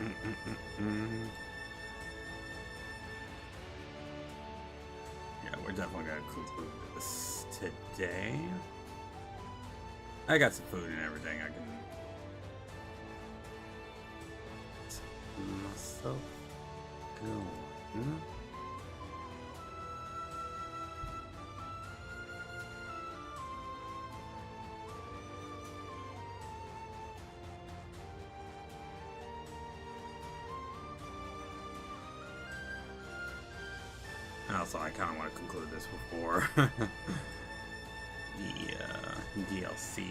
Yeah, we're definitely gonna conclude this today. I got some food and everything. I can myself going. Also, I kind of want to conclude this before the DLC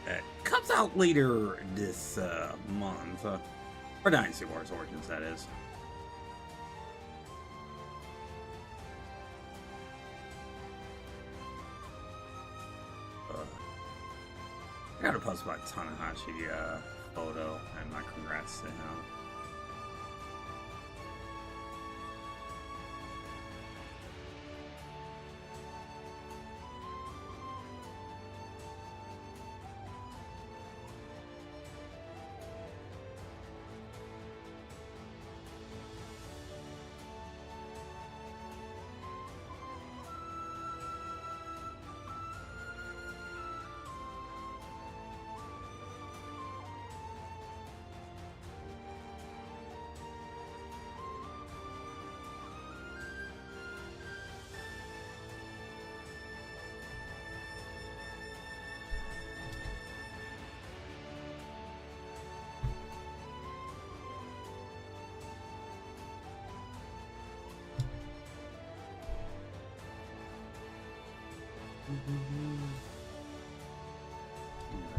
that comes out later this month. For Dynasty Wars Origins, that is. I gotta post my Tanahashi photo and my congrats to him.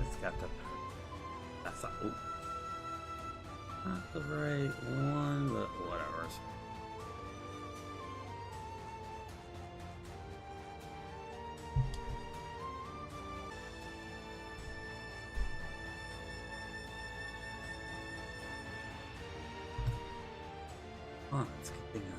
It's got the. That's not. Ooh, not the right one, but whatever. Let's continue.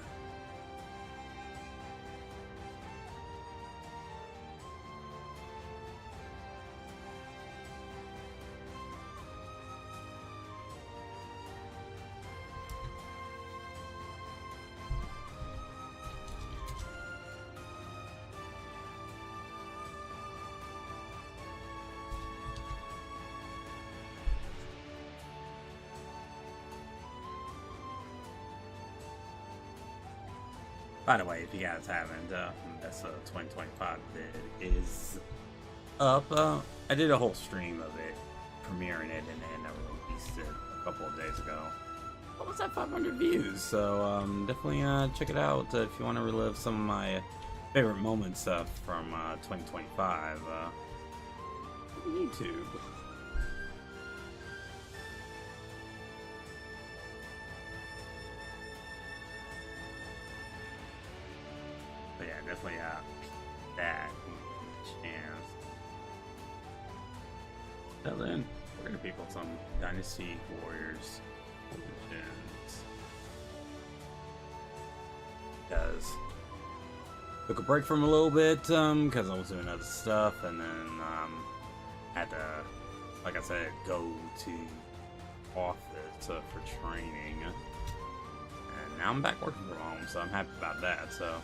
By the way, if you guys haven't, that's 2025 vid is up. I did a whole stream of it, premiering it, and then I released it a couple of days ago. Almost at 500 views, so definitely check it out if you want to relive some of my favorite moments from 2025 on YouTube. But yeah, definitely that chance. Till then, we're gonna people some Dynasty Warriors Origins. Because took a break from a little bit because I was doing other stuff, and then had to, like I said, go to office for training. And now I'm back working from home, so I'm happy about that. So.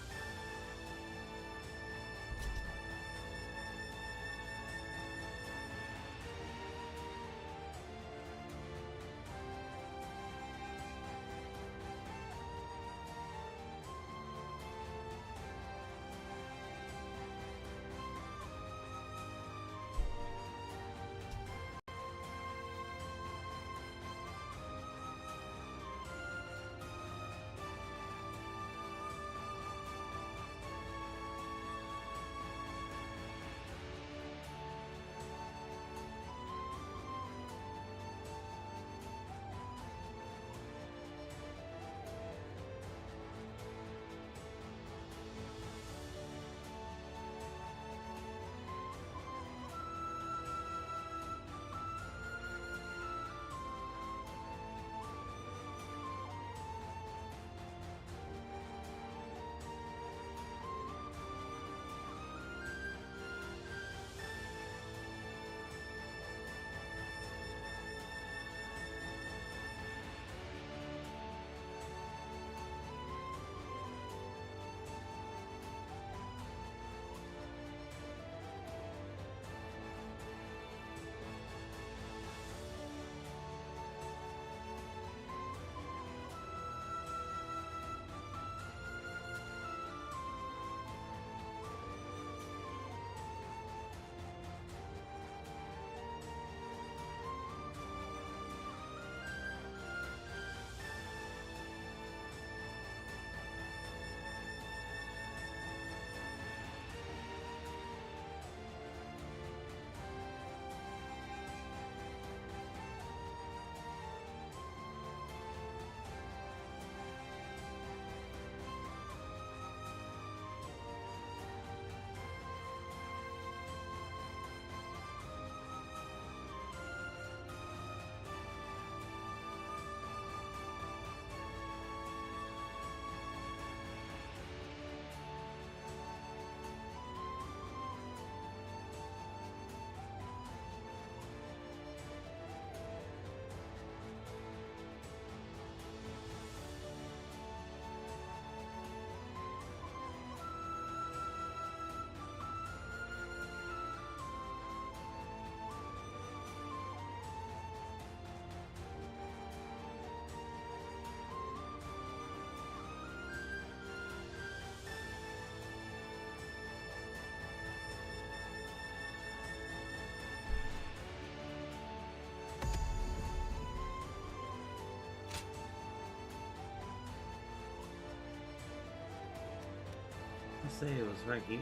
I say it was right here.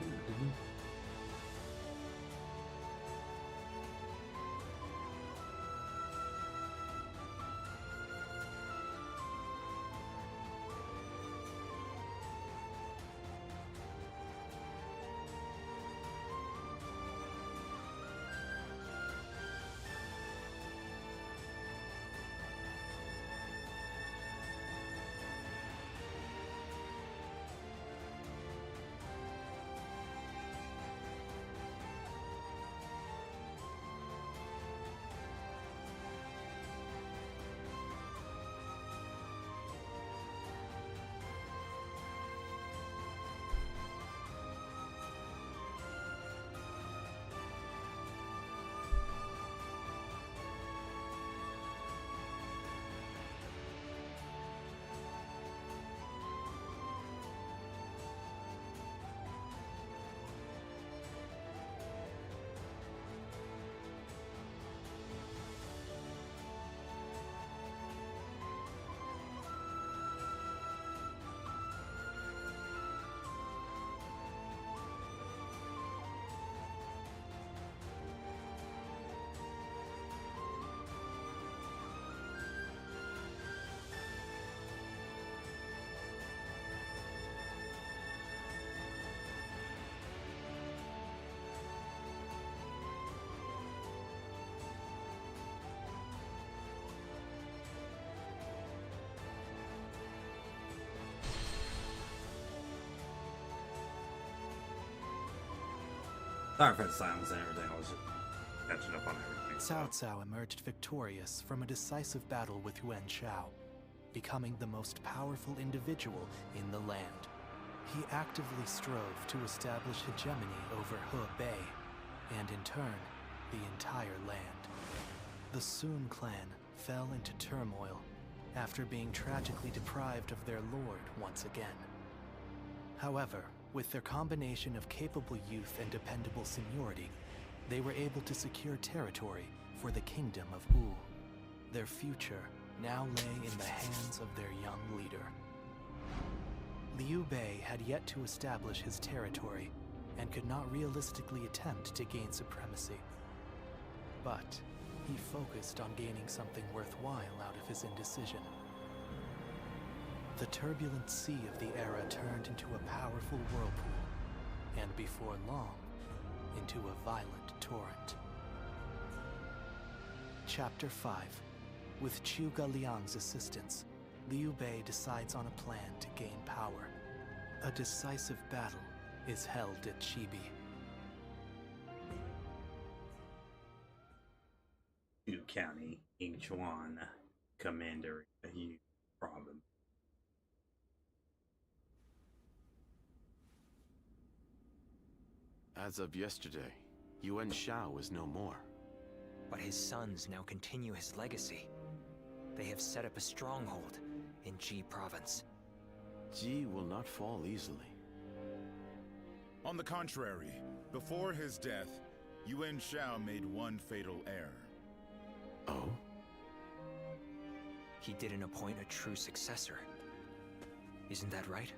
Sorry for the silence and everything. I was just catching up on everything. Cao Cao emerged victorious from a decisive battle with Yuan Shao, becoming the most powerful individual in the land. He actively strove to establish hegemony over He-Bei, and in turn, the entire land. The Sun clan fell into turmoil after being tragically deprived of their lord once again. However, with their combination of capable youth and dependable seniority, they were able to secure territory for the kingdom of Wu. Their future now lay in the hands of their young leader. Liu Bei had yet to establish his territory and could not realistically attempt to gain supremacy. But he focused on gaining something worthwhile out of his indecision. The turbulent sea of the era turned into a powerful whirlpool, and before long, into a violent torrent. Chapter 5. With Zhuge Liang's assistance, Liu Bei decides on a plan to gain power. A decisive battle is held at Chibi. Yu County, Yingchuan, Commander, Yu Province. As of yesterday, Yuan Shao is no more. But his sons now continue his legacy. They have set up a stronghold in Ji Province. Ji will not fall easily. On the contrary, before his death, Yuan Shao made one fatal error. Oh? He didn't appoint a true successor. Isn't that right,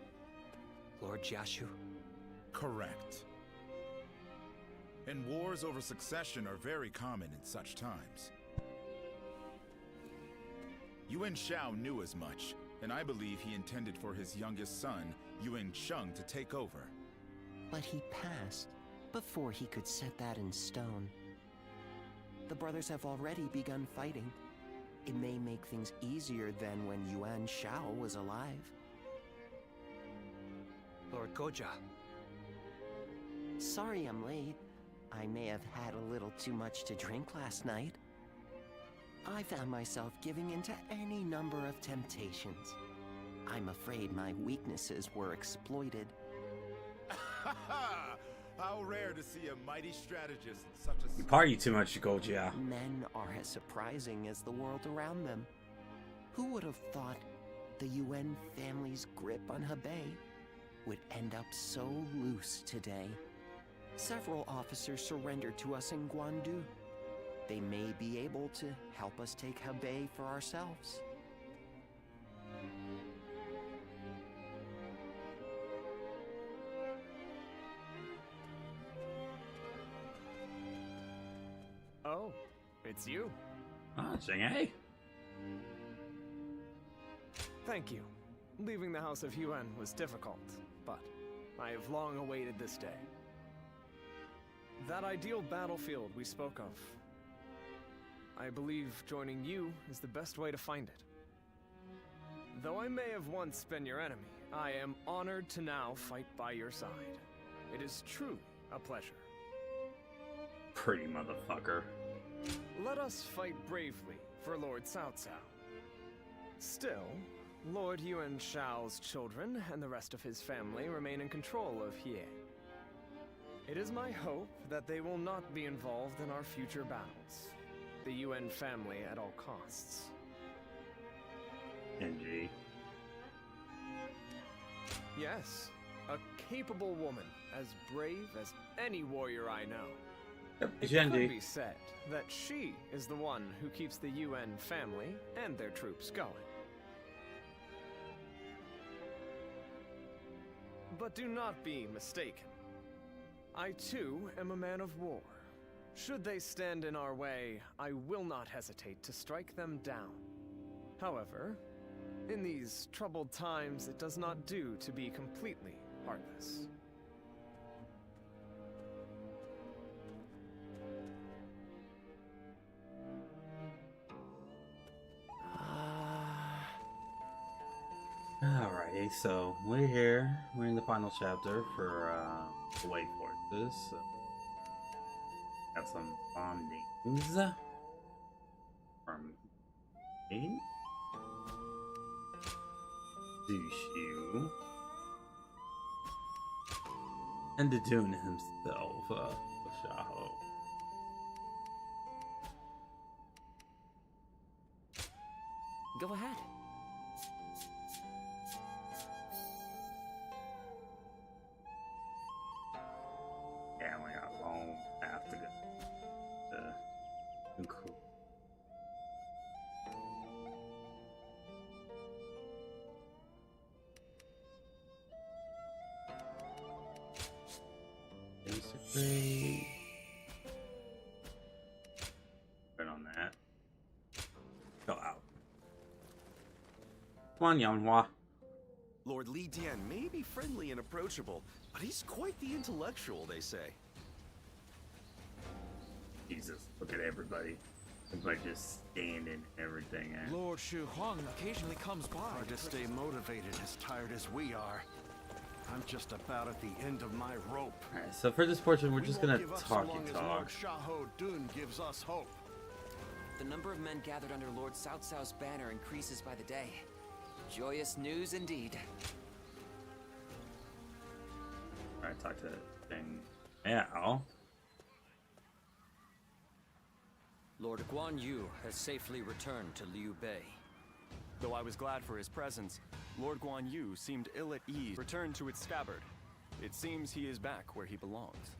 Lord Jiashu? Correct. And wars over succession are very common in such times. Yuan Shao knew as much, and I believe he intended for his youngest son, Yuan Sheng, to take over. But he passed before he could set that in stone. The brothers have already begun fighting. It may make things easier than when Yuan Shao was alive. Lord Goja. Sorry I'm late. I may have had a little too much to drink last night. I found myself giving in to any number of temptations. I'm afraid my weaknesses were exploited. How rare to see a mighty strategist in such a... You party too much, Goja. Men are as surprising as the world around them. Who would have thought the Yuan family's grip on He-Bei would end up so loose today? Several officers surrendered to us in Guandu. They may be able to help us take He-Bei for ourselves. Oh, it's you. Ah, Cheng-Ei. Thank you. Leaving the House of Yuan was difficult, but I have long awaited this day. That ideal battlefield we spoke of. I believe joining you is the best way to find it. Though I may have once been your enemy, I am honored to now fight by your side. It is truly a pleasure. Pretty motherfucker. Let us fight bravely for Lord Cao Cao. Still, Lord Yuan Shao's children and the rest of his family remain in control of Hie. It is my hope that they will not be involved in our future battles. The Yuan family at all costs. NG. Yes, a capable woman, as brave as any warrior I know. Yep, It Genji. could be said that she is the one who keeps the Yuan family and their troops going. But do not be mistaken. I too am a man of war. Should they stand in our way, I will not hesitate to strike them down. However, in these troubled times, it does not do to be completely heartless. Alrighty, so we're here. We're in the final chapter for the White Forces. So got some bondings from me, Zushu, and the Dune himself, Shaho. Go ahead. Yeah, we got a long path to go. Cool. Disagree. Put on that. Go out. Come on, Yanhua. Lord Li Dian may be friendly and approachable, but he's quite the intellectual, they say. Jesus, look at everybody. Everybody just standing and everything. Lord Shu Huang occasionally comes by. Hard to stay motivated as tired as we are. I'm just about at the end of my rope. Alright, so for this portion, we're just gonna We won't give up so talk long and as talk. Lord Shaho Dun gives us hope. The number of men gathered under Lord Cao Cao's banner increases by the day. Joyous news indeed. Alright, talk to that thing now. Lord Guan Yu has safely returned to Liu Bei. Though I was glad for his presence, Lord Guan Yu seemed ill at ease. Returned to its scabbard. It seems he is back where he belongs.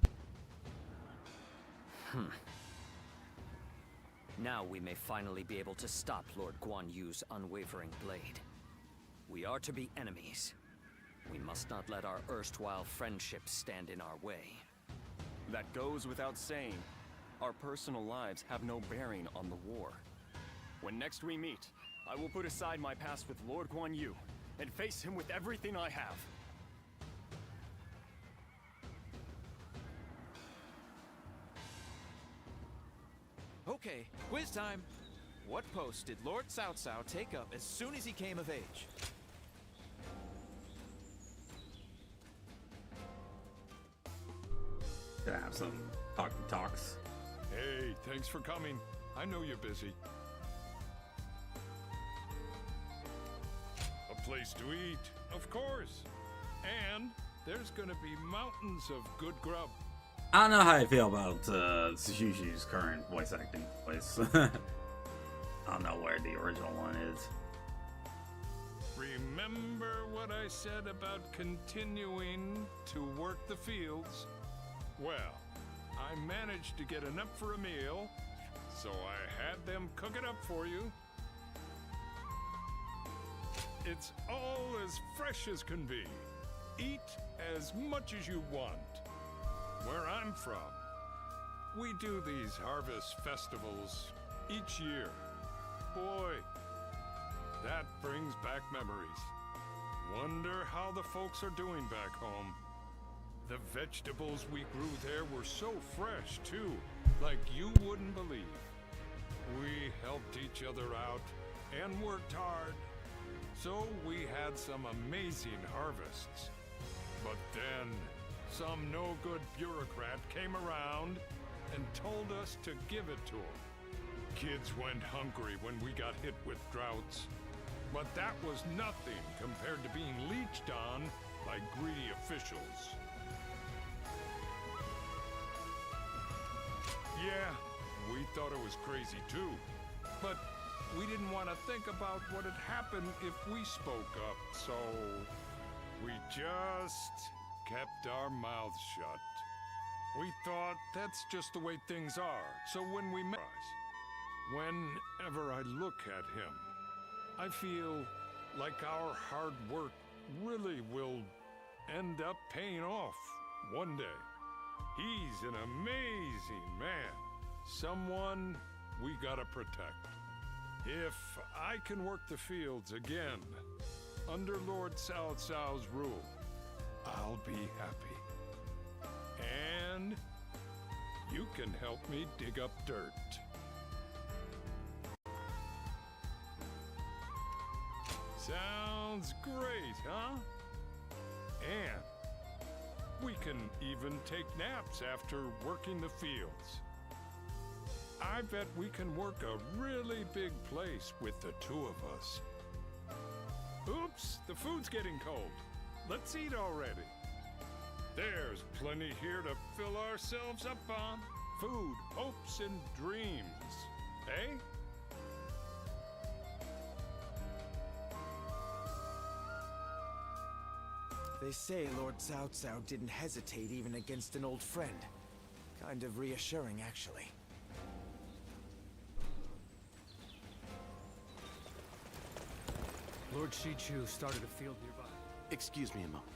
Now we may finally be able to stop Lord Guan Yu's unwavering blade. We are to be enemies. We must not let our erstwhile friendships stand in our way. That goes without saying. Our personal lives have no bearing on the war. When next we meet, I will put aside my past with Lord Guan Yu and face him with everything I have. Okay, quiz time. What post did Lord Cao Cao take up as soon as he came of age? Gonna have some talks. Hey, thanks for coming. I know you're busy. A place to eat, of course. And there's gonna be mountains of good grub. I don't know how I feel about Sushishi's current voice acting voice. I don't know where the original one is. Remember what I said about continuing to work the fields? Well, I managed to get enough for a meal, so I had them cook it up for you. It's all as fresh as can be. Eat as much as you want. Where I'm from, We do these harvest festivals each year. Boy, that brings back memories. Wonder how the folks are doing back home. The vegetables we grew there were so fresh, too, like you wouldn't believe. We helped each other out and worked hard, so we had some amazing harvests. But then, some no-good bureaucrat came around and told us to give it to him. Kids went hungry when we got hit with droughts. But that was nothing compared to being leeched on by greedy officials. Yeah, we thought it was crazy too. But we didn't want to think about what had happened if we spoke up, so we just kept our mouths shut. We thought that's just the way things are, so when we met, whenever I look at him, I feel like our hard work really will end up paying off one day. He's an amazing man, someone we gotta protect. If I can work the fields again, under Lord Cao Cao's rule, I'll be happy. And you can help me dig up dirt. Sounds great, huh? And we can even take naps after working the fields. I bet we can work a really big place with the two of us. Oops, the food's getting cold. Let's eat already. There's plenty here to fill ourselves up on. Food, hopes, and dreams. Eh? They say Lord Cao Cao didn't hesitate even against an old friend. Kind of reassuring, actually. Lord Shichu started a field nearby. Excuse me a moment.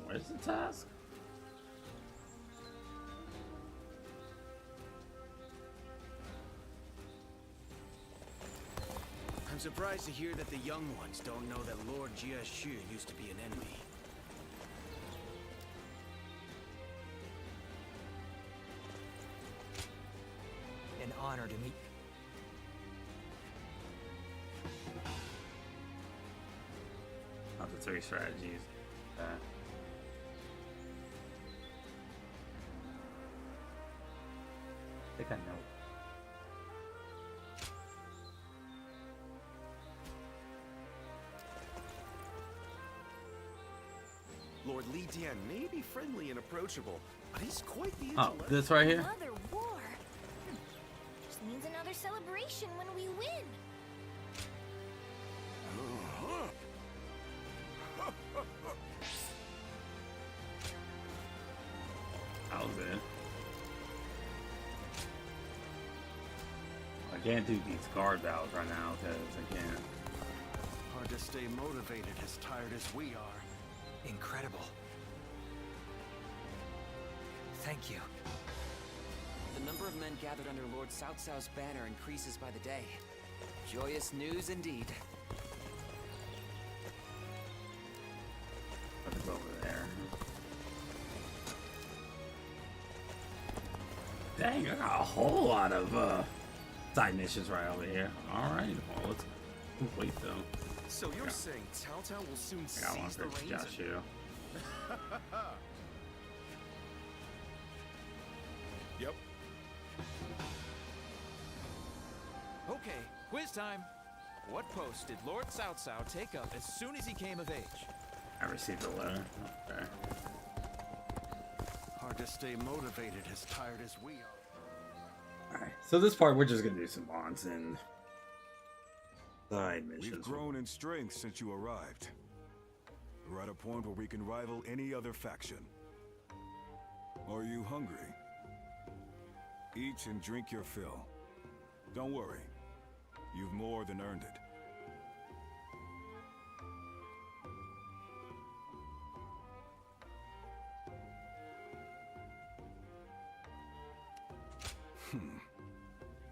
Where's the task? I'm surprised to hear that the young ones don't know that Lord Jia Shu used to be an enemy. An honor to meet. Not the three strategies. I think I know. Lord Li Dian may be friendly and approachable, but he's quite the Oh, this right here? Another war. Just means another celebration when we win. That was it. I can't do these guard battles right now because I can't. Hard to stay motivated as tired as we are. Incredible. Thank you. The number of men gathered under Lord Cao Cao's banner increases by the day. Joyous news indeed. What's over there? Dang, I got a whole lot of side missions right over here. Alright, well, let's complete them. So you're saying Cao Cao will soon seize the reins? Got you. Yep. Okay, quiz time. What post did Lord Cao Cao take up as soon as he came of age? I received a letter. Okay. Hard to stay motivated as tired as we are. Alright, so this part we're just gonna do some bonds and side missions. We've grown in strength since you arrived. We're at a point where we can rival any other faction. Are you hungry? Eat and drink your fill. Don't worry. You've more than earned it.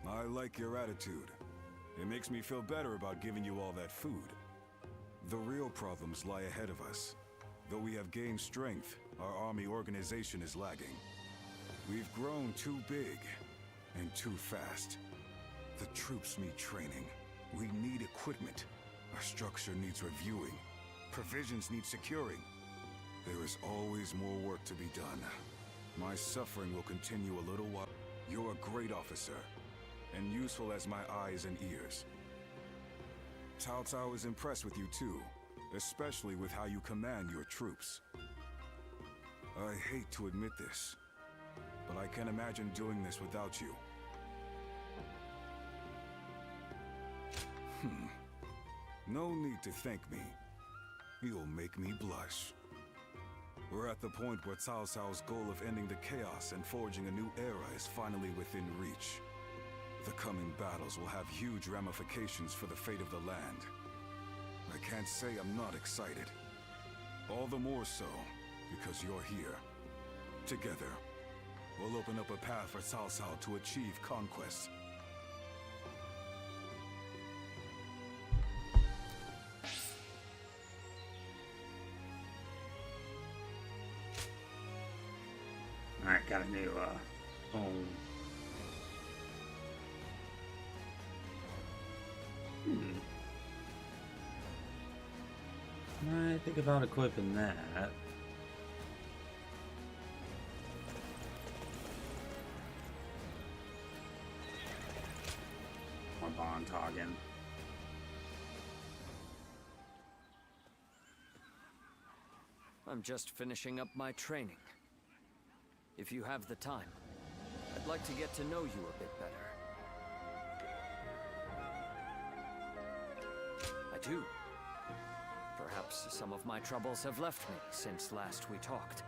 I like your attitude. It makes me feel better about giving you all that food. The real problems lie ahead of us. Though we have gained strength, our army organization is lagging. We've grown too big and too fast. The troops need training. We need equipment. Our structure needs reviewing. Provisions need securing. There is always more work to be done. My suffering will continue a little while. You're a great officer, and useful as my eyes and ears. Cao Cao is impressed with you too, especially with how you command your troops. I hate to admit this, but I can't imagine doing this without you. No need to thank me. You'll make me blush. We're at the point where Cao Cao's goal of ending the chaos and forging a new era is finally within reach. The coming battles will have huge ramifications for the fate of the land. I can't say I'm not excited. All the more so, because you're here. Together, we'll open up a path for Cao Cao to achieve conquest. Alright, got a new phone. I think about equipping that. More bond talking. I'm just finishing up my training. If you have the time, I'd like to get to know you a bit better. I do. Perhaps some of my troubles have left me since last we talked.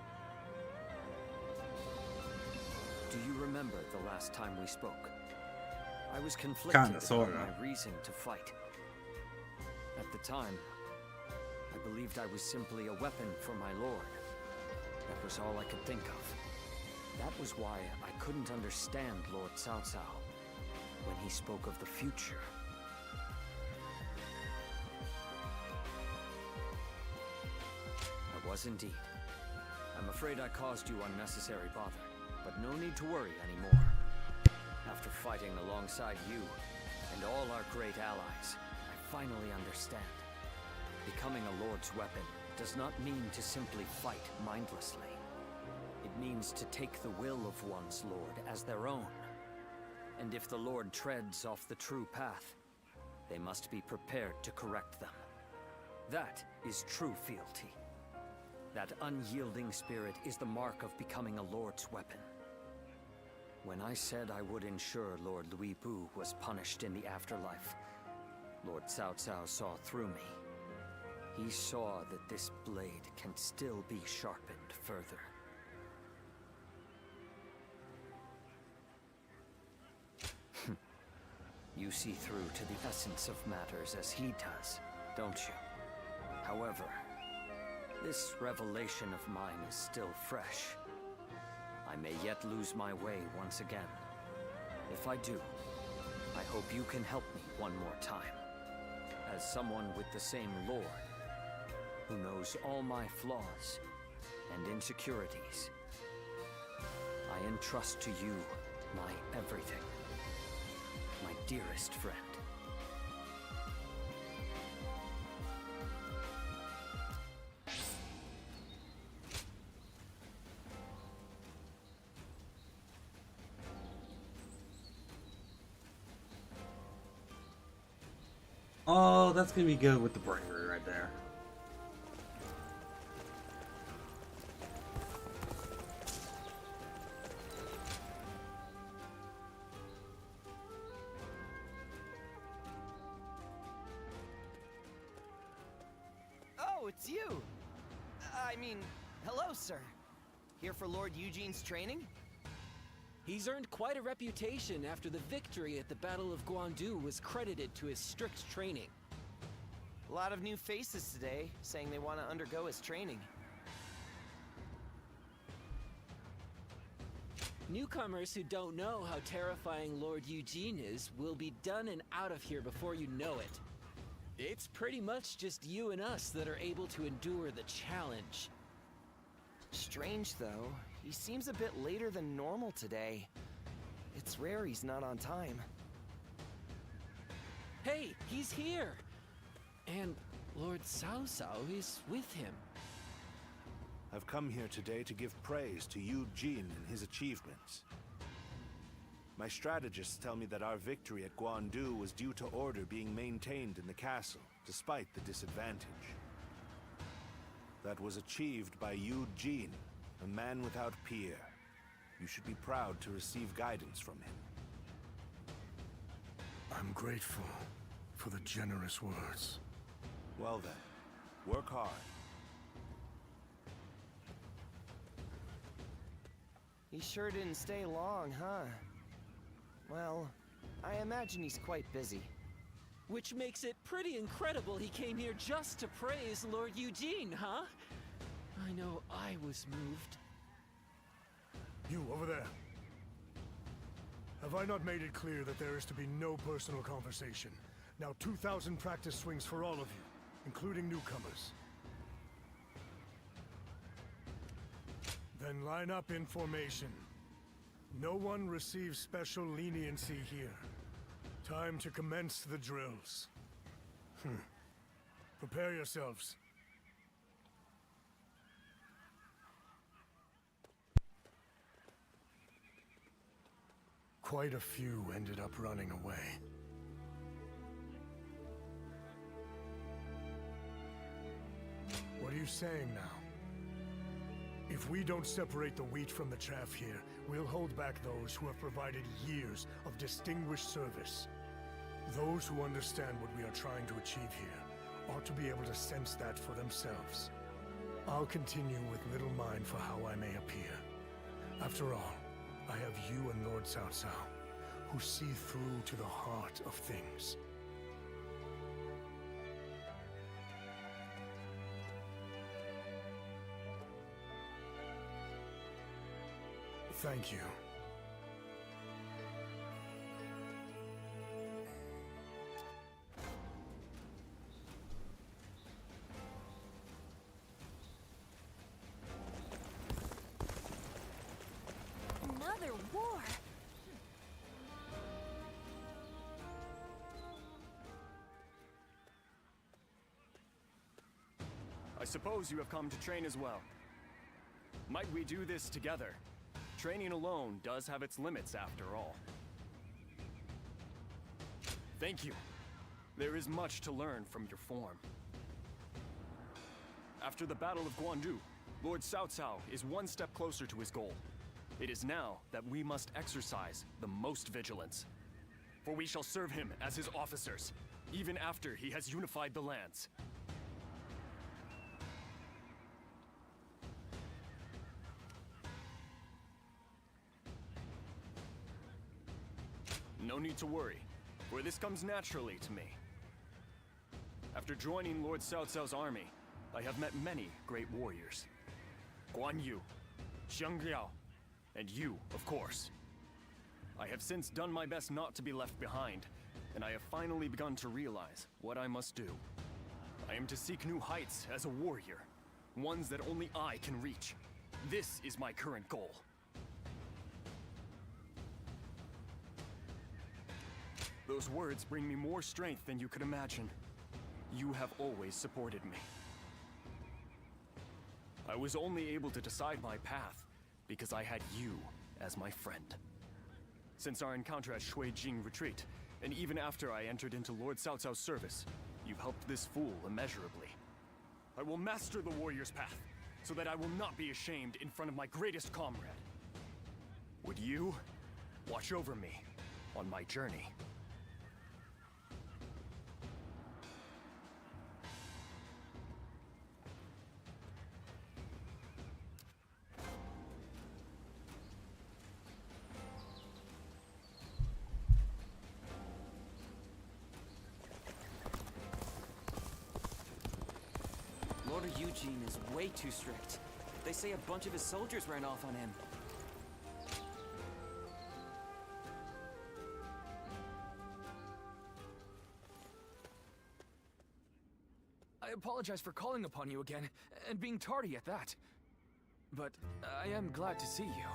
Do you remember the last time we spoke? I was conflicted about my reason to fight. At the time, I believed I was simply a weapon for my lord. That was all I could think of. That was why I couldn't understand Lord Cao Cao when he spoke of the future. I was indeed. I'm afraid I caused you unnecessary bother, but no need to worry anymore. After fighting alongside you and all our great allies, I finally understand. Becoming a Lord's weapon does not mean to simply fight mindlessly. It means to take the will of one's Lord as their own. And if the Lord treads off the true path, they must be prepared to correct them. That is true fealty. That unyielding spirit is the mark of becoming a Lord's weapon. When I said I would ensure Lord R.E.V.O was punished in the afterlife, Lord Cao Cao saw through me. He saw that this blade can still be sharpened further. You see through to the essence of matters as he does, don't you? However, this revelation of mine is still fresh. I may yet lose my way once again. If I do, I hope you can help me one more time. As someone with the same Lord, who knows all my flaws and insecurities, I entrust to you my everything. My dearest friend. Oh, that's gonna be good with the bravery right there. Oh, it's you! I mean, hello, sir. Here for Lord Eugene's training? He's earned quite a reputation after the victory at the Battle of Guandu was credited to his strict training. A lot of new faces today, saying they want to undergo his training. Newcomers who don't know how terrifying Lord Eugene is will be done and out of here before you know it. It's pretty much just you and us that are able to endure the challenge. Strange, though. He seems a bit later than normal today. It's rare he's not on time. Hey, he's here! And Lord Cao Cao is with him. I've come here today to give praise to Eugene and his achievements. My strategists tell me that our victory at Guandu was due to order being maintained in the castle, despite the disadvantage. That was achieved by Eugene, a man without peer. You should be proud to receive guidance from him. I'm grateful for the generous words. Well then, work hard. He sure didn't stay long, huh? Well, I imagine he's quite busy. Which makes it pretty incredible he came here just to praise Lord Eugene, huh? I know I was moved. You, over there. Have I not made it clear that there is to be no personal conversation? Now 2,000 practice swings for all of you, including newcomers. Then line up in formation. No one receives special leniency here. Time to commence the drills. Prepare yourselves. Quite a few ended up running away. What are you saying now? If we don't separate the wheat from the chaff here, we'll hold back those who have provided years of distinguished service. Those who understand what we are trying to achieve here ought to be able to sense that for themselves. I'll continue with little mind for how I may appear. After all, I have you and Lord Cao Cao, who see through to the heart of things. Thank you. Another war? I suppose you have come to train as well. Might we do this together? Training alone does have its limits after all. Thank you. There is much to learn from your form. After the Battle of Guandu, Lord Cao Cao is one step closer to his goal. It is now that we must exercise the most vigilance. For we shall serve him as his officers, even after he has unified the lands. No need to worry, for this comes naturally to me. After joining Lord Cao Cao's army, I have met many great warriors. Guan Yu, Xiang Liao, and you, of course. I have since done my best not to be left behind, and I have finally begun to realize what I must do. I am to seek new heights as a warrior, ones that only I can reach. This is my current goal. Those words bring me more strength than you could imagine. You have always supported me. I was only able to decide my path because I had you as my friend. Since our encounter at Shuijing Retreat, and even after I entered into Lord Cao Cao's service, you've helped this fool immeasurably. I will master the warrior's path, so that I will not be ashamed in front of my greatest comrade. Would you watch over me on my journey? Eugene is way too strict. They say a bunch of his soldiers ran off on him. I apologize for calling upon you again, and being tardy at that. But I am glad to see you.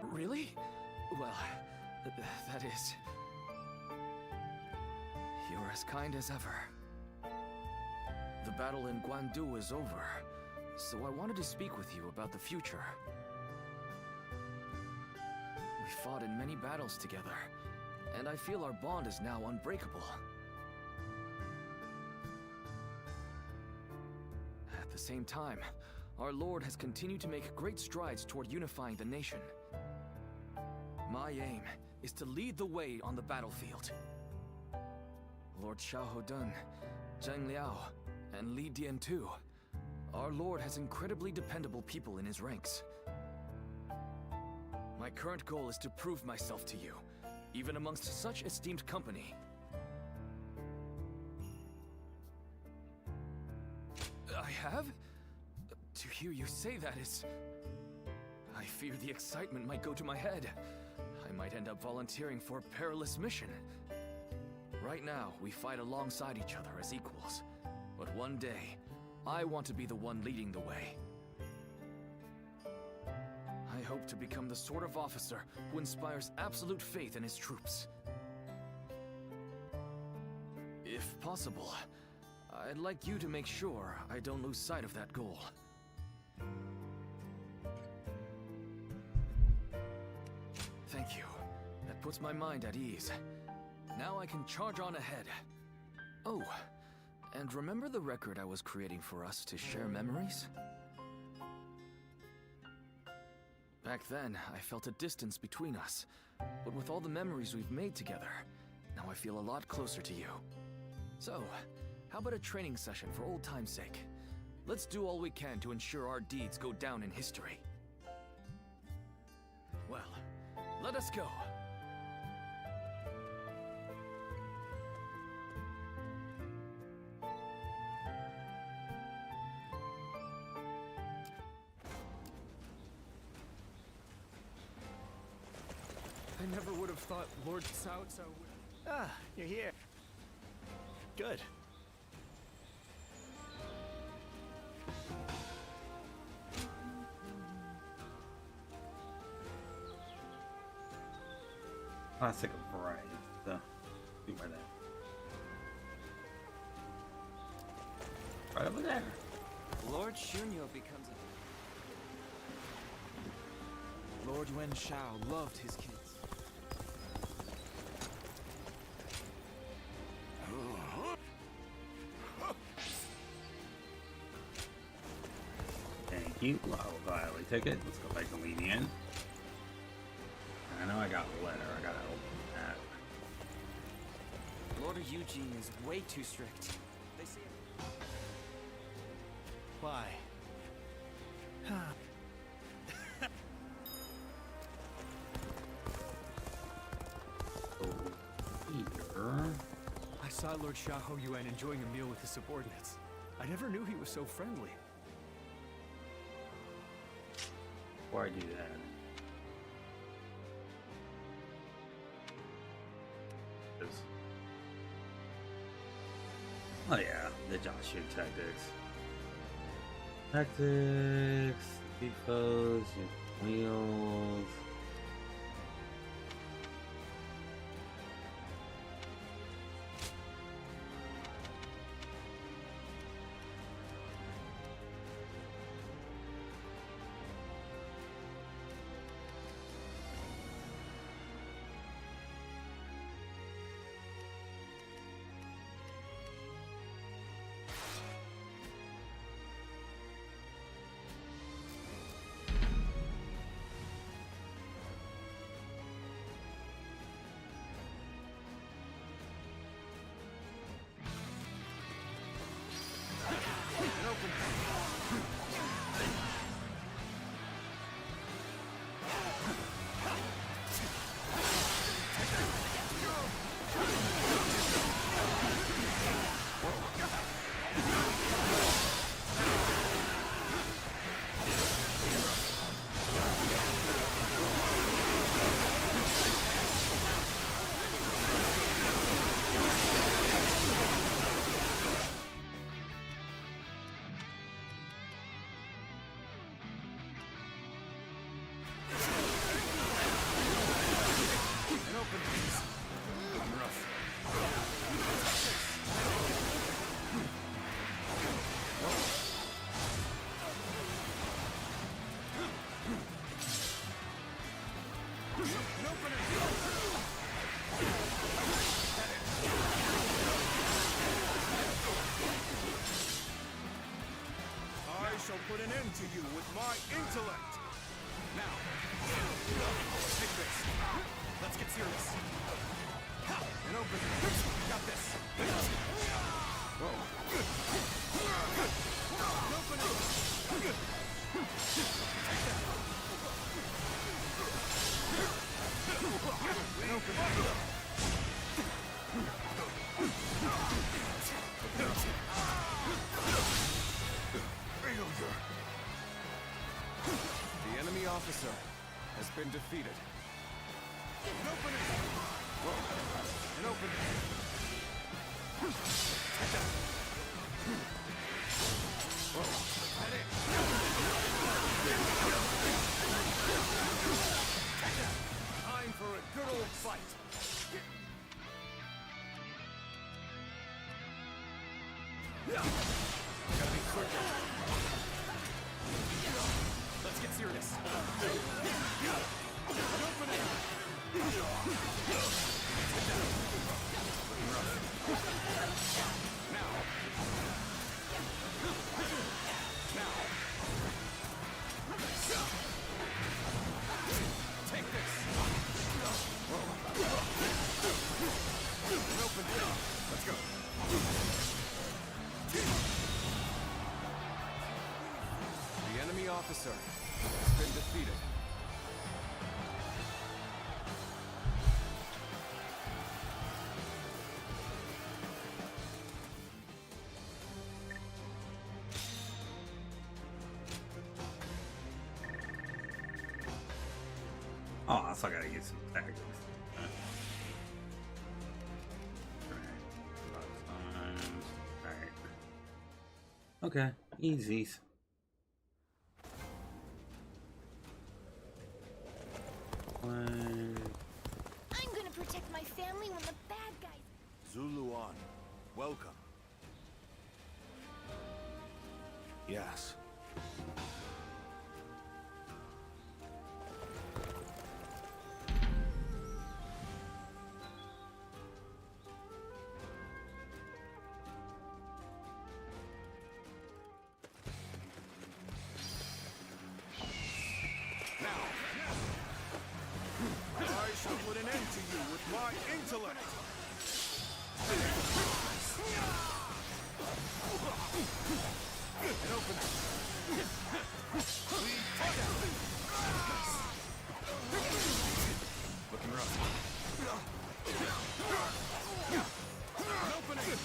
Really? Well, that is... You're as kind as ever. The battle in Guandu is over, so I wanted to speak with you about the future. We fought in many battles together, and I feel our bond is now unbreakable. At the same time, our Lord has continued to make great strides toward unifying the nation. My aim is to lead the way on the battlefield. Lord Xiahou Dun, Zheng Liao, and Li Dian too. Our Lord has incredibly dependable people in his ranks. My current goal is to prove myself to you, even amongst such esteemed company. I have? To hear you say that is... I fear the excitement might go to my head. I might end up volunteering for a perilous mission. Right now, we fight alongside each other as equals. But one day, I want to be the one leading the way. I hope to become the sort of officer who inspires absolute faith in his troops. If possible, I'd like you to make sure I don't lose sight of that goal. Thank you. That puts my mind at ease. Now I can charge on ahead. Oh, and remember the record I was creating for us to share memories? Back then, I felt a distance between us. But with all the memories we've made together, now I feel a lot closer to you. So, how about a training session for old time's sake? Let's do all we can to ensure our deeds go down in history. Well, let us go. I never would have thought Lord Cao Cao would... Ah, you're here. Good. Classic of R.E.V.O. So, see where that. Right over there. Lord Shunyo becomes a... Lord Yuan Shao loved his kids. Thank you. I will gladly take it. Let's go back to Li Dian. I know I got a letter. I gotta open that. Lord Eugene is way too strict. They say... Why? I saw Lord Xiahou Yuan enjoying a meal with his subordinates. I never knew he was so friendly. Before I do that, oh yeah, the Joshua tactics. Tactics, defaults, wheels. open these. Looking rough. I shall put an end to you with my intellect. Now, take this. Let's get serious. And open. Got this. Whoa. Open it. Take that. And open it. Failure. The enemy officer has been defeated. And open it! Whoa. And open it! Take that! Whoa. That it! Take that! Time for a good old fight! Gotta be quicker. Let's get serious. Open it! Now. Take this. Open it. Let's go. The enemy officer has been defeated. Oh, I still gotta get some tactics. Alright. Okay, easies. I'm gonna protect my family when the bad guys... Zuluan, welcome. Yes. I shall put an end to you with my intellect. And open it. Looking rough. And open it.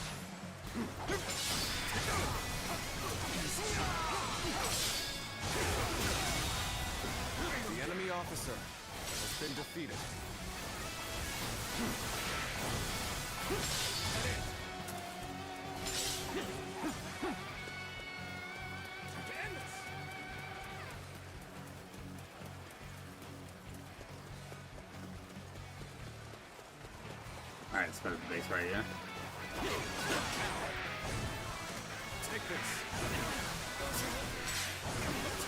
The enemy officer has been defeated. Alright, let's go to the base right here. Take this.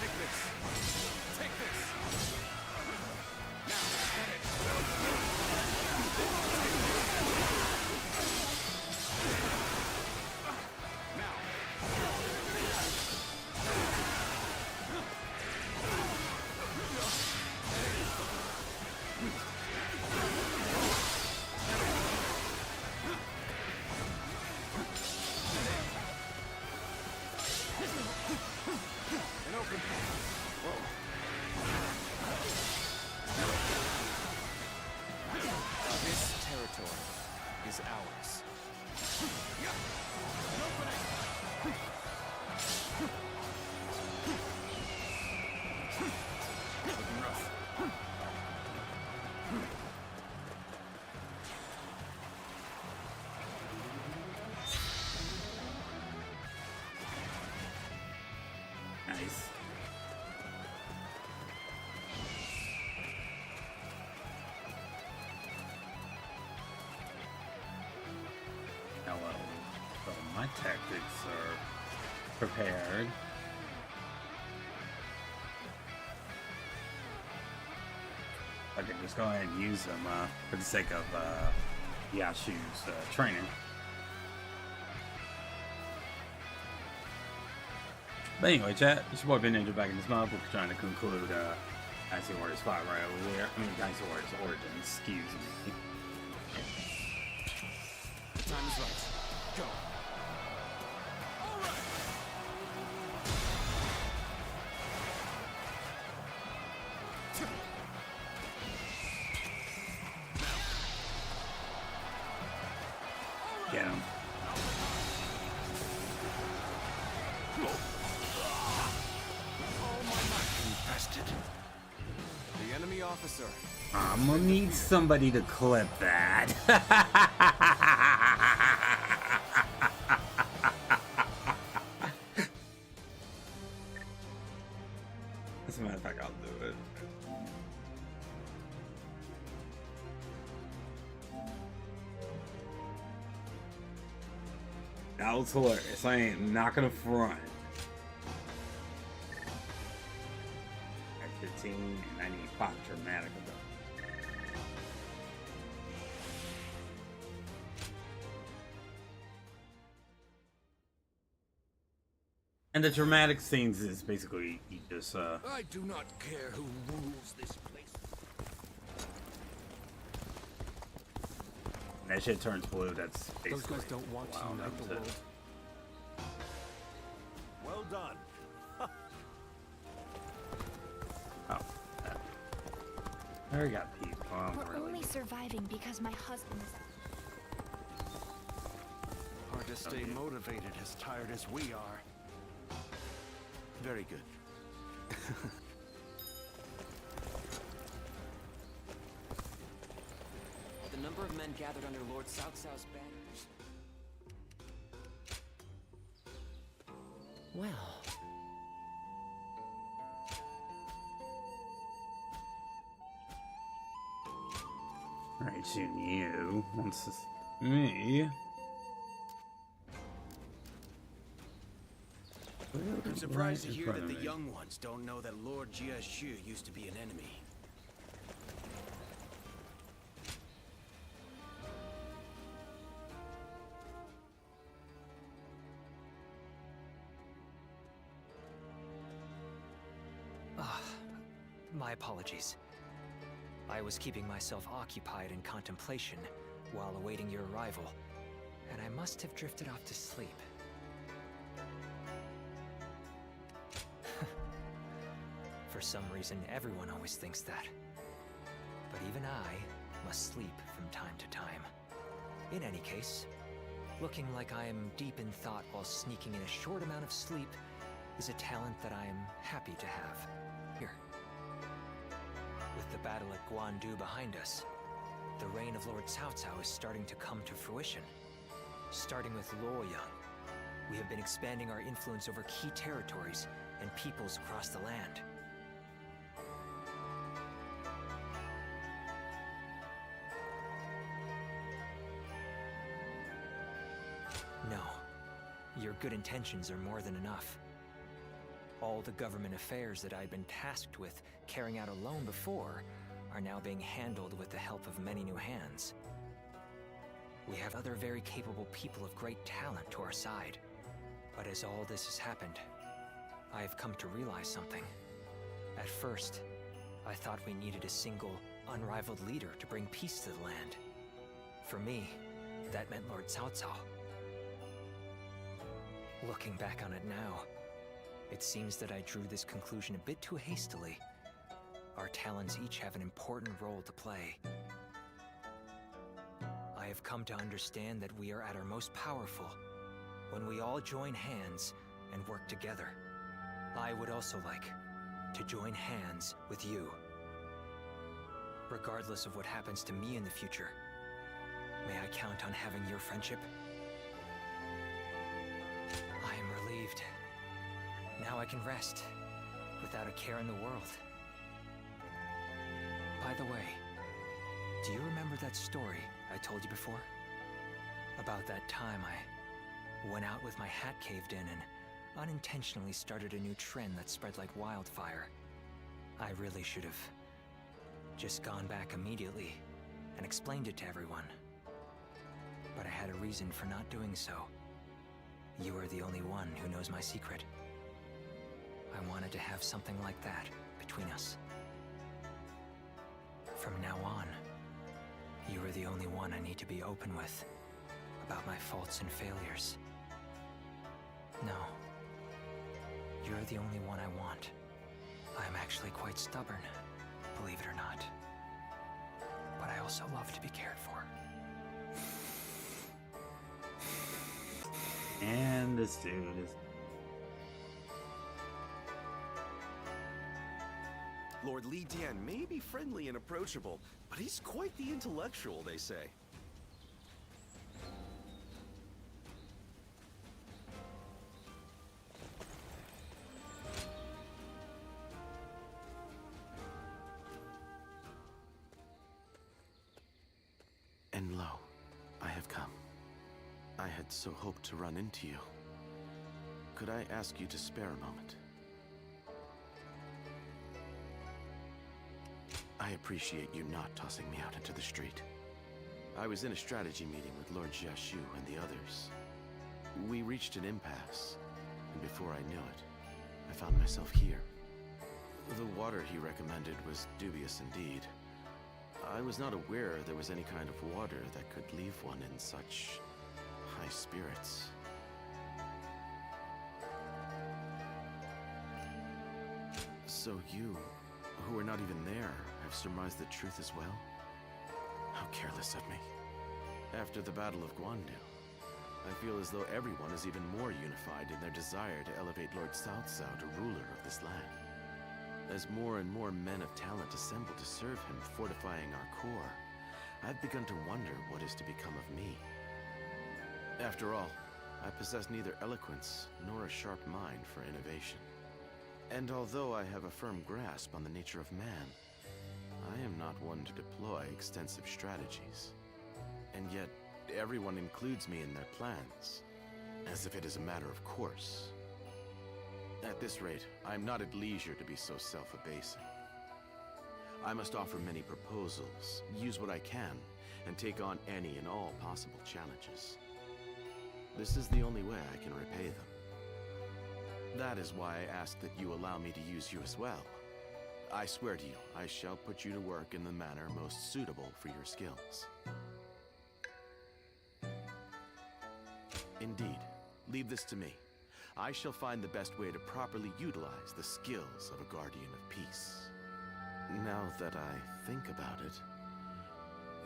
Take this. Take this. Now, get it. Now. my tactics are prepared. I can just go ahead and use them for the sake of Yashu's training. But anyway, chat, it's your boy Ben Ninja back in this month. We're trying to conclude Dynasty Warriors 5 right over here. I mean, Dynasty Warriors Origins, excuse me. The time is right. Go. All right. Get him. The enemy officer. I'm gonna need somebody to clip that. As a matter of fact, I'll do it. That was hilarious. I ain't not gonna front. At 15, and I need 5 dramatic of them. And the dramatic scenes is basically you just I do not care who rules this place. that shit turns blue. That's basically Those guys don't want to unite the world. Well done. Oh, I already got people. We're only surviving because my husband is out. Hard to stay motivated as tired as we are. Very good. The number of men gathered under Lord Cao Cao's banner. Well, Alright, shooting you. Once this me. I'm surprised to hear that the young ones don't know that Lord Jiashu used to be an enemy. My apologies. I was keeping myself occupied in contemplation while awaiting your arrival, and I must have drifted off to sleep. For some reason, everyone always thinks that. But even I must sleep from time to time. In any case, looking like I am deep in thought while sneaking in a short amount of sleep is a talent that I am happy to have. Here. With the battle at Guandu behind us, the reign of Lord Cao Cao is starting to come to fruition. Starting with Luoyang, we have been expanding our influence over key territories and peoples across the land. No, your good intentions are more than enough. All the government affairs that I've been tasked with carrying out alone before are now being handled with the help of many new hands. We have other very capable people of great talent to our side. But as all this has happened, I have come to realize something. At first, I thought we needed a single, unrivaled leader to bring peace to the land. For me, that meant Lord Cao Cao. Looking back on it now, it seems that I drew this conclusion a bit too hastily. Our talents each have an important role to play. I have come to understand that we are at our most powerful when we all join hands and work together. I would also like to join hands with you. Regardless of what happens to me in the future, may I count on having your friendship? I am relieved. Now I can rest, without a care in the world. By the way, do you remember that story I told you before? About that time I Went out with my hat caved in and unintentionally started a new trend that spread like wildfire. I really should have just gone back immediately and explained it to everyone. But I had a reason for not doing so. You are the only one who knows my secret. I wanted to have something like that between us. From now on, you are the only one I need to be open with about my faults and failures. No. You're the only one I want. I'm actually quite stubborn, believe it or not. But I also love to be cared for. And this dude is... Lord Li Dian may be friendly and approachable, but he's quite the intellectual, they say. And lo, I have come. I had so hoped to run into you. Could I ask you to spare a moment? I appreciate you not tossing me out into the street. I was in a strategy meeting with Lord Jiashu and the others. We reached an impasse, and before I knew it, I found myself here. The water he recommended was dubious indeed. I was not aware there was any kind of water that could leave one in such high spirits. So you, who are not even there, have surmised the truth as well? How careless of me. After the Battle of Guandu, I feel as though everyone is even more unified in their desire to elevate Lord Cao Cao to ruler of this land. As more and more men of talent assemble to serve him, fortifying our core, I've begun to wonder what is to become of me. After all, I possess neither eloquence nor a sharp mind for innovation. And although I have a firm grasp on the nature of man, I am not one to deploy extensive strategies. And yet, everyone includes me in their plans, as if it is a matter of course. At this rate, I am not at leisure to be so self-abasing. I must offer many proposals, use what I can, and take on any and all possible challenges. This is the only way I can repay them. That is why I ask that you allow me to use you as well. I swear to you, I shall put you to work in the manner most suitable for your skills. Indeed, leave this to me. I shall find the best way to properly utilize the skills of a guardian of peace. Now that I think about it,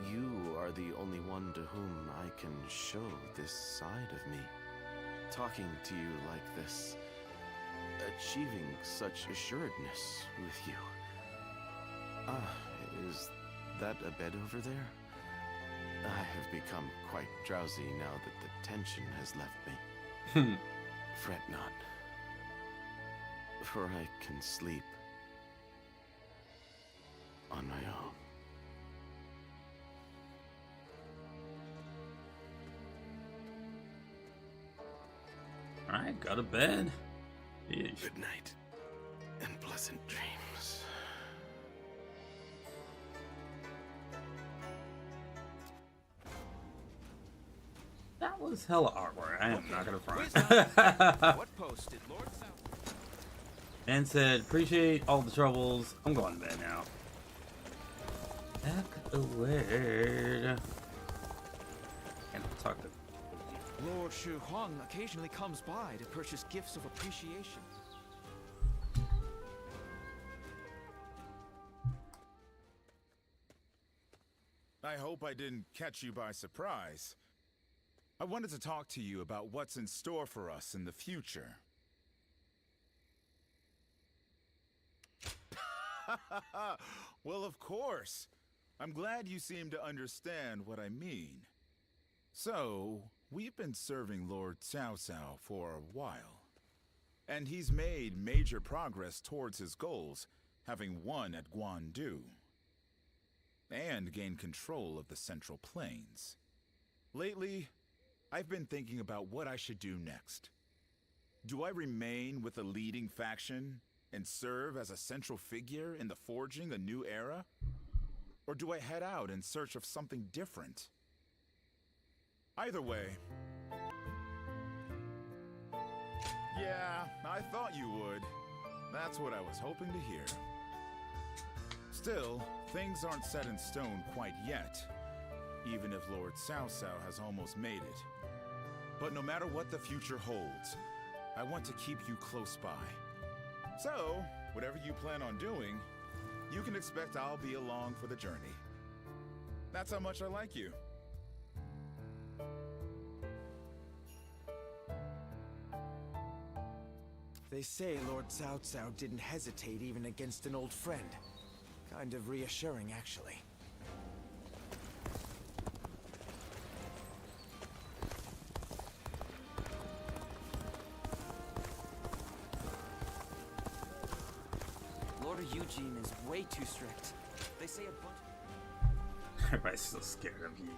you are the only one to whom I can show this side of me. Talking to you like this, achieving such assuredness with you. Is that a bed over there? I have become quite drowsy now that the tension has left me. Fret not, for I can sleep on my own. Alright, go to bed. Yeesh. Good night, and pleasant dreams. That was hella artwork. I am not gonna front. What post did Lord South? And said, appreciate all the troubles. I'm going to bed now. Back away. And I'll talk to Lord Shu Huang occasionally comes by to purchase gifts of appreciation. I hope I didn't catch you by surprise. I wanted to talk to you about what's in store for us in the future. Well, of course. I'm glad you seem to understand what I mean. So, we've been serving Lord Cao Cao for a while. And he's made major progress towards his goals, having won at Guandu. And gained control of the Central Plains. Lately, I've been thinking about what I should do next. Do I remain with the leading faction and serve as a central figure in the forging a new era? Or do I head out in search of something different? Either way... Yeah, I thought you would. That's what I was hoping to hear. Still, things aren't set in stone quite yet, even if Lord Cao Cao has almost made it. But no matter what the future holds, I want to keep you close by. So, whatever you plan on doing, you can expect I'll be along for the journey. That's how much I like you. They say Lord Cao Cao didn't hesitate even against an old friend. Kind of reassuring, actually. Lord Eugene is way too strict. They say a bunch... Everybody's still scared of you.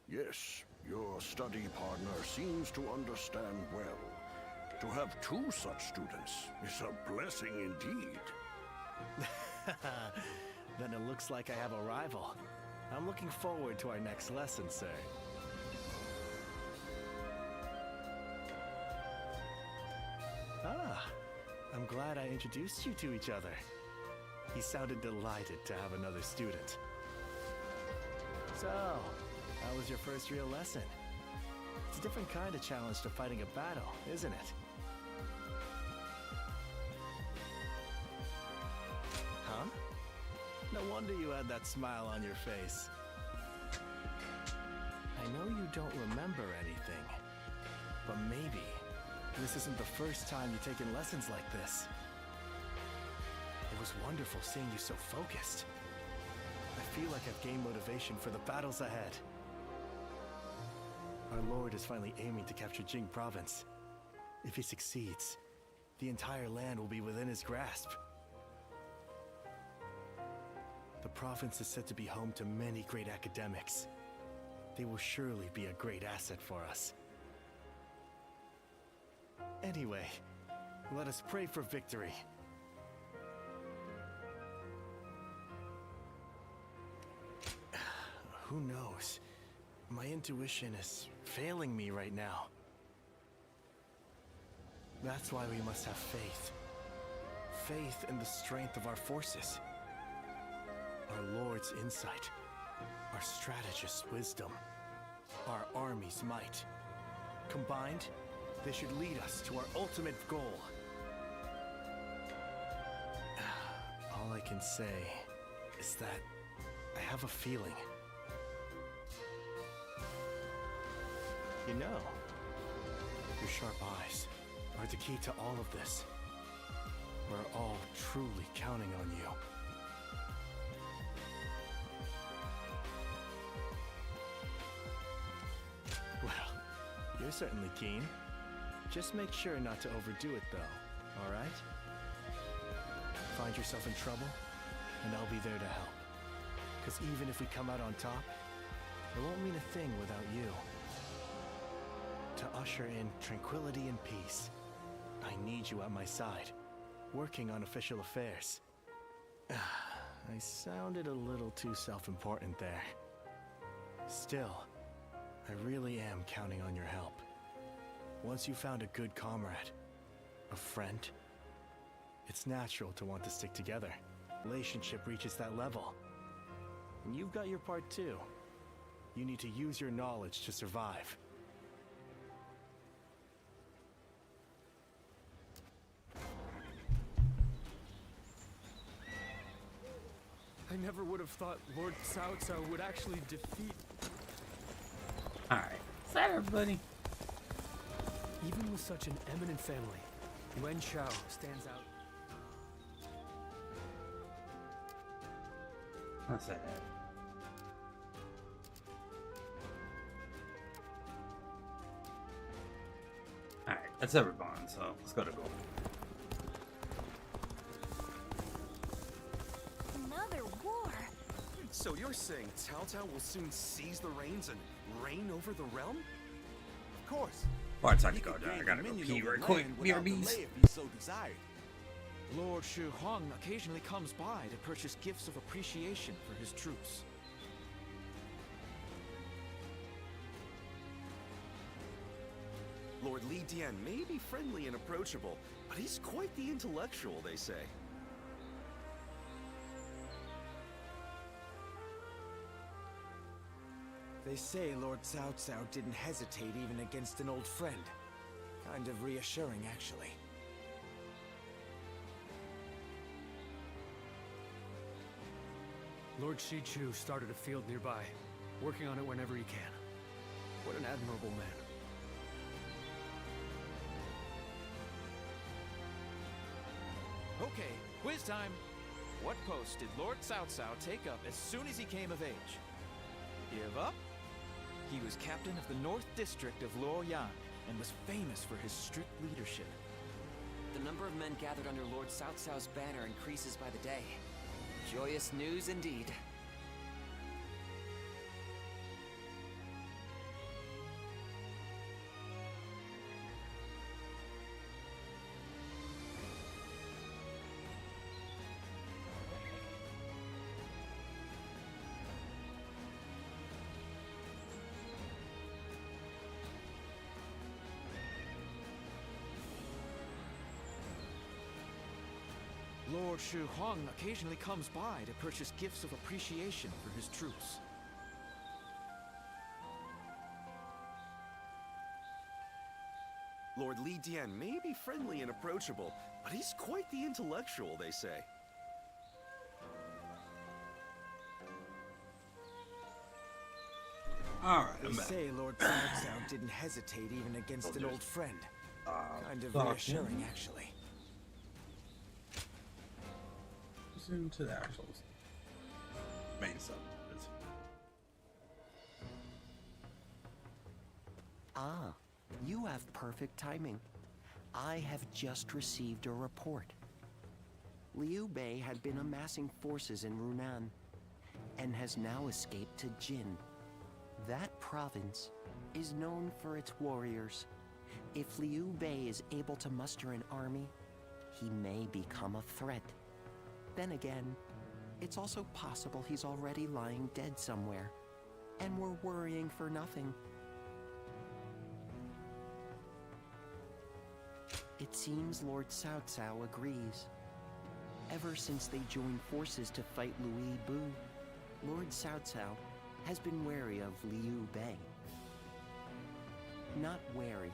Yes, your study partner seems to understand well. To have two such students is a blessing indeed. Then it looks like I have a rival. I'm looking forward to our next lesson, sir. Ah, I'm glad I introduced you to each other. He sounded delighted to have another student. So, how was your first real lesson? It's a different kind of challenge to fighting a battle, isn't it? Huh? No wonder you had that smile on your face. I know you don't remember anything, but maybe this isn't the first time you've taken lessons like this. It was wonderful seeing you so focused. I feel like I've gained motivation for the battles ahead. Our Lord is finally aiming to capture Jing Province. If he succeeds, the entire land will be within his grasp. The province is said to be home to many great academics. They will surely be a great asset for us. Anyway, let us pray for victory. Who knows? My intuition is failing me right now. That's why we must have faith. Faith in the strength of our forces. Our Lord's insight. Our strategist's wisdom. Our army's might. Combined, they should lead us to our ultimate goal. All I can say is that I have a feeling. You know, your sharp eyes are the key to all of this. We're all truly counting on you. Well, you're certainly keen. Just make sure not to overdo it, though, all right? Find yourself in trouble, and I'll be there to help. Because even if we come out on top, it won't mean a thing without you. To usher in tranquility and peace, I need you at my side, working on official affairs. I sounded a little too self-important there. Still, I really am counting on your help. Once you found a good comrade, a friend, it's natural to want to stick together. Relationship reaches that level. And you've got your part too. You need to use your knowledge to survive. I never would have thought Lord Cao Cao would actually defeat... Alright, is that everybody? Even with such an eminent family, Yuan Shao stands out. What's that? Alright, that's everyone, so let's go to goal. Another war? So you're saying Cao Cao will soon seize the reins and reign over the realm? Of course. Oh, it's time He to go could down. I gain gotta go dominion pee over right quick. land without BRBs. delay if he so desired. Lord Shu Huang occasionally comes by to purchase gifts of appreciation for his troops. Lord Li Dian may be friendly and approachable, but he's quite the intellectual, they say. They say Lord Cao Cao didn't hesitate even against an old friend. Kind of reassuring, actually. Lord Shichu started a field nearby, working on it whenever he can. What an admirable man. Okay, quiz time. What post did Lord Cao Cao take up as soon as he came of age? Give up? He was captain of the North District of Luoyang and was famous for his strict leadership. The number of men gathered under Lord Cao Cao's banner increases by the day. Joyous news indeed. Lord Shu Huang occasionally comes by to purchase gifts of appreciation for his troops. Lord Li Dian may be friendly and approachable, but he's quite the intellectual, they say. Alright, They say Lord Cao Cao didn't hesitate even against an old friend. Kind of reassuring, actually. Zoom to the actual main sub. Ah, you have perfect timing. I have just received a report. Liu Bei had been amassing forces in Runan and has now escaped to Jin. That province is known for its warriors. If Liu Bei is able to muster an army, he may become a threat. Then again, it's also possible he's already lying dead somewhere, and we're worrying for nothing. It seems Lord Cao Cao agrees. Ever since they joined forces to fight Louis Bu, Lord Cao Cao has been wary of Liu Bei. Not wary,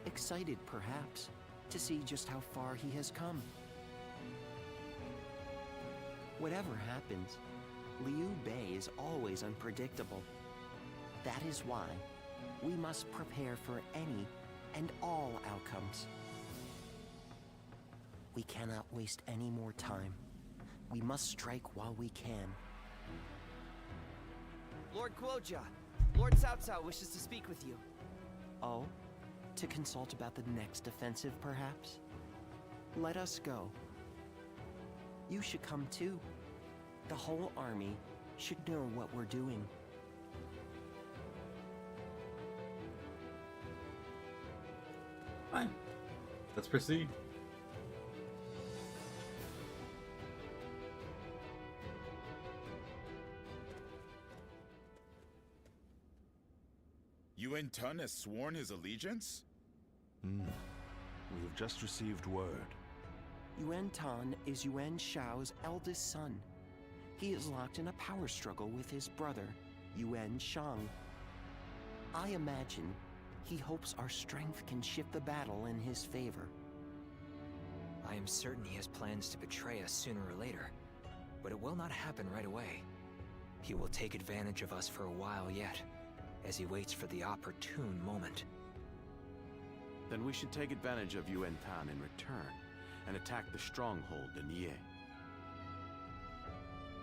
excited perhaps, to see just how far he has come. Whatever happens, Liu Bei is always unpredictable. That is why we must prepare for any and all outcomes. We cannot waste any more time. We must strike while we can. Lord Guojia, Lord Cao Cao wishes to speak with you. Oh? To consult about the next offensive, perhaps? Let us go. You should come too. The whole army should know what we're doing. Fine. Let's proceed. Yuan Tun has sworn his allegiance? We have just received word. Yuan Tan is Yuan Shao's eldest son. He is locked in a power struggle with his brother, Yuan Shang. I imagine he hopes our strength can shift the battle in his favor. I am certain he has plans to betray us sooner or later, but it will not happen right away. He will take advantage of us for a while yet, as he waits for the opportune moment. Then we should take advantage of Yuan Tan in return, and attack the stronghold in Ye.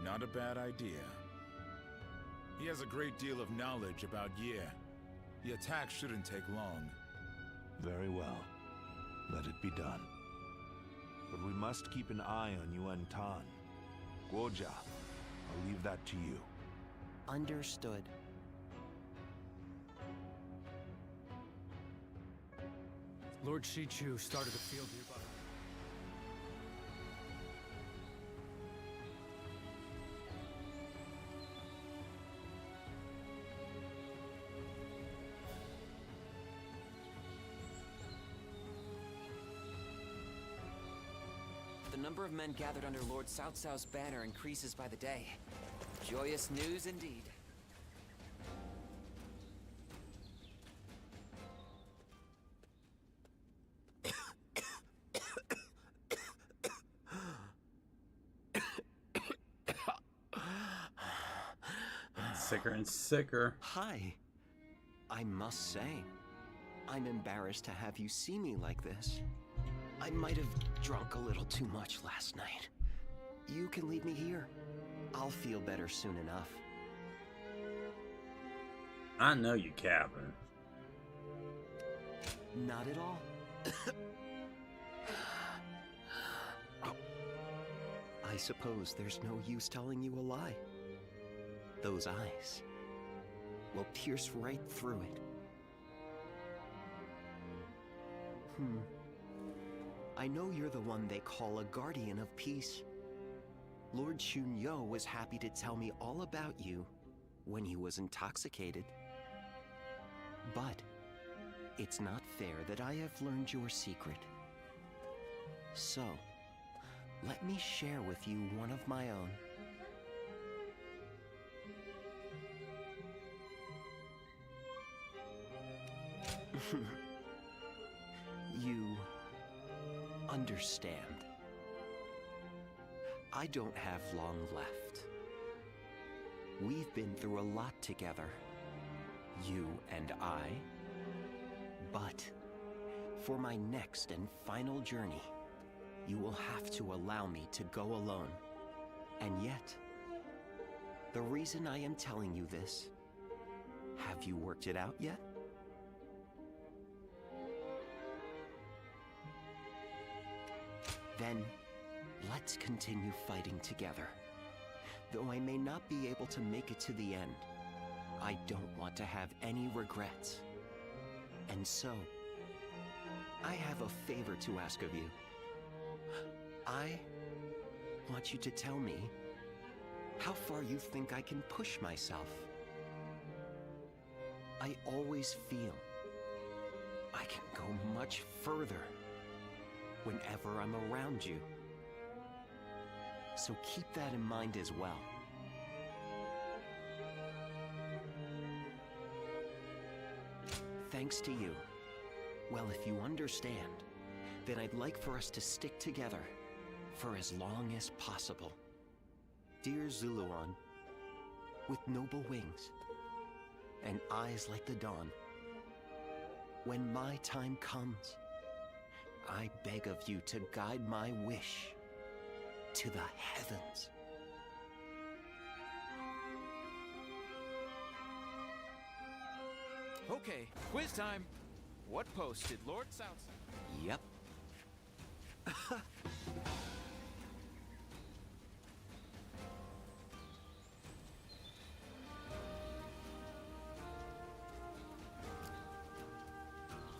Not a bad idea. He has a great deal of knowledge about Ye. The attack shouldn't take long. Very well. Let it be done. But we must keep an eye on Yuan Tan. Guojia, I'll leave that to you. Understood. Lord Shichu started a field nearby. The number of men gathered under Lord Cao Cao's banner increases by the day. Joyous news indeed. Sicker and sicker. Hi. I must say, I'm embarrassed to have you see me like this. I might have drunk a little too much last night. You can leave me here. I'll feel better soon enough. I know you, Captain. Not at all. I suppose there's no use telling you a lie. Those eyes will pierce right through it. I know you're the one they call a guardian of peace. Lord Chunyo was happy to tell me all about you when he was intoxicated. But it's not fair that I have learned your secret. So, let me share with you one of my own. You understand. I don't have long left. We've been through a lot together, you and I. But for my next and final journey, you will have to allow me to go alone. And yet, the reason I am telling you this, have you worked it out yet? Then, let's continue fighting together. Though I may not be able to make it to the end, I don't want to have any regrets. And so, I have a favor to ask of you. I want you to tell me how far you think I can push myself. I always feel I can go much further whenever I'm around you. So keep that in mind as well. Thanks to you. Well, if you understand, then I'd like for us to stick together for as long as possible. Dear Zuluan, with noble wings and eyes like the dawn, when my time comes, I beg of you to guide my wish to the heavens. Okay, quiz time. What post did Lord Cao Cao? Yep.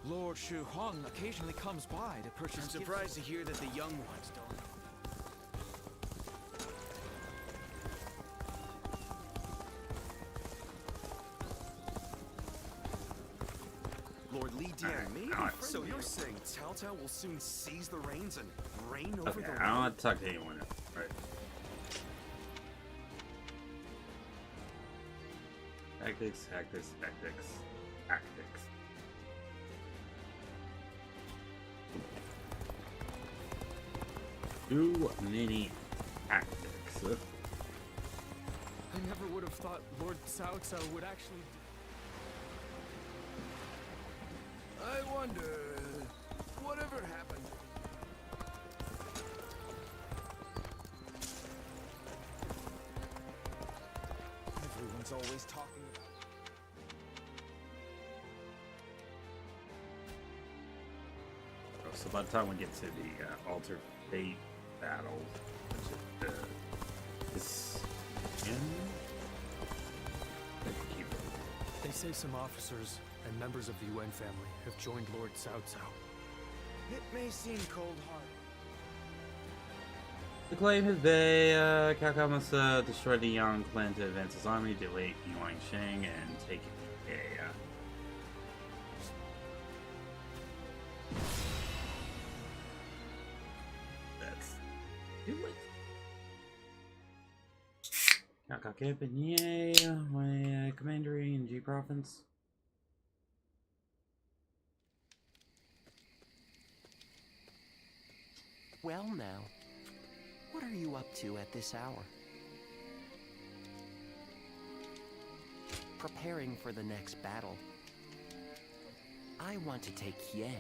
Lord Shu Huang occasionally comes by to purchase I'm surprised to hear that the young ones don't. Lord Li Dian, maybe so you're saying Cao Cao will soon seize the reins and reign over the world? I don't want to talk to anyone. Right. Tactics. Too many tactics. I never would have thought Lord Cao Cao would actually... I wonder, whatever happened? Everyone's always talking. So by the time we get to the Alter Fate battle, this in. Keep it. They say some officers and members of the UN family have joined Lord Cao Cao. It may seem cold-hearted. To claim his bay, Capcom must destroy the Yang clan to advance his army, delete Yuan Sheng, and take it. Yeah. That's do it. Kakakepanye, my commandery in G province. Well now, what are you up to at this hour? Preparing for the next battle. I want to take Ye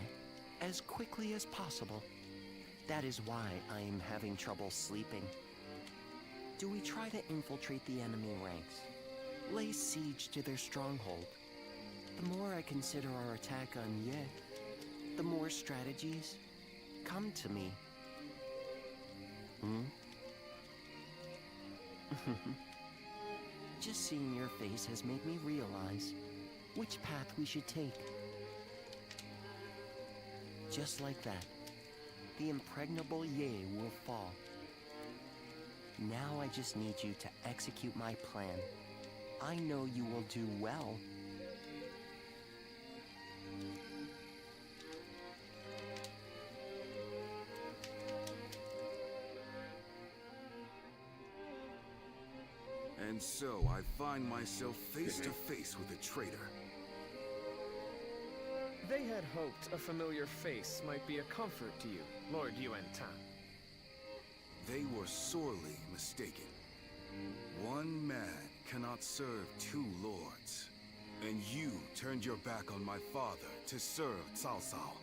as quickly as possible. That is why I am having trouble sleeping. Do we try to infiltrate the enemy ranks? Lay siege to their stronghold? The more I consider our attack on Ye, the more strategies come to me. Just seeing your face has made me realize which path we should take. Just like that, the impregnable Ye will fall. Now I just need you to execute my plan. I know you will do well. And so I find myself face to face with a traitor. They had hoped a familiar face might be a comfort to you, Lord Yuan Tan. They were sorely mistaken. One man cannot serve two lords. And you turned your back on my father to serve Cao Cao.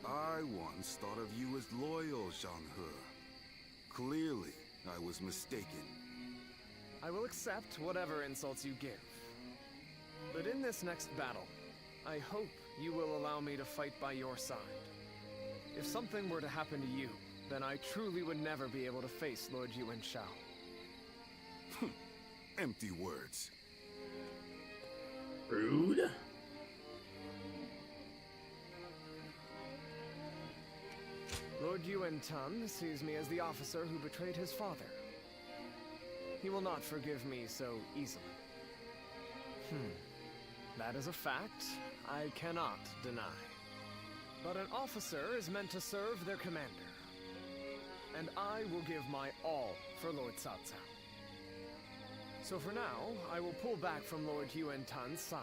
I once thought of you as loyal, Zhang He. Clearly, I was mistaken. I will accept whatever insults you give. But in this next battle, I hope you will allow me to fight by your side. If something were to happen to you, then I truly would never be able to face Lord Yuan Shao. Empty words. Rude. Lord Yuan Tan sees me as the officer who betrayed his father. He will not forgive me so easily. That is a fact I cannot deny. But an officer is meant to serve their commander. And I will give my all for Lord Cao Cao. So for now, I will pull back from Lord Yuan Tan's side.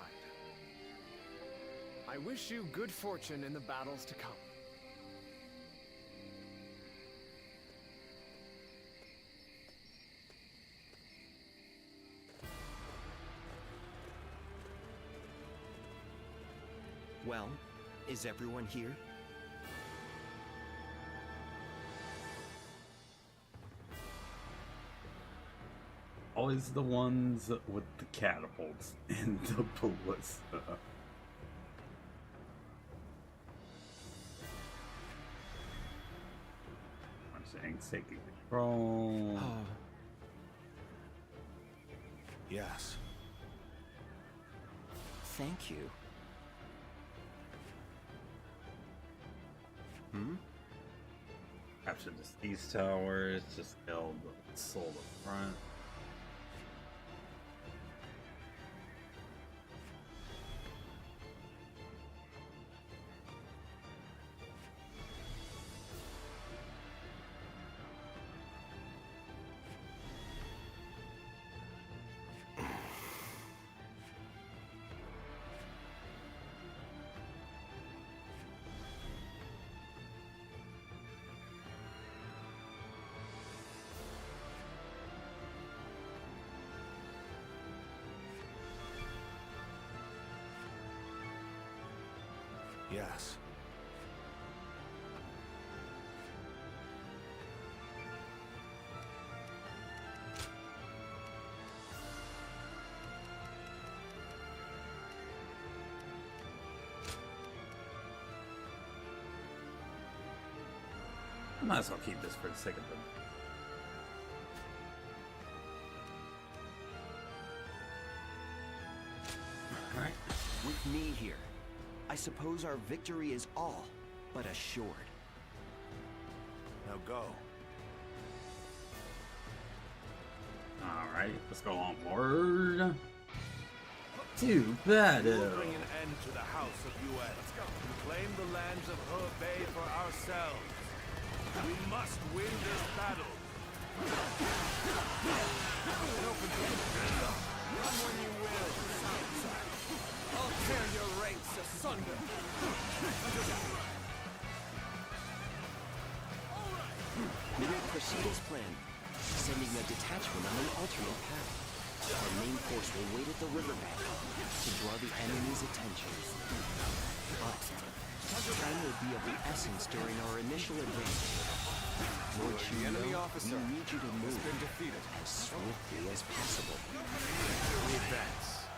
I wish you good fortune in the battles to come. Well, is everyone here? Always the ones with the catapults and the ballista. I'm saying taking control. Yes. Thank you. Capture these towers, just build the soul up front. Yes. I might as well keep this for the sake of the me here, I suppose our victory is all but assured. Now go. Alright, let's go onward to battle. We'll bring an end to the House of UN. Let's go. Claim the lands of R.E.V.O for ourselves. We must win this battle. Run when you will. I'll tear your ranks asunder. We will proceed as planned, sending a detachment on an alternate path. Our main force will wait at the riverbank to draw the enemy's attention. But time will be of the essence during our initial advance. Lord The enemy officer we need you to move has been defeated. as swiftly as possible. We advance.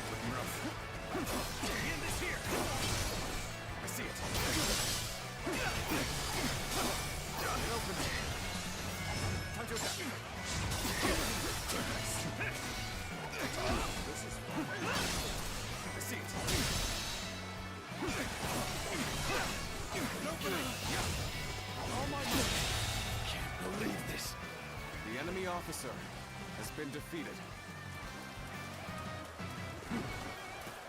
Looking rough. In this here. I see it. Open. Time to attack. This is fun. I see it. All my might. Can't believe this. The enemy officer has been defeated.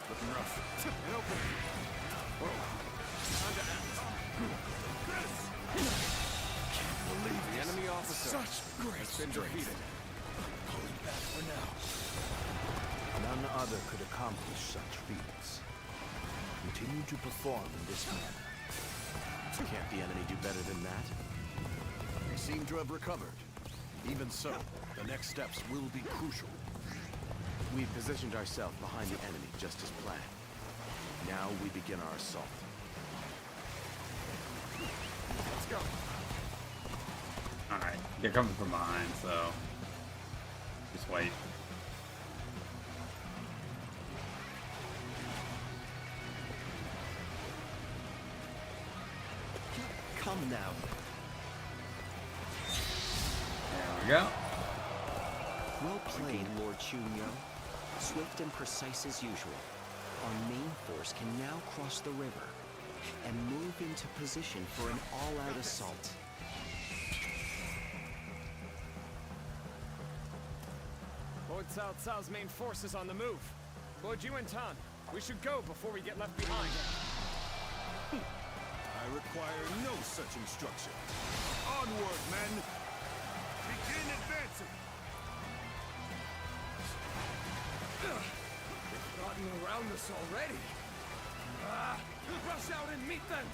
Looking rough. And open. Time to act. Can't believe the enemy officer has been defeated. Pulling back for now. None other could accomplish such feats. Continue to perform in this manner. Can't the enemy do better than that? They seem to have recovered. Even so, the next steps will be crucial. We positioned ourselves behind the enemy just as planned. Now we begin our assault. Let's go. Alright, they're coming from behind, so just wait. Come now. There we go. Well played, Lord Chunyo. Swift and precise as usual. Our main force can now cross the river and move into position for an all-out assault. Lord Cao Cao's main force is on the move. Lord Yuan Tan, we should go before we get left behind. I require no such instruction. Onward, men! Begin advancing! They've gotten around us already. Rush out and meet them!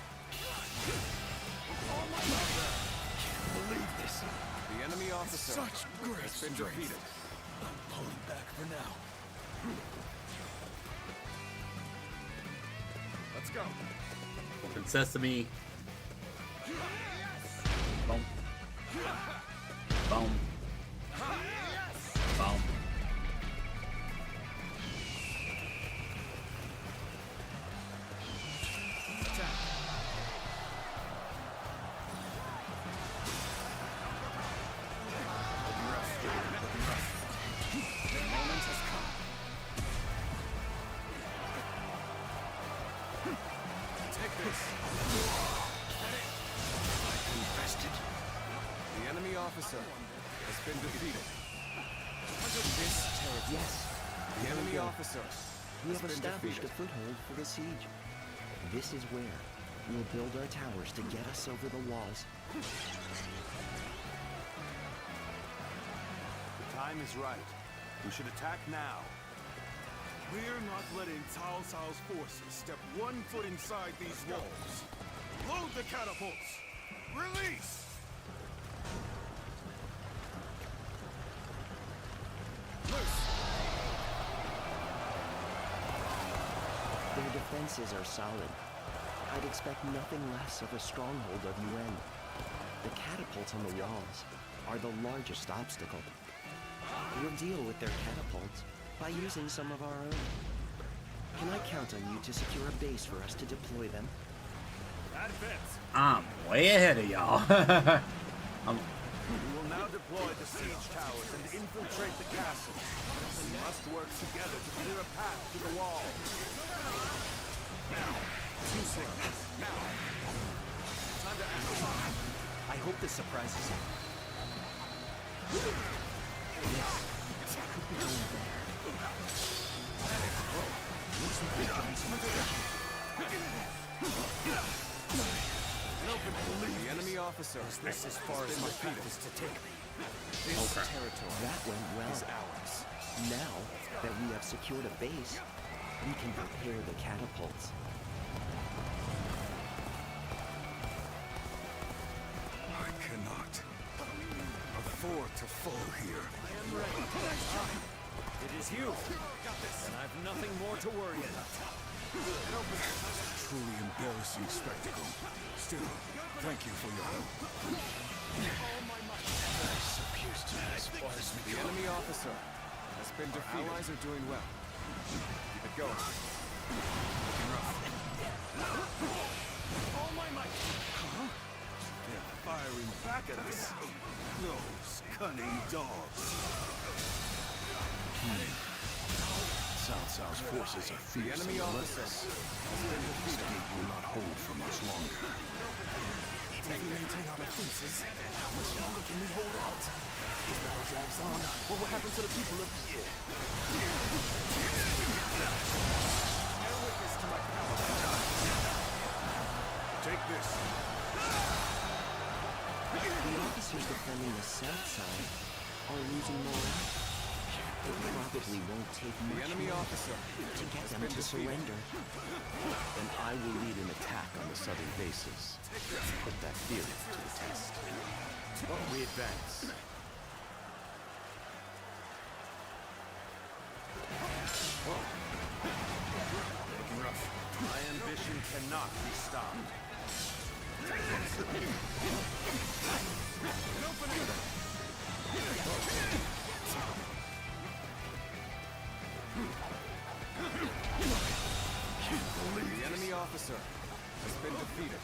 Oh my God! Can't believe this. The enemy officer Such great has been strength. defeated. I'm pulling back for now. Let's go. Open sesame. Boom. Boom. Boom. The enemy officer has been defeated. Yes, The enemy officer we has have been established defeated. a foothold for the siege. This is where we'll build our towers to get us over the walls. The time is right. We should attack now. We're not letting Cao Cao's forces step 1 foot inside these walls. Load the catapults! Release! Their defenses are solid. I'd expect nothing less of a stronghold of UN. The catapults on the walls are the largest obstacle. We'll deal with their catapults by using some of our own. Can I count on you to secure a base for us to deploy them? That fits. I'm way ahead of y'all. We will now deploy the siege towers and infiltrate the castle. We must work together to clear a path to the wall. Now! 2 seconds. Now! Time to act. I hope this surprises you. Yes, it could be going there. Looks like we're getting some attention. The enemy officer is this as far as my path is to take me? This territory that went well. Is ours. Now that we have secured a base, we can prepare the catapults. I cannot afford to fall here. I am ready. It is you. And I've nothing more to worry about. Truly embarrassing spectacle. Still, thank you for your help. This appears to be as far as we go. The enemy officer has been defeated. Our allies are doing well. Keep it going. Looking rough. All my might. Huh? They're firing back at us. Those cunning dogs. South South's forces are fierce and relentless. Escape will not hold from us longer. Even if we maintain our defenses, how much longer can we hold out? If the battle drags on, what will happen to the people of here? Bear witness to my power. Take this. The officers defending the south side are losing morale. It probably won't take much enemy more officer to get them to surrender. Then I will lead an attack on the southern bases. Put that theory to the test. We advance. Looking rough. My ambition cannot be stopped. The enemy officer has been defeated.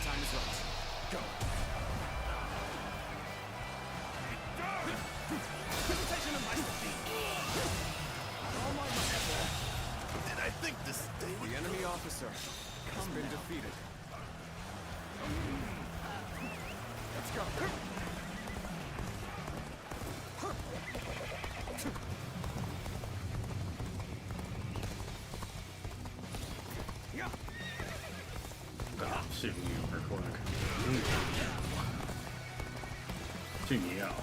Time is right. Go. Presentation of masterpiece. All my might. Did I think this thing? The enemy officer has been defeated. Let's go. Shooting you real quick. Shooting you out.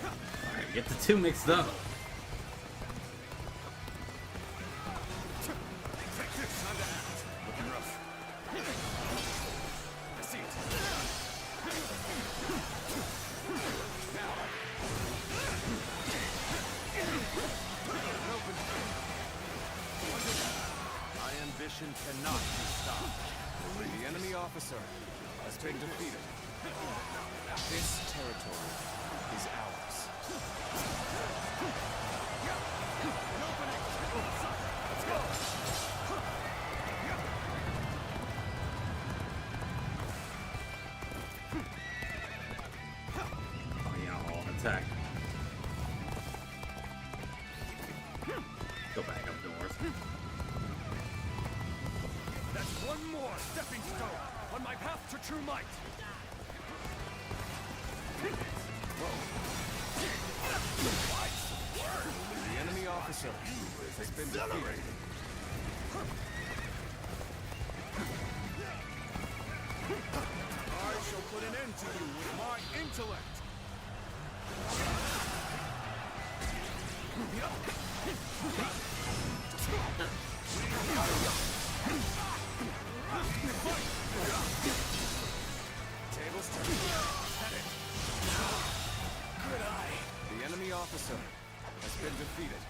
Alright, get the two mixed up. Looking rough. I see it. Now. Open. My ambition cannot be stopped. The enemy officer has been defeated. This territory is ours. Let's go. Oh yeah, I'll attack. Go back up doors. That's one more stepping stone on my path to true might. The enemy officer has been defeated. I shall put an end to you with my intellect. Tables turn. Head it. Good eye. The enemy officer has been defeated.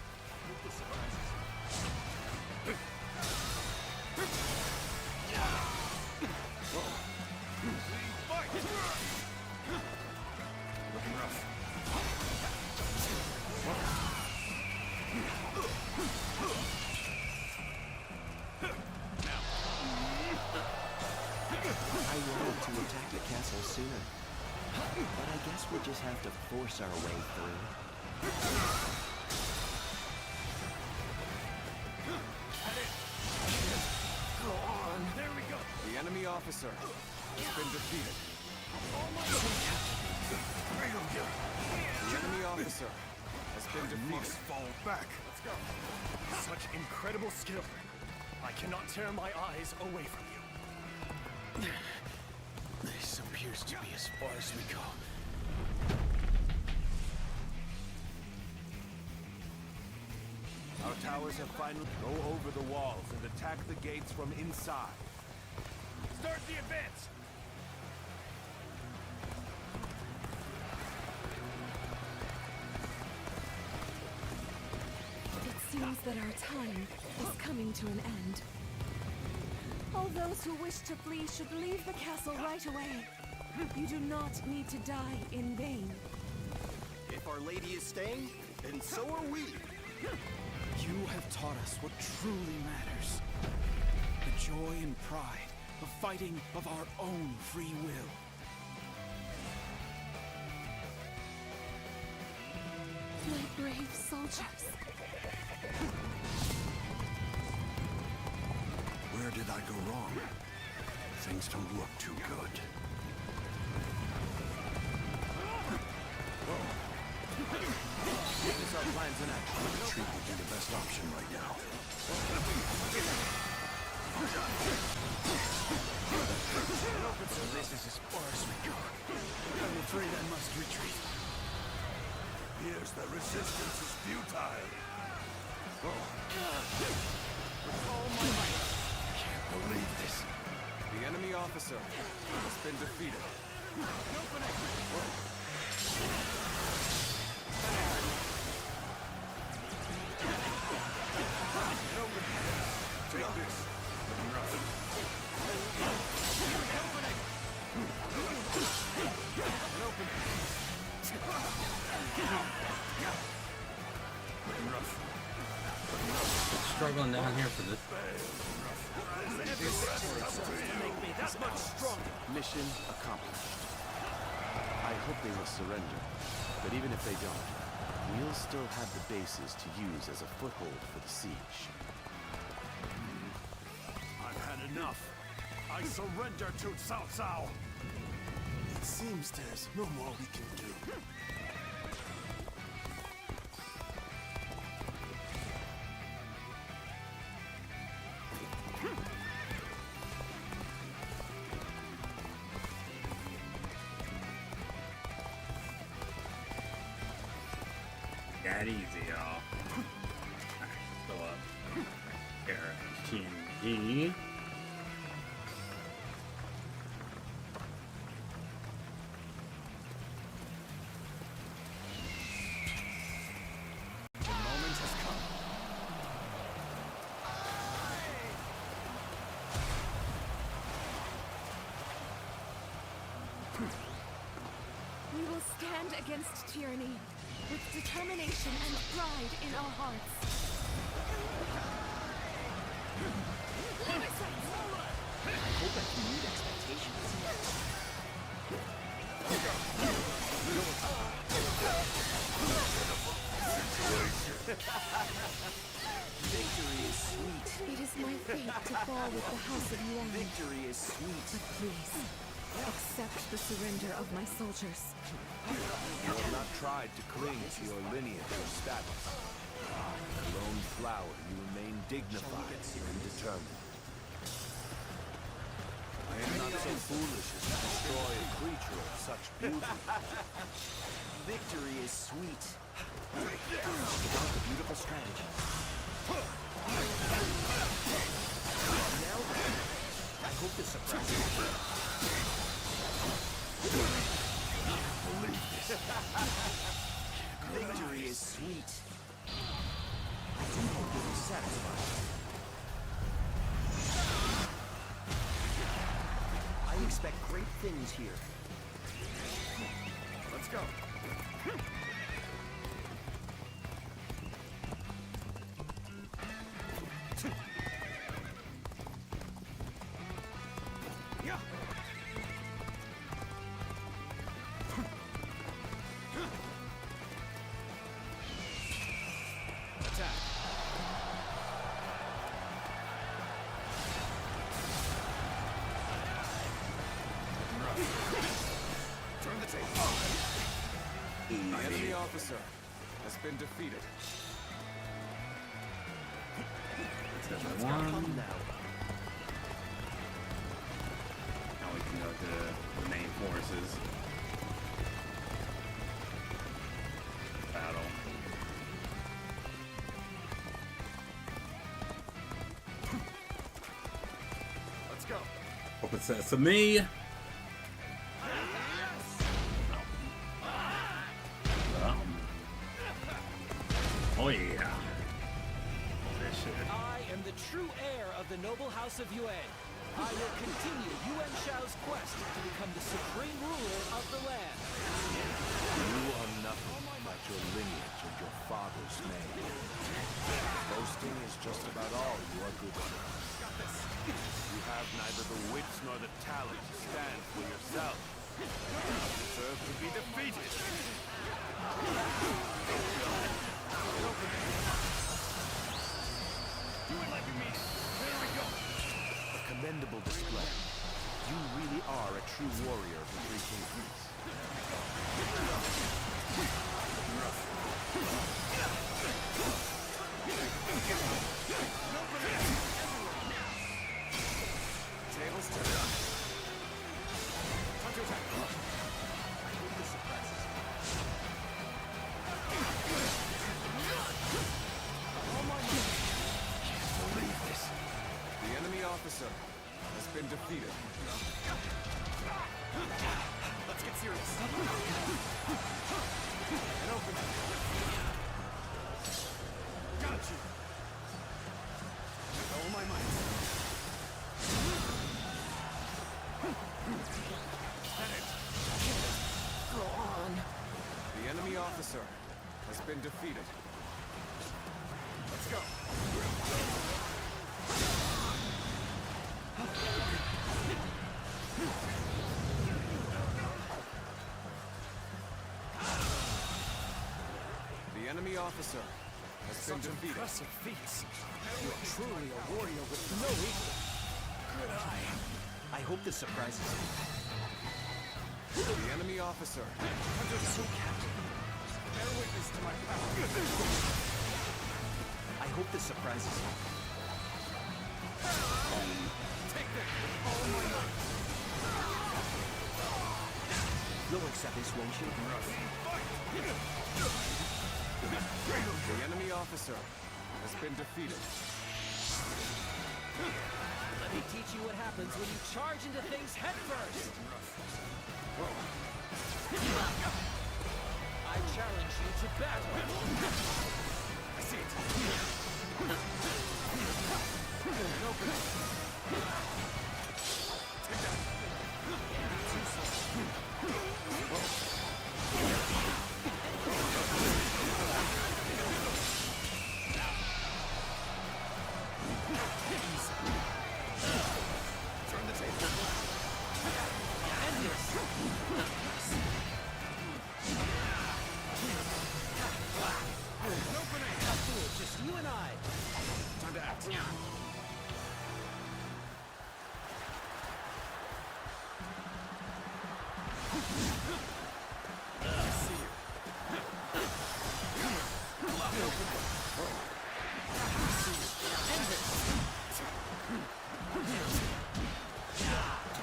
Looking rough. I sooner. But I guess we'll just have to force our way through. Go on. There we go. The enemy officer has been defeated. The enemy officer has been defeated. Must fall back. Let's go. Such incredible skill. I cannot tear my eyes away from you. This appears to be as far as we go. Our towers have finally go over the walls and attack the gates from inside. Start the advance! It seems that our time is coming to an end. All those who wish to flee should leave the castle right away. You do not need to die in vain. If Our Lady is staying, then so are we. You have taught us what truly matters. The joy and pride of fighting of our own free will. My brave soldiers. Where did I go wrong? Things don't look too good. Witness our plans in action. Retreat would be the best option right now. So this is as far as we go. I'm afraid I must retreat. Here's the resistance is futile. With all my might. Can't believe this. The enemy officer has been defeated. Take this. Struggling down here for this. That much stronger. Mission accomplished. I hope they will surrender, but even if they don't, we'll still have the bases to use as a foothold for the siege. I've had enough. I surrender to Cao Cao. It seems there's no more we can do. That easy, y'all. Alright, fill up. Here, TNT. The moment has come. We will stand against tyranny with determination and pride in our hearts. I hope I can meet expectations. Victory is sweet. It is my fate to fall with the House of Yuan. Victory is sweet. But please, accept the surrender of my soldiers. You have not tried to cling to your lineage or status. A lone flower, you remain dignified and determined. I am not so foolish as to destroy a creature of such beauty. Victory is sweet. Develop a beautiful strategy. Now then, I hope this surprises you. Victory is sweet. I do hope you'll be satisfied. I expect great things here. Let's go. The enemy officer has been defeated. One. Now we can go to the main forces. Battle. Let's go. Open sesame. Oh yeah. This shit. I am the true heir of the noble house of Yuan. I will continue Yuan Shao's quest to become the supreme ruler of the land. You are nothing but your lineage and your father's name. Boasting is just about all you are good at. You have neither the wits nor the talent to stand for yourself. You deserve to be defeated. Do it like you mean it. There we go. A commendable display. You really are a true warrior of the Three Kingdoms. Tables turned. Time to attack. I hope this surprises you. Oh my God. Can't believe this. The enemy officer has been defeated. Let's get serious. And open it. Got you. With all my might. Go on. The enemy officer has been defeated. Let's go. The enemy officer has been defeated. Impressive feats. You are truly a warrior with no equal. Good eye. I hope this surprises you. The enemy officer. So, Captain, bear witness to my power. I hope this surprises you. Take this. All my might. You'll accept this, won't you? The enemy officer has been defeated. Let me teach you what happens when you charge into things head first. I challenge you to battle. I see it. Take that. Too slow. Turn the table. End this. Now do it, just you and I. Time to act.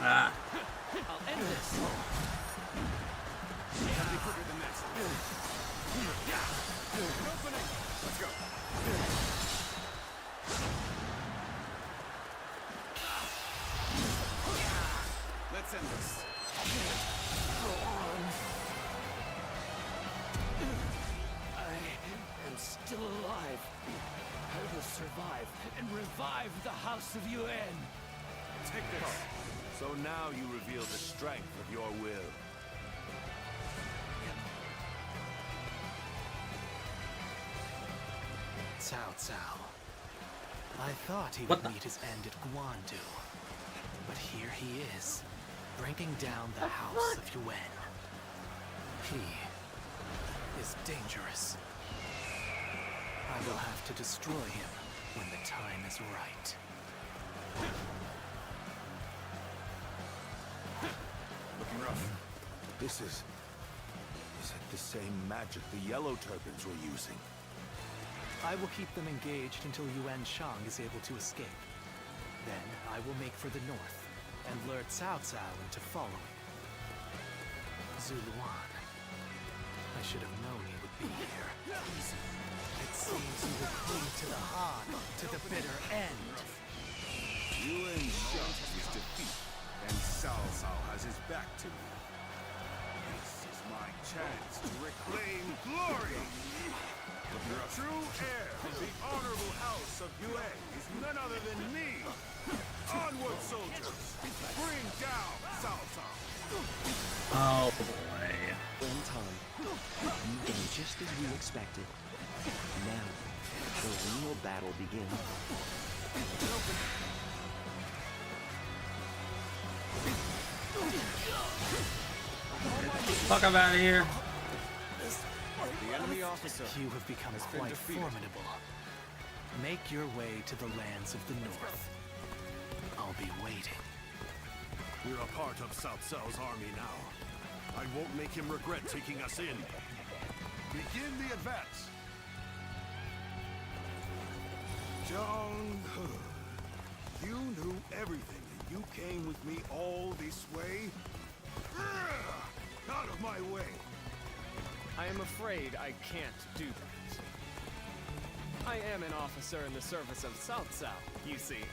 Ah. I'll end this. Gotta be quicker than this. An opening. Let's go. Let's end this. Go on. I am still alive. I will survive and revive the House of Yuan. Take this. So now you reveal the strength of your will. Cao Cao. I thought he would meet his end at Guandu. But here he is, breaking down the House of Yuan. He is dangerous. I will have to destroy him when the time is right. Looking rough. This is The same magic the Yellow Turbans were using. I will keep them engaged until Yuan Shang is able to escape. Then I will make for the north and lure Cao Cao into following. Zuluan. I should have known he would be here. It seems he will cling to the Han to the bitter end. Yuan Shang is defeated, and Cao Cao has his back to me. This is my chance to reclaim glory! The true heir of the honorable house of Yuan is none other than me! Onward, soldiers! Bring down Cao Cao! Oh boy. Well, Tom, you've done just as we expected. Now, the real battle begins. Fuck, I'm out of here. The enemy officer. You have become quite formidable. Make your way to the lands of the north. I'll be waiting. We're a part of Cao Cao's army now. I won't make him regret taking us in. Begin the advance. Jong-He, you knew everything and you came with me all this way? Out of my way! I am afraid I can't do that. I am an officer in the service of Cao Cao, you see.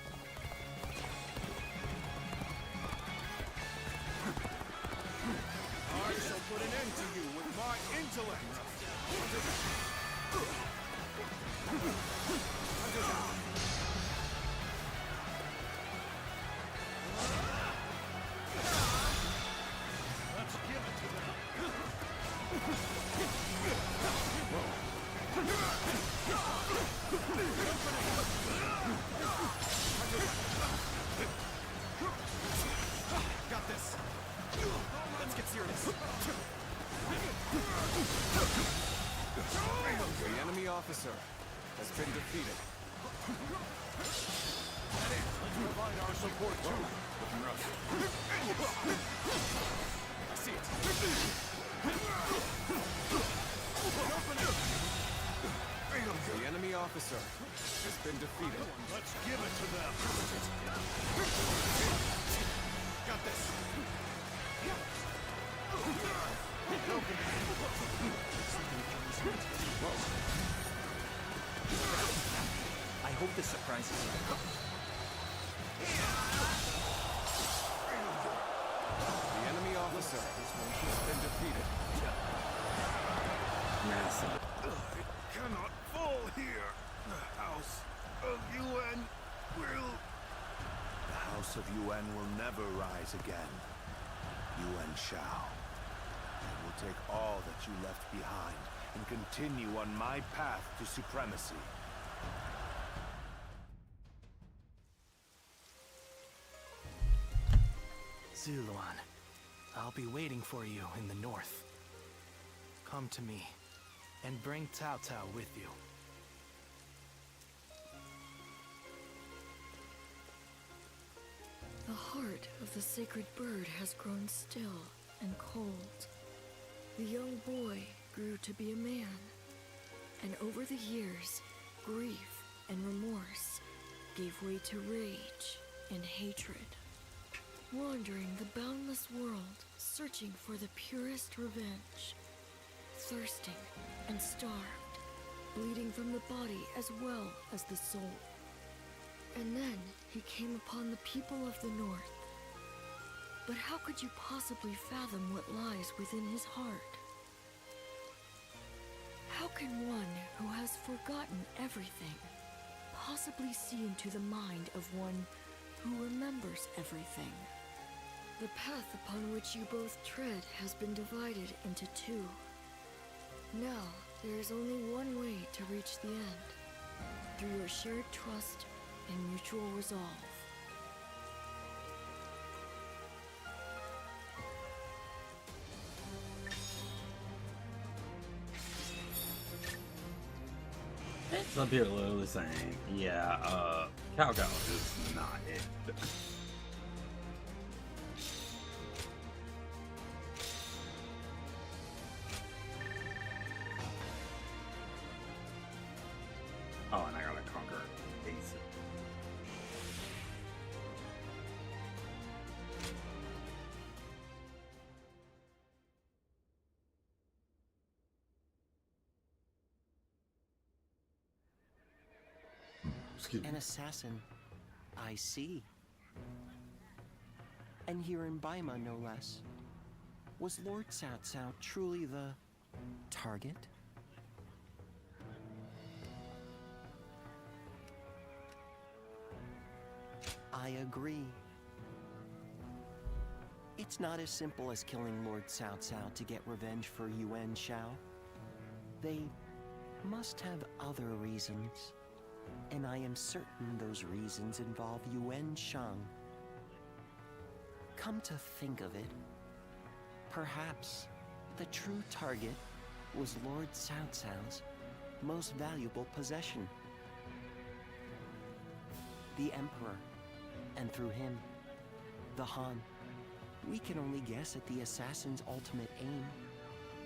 I shall put an end to you with my intellect! Let's give it to them. Got this. Let's get serious. The enemy officer has been defeated. Let's provide our support too. I see it. The enemy officer has been defeated. Let's give it to them. Got this. I hope this surprises you. The enemy officer has been defeated. Massive. It cannot fall here! The house of Yuan will... The House of Yuan will never rise again. Yuan Shao. I will take all that you left behind and continue on my path to supremacy. Zuluan, I'll be waiting for you in the north. Come to me, and bring Cao Cao with you. The heart of the sacred bird has grown still and cold. The young boy grew to be a man, and over the years, grief and remorse gave way to rage and hatred. Wandering the boundless world, searching for the purest revenge, thirsting and starved, bleeding from the body as well as the soul. And then he came upon the people of the north. But how could you possibly fathom what lies within his heart? How can one who has forgotten everything possibly see into the mind of one who remembers everything? The path upon which you both tread has been divided into two. Now, there is only one way to reach the end, through your shared trust and mutual resolve. Some people are literally saying, yeah, Cao Cao is not it. Oh, and I gotta conquer basic. An assassin. I see. And here in Baima, no less. Was Lord Cao Cao truly the target? I agree. It's not as simple as killing Lord Cao Cao to get revenge for Yuan Shao. They must have other reasons. And I am certain those reasons involve Yuan Shang. Come to think of it, perhaps the true target was Lord Cao Cao's most valuable possession. The Emperor, and through him, the Han. We can only guess at the assassin's ultimate aim,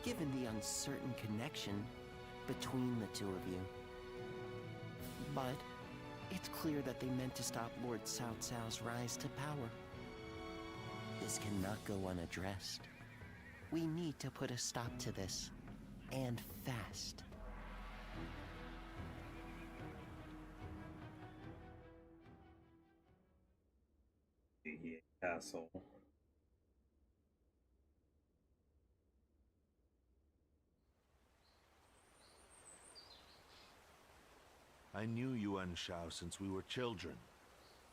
given the uncertain connection between the two of you. But it's clear that they meant to stop Lord Cao Cao's rise to power. This cannot go unaddressed. We need to put a stop to this, and fast. Castle. I knew Yuan Shao since we were children.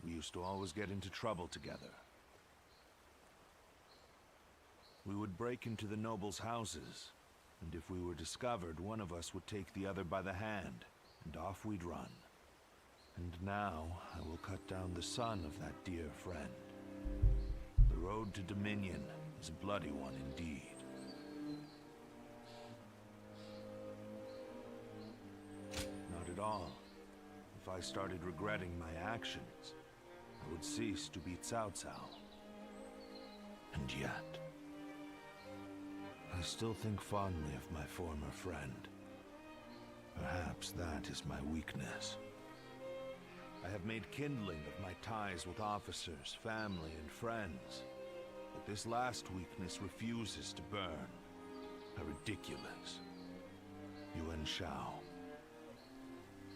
We used to always get into trouble together. We would break into the nobles' houses, and if we were discovered, one of us would take the other by the hand, and off we'd run. And now, I will cut down the son of that dear friend. The road to Dominion is a bloody one indeed. Not at all. If I started regretting my actions, I would cease to be Cao Cao. And yet, I still think fondly of my former friend. Perhaps that is my weakness. I have made kindling of my ties with officers, family, and friends. But this last weakness refuses to burn. How ridiculous. Yuan Shao.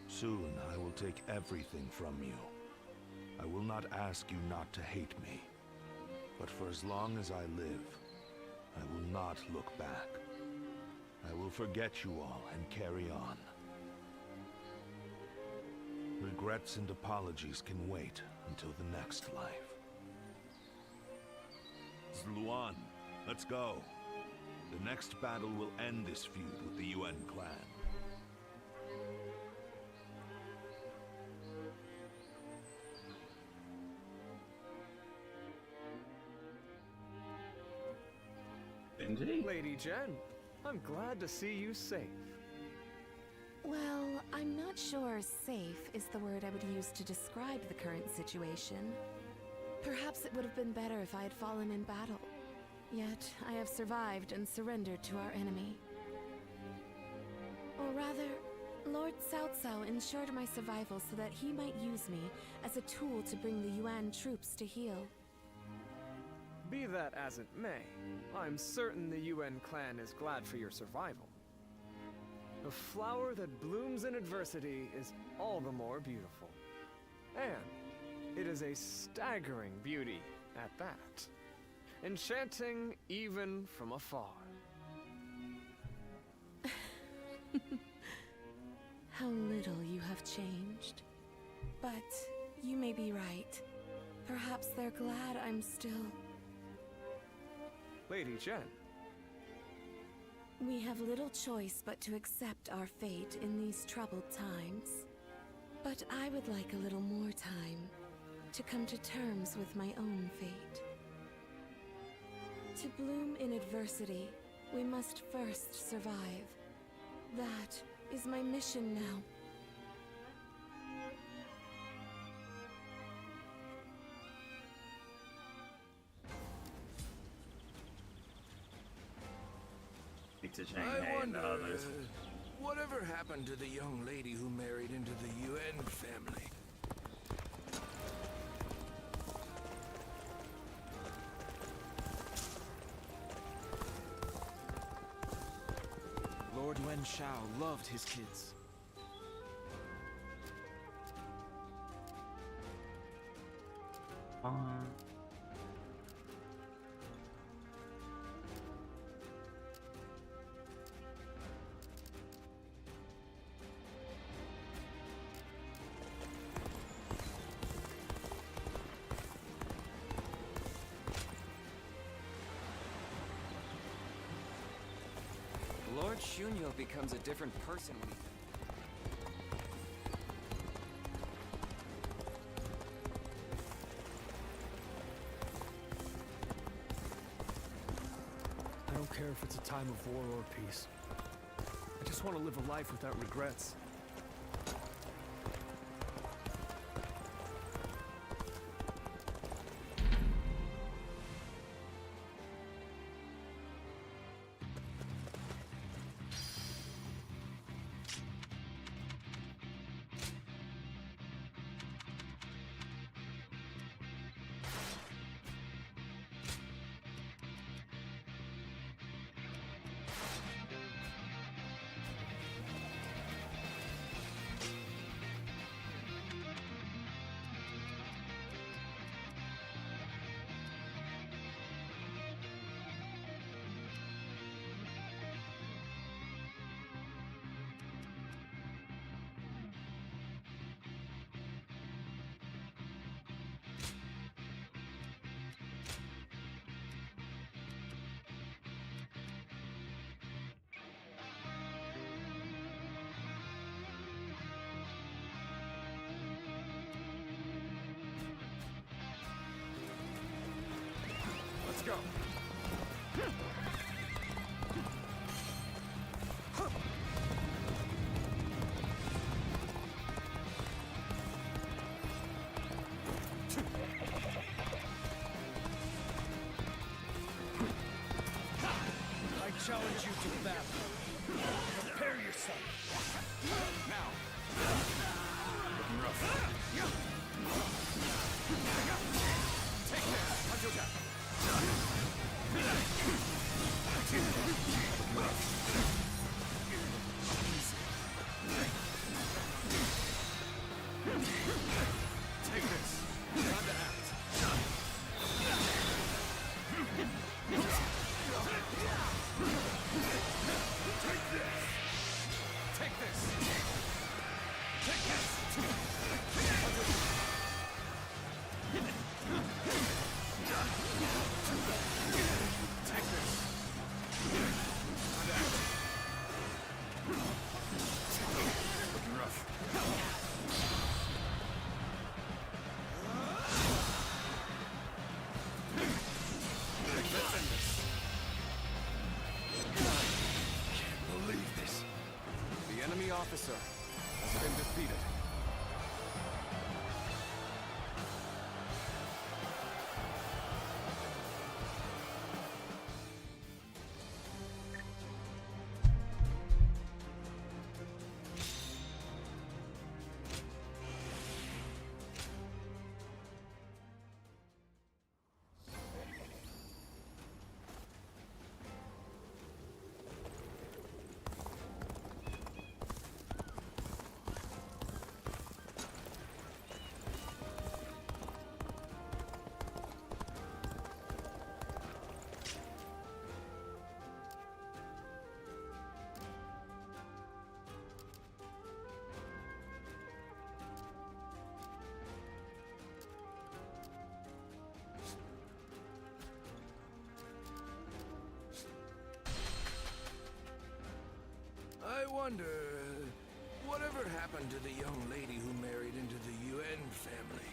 Soon I will take everything from you. I will not ask you not to hate me. But for as long as I live, I will not look back. I will forget you all and carry on. Regrets and apologies can wait until the next life. Zluan, let's go. The next battle will end this feud with the Yuan clan. Benji? Lady Jen, I'm glad to see you safe. Well, I'm not sure safe is the word I would use to describe the current situation. Perhaps it would have been better if I had fallen in battle. Yet, I have survived and surrendered to our enemy. Or rather, Lord Cao Cao ensured my survival so that he might use me as a tool to bring the Yuan troops to heel. Be that as it may, I'm certain the Yuan clan is glad for your survival. A flower that blooms in adversity is all the more beautiful. And it is a staggering beauty at that. Enchanting even from afar. How little you have changed. But you may be right. Perhaps they're glad I'm still... Lady Jen. We have little choice but to accept our fate in these troubled times. But I would like a little more time to come to terms with my own fate. To bloom in adversity, we must first survive. That is my mission now. To Shanghai and others. Whatever happened to the young lady who married into the UN family? Lord Yuan Shao loved his kids. Lord Shunyo becomes a different person when he... I don't care if it's a time of war or peace. I just want to live a life without regrets. Let's go. I challenge you to battle. Prepare yourself. Now. Looking rough. Take that. Huncho tap. Take this. Time to act. Take this. Take this. Take this. Take this. Looking rough. Let's end this. Can't believe this. The enemy officer has been defeated. I wonder, whatever happened to the young lady who married into the UN family?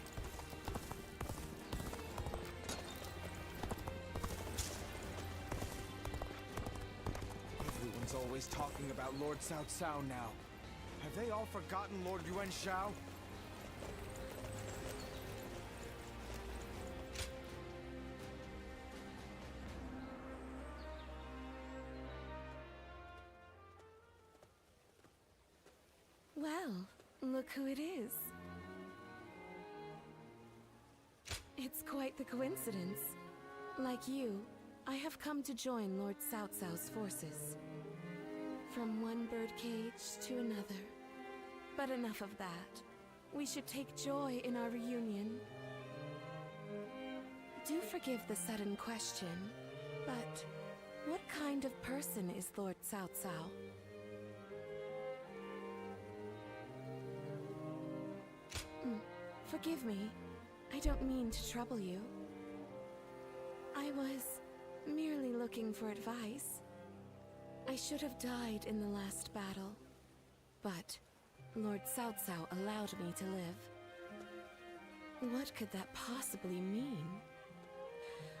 Everyone's always talking about Lord Cao Cao now. Have they all forgotten Lord Yuan Shao? Well, look who it is. It's quite the coincidence. Like you, I have come to join Lord Cao Cao's forces. From one birdcage to another. But enough of that. We should take joy in our reunion. Do forgive the sudden question, but what kind of person is Lord Cao Cao? Forgive me. I don't mean to trouble you. I was merely looking for advice. I should have died in the last battle, but Lord Cao Cao allowed me to live. What could that possibly mean?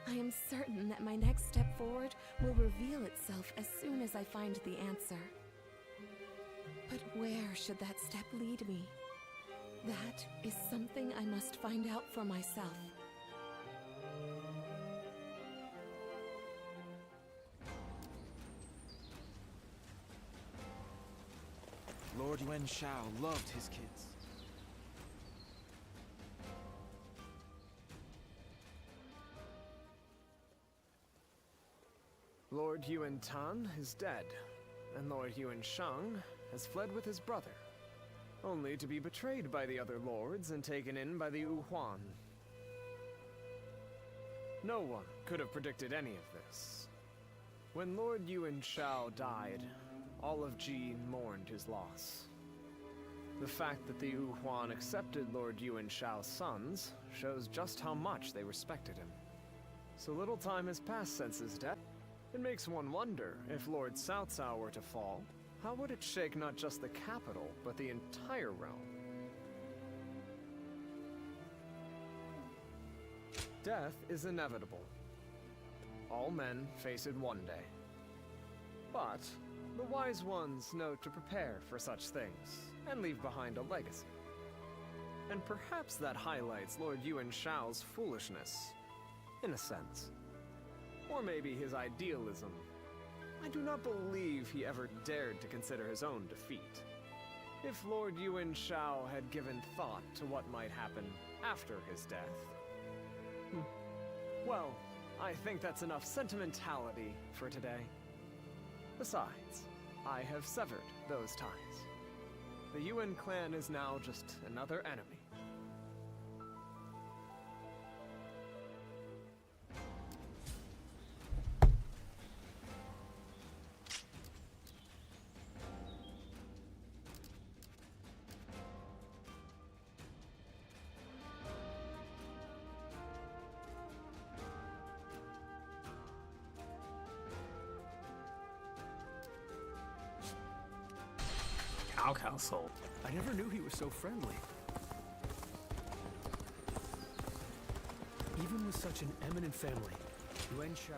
I am certain that my next step forward will reveal itself as soon as I find the answer. But where should that step lead me? That is something I must find out for myself. Lord Yuan Shao loved his kids. Lord Yuan Tan is dead, and Lord Yuan Shang has fled with his brother, only to be betrayed by the other lords and taken in by the Wu Huan. No one could have predicted any of this. When Lord Yuan Shao died, all of Ji mourned his loss. The fact that the Wu Huan accepted Lord Yuan Shao's sons shows just how much they respected him. So little time has passed since his death. It makes one wonder, if Lord Cao Cao were to fall, how would it shake not just the capital, but the entire realm? Death is inevitable. All men face it one day. But the wise ones know to prepare for such things, and leave behind a legacy. And perhaps that highlights Lord Yuan Shao's foolishness, in a sense. Or maybe his idealism. I do not believe he ever dared to consider his own defeat. If Lord Yuan Shao had given thought to what might happen after his death. Well, I think that's enough sentimentality for today. Besides, I have severed those ties. The Yuan clan is now just another enemy. Household. I never knew he was so friendly. Even with such an eminent family, Yuan Shao.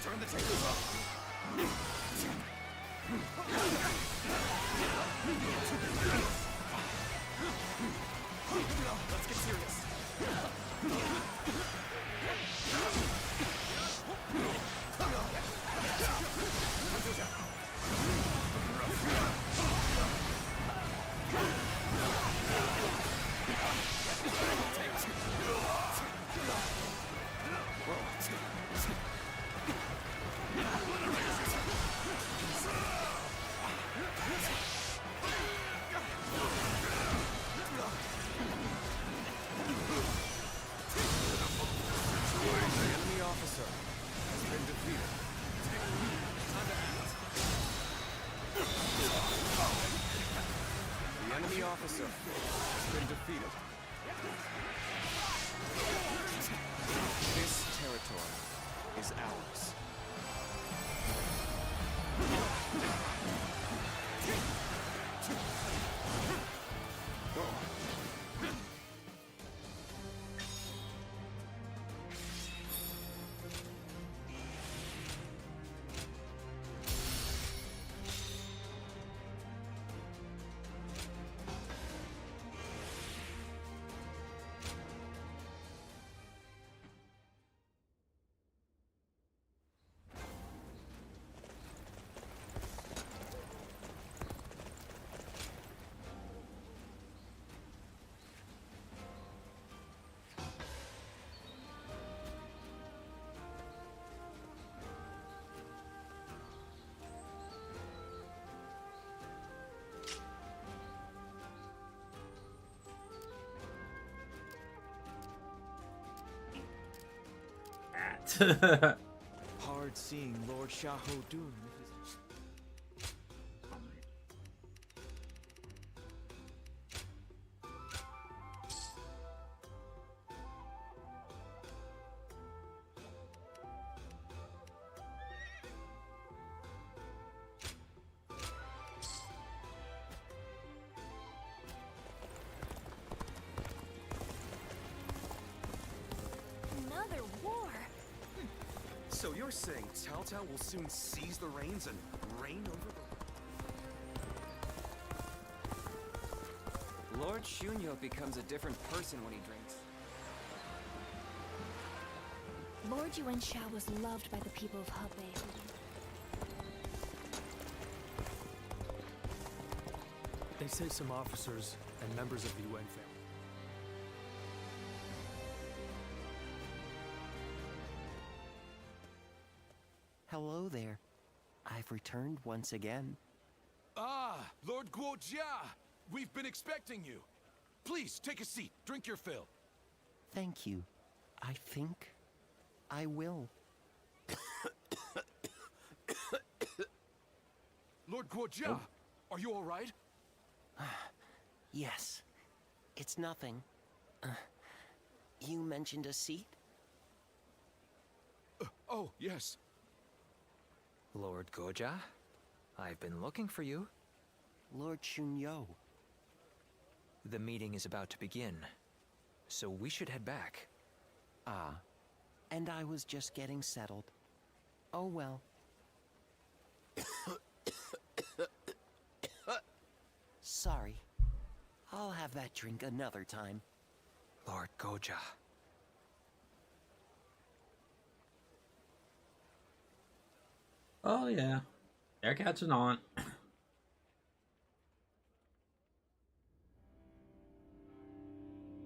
Turn the tables off. Let's get serious. Officer has been defeated. This territory is ours. Hard seeing Lord Xiahou Dun. Another war? So you're saying Cao Cao will soon seize the reins and reign over the... Lord Shunyo becomes a different person when he drinks. Lord Yuan Shao was loved by the people of Hebei. They say some officers and members of the Yuan family. Hello there. I've returned once again. Ah, Lord Guojia! We've been expecting you. Please, take a seat. Drink your fill. Thank you. I think I will. Lord Guojia, are you all right? Yes. It's nothing. You mentioned a seat? Oh, yes. Lord Goja, I've been looking for you. Lord Shunyo. The meeting is about to begin, so we should head back. Ah, and I was just getting settled. Oh well. Sorry. I'll have that drink another time. Lord Goja. Oh yeah, they're catching on.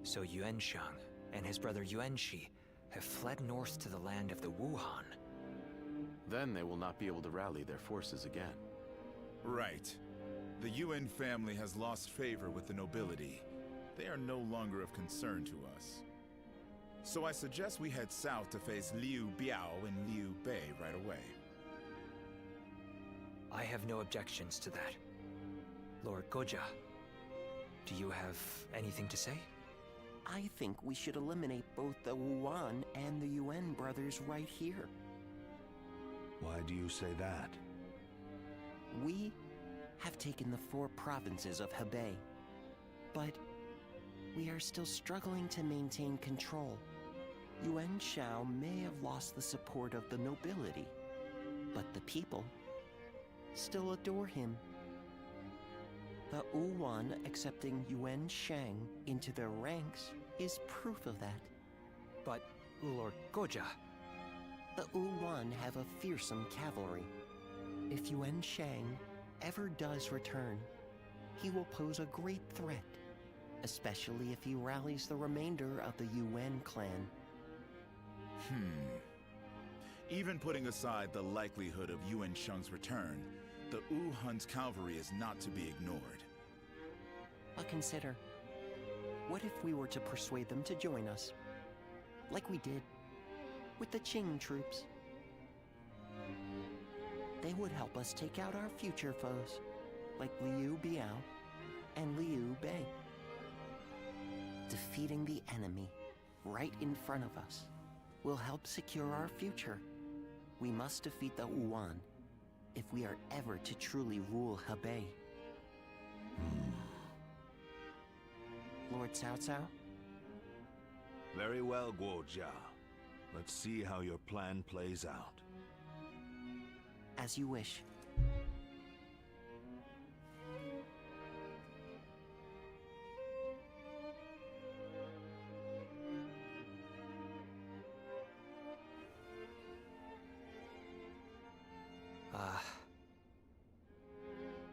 So Yuan Shang and his brother Yuan Shi have fled north to the land of the Wuhan. Then they will not be able to rally their forces again. Right. The Yuan family has lost favor with the nobility. They are no longer of concern to us. So I suggest we head south to face Liu Biao and Liu Bei right away. I have no objections to that. Lord Goja, do you have anything to say? I think we should eliminate both the Wuan and the Yuan brothers right here. Why do you say that? We have taken the 4 provinces of Hebei, but we are still struggling to maintain control. Yuan Shao may have lost the support of the nobility, but the people still adore him. The Wuan accepting Yuan Shang into their ranks is proof of that. But, Lord Goja... The Wuan have a fearsome cavalry. If Yuan Shang ever does return, he will pose a great threat, especially if he rallies the remainder of the Yuan clan. Even putting aside the likelihood of Yuan Shang's return, the Wu Hun's cavalry is not to be ignored. But consider, what if we were to persuade them to join us, like we did with the Qing troops? They would help us take out our future foes, like Liu Biao and Liu Bei. Defeating the enemy right in front of us will help secure our future. We must defeat the Wuan if we are ever to truly rule Hebei. Lord Cao Cao? Very well, Guojia. Let's see how your plan plays out. As you wish.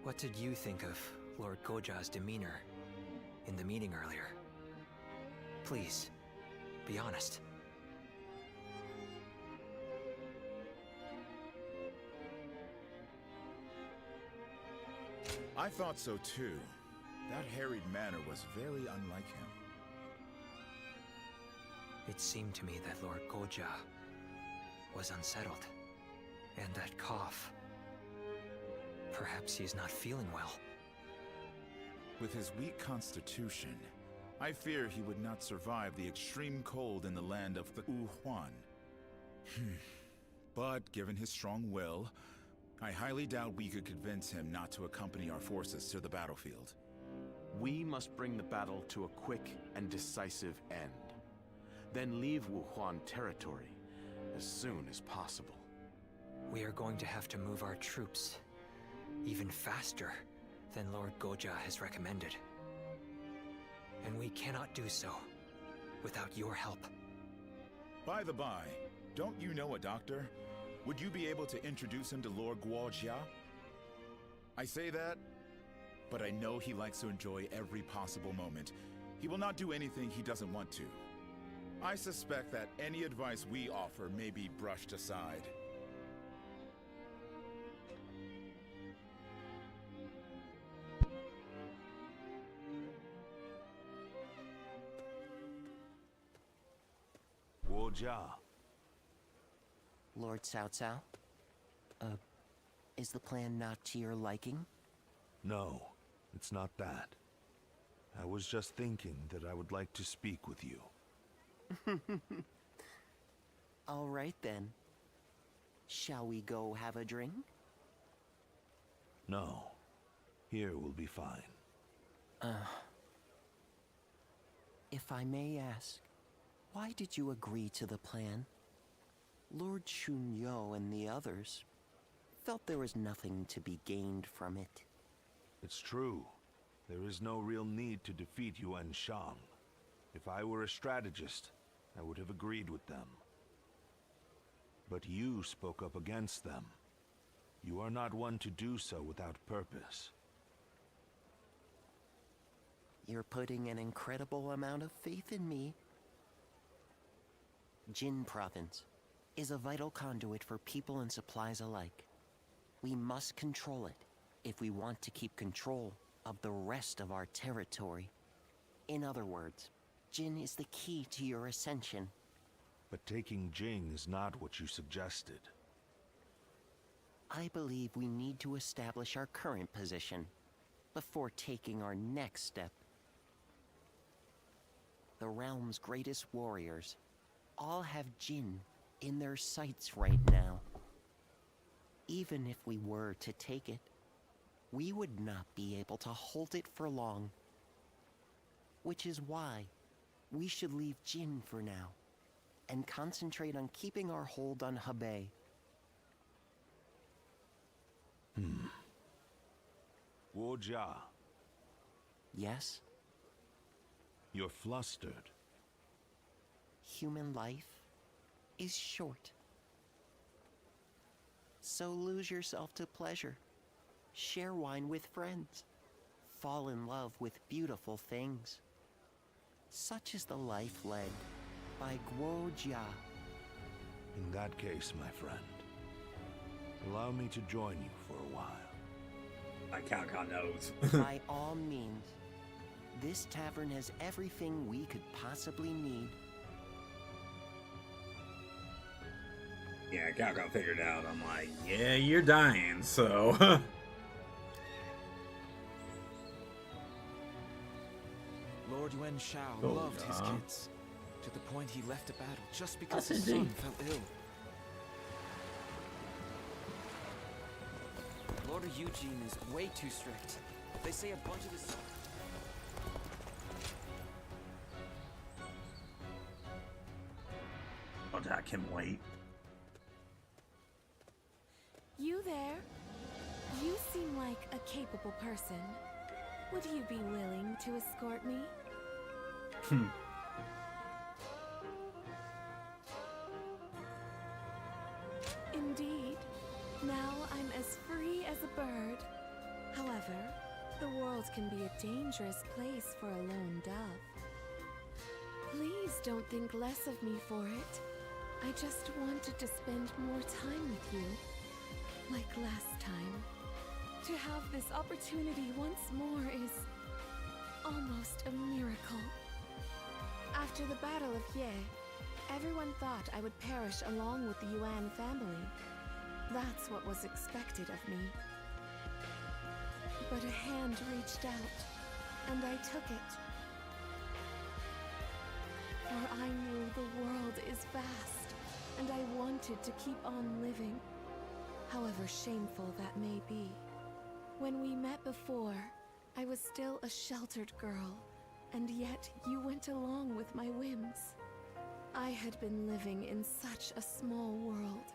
What did you think of Lord Goja's demeanor in the meeting earlier? Please, be honest. I thought so too. That harried manner was very unlike him. It seemed to me that Lord Goja was unsettled. And that cough. Perhaps he's not feeling well. With his weak constitution, I fear he would not survive the extreme cold in the land of the Wuhuan. But given his strong will, I highly doubt we could convince him not to accompany our forces to the battlefield. We must bring the battle to a quick and decisive end. Then leave Wuhuan territory as soon as possible. We are going to have to move our troops even faster than Lord Goja has recommended. And we cannot do so without your help. By the by, don't you know a doctor? Would you be able to introduce him to Lord Guojia? I say that, but I know he likes to enjoy every possible moment. He will not do anything he doesn't want to. I suspect that any advice we offer may be brushed aside. Guojia. Lord Cao Cao? Is the plan not to your liking? No, it's not that. I was just thinking that I would like to speak with you. All right then. Shall we go have a drink? No. Here will be fine. If I may ask, why did you agree to the plan? Lord Chunyo and the others felt there was nothing to be gained from it. It's true. There is no real need to defeat Yuan Shang. If I were a strategist, I would have agreed with them. But you spoke up against them. You are not one to do so without purpose. You're putting an incredible amount of faith in me. Jin Province is a vital conduit for people and supplies alike. We must control it if we want to keep control of the rest of our territory. In other words, Jin is the key to your ascension. But taking Jing is not what you suggested. I believe we need to establish our current position before taking our next step. The realm's greatest warriors all have Jin in their sights right now. Even if we were to take it, we would not be able to hold it for long. Which is why we should leave Jin for now and concentrate on keeping our hold on Hebei. Guojia. Yes? You're flustered. Human life is short. So lose yourself to pleasure. Share wine with friends. Fall in love with beautiful things. Such is the life led by Guojia. In that case, my friend, allow me to join you for a while. My Capcom knows. By all means. This tavern has everything we could possibly need. Yeah, Capcom figured it out. I'm like, yeah, you're dying, so. Lord Yuan Shao Oh, loved his yeah. kids, to the point he left a battle just because That's his son indeed. fell ill. Lord Eugene is way too strict. They say a bunch of his... Oh, I can wait. You there? You seem like a capable person. Would you be willing to escort me? Indeed. Now I'm as free as a bird. However, the world can be a dangerous place for a lone dove. Please don't think less of me for it. I just wanted to spend more time with you. Like last time. To have this opportunity once more is almost a miracle. After the Battle of Ye, Everyone thought I would perish along with the Yuan family. That's what was expected of me. But a hand reached out, and I took it. For I knew the world is vast, and I wanted to keep on living, however shameful that may be. When we met before, I was still a sheltered girl, and yet you went along with my whims. I had been living in such a small world.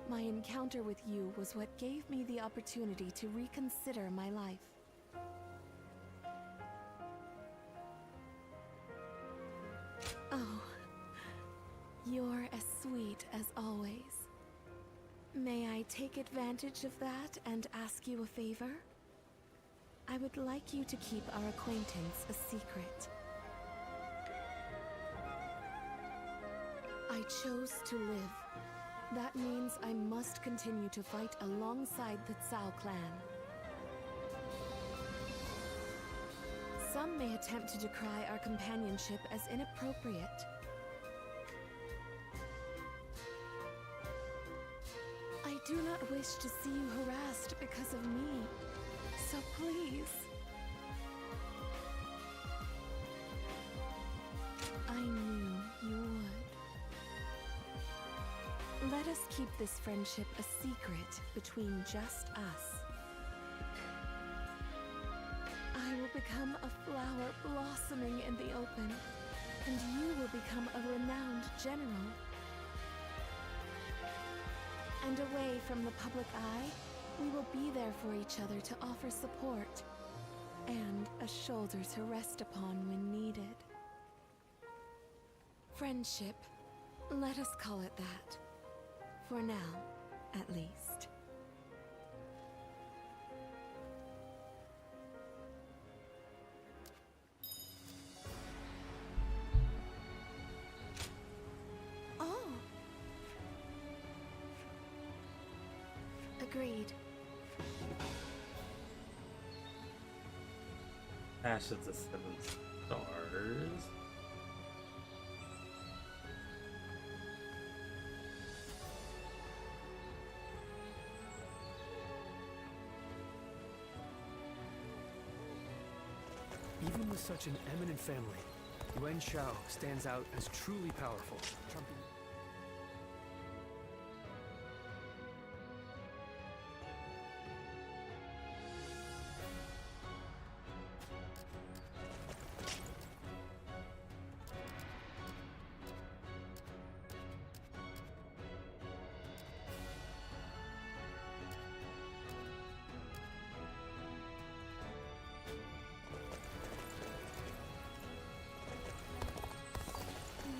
My encounter with you was what gave me the opportunity to reconsider my life. Oh, you're as sweet as always. May I take advantage of that and ask you a favor? I would like you to keep our acquaintance a secret. I chose to live. That means I must continue to fight alongside the Cao clan. Some may attempt to decry our companionship as inappropriate. I do not wish to see you harassed because of me, so please. I knew you would. Let us keep this friendship a secret between just us. I will become a flower blossoming in the open, and you will become a renowned general. And away from the public eye, we will be there for each other to offer support, and a shoulder to rest upon when needed. Friendship, let us call it that. For now, at least. Oh. Agreed. Ash of the 7 stars. Even with such an eminent family, Yuan Shao stands out as truly powerful.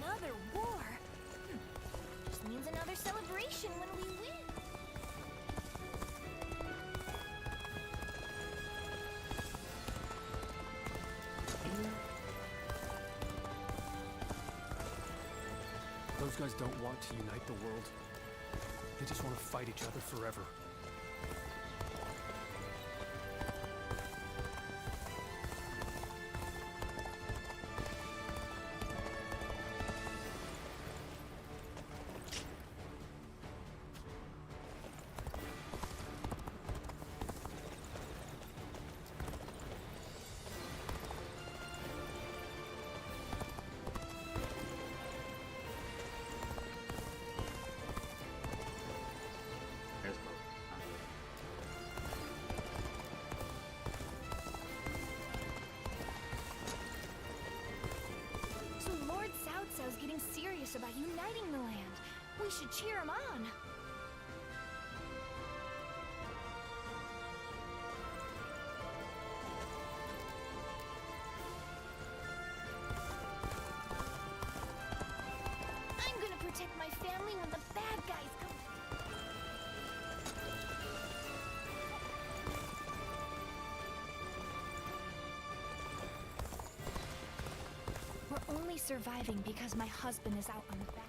Another war? Just means another celebration when we win. Those guys don't want to unite the world. They just want to fight each other forever. So Lord Cao Cao's getting serious about uniting the land. We should cheer him on. I'm gonna protect my family when the bad guys come. We're only surviving because my husband is out on the battle.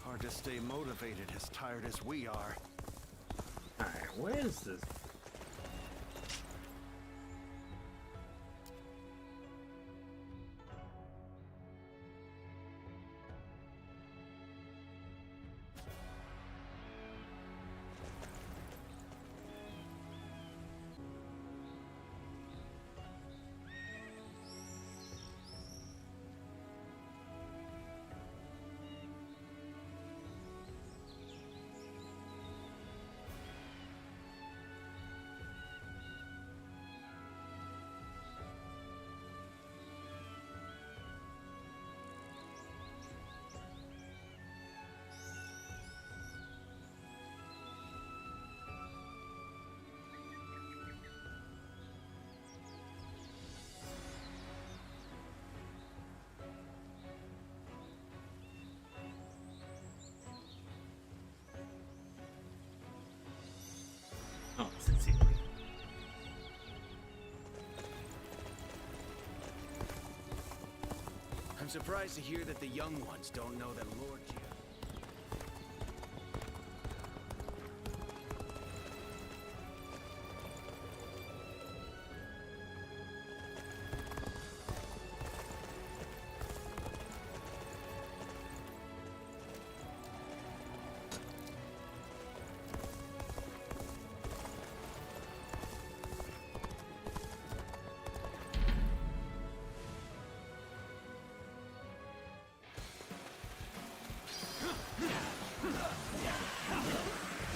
Hard to stay motivated as tired as we are. Alright, where is this? I'm surprised to hear that the young ones don't know that Lord Gia...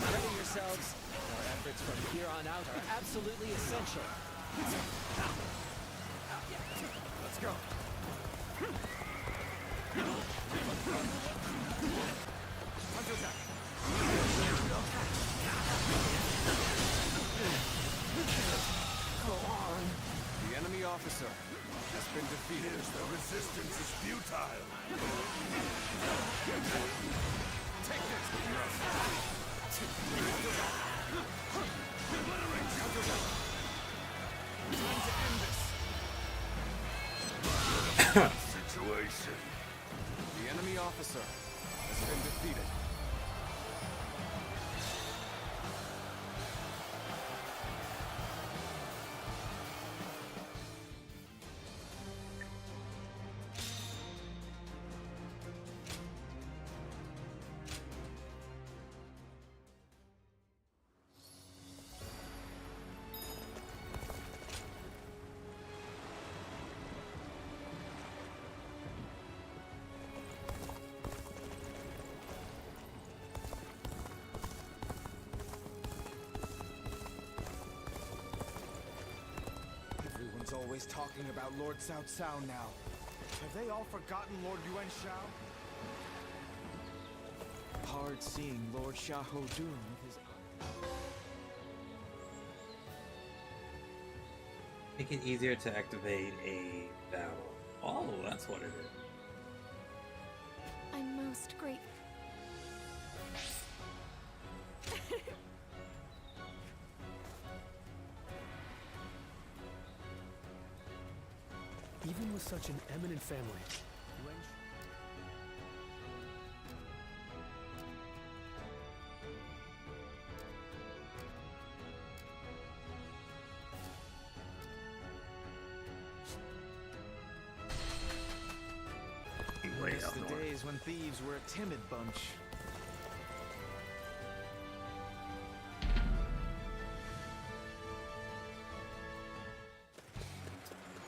Ready yourselves. Our efforts from here on out are absolutely essential. Let's go. Hunter attack. Go on. The enemy officer has been defeated. The resistance is futile. Take this. Time to end this. Situation. The enemy officer has been defeated. Everyone's always talking about Lord Cao Cao now. Have they all forgotten Lord Yuan Shao? Hard seeing Lord Xiahou Dun with his... Make it easier to activate a battle. Oh, that's what it is. I'm most grateful. Even with such an eminent family, Miss the days when thieves were a timid bunch.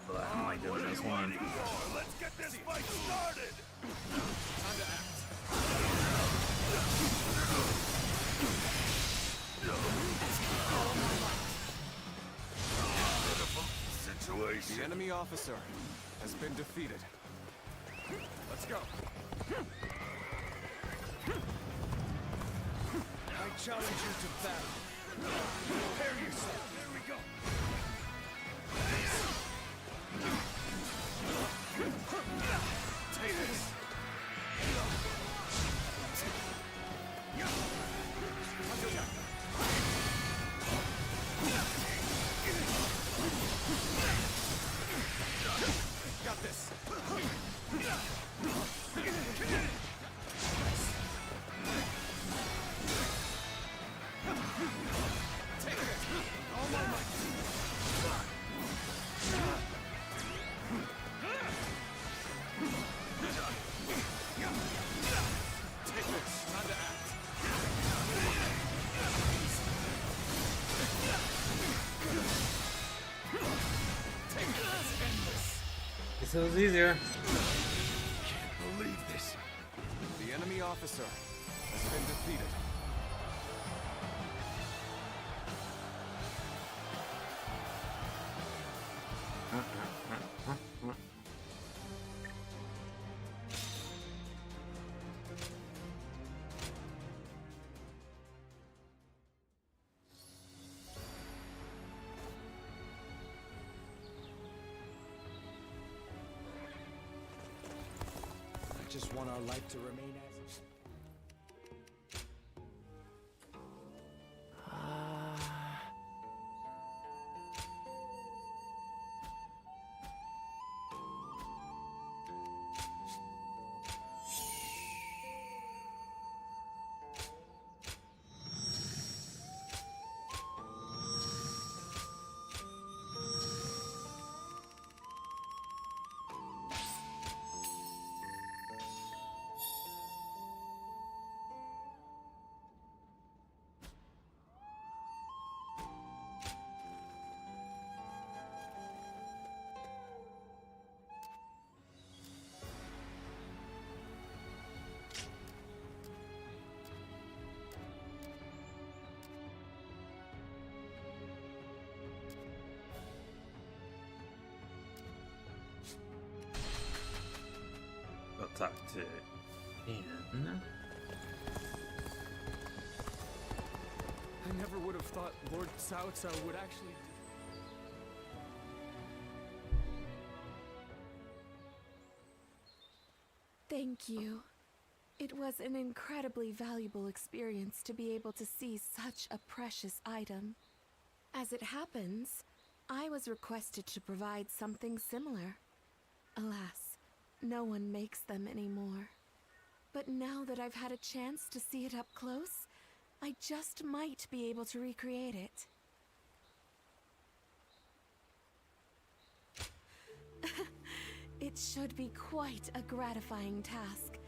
But how am I doing this one? Let's get this fight started. Time to act. Pitiful situation. The enemy officer has been defeated. Let's go. I challenge you to battle. Prepare yourself. There we go. Take this. Hunter attack. Got this. Take this. All my might. Take this. Time to act. Take this. End this. This was easier. Can't believe this. The enemy officer has been defeated. I just want our life to remain as... talk to Ian. I never would have thought Lord Cao Cao would actually... Thank you. It was an incredibly valuable experience to be able to see such a precious item. As it happens, I was requested to provide something similar. Alas, no one makes them anymore. But now that I've had a chance to see it up close, I just might be able to recreate it. It should be quite a gratifying task.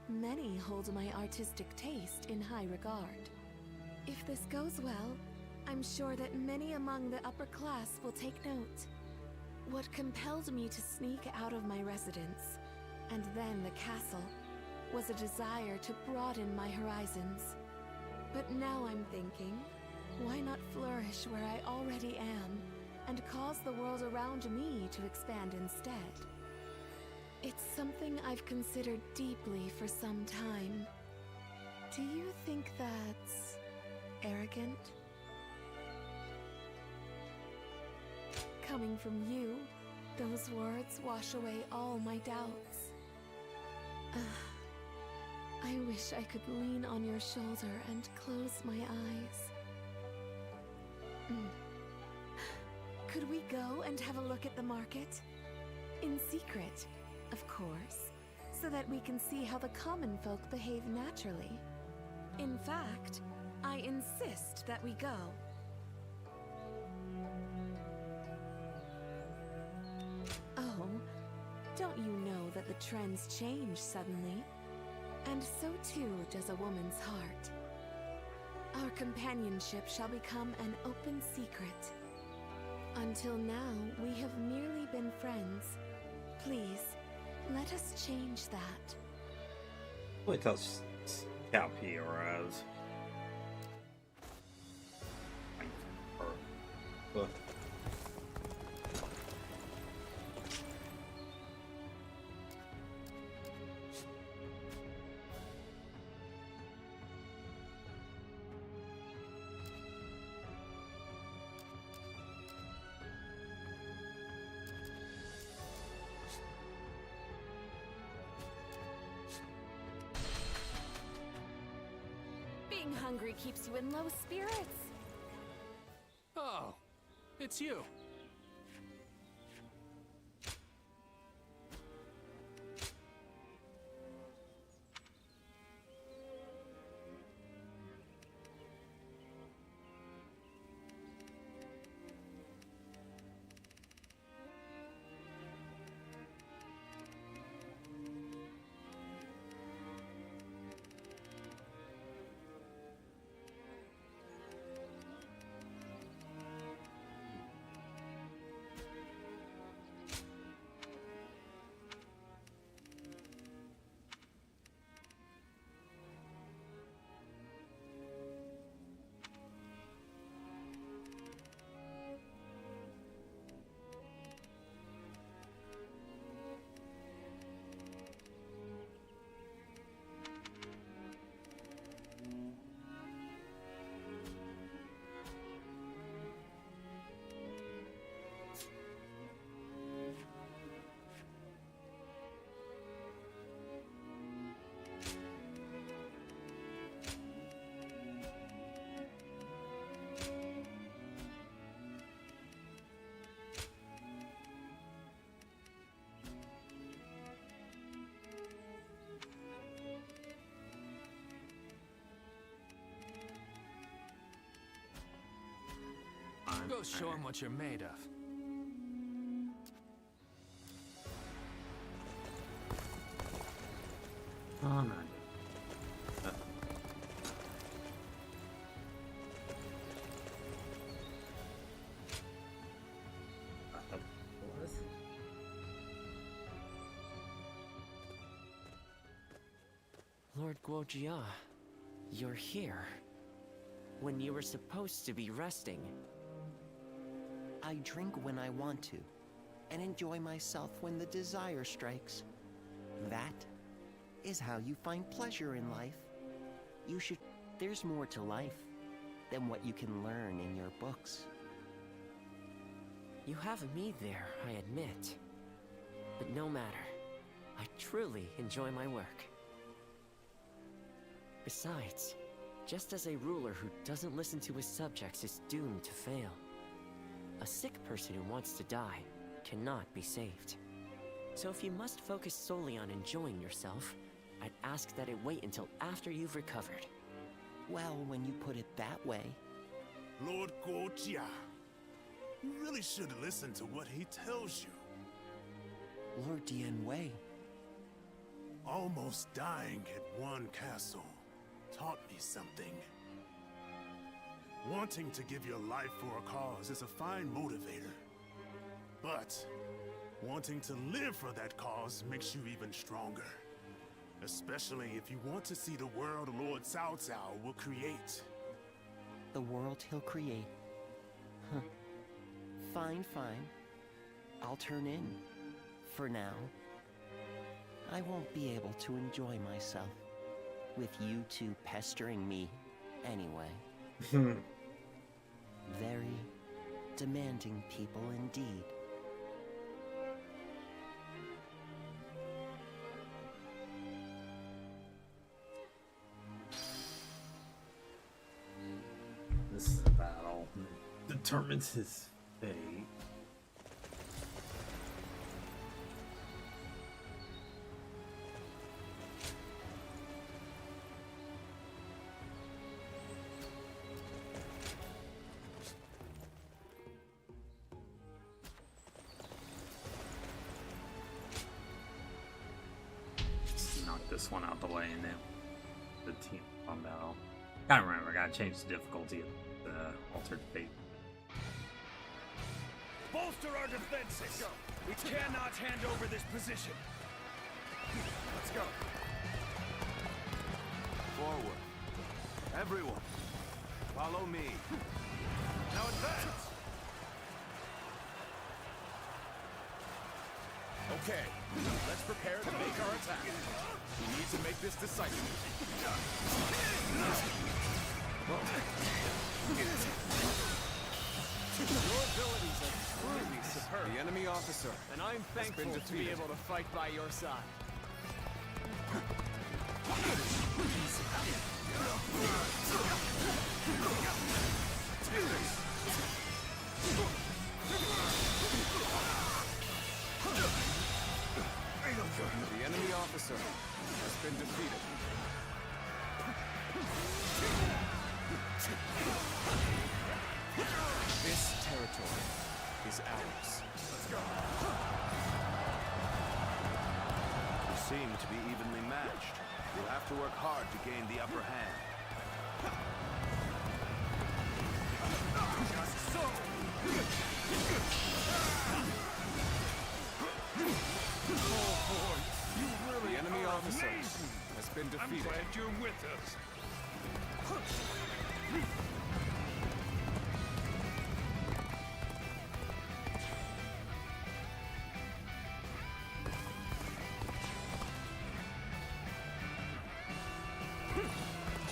Many hold my artistic taste in high regard. If this goes well, I'm sure that many among the upper class will take note. What compelled me to sneak out of my residence, and then the castle, was a desire to broaden my horizons. But now I'm thinking, why not flourish where I already am, and cause the world around me to expand instead? It's something I've considered deeply for some time. Do you think that's arrogant? Coming from you, those words wash away all my doubts. I wish I could lean on your shoulder and close my eyes. Could we go and have a look at the market? In secret, of course, so that we can see how the common folk behave naturally. In fact, I insist that we go. Oh, don't you know that the trends change suddenly? And so too does a woman's heart. Our companionship shall become an open secret. Until now, we have merely been friends. Please, let us change that. Wait till Scalp Heroes. Being hungry keeps you in low spirits. Oh, it's you. Go show him what you're made of. Oh, no. Lord Guojia, you're here. When you were supposed to be resting. I drink when I want to, and enjoy myself when the desire strikes. That is how you find pleasure in life. You should... There's more to life than what you can learn in your books. You have me there, I admit. But no matter. I truly enjoy my work. Besides, just as a ruler who doesn't listen to his subjects is doomed to fail, a sick person who wants to die cannot be saved. So if you must focus solely on enjoying yourself, I'd ask that it wait until after you've recovered. Well, when you put it that way... Lord Guojia, you really should listen to what he tells you. Lord Dianwei. Almost dying at one castle taught me something. Wanting to give your life for a cause is a fine motivator. But wanting to live for that cause makes you even stronger. Especially if you want to see the world Lord Cao Cao will create. The world he'll create? Huh. Fine, fine. I'll turn in. For now. I won't be able to enjoy myself with you two pestering me anyway. Very demanding people indeed. This is a battle. Determines his fate. Let's knock this one out the way and then the team on battle. Gotta remember, gotta change the difficulty of the altered fate. Bolster our defenses! We cannot hand over this position. Let's go. Forward. Everyone, follow me. Now advance! Okay, let's prepare to make our attack. We need to make this decisive. Your abilities are truly superb. The enemy officer. And I'm thankful to be able to fight by your side. The enemy officer has been defeated. This territory is ours. Let's go. You seem to be evenly matched. You'll have to work hard to gain the upper hand. The enemy officer has been defeated. I'm glad you're with us.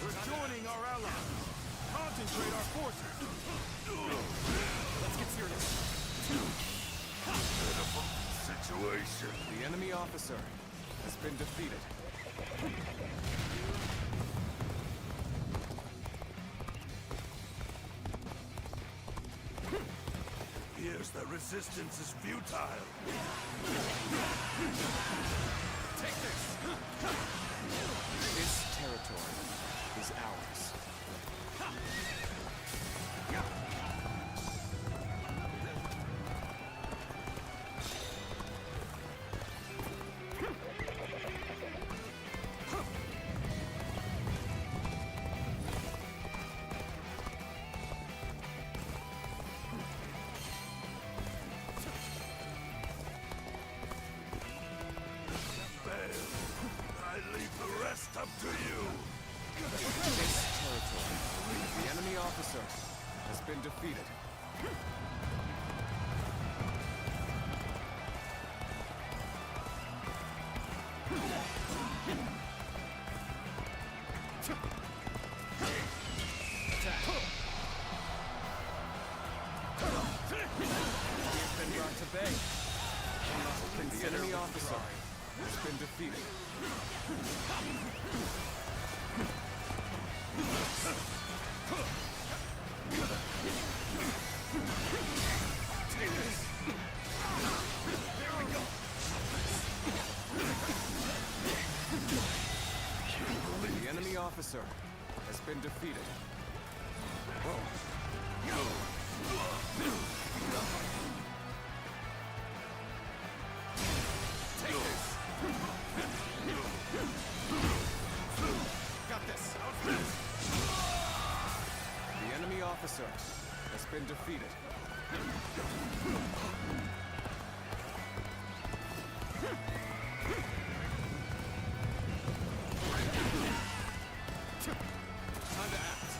We're joining our allies. Concentrate our forces. Let's get serious. Pitiful situation. The enemy officer has been defeated. Appears that resistance is futile. Take this. This territory is ours. Up to you. This territory, the enemy officer has been defeated. We've been brought to bay. We must consider enemy withdrawing. officer has been defeated. Take this. There we go. The enemy officer has been defeated. Take this. Got this. The enemy officer has been defeated. Time to act.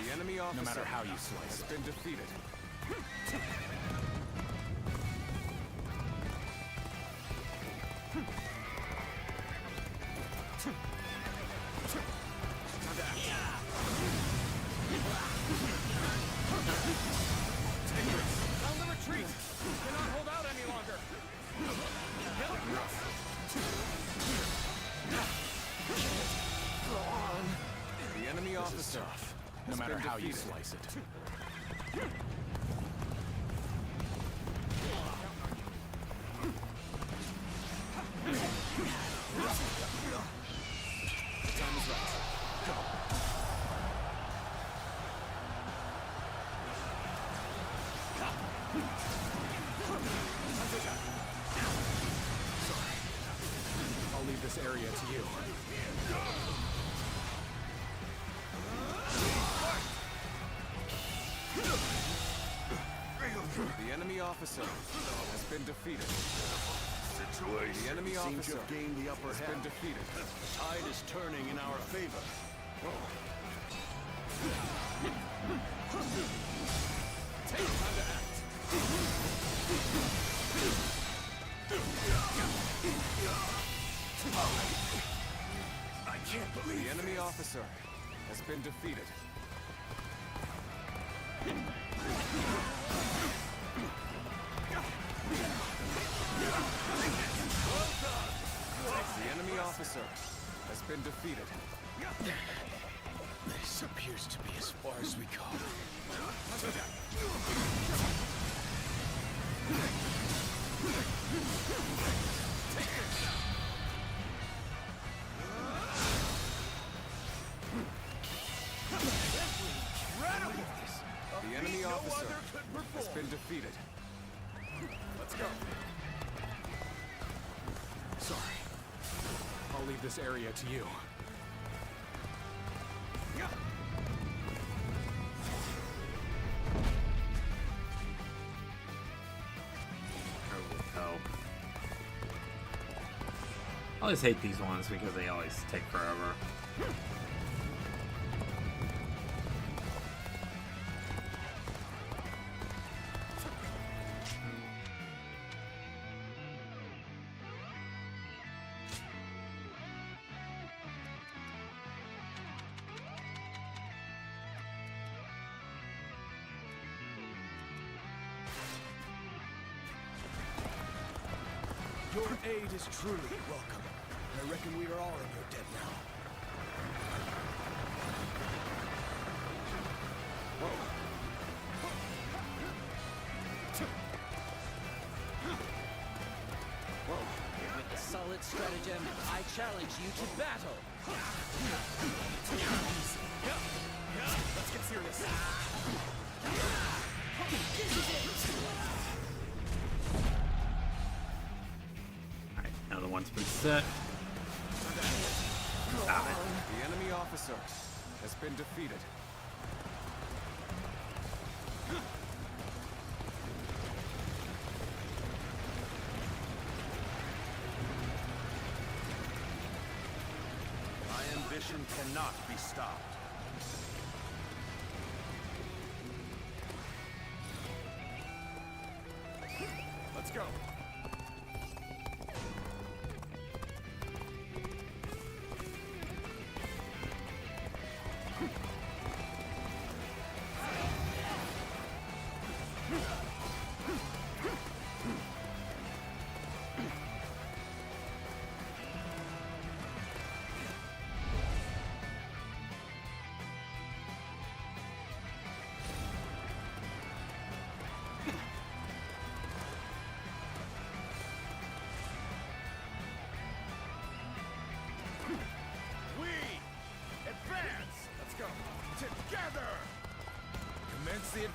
The enemy officer, No matter how you slice has been defeated. Time to act. Take this. On the retreat! Cannot hold out any longer! The enemy officer, No has matter been how you defeated. slice it. Time is right. I'll leave this area to you. The enemy officer has been defeated. The enemy Seems officer to have gained the upper has hand. been defeated. The tide is turning in our favor. Take time to act. I can't believe The enemy officer has been defeated. The enemy officer has been defeated. This appears to be as far as we go. The enemy officer has been defeated. Let's go. Sorry. I'll leave this area to you. Oh. I always hate these ones because they always take forever. Your aid is truly welcome. I reckon we are all in your debt now. With the solid stratagem, I challenge you to battle. Let's get serious. Alright, another one's been set. Stop it. The enemy officer has been defeated. My ambition cannot be stopped. Let's go.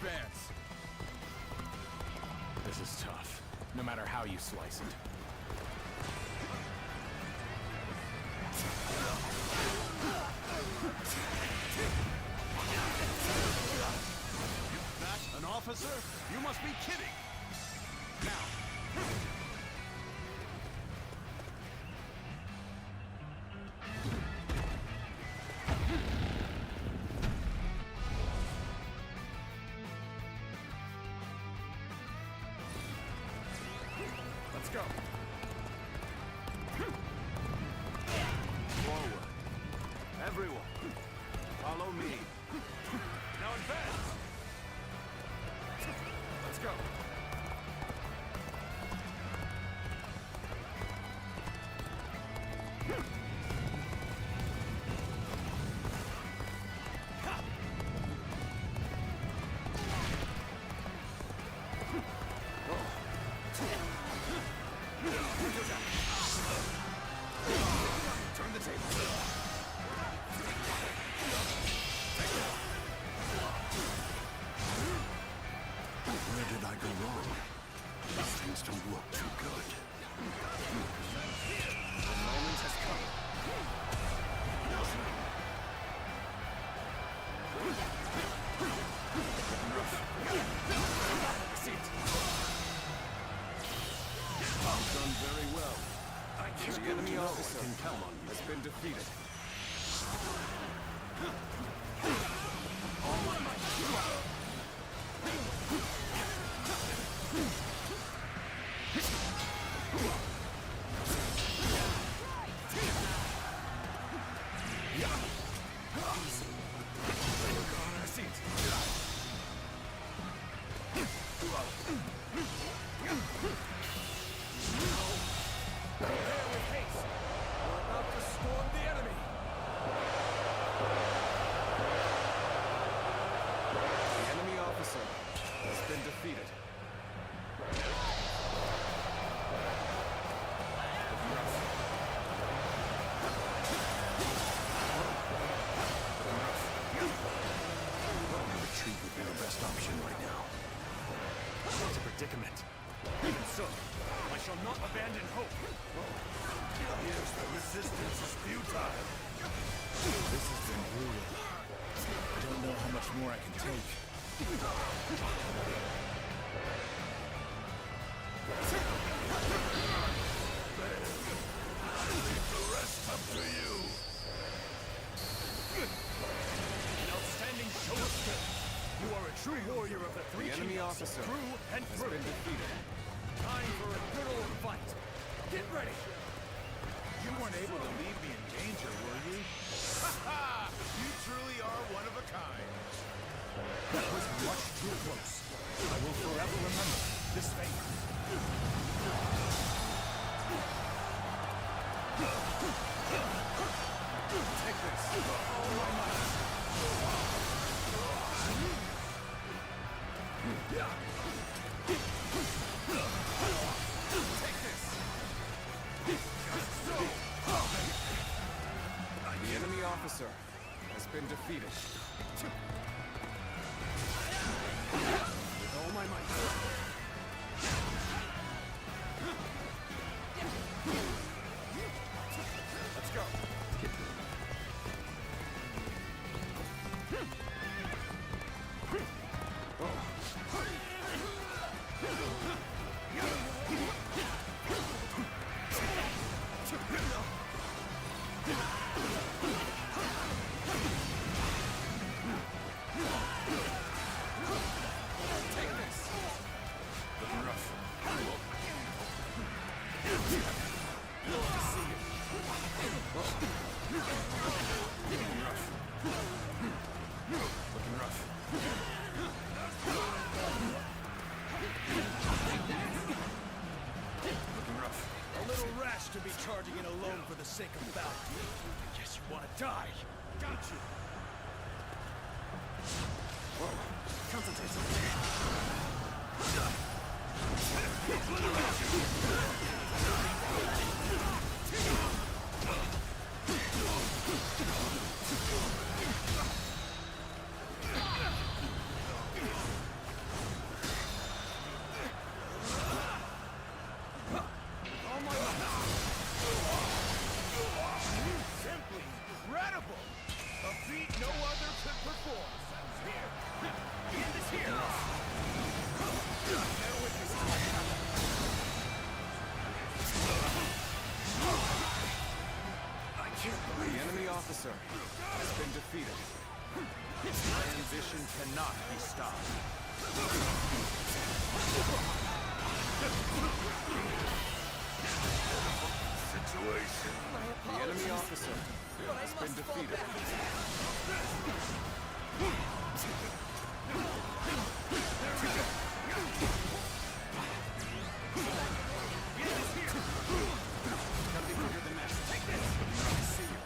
advance. This is tough, no matter how you slice it. That's an officer? You must be kidding! Now! Let's go! Forward. Everyone, follow me. Now advance! Let's go! Turn the table. Where did I go wrong? These things don't look too good. The moment has come. You've done very well. The enemy officer Can count on you. has been defeated. Predicament. Even so, I shall not abandon hope. Here's the resistance is futile. This has been brutal. I don't know how much more I can take. Leave the rest up to you. An outstanding show of skill. You are a true warrior of the three The enemy kingdoms, officer through and has through. been defeated. Time for a good old fight. Get ready. You weren't able to leave me in danger, were you? Ha ha! You truly are one of a kind. That was much too close. I will forever remember this favor. Take this. All my might. Take this. Just so. The enemy officer has been defeated. With all my might. Let's go. Take this. Looking rough. Love to see it. Looking rough. Looking rough. Looking rough. A little rash to be charging in alone for the sake of battle. I guess you want to die. Got you. Concentrate. officer has been defeated. My ambition cannot be stopped. Situation. The enemy officer has been defeated. Gotta be quicker than that. Take this! I see you.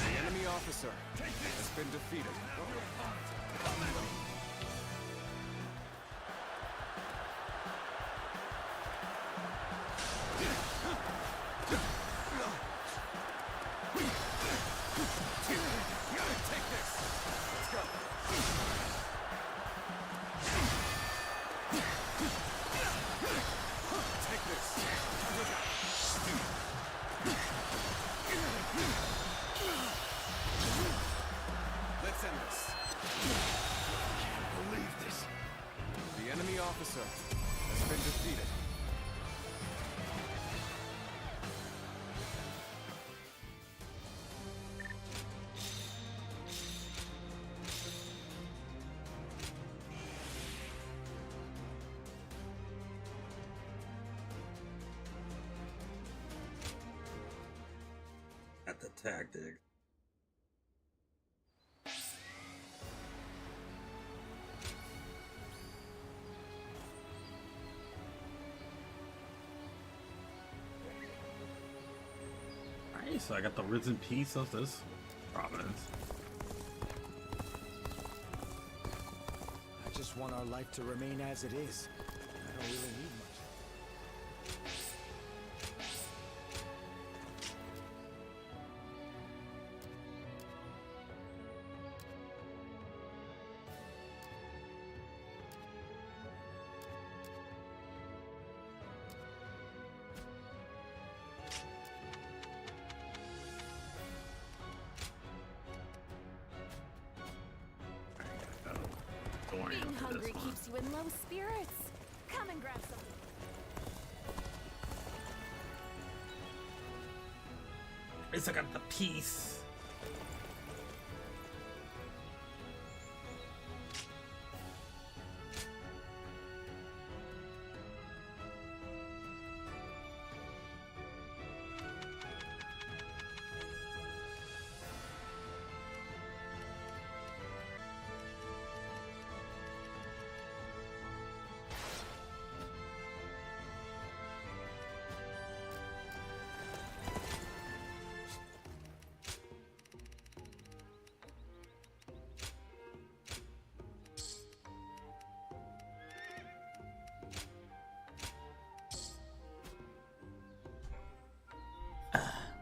The enemy officer has been defeated. Take this. Let's go. Take this. Look out. Let's end this. Can't believe this. The enemy officer has been defeated. At the tactic. Nice, so I got the risen piece of this province. I just want our life to remain as it is. I don't really need much. Being hungry keeps you in low spirits. Come and grab some. At least I got the piece.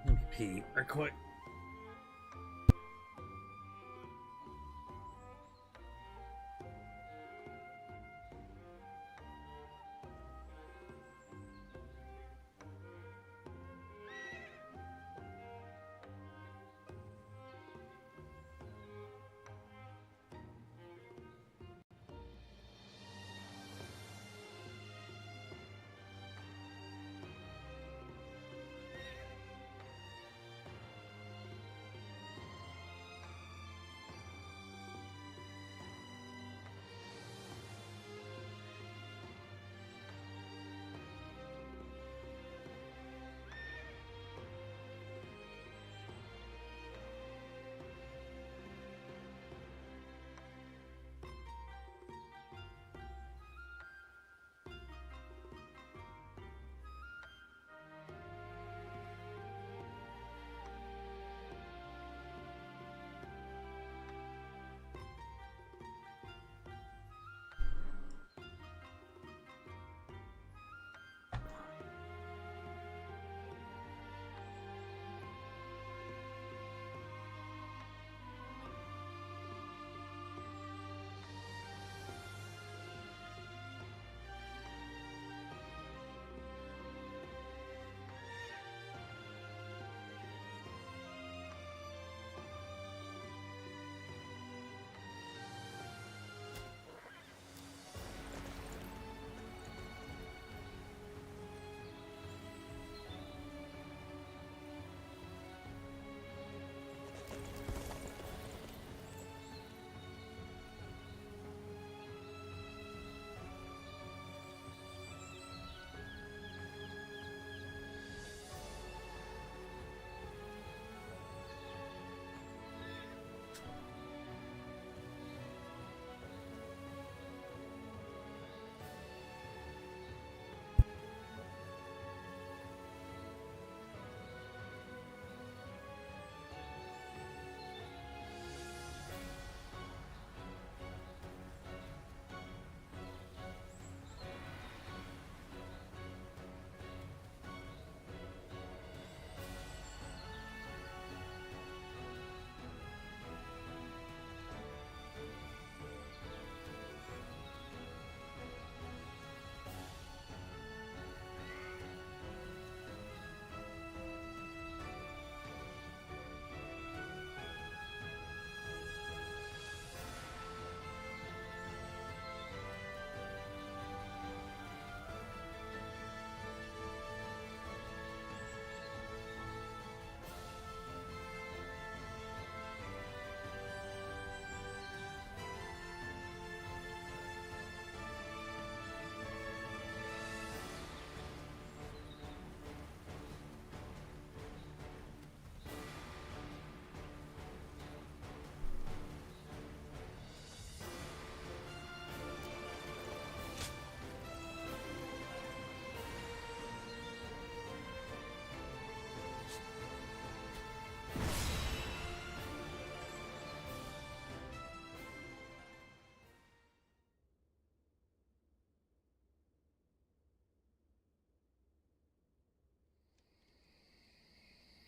Let me pee real quick.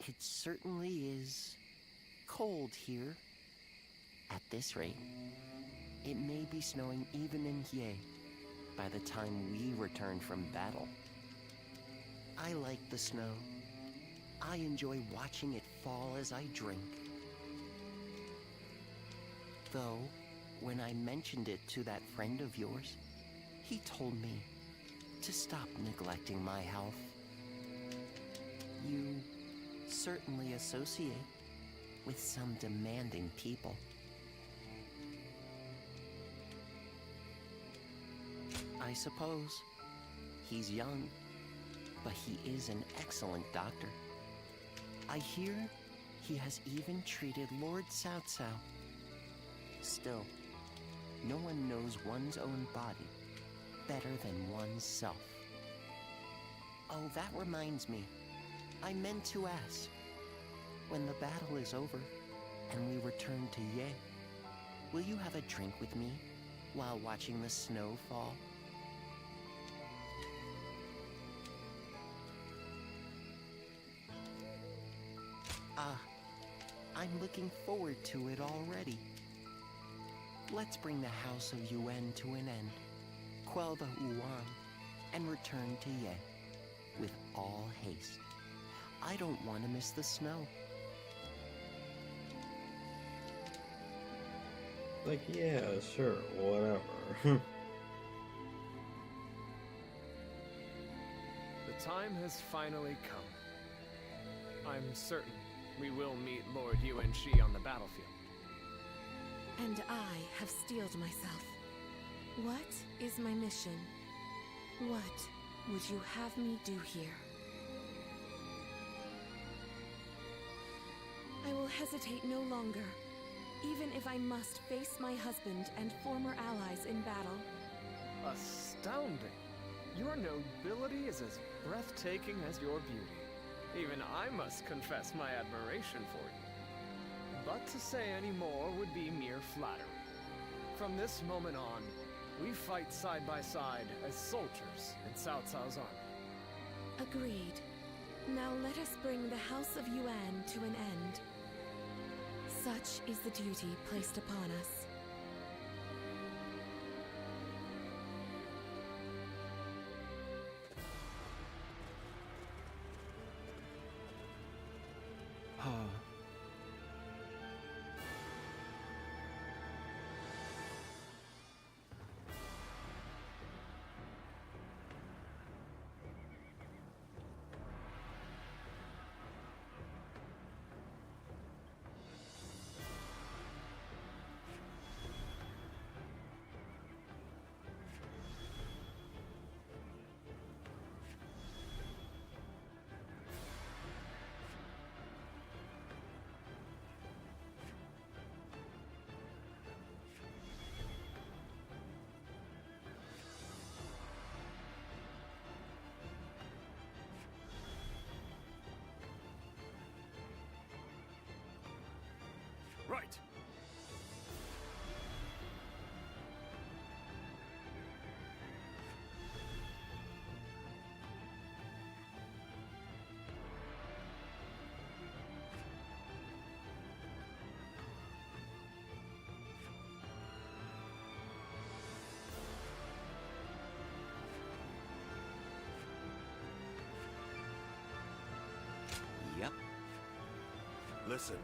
It certainly is cold here. At this rate, it may be snowing even in Hiei by the time we return from battle. I like the snow. I enjoy watching it fall as I drink. Though, when I mentioned it to that friend of yours, he told me to stop neglecting my health. You certainly associate with some demanding people. I suppose. He's young, but he is an excellent doctor. I hear he has even treated Lord Cao Cao. Still, no one knows one's own body better than oneself. Oh, that reminds me. I meant to ask. When the battle is over and we return to Ye, will you have a drink with me while watching the snow fall? I'm looking forward to it already. Let's bring the House of Yuan to an end, quell the Huan, and return to Ye with all haste. I don't want to miss the snow. Like, yeah, sure, whatever. The time has finally come. I'm certain we will meet Lord Yuan-Shi on the battlefield. And I have steeled myself. What is my mission? What would you have me do here? I will hesitate no longer, even if I must face my husband and former allies in battle. Astounding! Your nobility is as breathtaking as your beauty. Even I must confess my admiration for you. But to say any more would be mere flattery. From this moment on, we fight side by side as soldiers in Cao Cao's army. Agreed. Now let us bring the House of Yuan to an end. Such is the duty placed upon us. Right. Yep. Listen.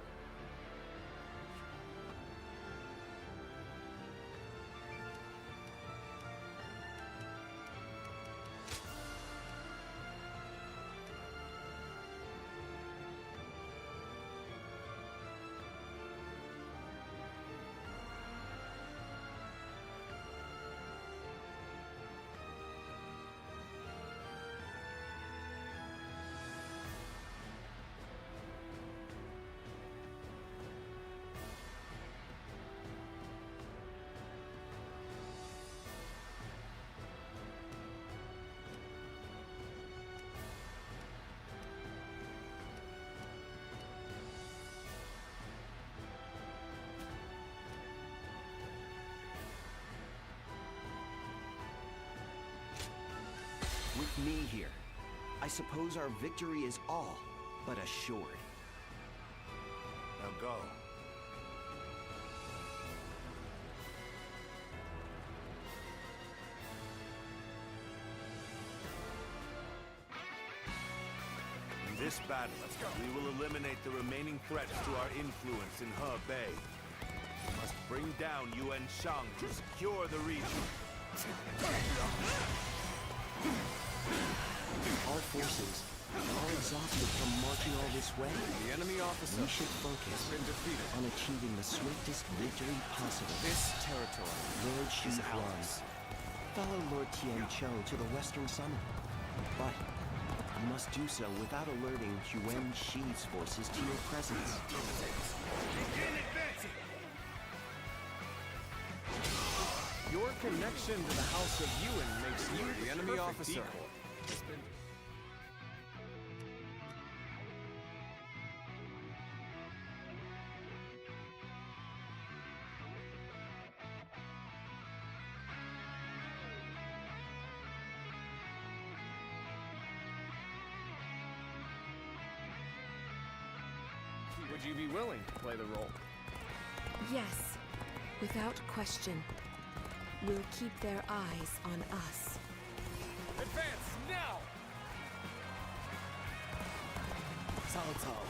With me here, I suppose our victory is all but assured. Now go. In this battle, we will eliminate the remaining threats to our influence in Hebei. We must bring down Yuan Shang to secure the region. Our forces are exhausted from marching all this way. The enemy officer We should focus has been defeated. on achieving the swiftest victory possible. This territory Lord is Xi ours. Follow Lord Tianqiu to the western summit. But you must do so without alerting Yuan Shi's forces to your presence. Begin advancing! Your connection to the House of Yuan makes you The enemy perfect officer decoy. has been... Would you be willing to play the role? Yes, without question. We'll keep their eyes on us. Advance now! Cao Cao,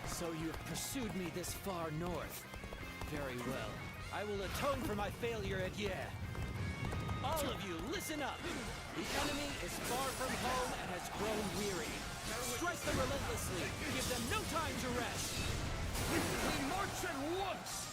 so you have pursued me this far north. Very well. I will atone for my failure at Ye. All of you, listen up! The enemy is far from home and has grown weary. Strike them relentlessly. Give them no time to rest. We march at once!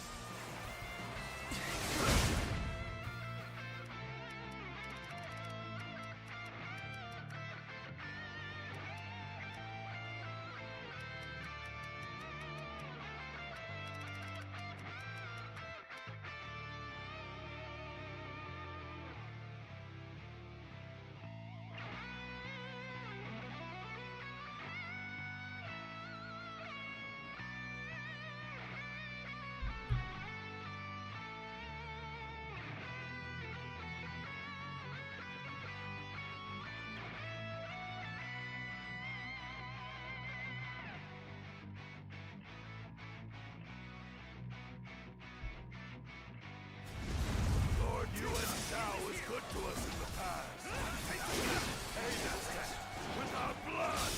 Lord Yuan Shao was good to us in the past. Pay that debt with our blood!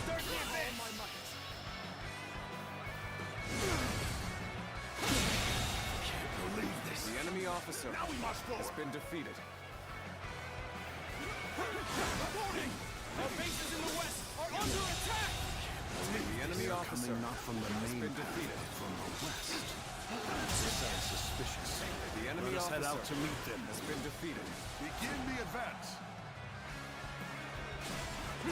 Start the advance! My might. Can't believe this. The enemy officer Now we march has forward! been defeated. Warning! Our bases in the west are under attack! The enemy officer Not from the has main been defeated. from the west. This sounds suspicious. The enemy Let us head officer out to meet them. has been defeated. Begin the advance. I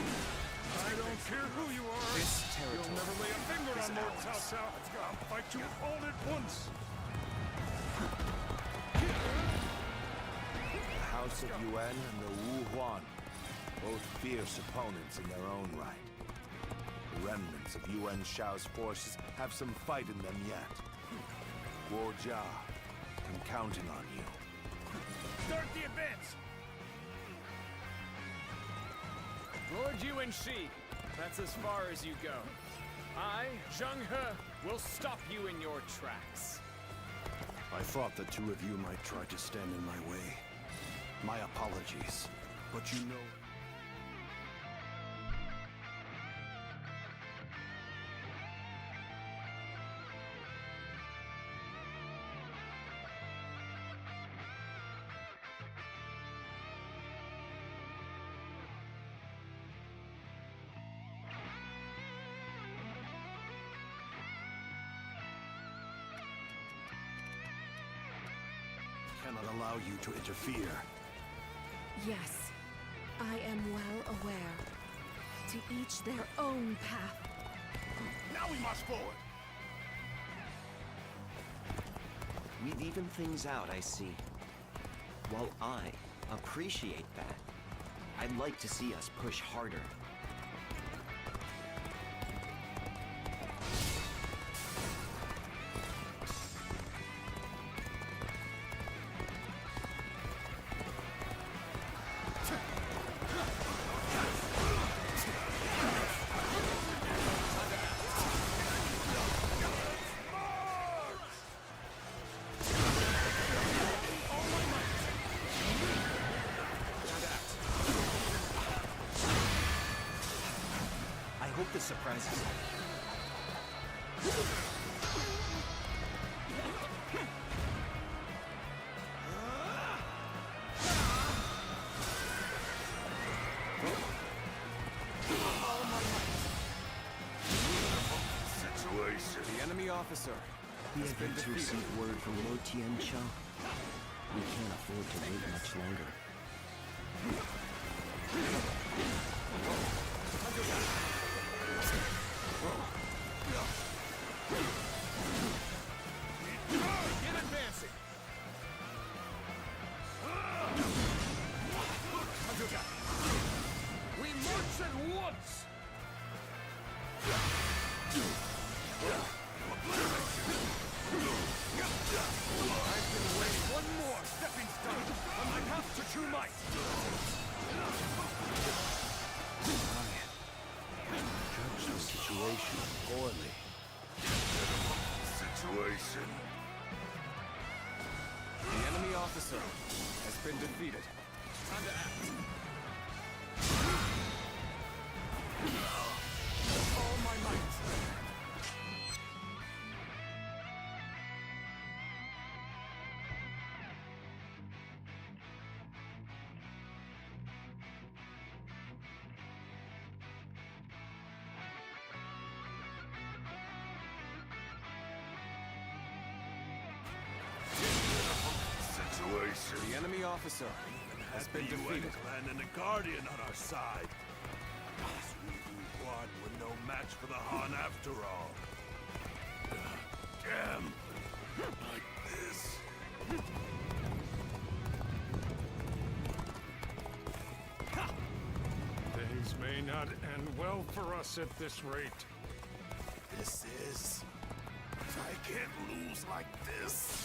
don't care who you are! This You'll territory never lay a finger is on Lord ours. Cao Cao! I'll fight you all at once! The House of Yuan and the Wu Huan, both fierce opponents in their own right. The remnants of Yuan Shao's forces have some fight in them yet. Guo Jia, I'm counting on you. Start the advance! Lord Yuan Shi, that's as far as you go. I, Zheng He, will stop you in your tracks. I thought the two of you might try to stand in my way. My apologies. But you know... cannot allow you to interfere. Yes, I am well aware. To each their own path. Now we march forward! We've evened things out, I see. While I appreciate that, I'd like to see us push harder. hope this surprises you. The enemy officer We has have been yet to defeated. receive word from Lord Tianqiao. We can't afford to wait much longer. Begin advancing. We march at once. I've been waiting one more stepping stone on my path to true might. Judge the situation poorly. Situation. The enemy officer has been defeated. Time to act. All my might. Situation. The enemy officer has been defeated. Clan and the Guardian on our side. This R.E.V.O were no match for the Han after all. Damn. Like this. Things may not end well for us at this rate. This is... I can't lose like this.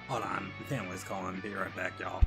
Hold on, family's calling. Be right back, y'all.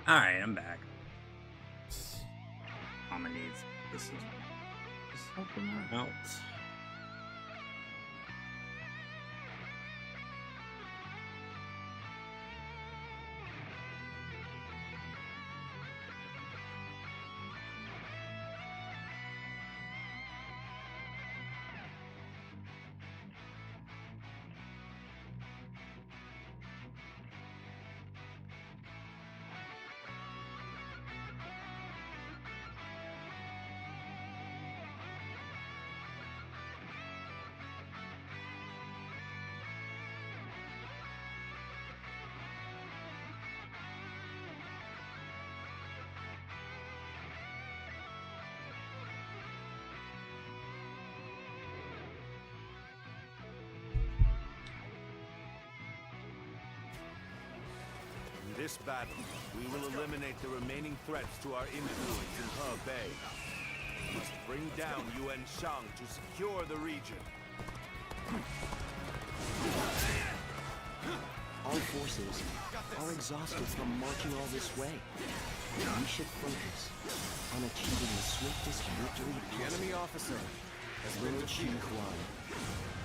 Alright, I'm back. Mama needs this is just helping her out. In this battle, we will eliminate the remaining threats to our influence in R.E.V.O. We must bring down Yuan Shang to secure the region. Our forces are exhausted from marching all this way. We should focus on achieving the swiftest victory possible. The enemy officer has been Lord Qi defeated. Huan,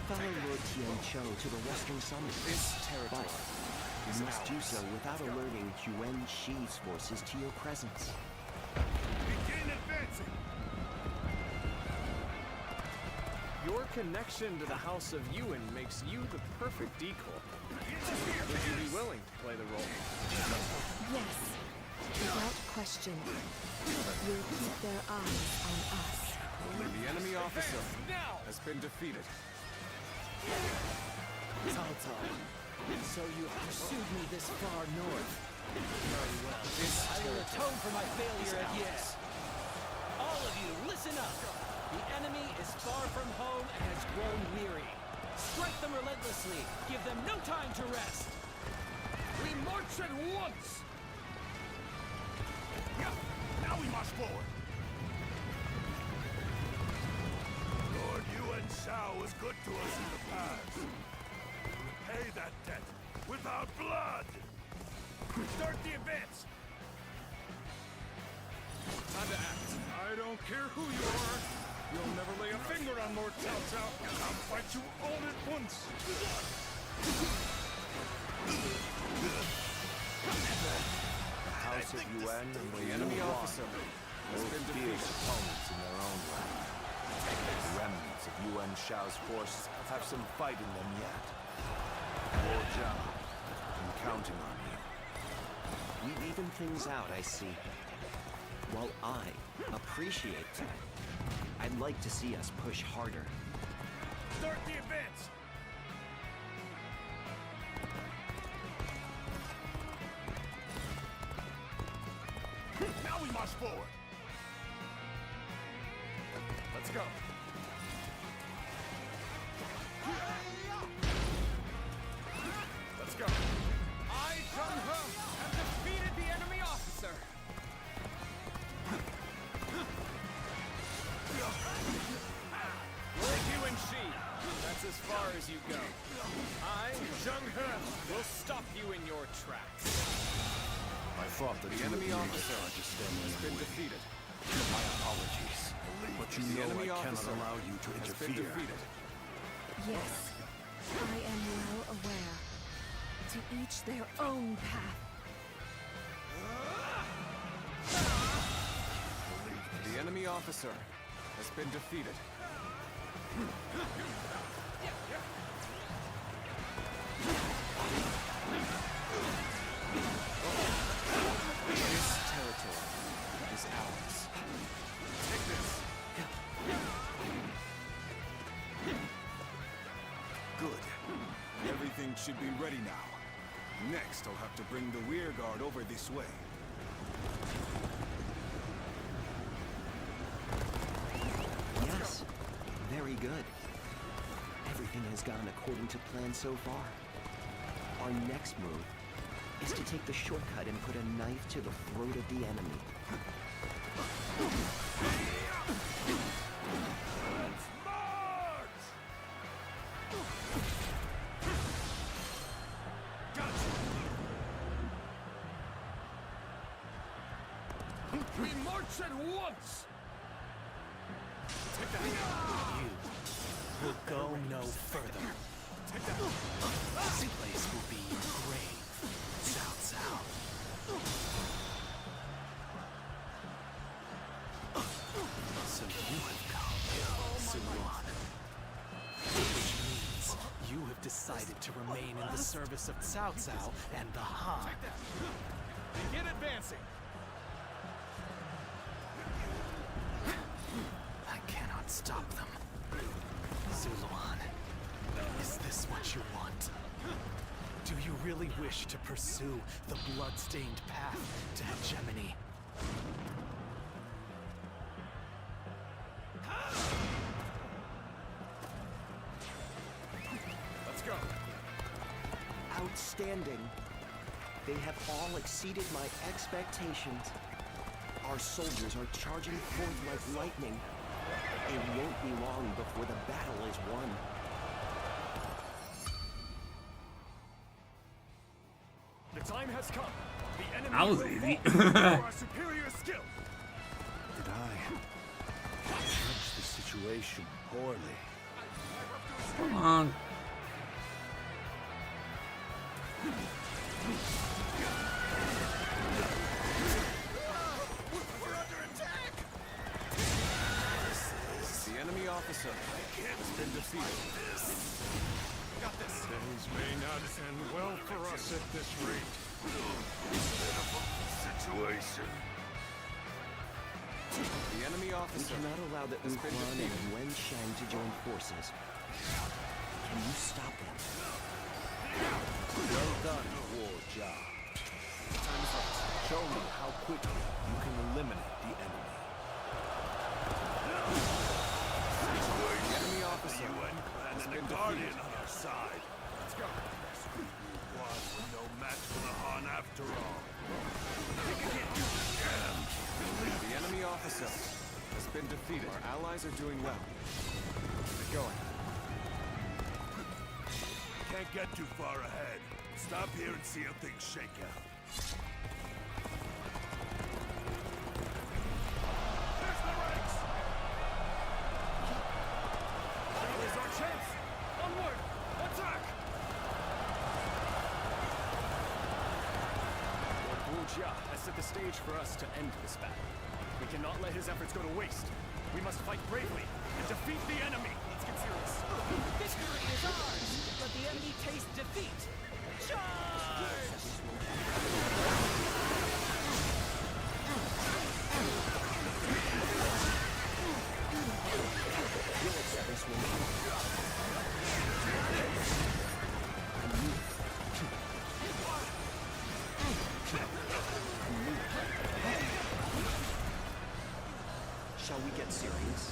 follow Lord Tian Cho to the western summit. This territory But you must do so without alerting Yuan Shi's forces to your presence. Begin advancing! Your connection to the House of Yuan makes you the perfect decoy. Would you be willing to play the role? Yes, without question. You'll keep their eyes on us. The enemy officer has been defeated. Cao Cao, so you pursued me this far north. Very well. I will atone for my failure at Ye. All of you, listen up. The enemy is far from home and has grown weary. Strike them relentlessly. Give them no time to rest. We march at once! Now we march forward! Lord Yuan Shao was good to us in the past. Pay that debt without blood! Start the advance! Time to act. I don't care who you are. You'll never lay a finger on Lord Cao Cao. I'll fight you all at once. The House of Yuan and the enemy officer both fierce opponents in their own right. The remnants of Yuan Shao's forces have some fight in them yet. Your job. I'm counting on you. We even things out, I see. While I appreciate that, I'd like to see us push harder. Start the advance! Now we march forward! Let's go! Let's go! I, Zheng He, have defeated the enemy officer! Lord Yuan Shi, that's as far as you go. I, Zheng He, will stop you in your tracks. I thought that The enemy officer has been defeated. My apologies. But you The know enemy I cannot officer allow you to has been interfere. defeated. Yes, I am well aware. To each their own path. The enemy officer has been defeated. This territory is ours. Take this. Good. Everything should be ready now. Next, I'll have to bring the rear guard over this way. Yes, very good. Everything has gone according to plan so far. Our next move is to take the shortcut and put a knife to the throat of the enemy. March at once! Take that. You will go no further. Take that. This place will be your grave, Cao Cao. So you have come, Suluan. Which means you have decided to remain in the service of Cao Cao and the Han. Begin advancing. I cannot stop them. Suluan, is this what you want? Do you really wish to pursue the blood-stained path to hegemony? Let's go. Outstanding. They have all exceeded my expectations. Our soldiers are charging forth like lightning. It won't be long before the battle is won. The time has come. The enemy That was will easy. fall for our superior skill. Did I judge the situation poorly? Come on. We're under attack. The enemy officer has been defeated. Got this. Things may not end well for us at this rate. Situation. The enemy We officer cannot allow the has been Wuhan defeated. and Wenshan to join forces. Can you stop them? Well done, Warja. Time is right. Show me how quickly you can eliminate the enemy. The enemy officer has been defeated. on our side. Let's go. Guan were no match for the Han after all. The enemy officer has been defeated. Our allies are doing well. Keep it going. Can't get too far ahead. Stop here and see how things shake out. There's the ranks. There's our chance. Onward. Attack. Lord Wuxia has set the stage for us to end this battle. We cannot let his efforts go to waste. We must fight bravely and defeat the enemy. Let's get serious. Victory is ours! Let the enemy taste defeat! Charge! Shall we get serious?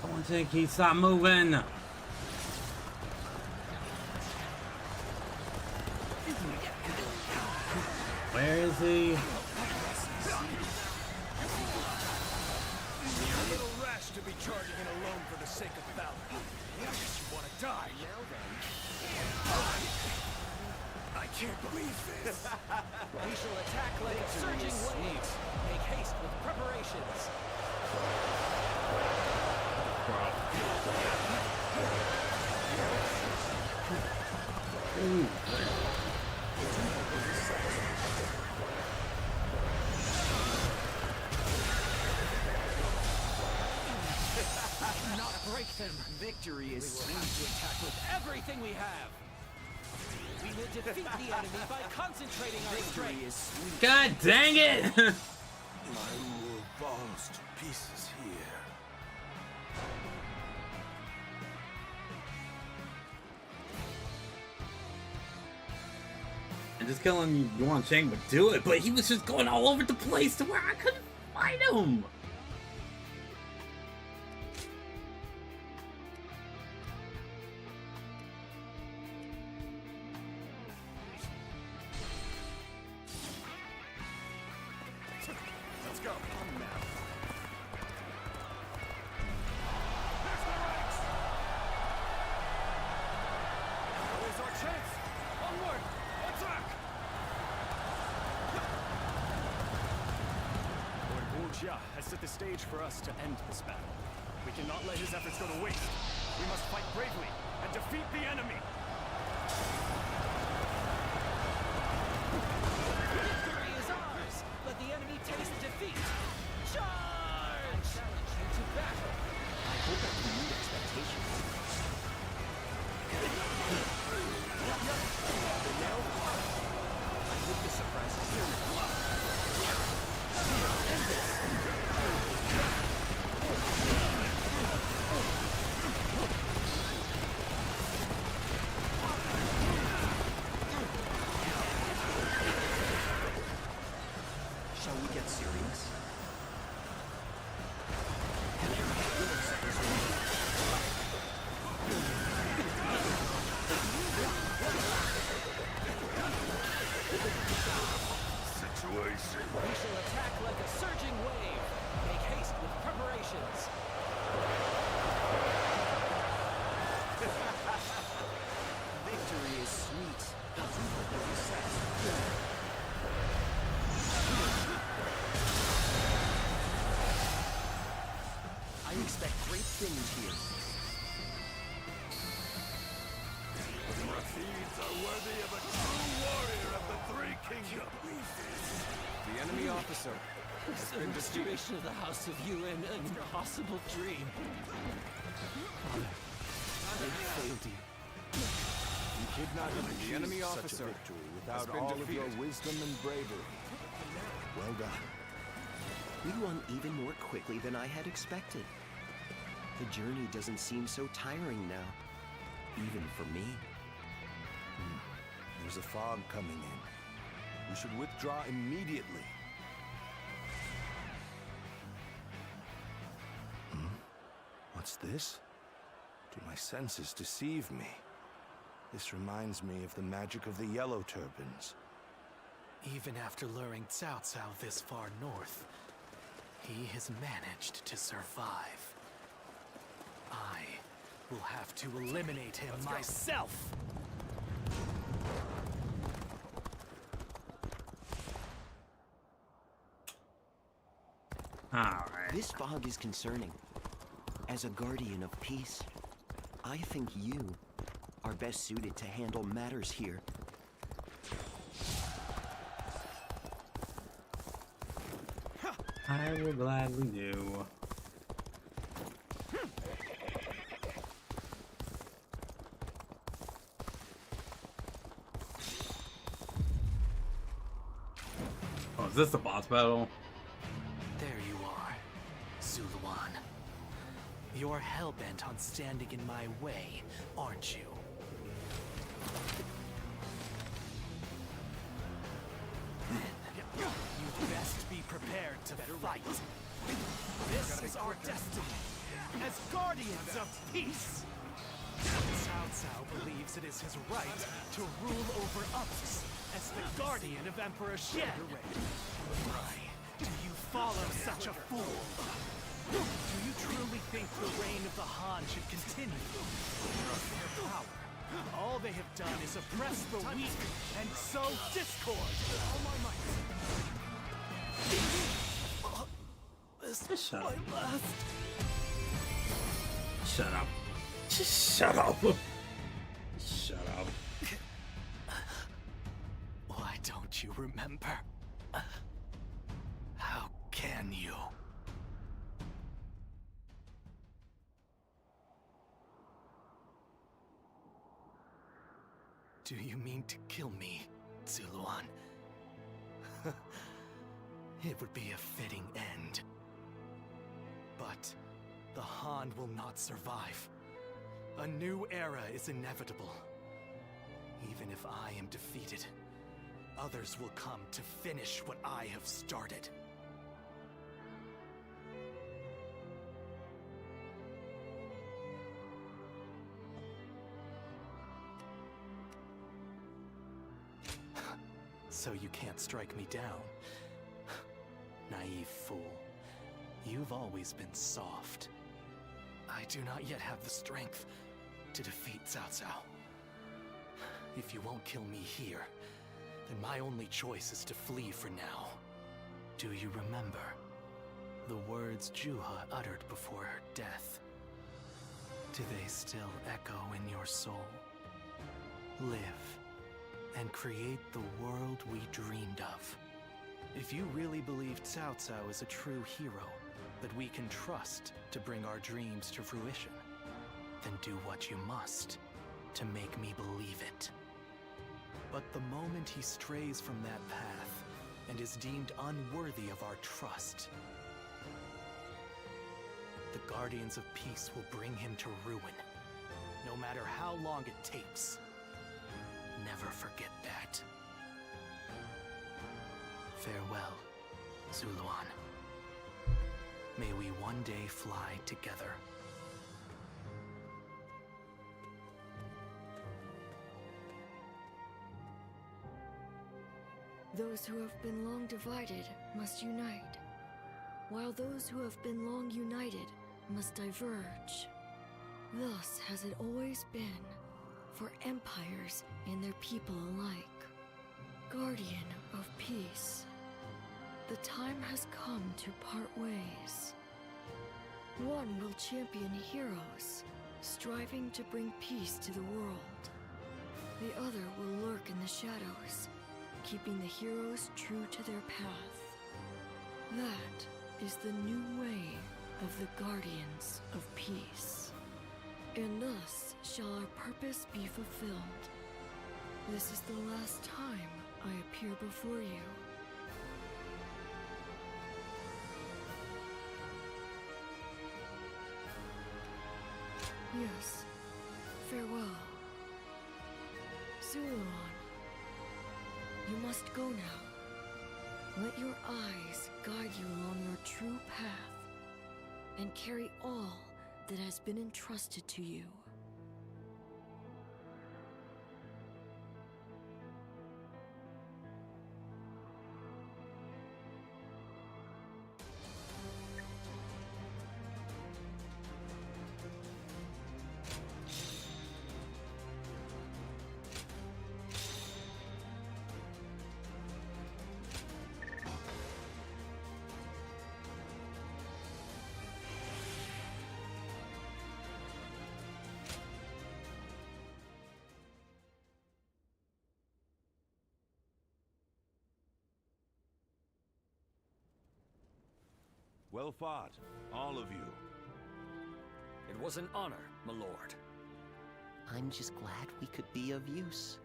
I want to think he stop moving. Where is he? A little rash to be charging in alone for the sake of valor. I guess you want to die. Now then. I can't believe this. We shall attack like a surging wave. Make haste with preparations. Ooh. Not break them. Victory is We will have to attack with everything we have. We will defeat the enemy by concentrating our Victory strength. is sweet. God dang it! My rule falls to pieces here. And just killing Yuan Shang would do it, but he was just going all over the place to where I couldn't find him. Let's go. Come now. There's our chance. Onward. Attack. Lord Jia has set the stage for us to end this battle. We cannot let his efforts go to waste. We must fight bravely and defeat the enemy! Victory is ours! Let the enemy taste defeat! Charge! I challenge you to battle! I hope I can meet expectations. I hope this surprises you. Shall we get serious? We shall attack like a surging wave. Make haste with preparations. Victory is sweet. I expect great things here. Your deeds are worthy of a true warrior of the Three Kingdoms. The enemy officer has The been defeated. restoration of the House of Yuan, an impossible dream. I failed you. You could not have The achieved enemy such officer a victory has without been all of your defeated. wisdom and bravery. Well done. We won even more quickly than I had expected. The journey doesn't seem so tiring now, even for me. There's a fog coming in. We should withdraw immediately. What's this? Do my senses deceive me? This reminds me of the magic of the Yellow Turbans. Even after luring Cao Cao this far north, he has managed to survive. I will have to eliminate him myself! Alright. This fog is concerning. As a guardian of peace, I think you are best suited to handle matters here. I will gladly do. Oh, is this the boss battle? There you are, Zuluan. You're hell-bent on standing in my way, aren't you? Then, you'd best be prepared to fight. This is our destiny, as guardians of peace! Cao Cao believes it is his right to rule over others as the guardian of Emperor Shen. Why do you follow such a fool? Do you truly think the reign of the Han should continue? Their power, all they have done is oppress the weak and sow discord. All my might. This is my last. Shut up. Just shut up. Shut up. Why don't you remember? How can you? Do you mean to kill me, Zuluan? It would be a fitting end. But the Han will not survive. A new era is inevitable. Even if I am defeated, others will come to finish what I have started. So you can't strike me down. Naive fool. You've always been soft. I do not yet have the strength to defeat Cao Cao. If you won't kill me here, then my only choice is to flee for now. Do you remember? The words Juha uttered before her death. Do they still echo in your soul? Live and create the world we dreamed of. If you really believe Cao Cao is a true hero that we can trust to bring our dreams to fruition, then do what you must to make me believe it. But the moment he strays from that path and is deemed unworthy of our trust, the Guardians of Peace will bring him to ruin, no matter how long it takes. Never forget that. Farewell, Zuluan. May we one day fly together. Those who have been long divided must unite, while those who have been long united must diverge. Thus has it always been for empires and their people alike. Guardian of Peace, the time has come to part ways. One will champion heroes, striving to bring peace to the world. The other will lurk in the shadows, keeping the heroes true to their path. That is the new way of the Guardians of Peace. And thus shall our purpose be fulfilled. This is the last time I appear before you. Yes, farewell. Zuluan, you must go now. Let your eyes guide you along your true path, and carry all that has been entrusted to you. Well fought, all of you. It was an honor, my lord. I'm just glad we could be of use.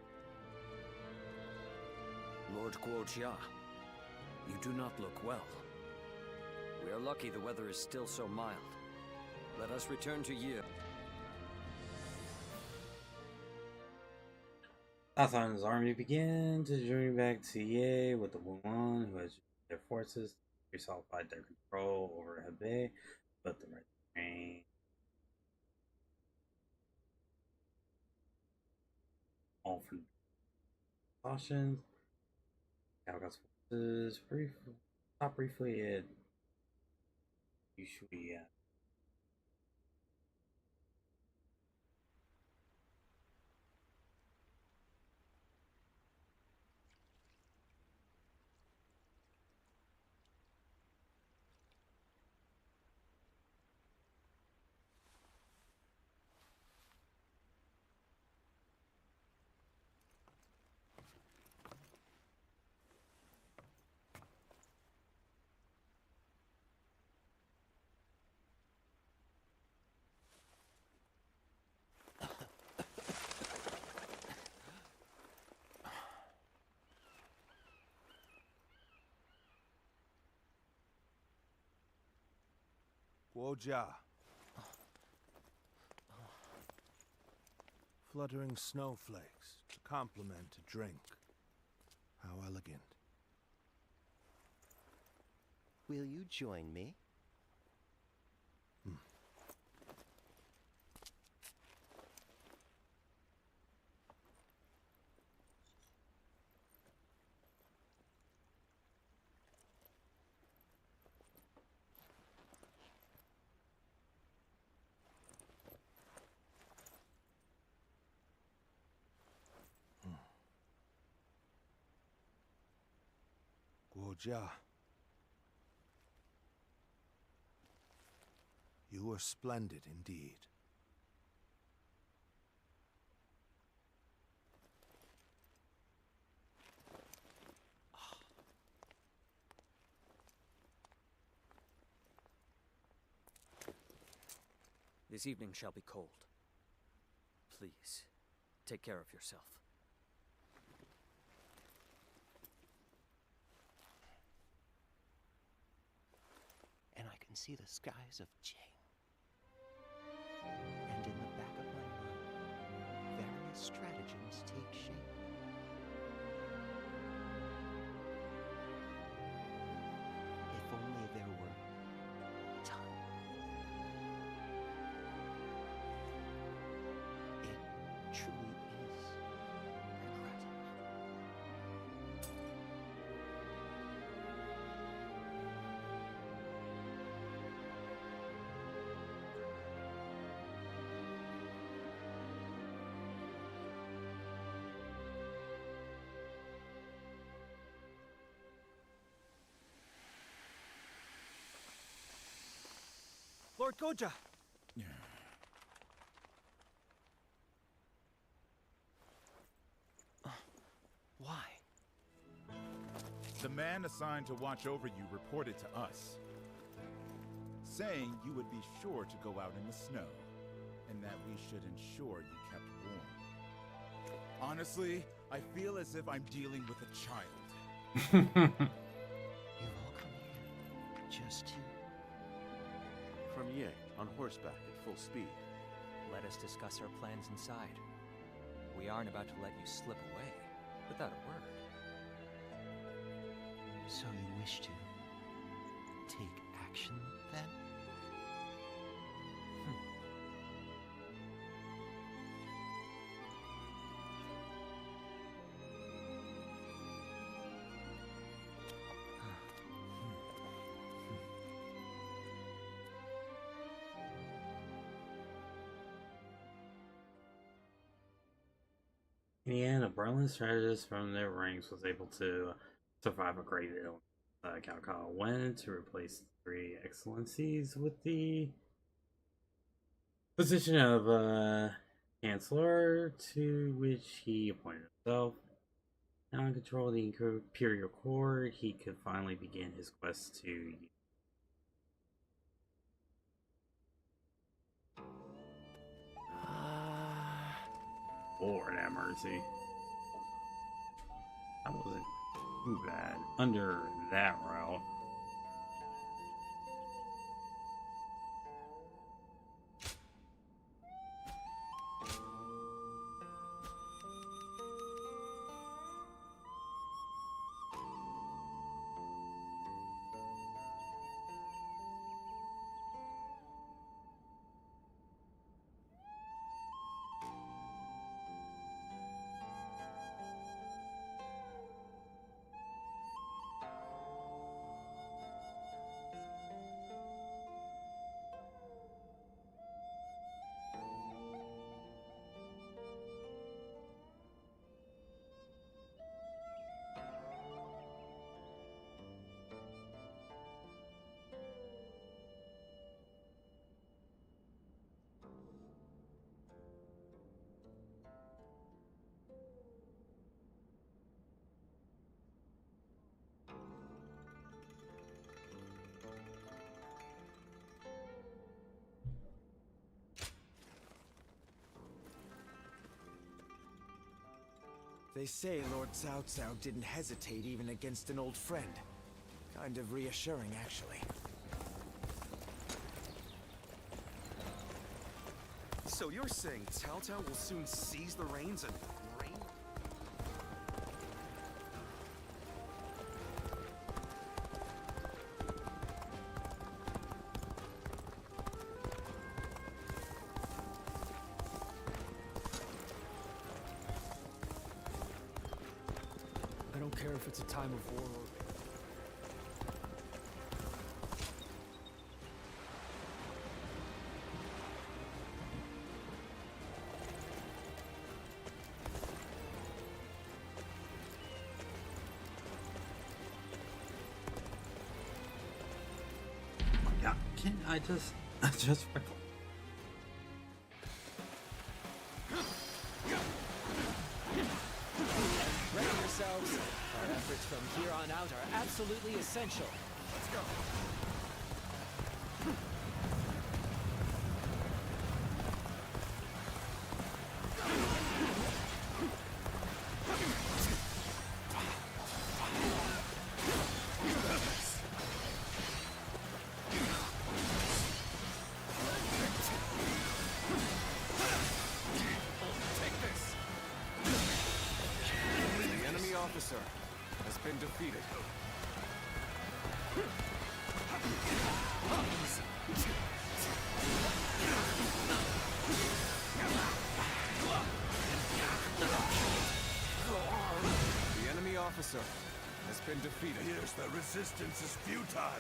Lord Guojia, you do not look well. We are lucky the weather is still so mild. Let us return to Yi. Hassan's army began to journey back to Ye with the Wuhan, who has their forces resolidified their control over Hebei, but the right terrain. All from cautions. Calga's forces stop briefly at Ushuaia. Guojia. Fluttering snowflakes to complement a drink. How elegant. Will you join me? Guojia. You were splendid indeed. This evening shall be cold. Please, take care of yourself. And I can see the skies of Jane. And in the back of my mind, various stratagems take shape. If only there were time. It truly is regrettable. Lord Goja! Why? The man assigned to watch over you reported to us, saying you would be sure to go out in the snow, and that we should ensure you kept warm. Honestly, I feel as if I'm dealing with a child. You've all come here just to... From Ye, on horseback at full speed. Let us discuss our plans inside. We aren't about to let you slip away without a word. So you wish to take action, then? In the end, a brilliant strategist from their ranks was able to survive a great illness. Capcom went to replace three excellencies with the position of Chancellor, to which he appointed himself. Now in control of the Imperial Court, he could finally begin his quest to Lord have mercy. That wasn't too bad. Under that route. They say Lord Cao Cao didn't hesitate even against an old friend. Kind of reassuring, actually. So you're saying Cao Cao will soon seize the reins and reign? I don't care if it's a time of war or... Yeah, can I just Just for... Ready yourselves. Our efforts from here on out are absolutely essential. Let's go. Officer has been defeated. The enemy officer has been defeated. Yes, the resistance is futile.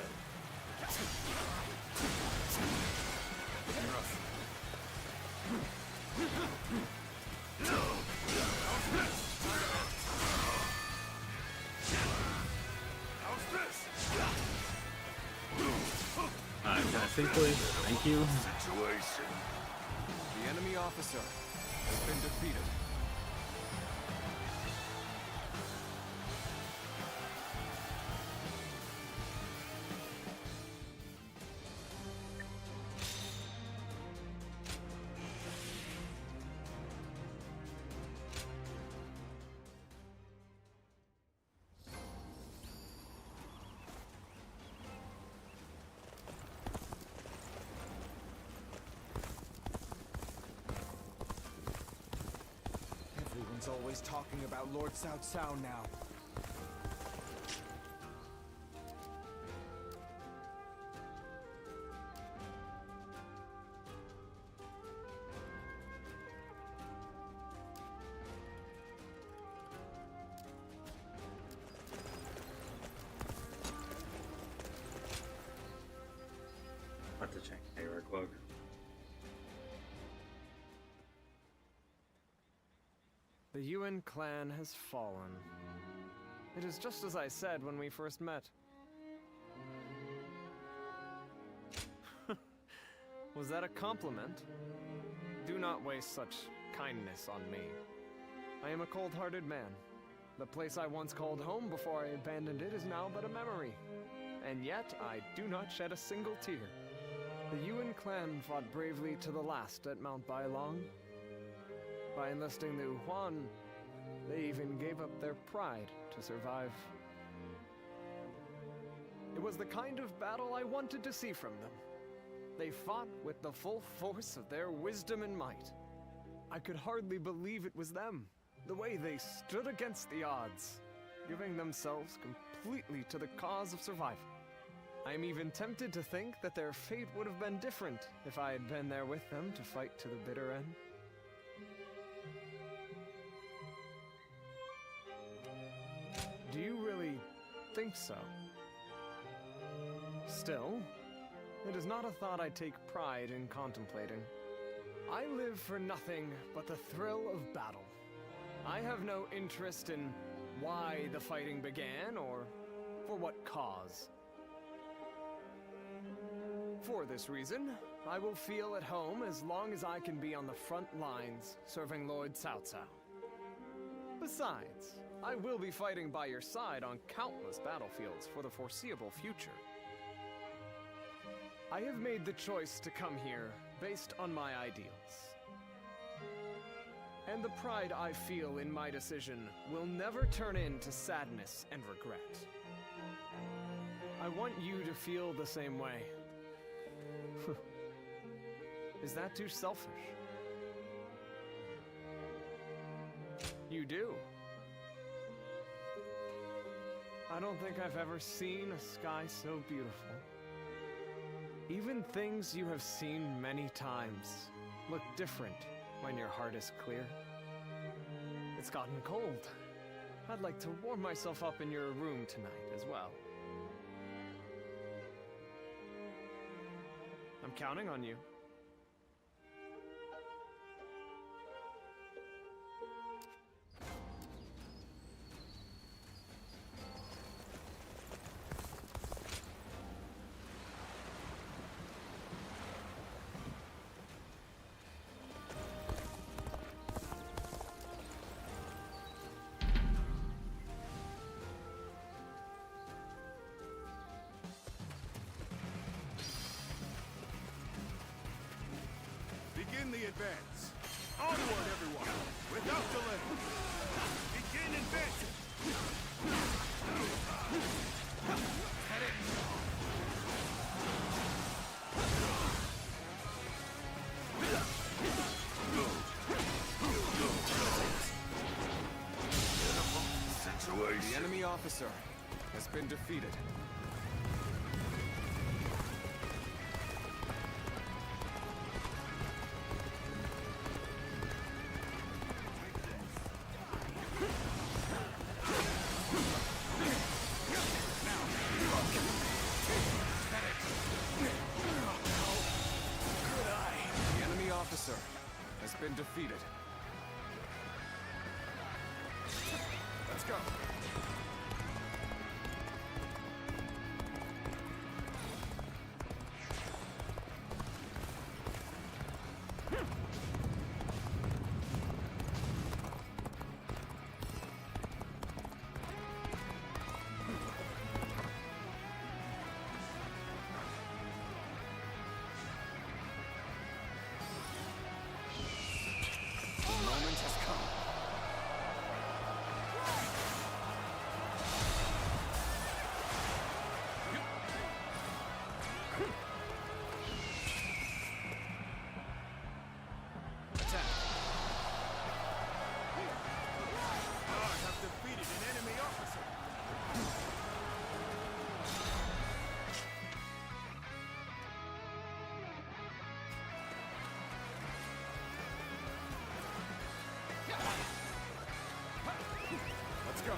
Simply, thank you. Situation. The enemy officer has been defeated. Everyone's always talking about Lord Cao Cao now. What to check? Hey, real quick. The Yuan clan has fallen. It is just as I said when we first met. Was that a compliment? Do not waste such kindness on me. I am a cold-hearted man. The place I once called home before I abandoned it is now but a memory. And yet, I do not shed a single tear. The Yuan clan fought bravely to the last at Mount Bailong. By enlisting the Huan, they even gave up their pride to survive. It was the kind of battle I wanted to see from them. They fought with the full force of their wisdom and might. I could hardly believe it was them, the way they stood against the odds, giving themselves completely to the cause of survival. I am even tempted to think that their fate would have been different if I had been there with them to fight to the bitter end. Do you really think so? Still, it is not a thought I take pride in contemplating. I live for nothing but the thrill of battle. I have no interest in why the fighting began or for what cause. For this reason, I will feel at home as long as I can be on the front lines serving Lord Cao Cao. Besides, I will be fighting by your side on countless battlefields for the foreseeable future. I have made the choice to come here based on my ideals. And the pride I feel in my decision will never turn into sadness and regret. I want you to feel the same way. Is that too selfish? You do. I don't think I've ever seen a sky so beautiful. Even things you have seen many times look different when your heart is clear. It's gotten cold. I'd like to warm myself up in your room tonight as well. I'm counting on you. Begin the advance. Onward, everyone, without delay. Begin advancing. Head it. The enemy officer has been defeated. The enemy officer has been defeated. Let's go. The moment has come. Attack. I have defeated an enemy officer. Let's go.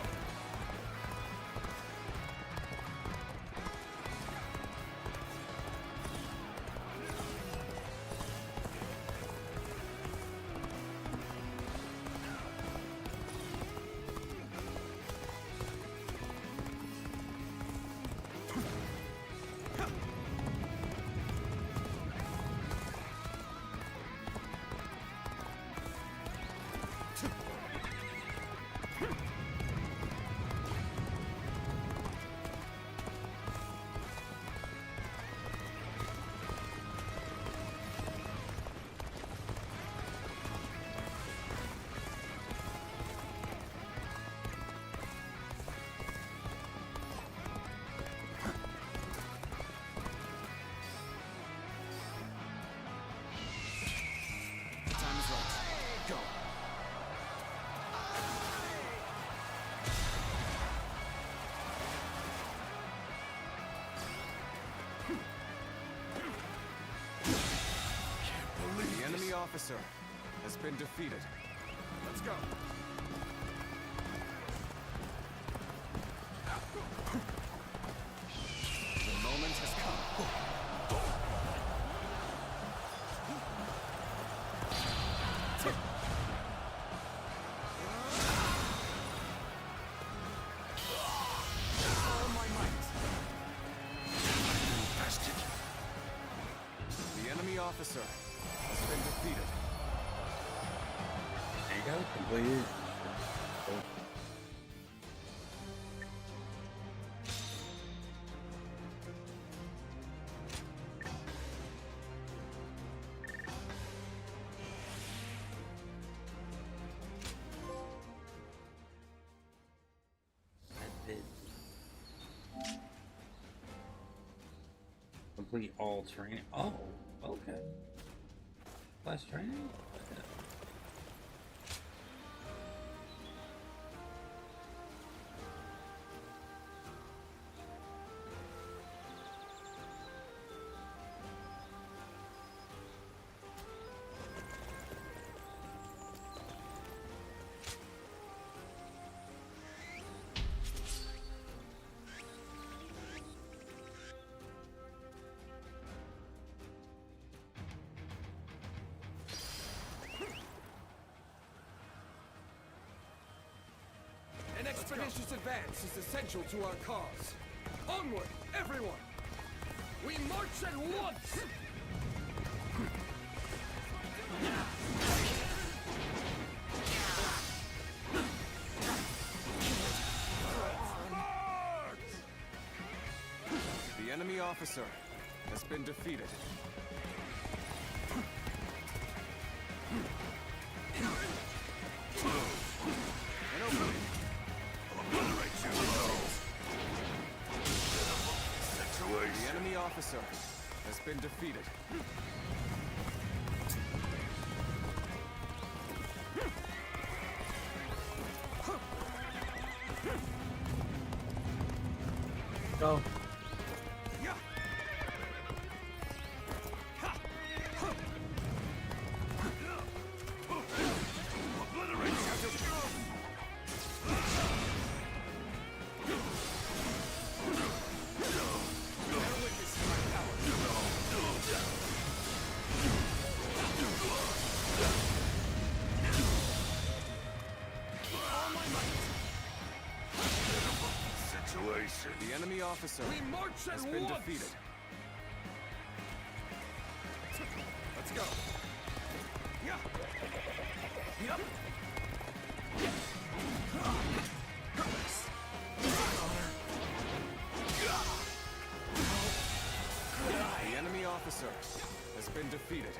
Time is right. Go. The enemy officer has been defeated. Let's go. The moment has come. All my might. The enemy officer has been defeated. There you go, completed. Cool. That did. Complete all training. Oh, okay. Less training? Okay. An expeditious advance is essential to our cause. Onward, everyone! We march at once! The enemy officer has been defeated. officer has been defeated. Go. The enemy officer has been defeated. Let's go. Yeah. Yep. The enemy officer has been defeated.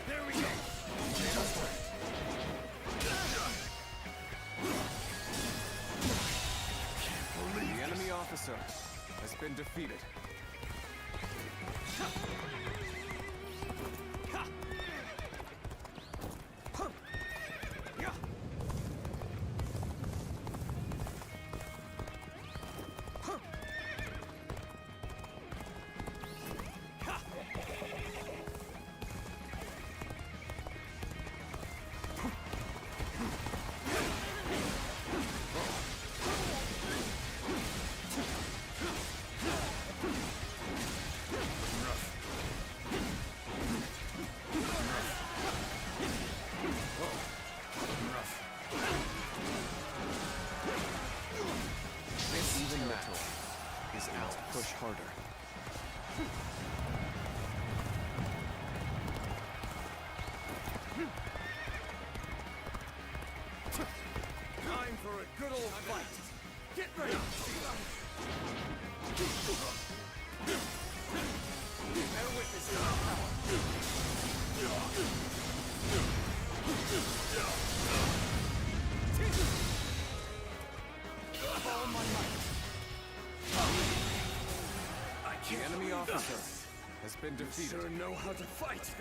There we go. The enemy officer has been defeated. Is out. Push harder. Time for a good old fight. Get ready. Bear witness to our power. Follow my might. The enemy officer has been defeated. You sure know how to fight.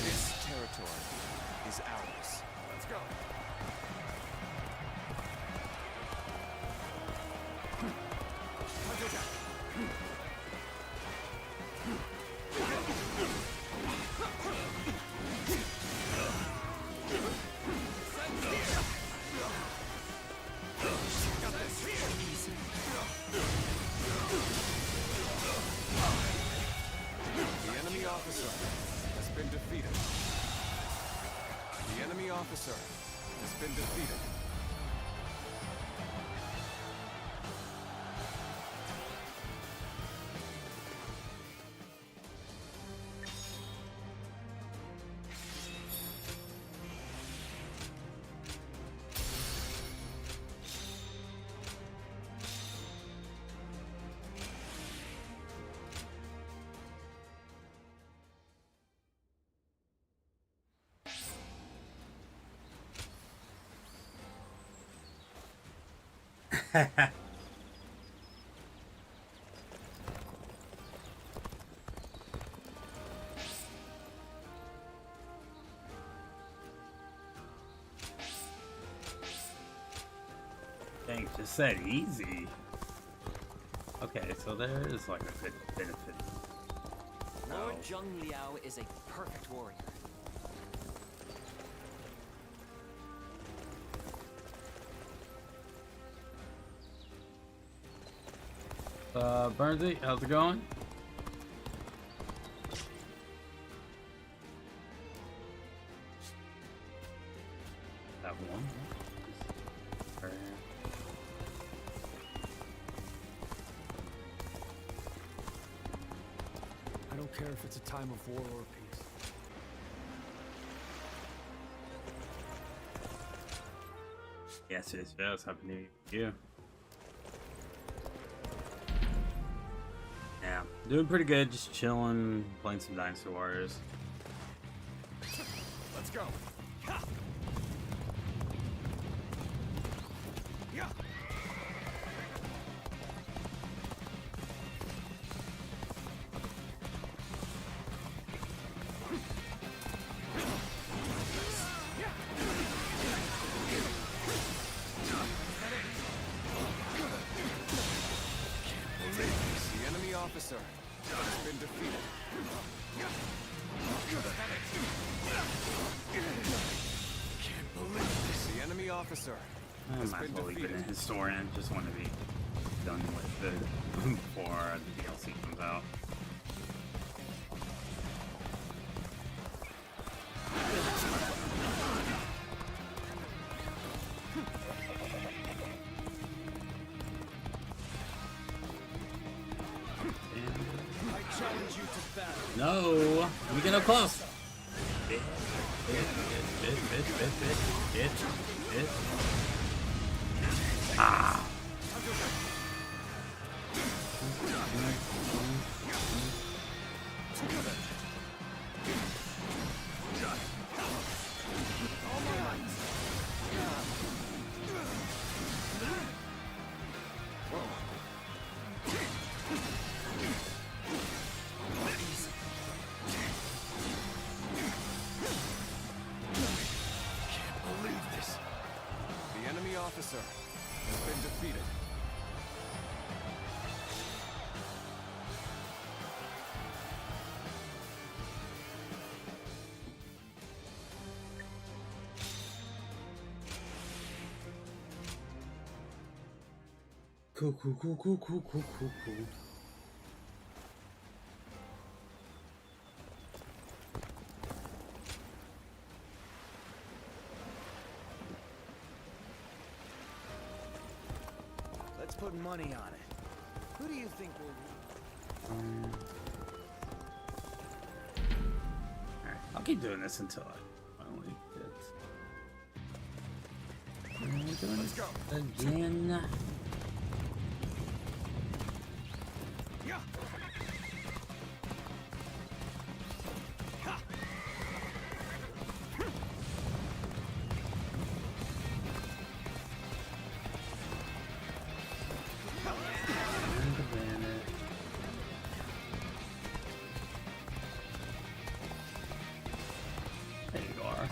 This territory is ours. Let's go. The enemy officer has been defeated. The enemy officer has been defeated. Dang, just said easy. Okay, so there is like a good benefit. Lord Zheng Liao is a perfect warrior. Burnsy, how's it going? That one. care if it's a time of war or peace. Yes. Happy New Year. Yeah, doing pretty good. Just chilling, playing some Dynasty Warriors. Let's go. Yeah. The enemy officer has been defeated. Can't believe this. The enemy officer I has might as been well leave it defeated. in historian. Just want to be done with it before the DLC comes out. I challenge you to battle. No, we get up close. Ah. Can't believe this. The enemy officer has been defeated. Cool. Let's put money on it. Who do you think will win? Alright, I'll keep doing this until I finally get. Doing Let's go. Again. Yeah. Ha. There you are.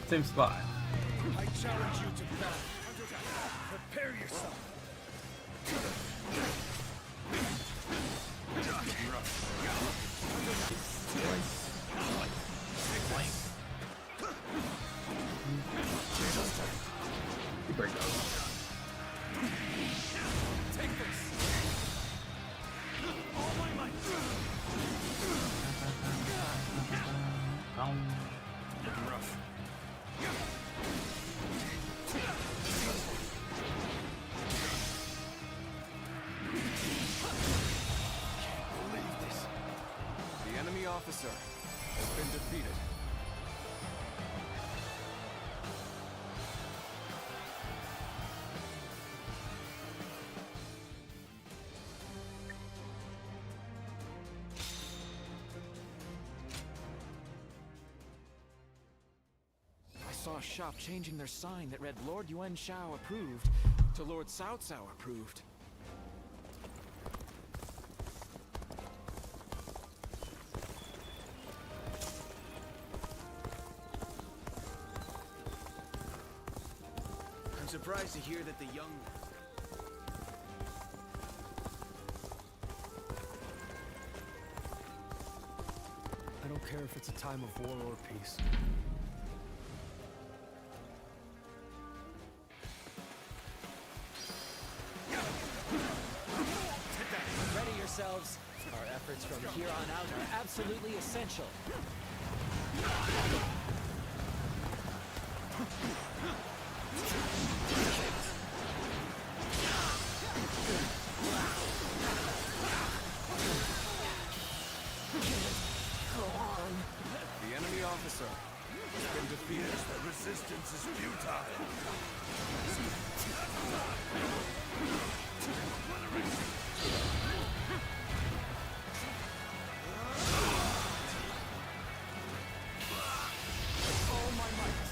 Same spot. I challenge you to battle. Prepare yourself. You break those. Take this. All my might. Getting rough. The enemy officer has been defeated. I saw a shop changing their sign that read Lord Yuan Shao approved to Lord Cao Cao approved. I'm surprised to hear that the young I don't care if it's a time of war or peace. Ready yourselves. Our efforts from here on out are absolutely essential. officer has been defeated. The resistance is futile. All my might.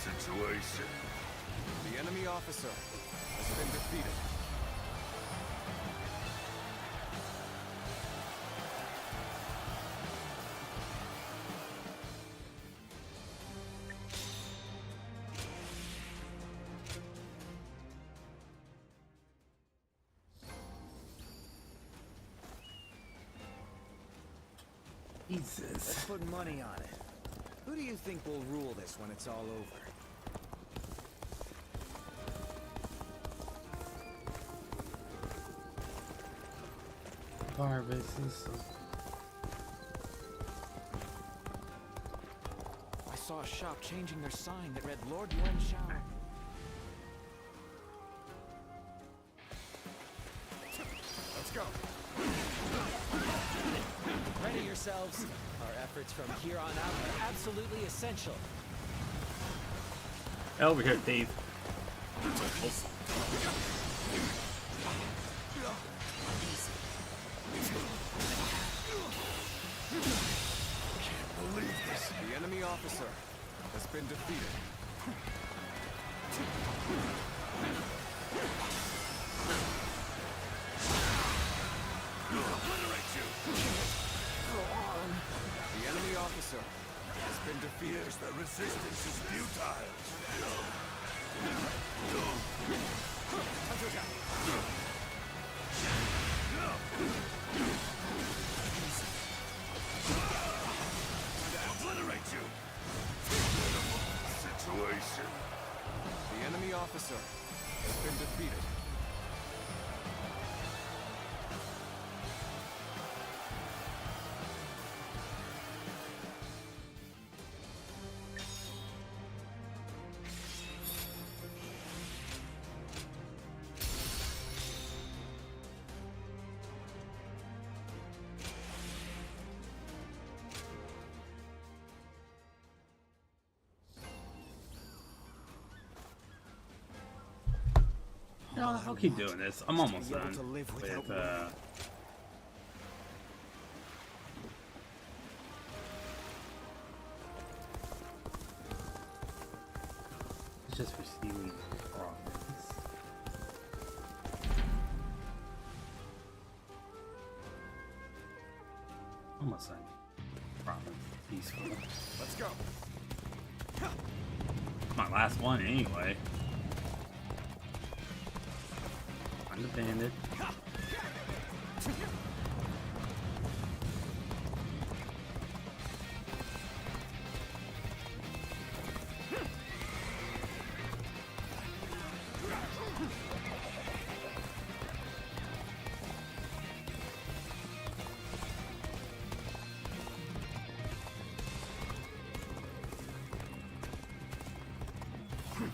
Situation. The enemy officer has been defeated. Jesus. Let's put money on it. Who do you think will rule this when it's all over? Bar business. I saw a shop changing their sign that read Lord Yuan Shao. Let's go. Ready yourselves. Our efforts from here on out are absolutely essential. Over here, Dave. Can't believe this. The enemy officer has been defeated. Obliterate you. Go on. The enemy officer has been defeated. The resistance is futile. Obliterate you. Situation. The enemy officer has been defeated. No, I'll keep doing this. I'm almost be able done to live with without it's just for stealing profits. Almost done. Profits. Peaceful. Let's go. My last one anyway. I'm the bandit.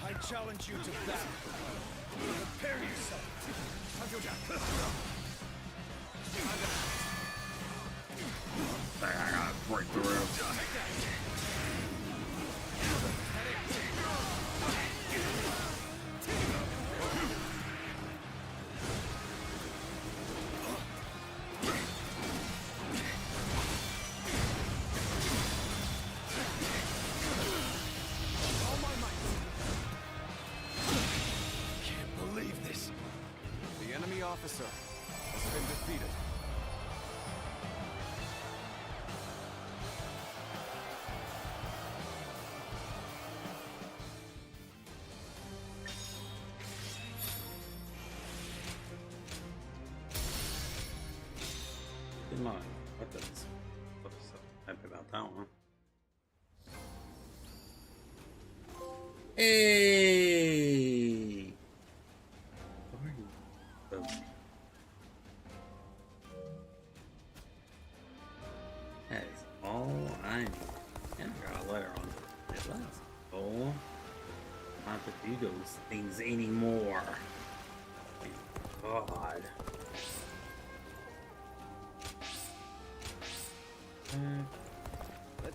I challenge you to battle. Prepare yourself. I gotta break through. Can't believe this. The enemy officer has been defeated. In mind, what does I'm so happy about that one. Hey! That is all I need. And I got a letter on it. Let's go. I don't have to do those things anymore. God.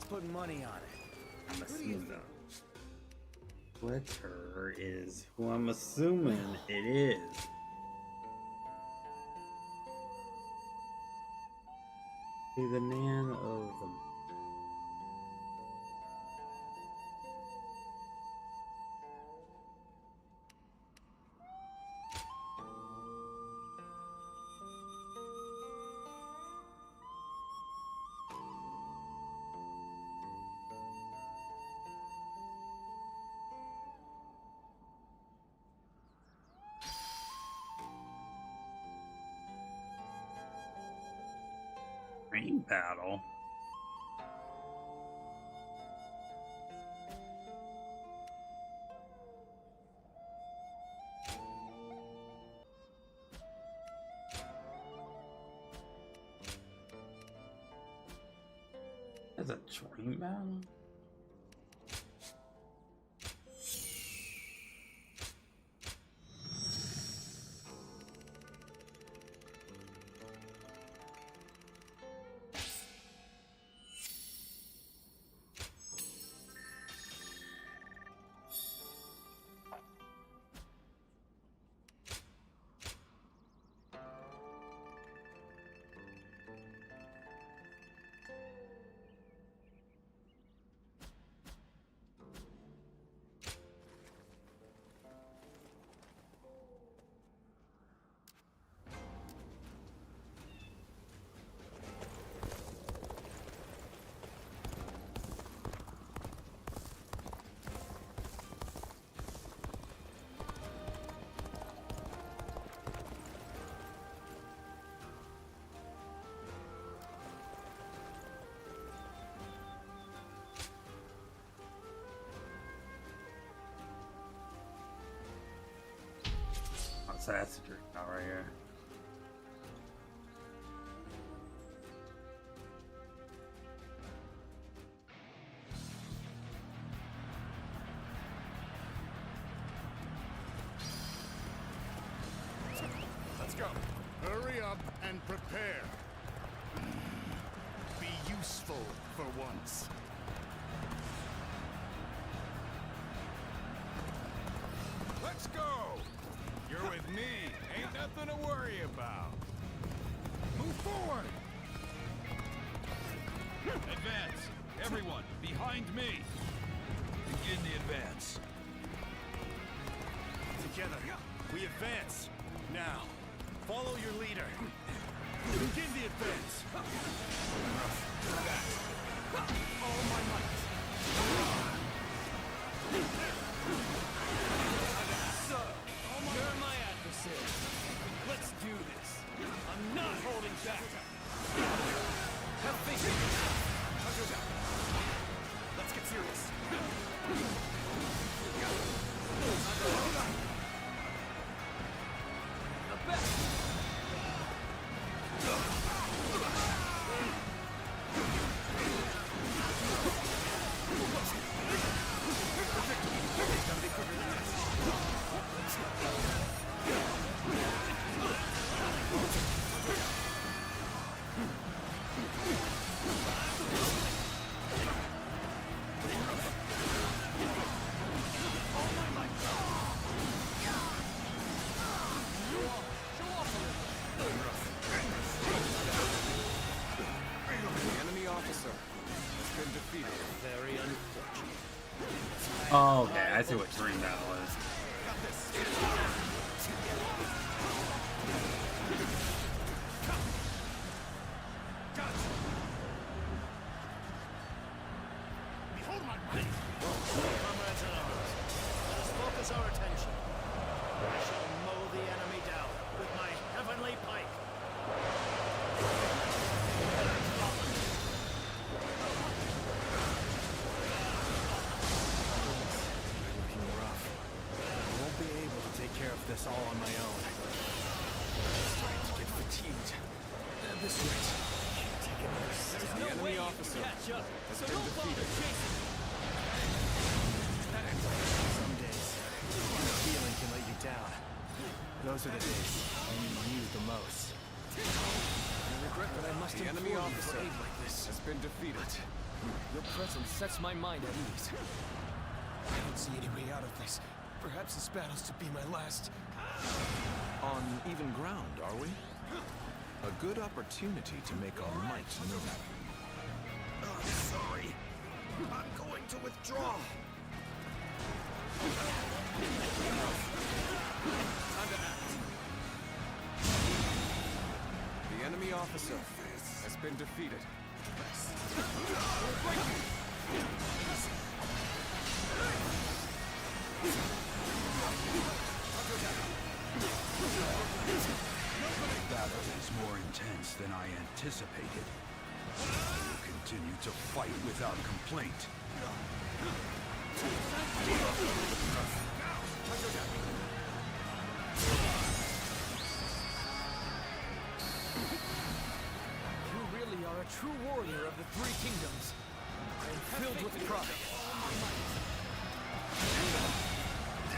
Let's put money on it. I'm assuming Twitter is who I'm assuming it is. Be the man of the train battle. There's a train battle? So that's the trick out right here. Let's go. Hurry up and prepare. Be useful for once. Let's go! You're with me. Ain't nothing to worry about. Move forward! Advance! Everyone, behind me! Begin the advance. Together, we advance. Now, follow your leader. Begin the advance. All my might. So, you're my adversary. Let's do this. I'm not holding back. Have faith in me. Let's get serious. The best. Oh, okay, I see what dream battle is. Behold my might! Comrades in arms, let us focus our attention. I shall mow the enemy down with my heavenly pike. This all on my own. I'm starting to get fatigued. This way. Can't take another step. There's no way officer you can catch up, so don't bother chasing. Some days, feeling can let you down. Those are the days when you need you the most. I regret that I must implore you for aid like this. Has been defeated. Your presence sets my mind at ease. I don't see any way out of this. Perhaps this battle's to be my last. On even ground, are we? A good opportunity to make our might known. I'm sorry. I'm going to withdraw. Time to act. The enemy officer has been defeated. Battle is more intense than I anticipated. I will continue to fight without complaint. You really are a true warrior of the Three Kingdoms. I am filled with pride.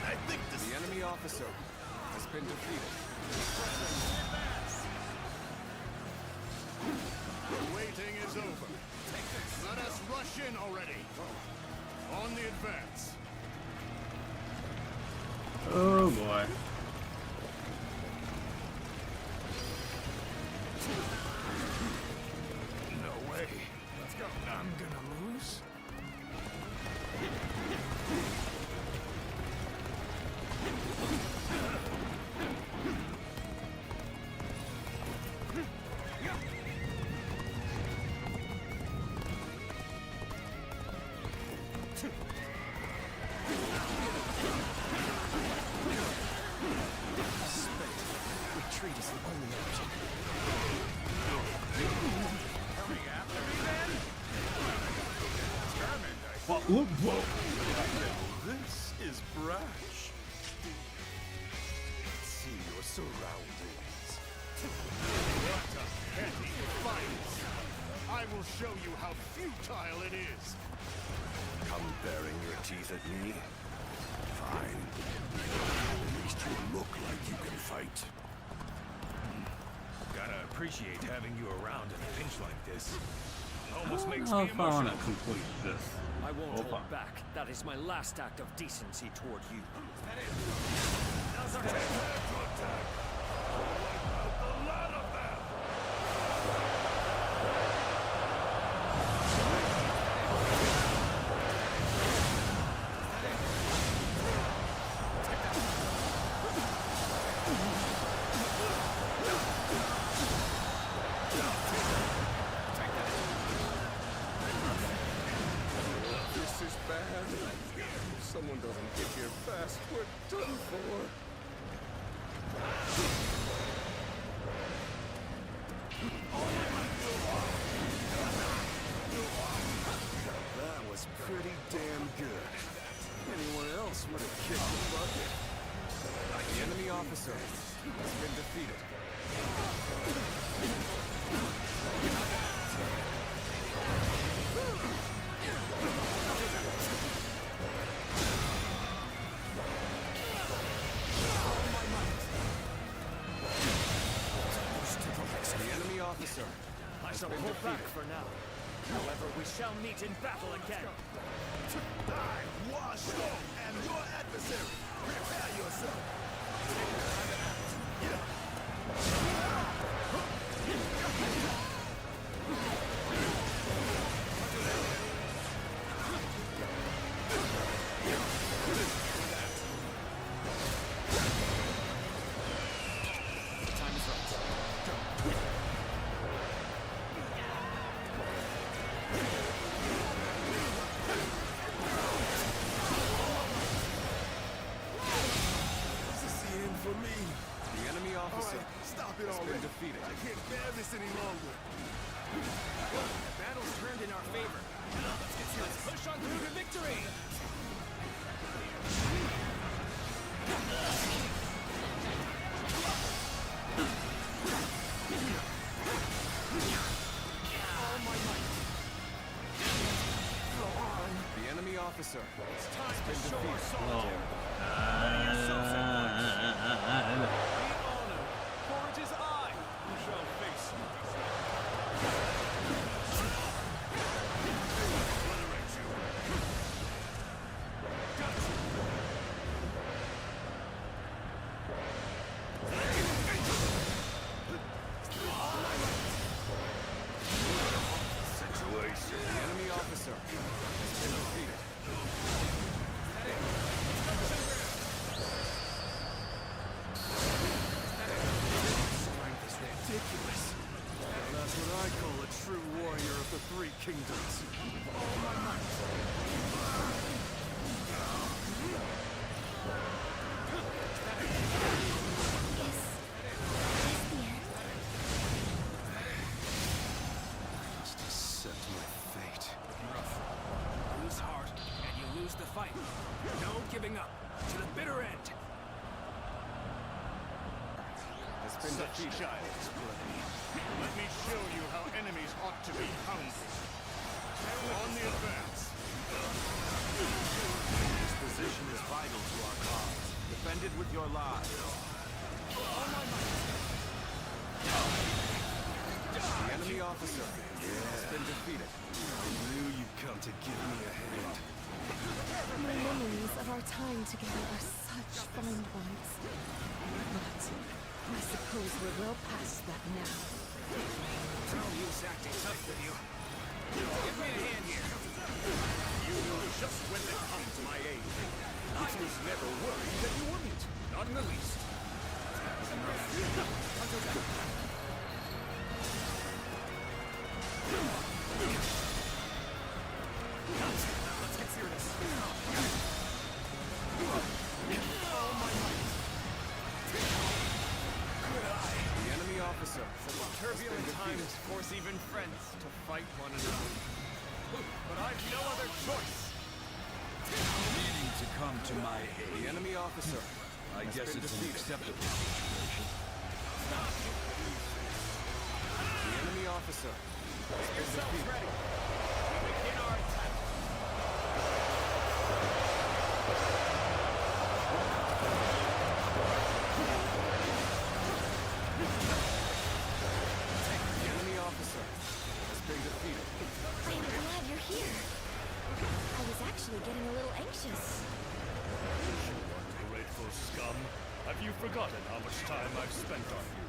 I think this... The enemy officer has been defeated. The waiting is over. Let us rush in already. On the advance. Oh boy. No way. Let's go. I'm gonna lose? Retreat is the only option. Coming after me then? Determined, I Whoa. This is brash. See your surroundings. What a petty defiance! I will show you how futile it is. Come baring your teeth at me? Fine. At least you look like you can fight. Gotta appreciate having you around in a pinch like this. Almost makes I me don't know if I want emotional. to complete this. I won't Hold hold on. back. That is my last act of decency toward you. This is bad. If someone doesn't get here fast, we're done for. That was pretty damn good. Anyone else would have kicked the bucket. The enemy officer has been defeated. The enemy officer I shall been pull back defeated. for now. However, we shall meet in battle again. I was strong and your adversary. Prepare yourself. Time is right. Is this the end for me? The enemy officer Stop it has already. been defeated. I can't bear this any longer. Battle's turned in our favor. Let's push on through to victory! The enemy officer It's time has to been show our defeated. soldier. Ready yourselves at once. Be honored, for it is I who shall face you. That's what I call a true warrior of the Three Kingdoms. With all my might. I must accept my fate. Rough. Lose heart, and you lose the fight. No giving up. To the bitter end. Such child's play. Let me show you how enemies ought to be hounded. On the advance. This position is vital to our cause. Defend it with your lives. The enemy officer has been defeated. I knew you'd come to give me a hand. My memories of our time together are such fond ones. But I suppose we're well past that now. No use acting tough with you. Give me a hand here. You know just when to come to my aid. I was never worried that you wouldn't. Not in the least. Hunter down. Let's get serious. The enemy officer said that turbulent times force even friends to fight one another. But I've no other choice. Needing to come to my aid. The enemy officer I has guess been it's an defeated. acceptable situation. The enemy officer has been defeated. Ready. Begin our attack. The enemy officer has been defeated. I'm glad you're here. I was actually getting a little anxious. Ungrateful scum. Have you forgotten how much time I've spent on you?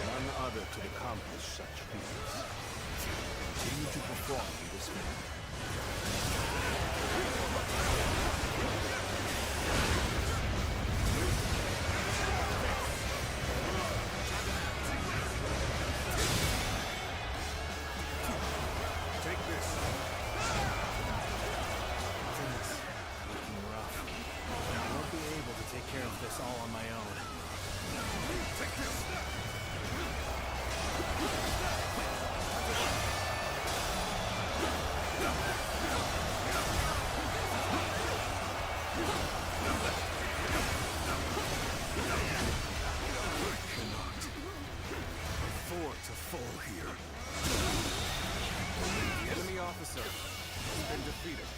None other could accomplish such feats. Continue to perform in this manner. Take this. Things looking rough. I won't be able to take care of this all on my own. Take this. Afford to fall here. The enemy officer has been defeated.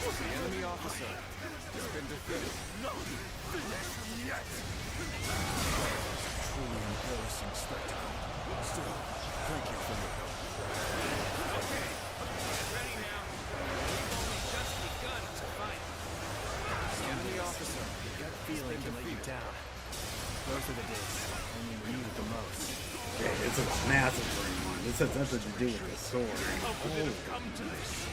The enemy officer has been defeated. Truly embarrassing spectacle. Still, thank you for your help. Okay. Get ready now. We've only just begun to fight. The enemy officer Gut feeling can let you down. Those are the days when you need it the most. Okay, it's a massive green one. This has nothing to do with the sword. How could it have come to this?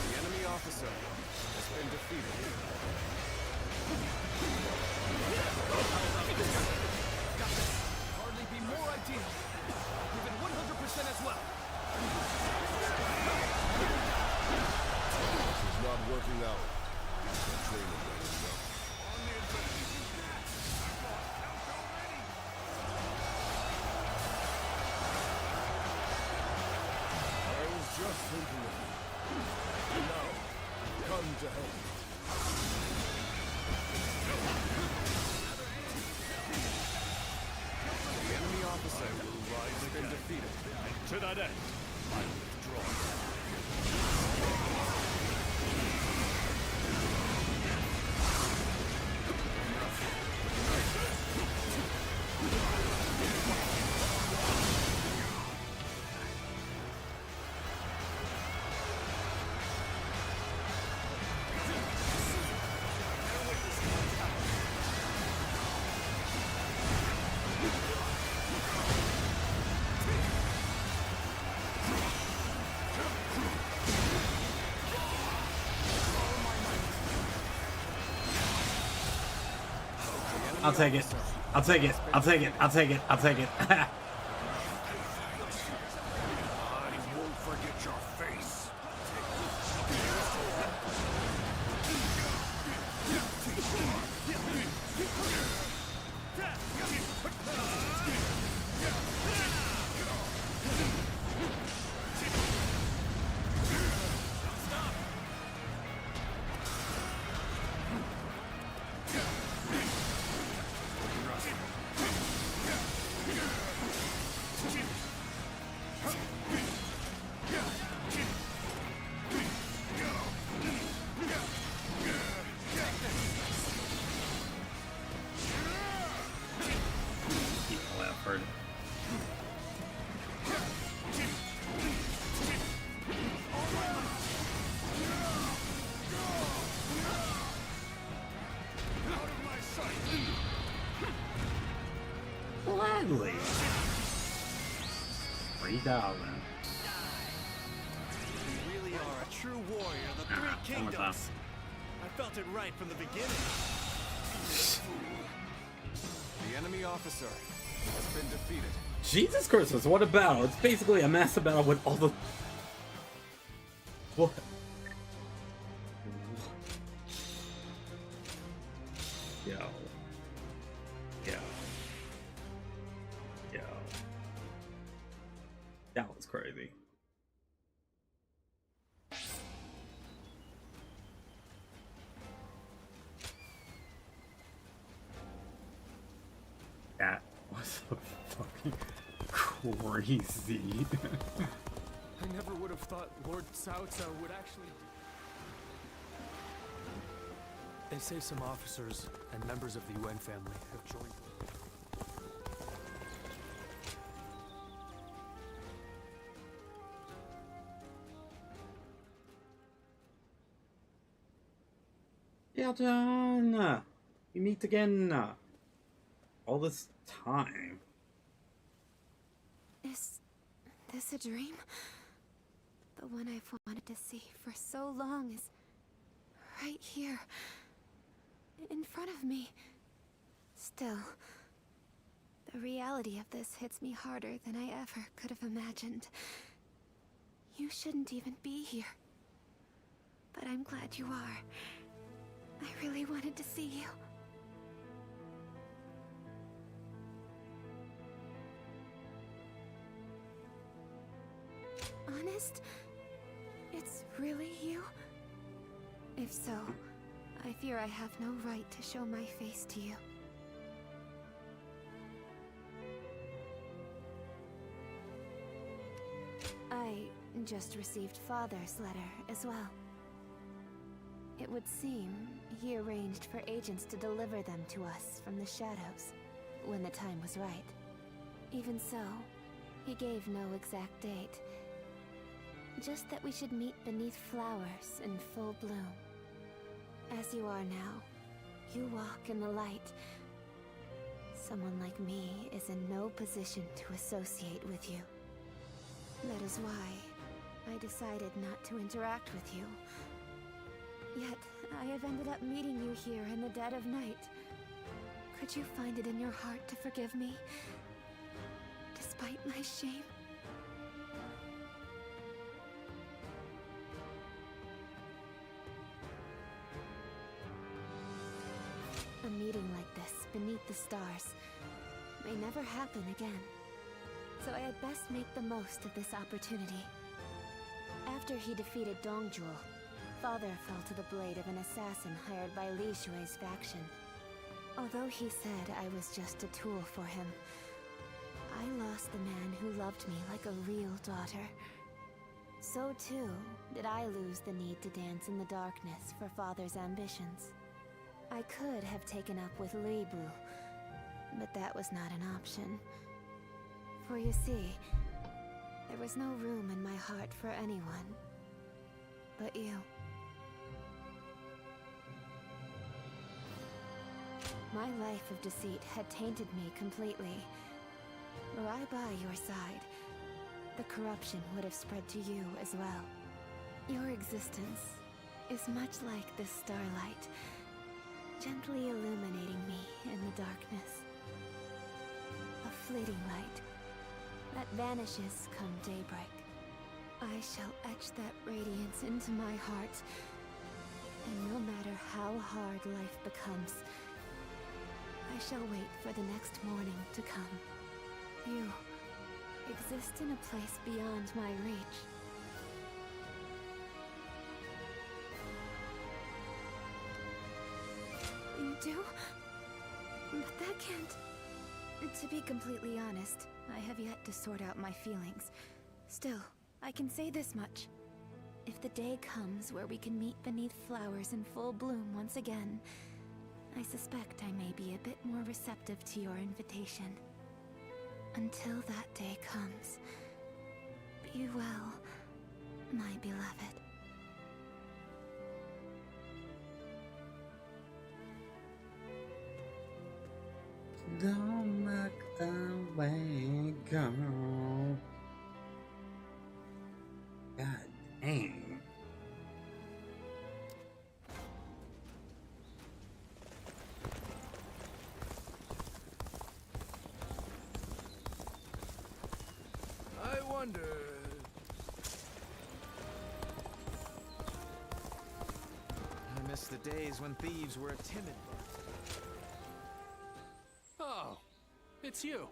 The enemy officer has been defeated. Hardly be more ideal. Given 100% as well. This is not working out. The training went enough. I was just thinking of you. Now, come to help. that end, I withdraw. I'll take it. I'll take it. I'll take it. I'll take it. I'll take it. I won't forget your face. Gladly. $3. You really are a true warrior of the Three Kingdoms. I felt it right from the beginning. The enemy officer has been defeated. Jesus Christmas, what a battle. It's basically a massive battle with all the... What? Yo. Yo. Yo. That was crazy. That was so fucking crazy. I never would have thought Lord Cao Cao would actually... They say some officers and members of the UN family have joined. Yeah, John. We meet again. All this time. Is this a dream? The one I've wanted to see for so long is right here, in front of me. Still, the reality of this hits me harder than I ever could have imagined. You shouldn't even be here. But I'm glad you are. I really wanted to see you. Honest? It's really you? If so, I fear I have no right to show my face to you. I just received Father's letter as well. It would seem he arranged for agents to deliver them to us from the shadows when the time was right. Even so, he gave no exact date. Just that we should meet beneath flowers in full bloom. As you are now, you walk in the light. Someone like me is in no position to associate with you. That is why I decided not to interact with you. Yet, I have ended up meeting you here in the dead of night. Could you find it in your heart to forgive me? Despite my shame? A meeting like this, beneath the stars, may never happen again. So I had best make the most of this opportunity. After he defeated Dongjul, Father fell to the blade of an assassin hired by Li Shui's faction. Although he said I was just a tool for him, I lost the man who loved me like a real daughter. So too did I lose the need to dance in the darkness for father's ambitions. I could have taken up with R.E.V.O, but that was not an option. For you see, there was no room in my heart for anyone but you. My life of deceit had tainted me completely. Were I by your side, the corruption would have spread to you as well. Your existence is much like this starlight, gently illuminating me in the darkness. A fleeting light that vanishes come daybreak. I shall etch that radiance into my heart, and no matter how hard life becomes, I shall wait for the next morning to come. You exist in a place beyond my reach. You do? But that can't... To be completely honest, I have yet to sort out my feelings. Still, I can say this much. If the day comes where we can meet beneath flowers in full bloom once again, I suspect I may be a bit more receptive to your invitation. Until that day comes, be well, my beloved. Don't look away, girl. God dang. I wonder... I miss the days when thieves were a timid bunch. Oh, it's you.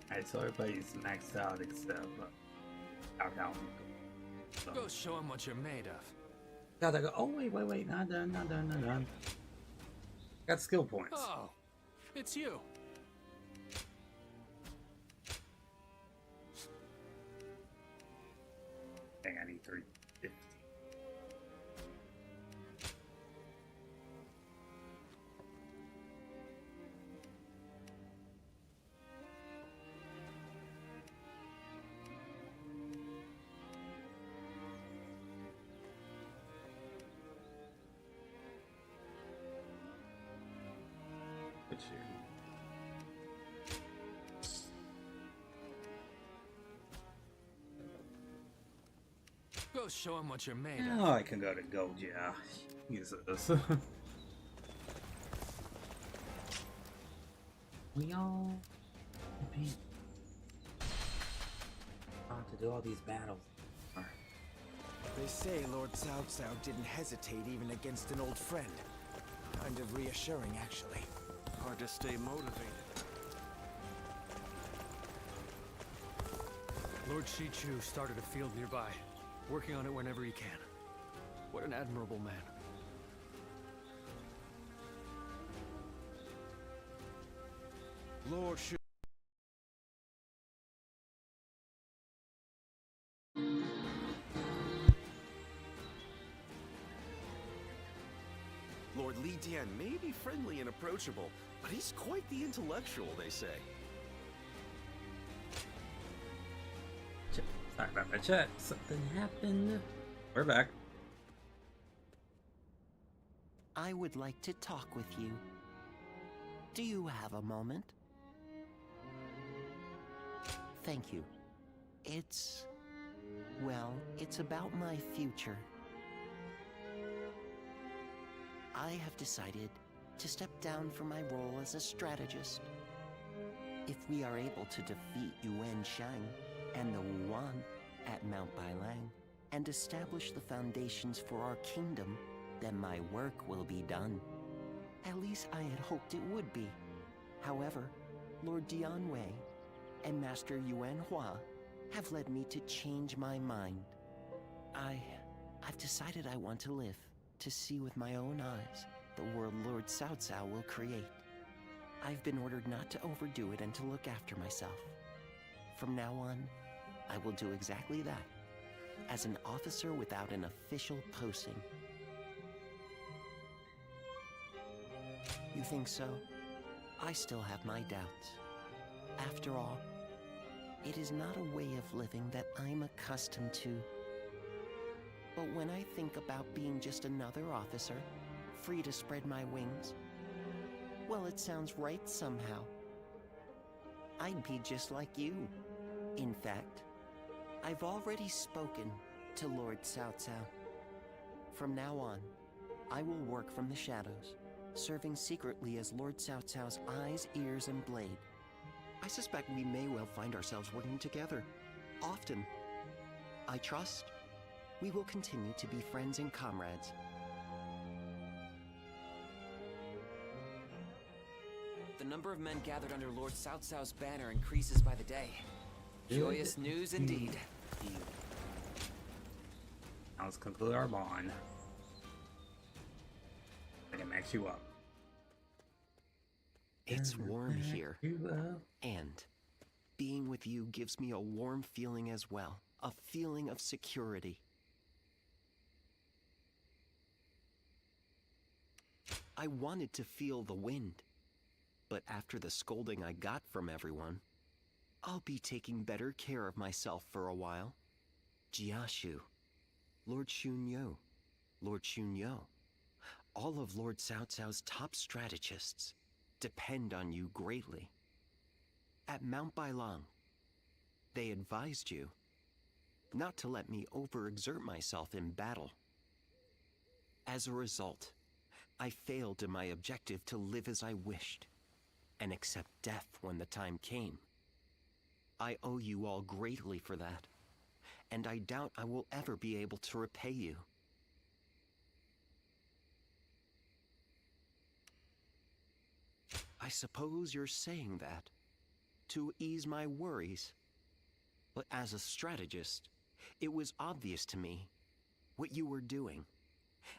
Alright, so everybody's maxed out except Capcom. So. Go show him what you're made of. Gotta go. Oh wait, not done. Got skill points. Oh, it's you. Dang, I need 350. Put you. Go show him what you're made of. Oh, I can go to Goja. Use this. We all be to do all these battles. They say Lord Cao Cao didn't hesitate even against an old friend. Kind of reassuring, actually. Hard to stay motivated. Lord Shichu started a field nearby, working on it whenever he can. What an admirable man. Lord Shu... Lord Li Dian may be friendly and approachable, but he's quite the intellectual, they say. Sorry about my chat. Something happened. We're back. I would like to talk with you. Do you have a moment? Thank you. Well, it's about my future. I have decided to step down from my role as a strategist. If we are able to defeat Yuan Shang and the Wuan at Mount Bailang and establish the foundations for our kingdom, then my work will be done. At least I had hoped it would be. However, Lord Dianwei and Master Yuan Hua have led me to change my mind. I've decided I want to live, to see with my own eyes the world Lord Cao Cao will create. I've been ordered not to overdo it and to look after myself. From now on, I will do exactly that, as an officer without an official posting. You think so? I still have my doubts. After all, it is not a way of living that I'm accustomed to. But when I think about being just another officer, free to spread my wings, well, it sounds right somehow. I'd be just like you. In fact, I've already spoken to Lord Cao Cao. From now on, I will work from the shadows, serving secretly as Lord Cao Cao's eyes, ears, and blade. I suspect we may well find ourselves working together, often. I trust we will continue to be friends and comrades. The number of men gathered under Lord Cao Cao's banner increases by the day. Joyous news indeed. Now let's conclude our bond. I can max you up. It's warm here, and being with you gives me a warm feeling as well, a feeling of security. I wanted to feel the wind, but after the scolding I got from everyone, I'll be taking better care of myself for a while. Jiashu, Lord Xunyo, Lord Xunyo, all of Lord Cao Cao's top strategists depend on you greatly. At Mount Bailang, they advised you not to let me overexert myself in battle. As a result, I failed in my objective to live as I wished and accept death when the time came. I owe you all greatly for that, and I doubt I will ever be able to repay you. I suppose you're saying that to ease my worries, but as a strategist, it was obvious to me what you were doing,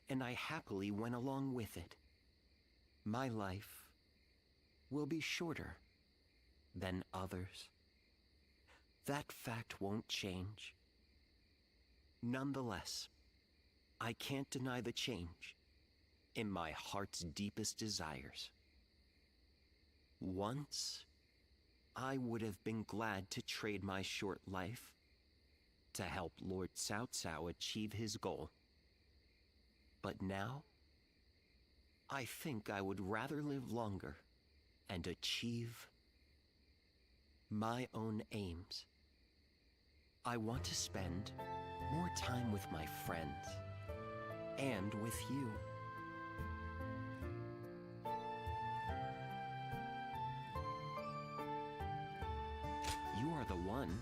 and I happily went along with it. My life will be shorter than others. That fact won't change. Nonetheless, I can't deny the change in my heart's deepest desires. Once, I would have been glad to trade my short life to help Lord Cao Cao achieve his goal. But now, I think I would rather live longer and achieve my own aims. I want to spend more time with my friends and with you. You are the one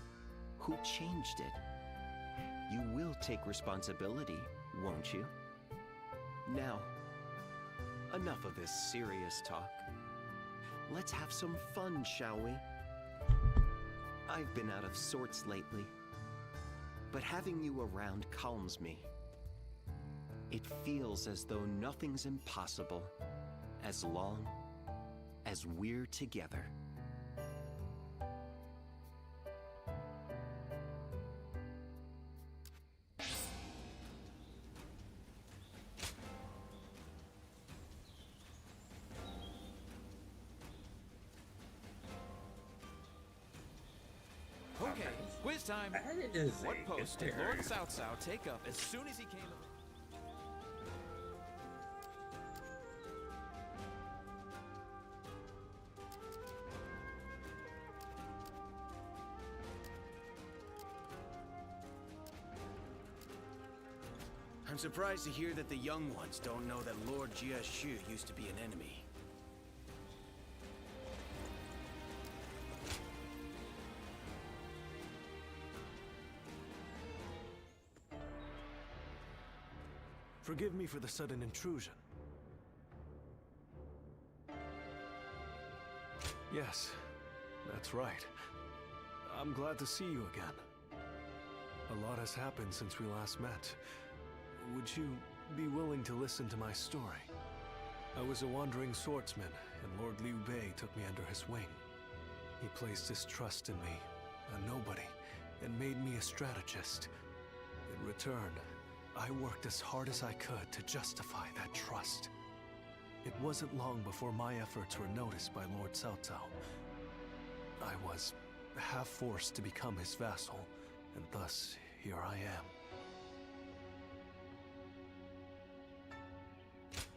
who changed it. You will take responsibility, won't you? Now, enough of this serious talk. Let's have some fun, shall we? I've been out of sorts lately, but having you around calms me. It feels as though nothing's impossible as long as we're together. Okay, quiz time. What post did Lord Cao Cao take up as soon as he came? I'm surprised to hear that the young ones don't know that Lord Jiashu used to be an enemy. Forgive me for the sudden intrusion. Yes, that's right. I'm glad to see you again. A lot has happened since we last met. Would you be willing to listen to my story? I was a wandering swordsman, and Lord Liu Bei took me under his wing. He placed his trust in me, a nobody, and made me a strategist. In return, I worked as hard as I could to justify that trust. It wasn't long before my efforts were noticed by Lord Cao Cao. I was half forced to become his vassal, and thus here I am.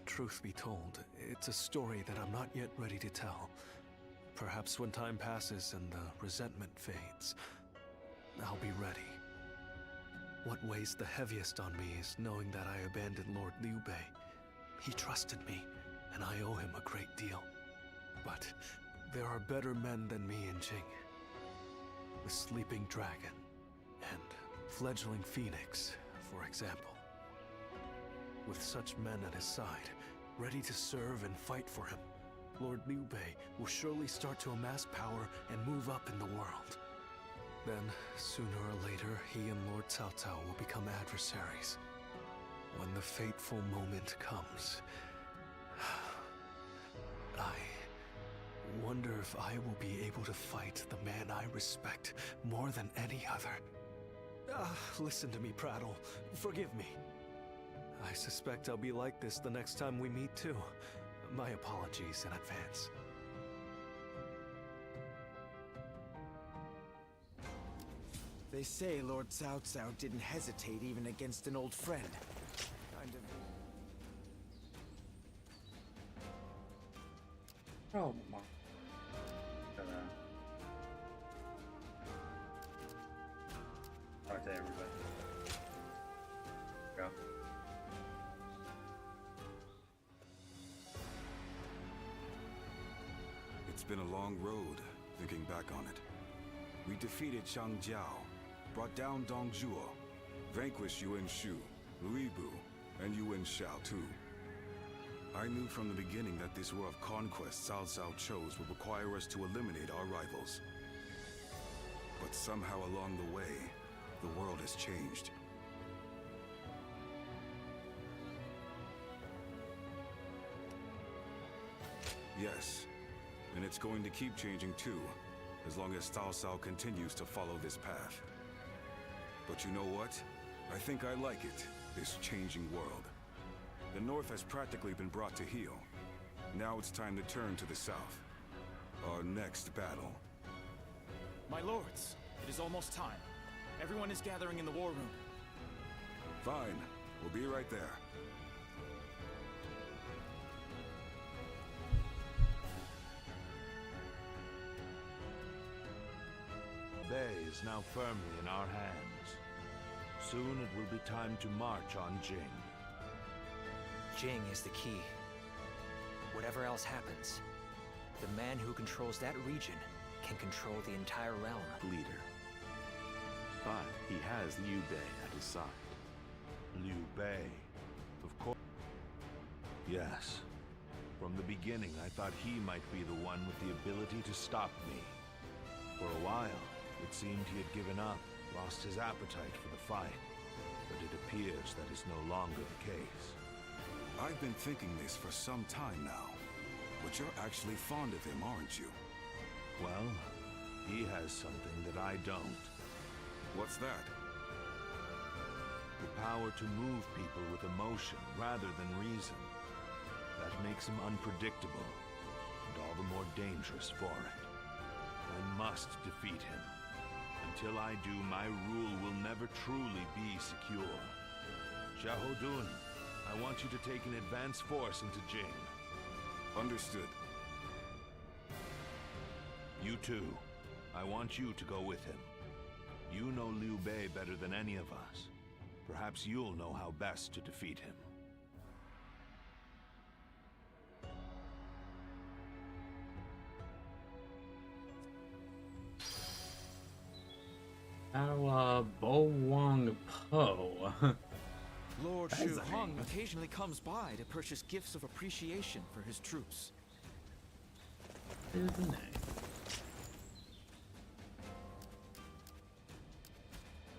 Truth be told, it's a story that I'm not yet ready to tell. Perhaps when time passes and the resentment fades, I'll be ready. What weighs the heaviest on me is knowing that I abandoned Lord Liu Bei. He trusted me, and I owe him a great deal. But there are better men than me in Jing. The Sleeping Dragon, and Fledgling Phoenix, for example. With such men at his side, ready to serve and fight for him, Lord Liu Bei will surely start to amass power and move up in the world. Then, sooner or later, he and Lord Cao Cao will become adversaries. When the fateful moment comes, I wonder if I will be able to fight the man I respect more than any other. Listen to me prattle. Forgive me. I suspect I'll be like this the next time we meet too. My apologies in advance. They say Lord Cao Cao didn't hesitate even against an old friend. Kind of... Oh my. Talk to everybody. Go. It's been a long road, thinking back on it. We defeated Shang Jiao, brought down Dong Zhuo, vanquished Yuan Shu, R.E.V.O, and Yuan Shao too. I knew from the beginning that this war of conquest Cao Cao chose would require us to eliminate our rivals. But somehow along the way, the world has changed. Yes, and it's going to keep changing too, as long as Cao Cao continues to follow this path. But you know what? I think I like it, this changing world. The North has practically been brought to heel. Now it's time to turn to the South. Our next battle. My lords, it is almost time. Everyone is gathering in the war room. Fine. We'll be right there. Bei is now firmly in our hands. Soon it will be time to march on Jing. Jing is the key. Whatever else happens, the man who controls that region can control the entire realm. Leader. But he has Liu Bei at his side. Liu Bei, of course. Yes. From the beginning, I thought he might be the one with the ability to stop me. For a while, it seemed he had given up, lost his appetite for the fight. But it appears that is no longer the case. I've been thinking this for some time now. But you're actually fond of him, aren't you? Well, he has something that I don't. What's that? The power to move people with emotion rather than reason. That makes him unpredictable, and all the more dangerous for it. I must defeat him. Until I do, my rule will never truly be secure. Xiaohodun, I want you to take an advance force into Jing. Understood. You too. I want you to go with him. You know Liu Bei better than any of us. Perhaps you'll know how best to defeat him. Bo Wang Po. Lord Shu Hong occasionally comes by to purchase gifts of appreciation for his troops. There's the name.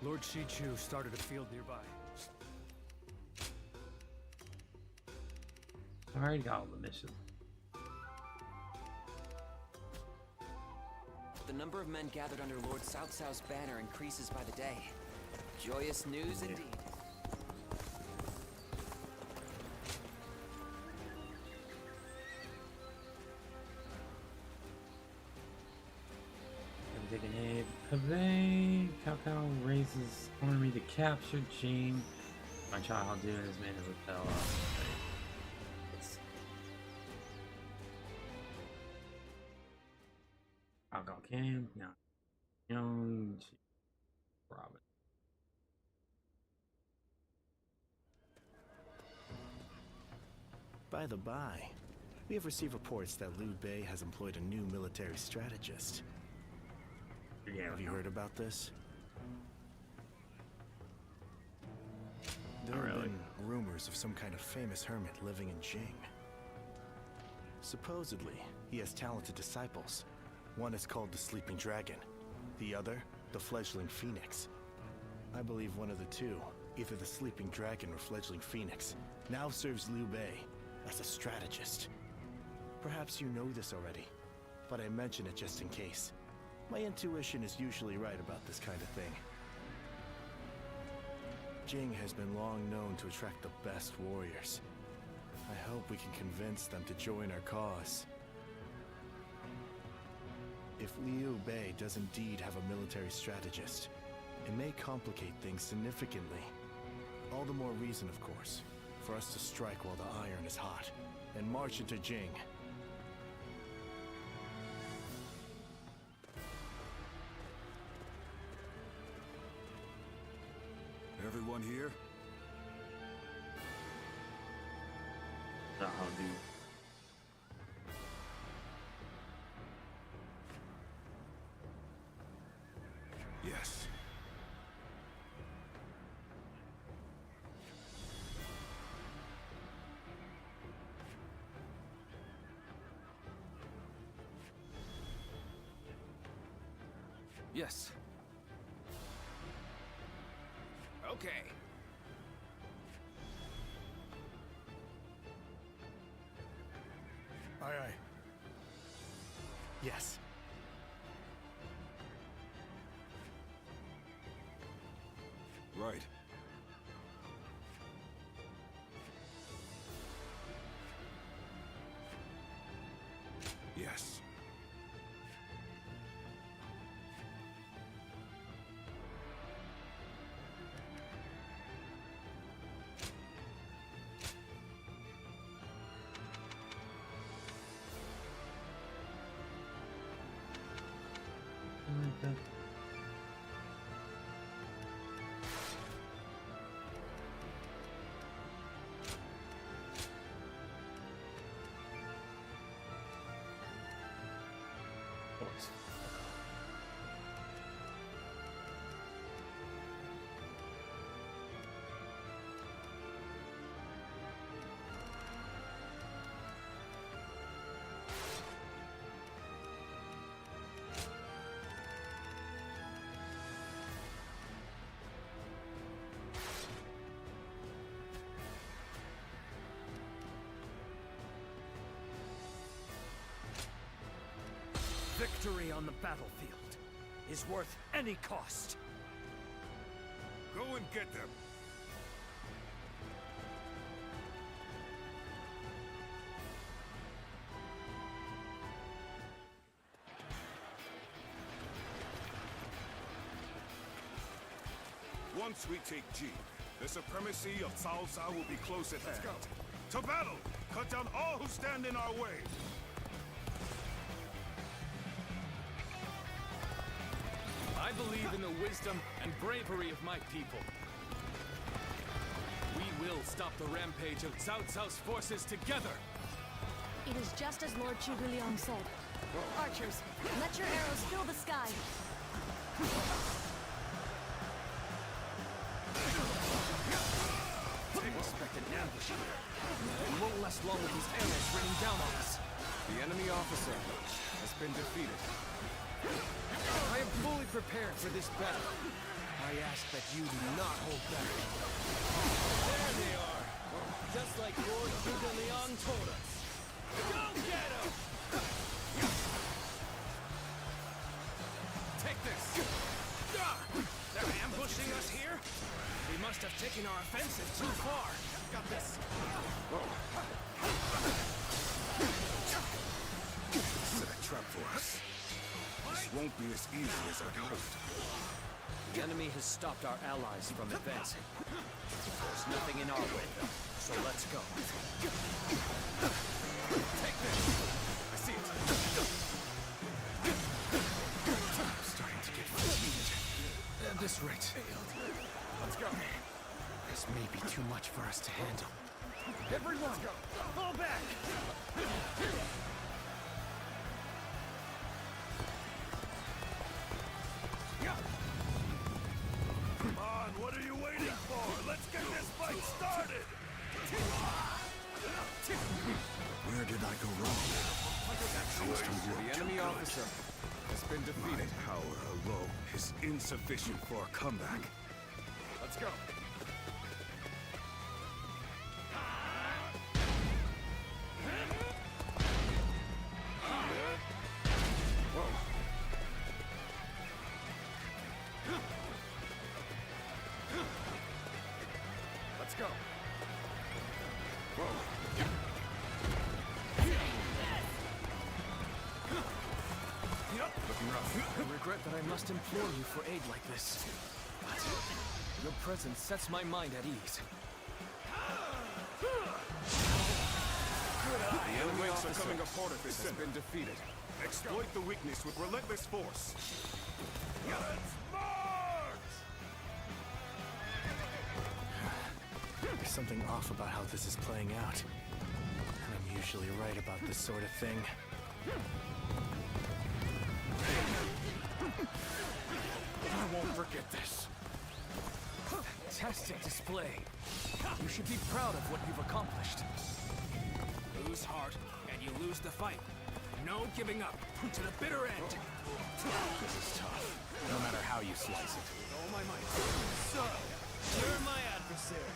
Lord Shichu started a field nearby. I already got all the missions. The number of men gathered under Lord Cao Cao's banner increases by the day. Joyous news indeed. I'm taking it. Hubei, Capcom raises army to capture Jing. My child doing his men to repel us. Alcohol Camp, now young Robin. By the by, we have received reports that Liu Bei has employed a new military strategist. Yeah, have you heard about this? There have been rumors of some kind of famous hermit living in Jing. Supposedly, he has talented disciples. One is called the Sleeping Dragon, the other, the Fledgling Phoenix. I believe one of the two, either the Sleeping Dragon or Fledgling Phoenix, now serves Liu Bei as a strategist. Perhaps you know this already, but I mention it just in case. My intuition is usually right about this kind of thing. Jing has been long known to attract the best warriors. I hope we can convince them to join our cause. If Liu Bei does indeed have a military strategist, it may complicate things significantly. All the more reason, of course, for us to strike while the iron is hot, and march into Jing. Everyone here? I'll do. Yes. Yes. Okay. Aye, aye. Yes. Right. Yes. Like that. Victory on the battlefield is worth any cost. Go and get them. Once we take G, the supremacy of Cao Cao will be close at hand. Let's go. To battle! Cut down all who stand in our way! I believe in the wisdom and bravery of my people. We will stop the rampage of Cao Cao's forces together! It is just as Lord Zhuge Liang said. Archers, let your arrows fill the sky. They expect an ambush here. We won't last long with these arrows raining down on us. The enemy officer. has been defeated. I am fully prepared for this battle. I ask that you do not hold back. There they are! Just like Lord Hugo Leon told us. Go get him! Take this! They're ambushing us here? We must have taken our offensive too far. Got this. Set a trap for us. This won't be as easy as I'd hoped. The enemy has stopped our allies from advancing. There's nothing in our way, though, so let's go. Take this! I see it. I'm starting to get fatigued. At this rate. Let's go. This may be too much for us to handle. Everyone, fall back! Come on, what are you waiting for? Let's get this fight started! Where did I go wrong? The enemy officer has been defeated. My power alone is insufficient for a comeback. Let's go. Let's go. Looking rough. I regret that I must implore you for aid like this. But your presence sets my mind at ease. The enemy ranks are coming apart at this has been defeated. Exploit the weakness with relentless force. There's something off about how this is playing out. And I'm usually right about this sort of thing. I won't forget this. Fantastic display. You should be proud of what you've accomplished. Lose heart, and you lose the fight. No giving up. To the bitter end. This is tough. No matter how you slice it. All my might. So, you're my adversary.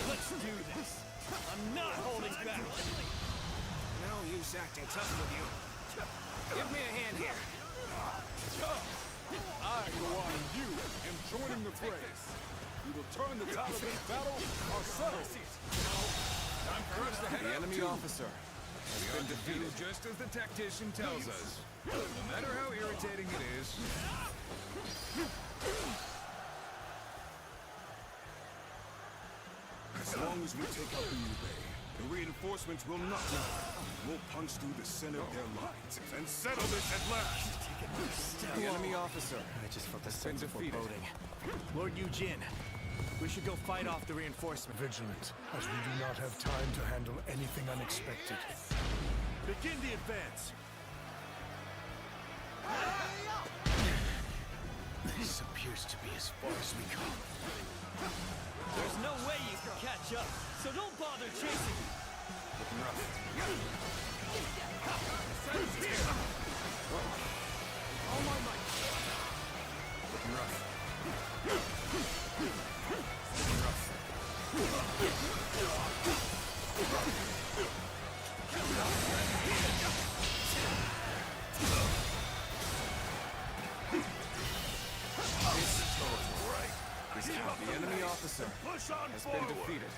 Let's do this. I'm not holding back. No use acting tough with you. Give me a hand here. I, Guan Yu, am joining the fray. We will turn the tide of this battle ourselves. Time for us to head The out enemy to- officer has We been are to do defeated. Just as the tactician tells us. No matter how irritating it is. As long as we take out the New Bay, the reinforcements will not die. We'll punch through the center of their lines and settle this at last. The enemy officer I just felt a has been sense of defeated. foreboding. Lord Eugene, we should go fight off the reinforcement. Vigilant, as we do not have time to handle anything unexpected. Begin the advance. This appears to be as far as we come. There's no way you can catch up, so don't bother chasing me. Looking rough. All my might. Looking rough. Looking rough. The enemy officer has been defeated.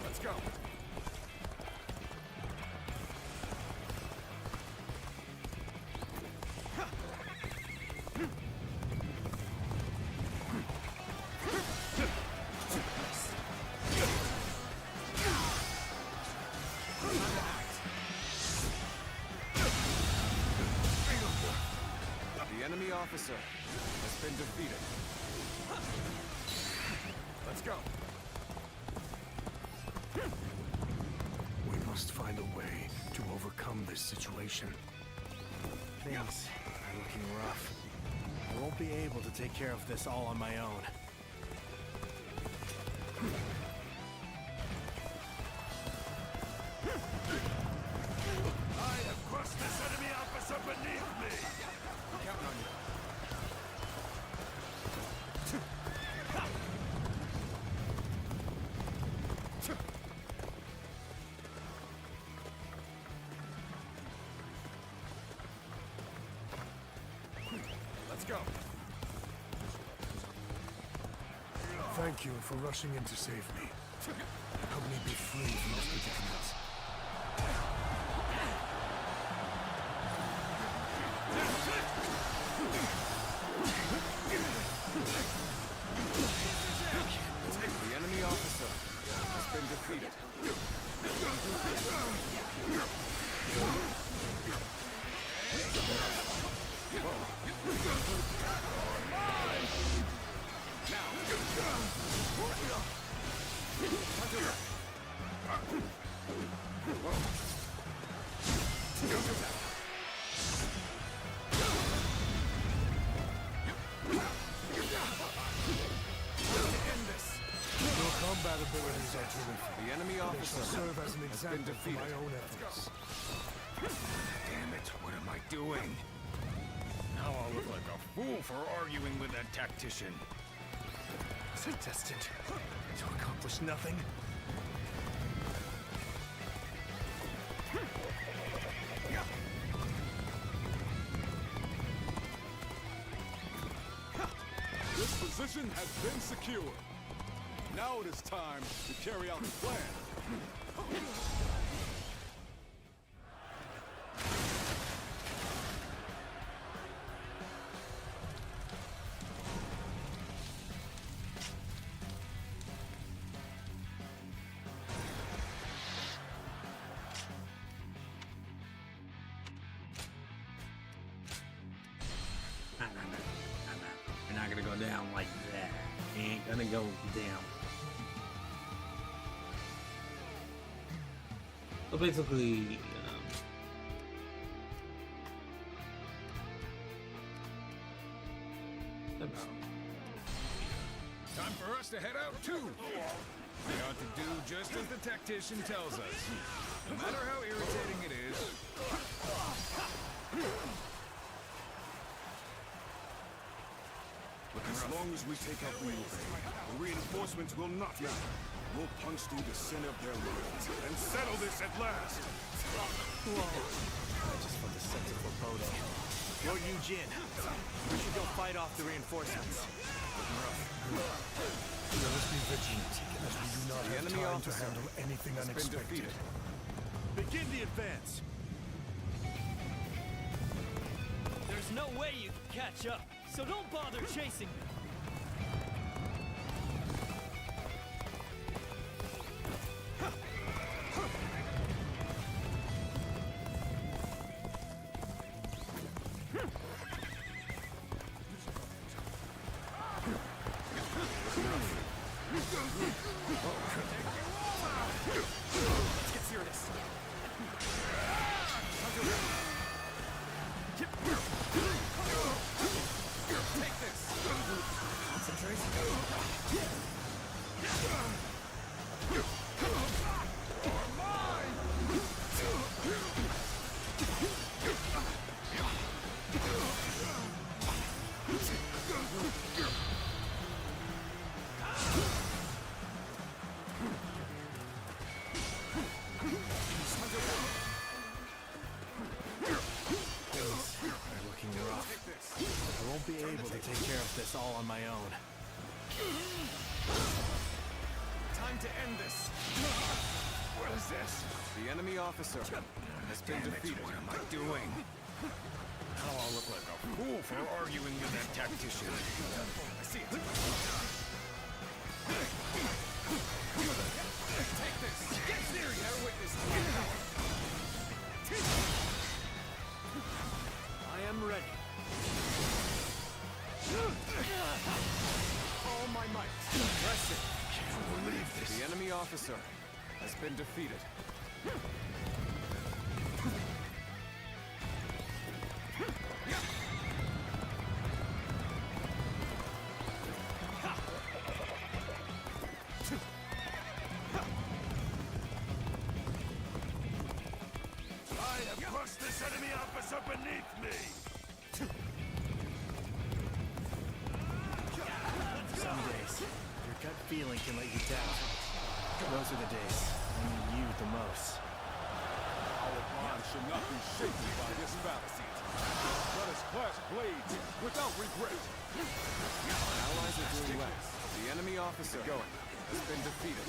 Let's go. The enemy officer has been defeated. Let's go. We must find a way to overcome this situation. Things Looking rough. I won't be able to take care of this all on my own. I have crushed this enemy officer beneath me! I'm counting on you. Let's go. Thank you for rushing in to save me. Help me be free from this predicament. The enemy officer has been defeated. Your combat abilities are terrific. The enemy They shall officer serve as an has been example for defeated. my own efforts. Damn it, what am I doing? Now I'll look like a fool for arguing with that tactician. Is it destined to accomplish nothing? This position has been secured. Now it is time to carry out the plan. You're not gonna go down like that. You ain't gonna go down. So basically, Time for us to head out too. We ought to do just as the tactician tells us. No matter how irritating it is. Look, as long as we take out Rio, the reinforcements will not matter. We'll punch through the center of their lines and settle this at last. Whoa. I just felt a sense of foreboding. Lord Eugene, we should go fight off the reinforcements. Let us be vigilant, as we do not have time to handle anything unexpected. Begin the advance. There's no way you can catch up, so don't bother chasing me. Let's get serious. Take this. Concentrate. I won't be able to take care of this all on my own. Time to end this. What is this? The enemy officer has been defeated. What am I doing? Now I'll look like a fool for arguing with that tactician. I see it. Take this. Get serious. Bear witness to my power. I am ready. All my might. Press it. Can't believe this. The enemy officer has been defeated. enemy officer beneath me! Some days, your gut feeling can let you down. Those are the days I need you the most. Our bond should not be shaken by this battle. Let us clash blades without regret. Our allies are doing well. The enemy officer has been defeated.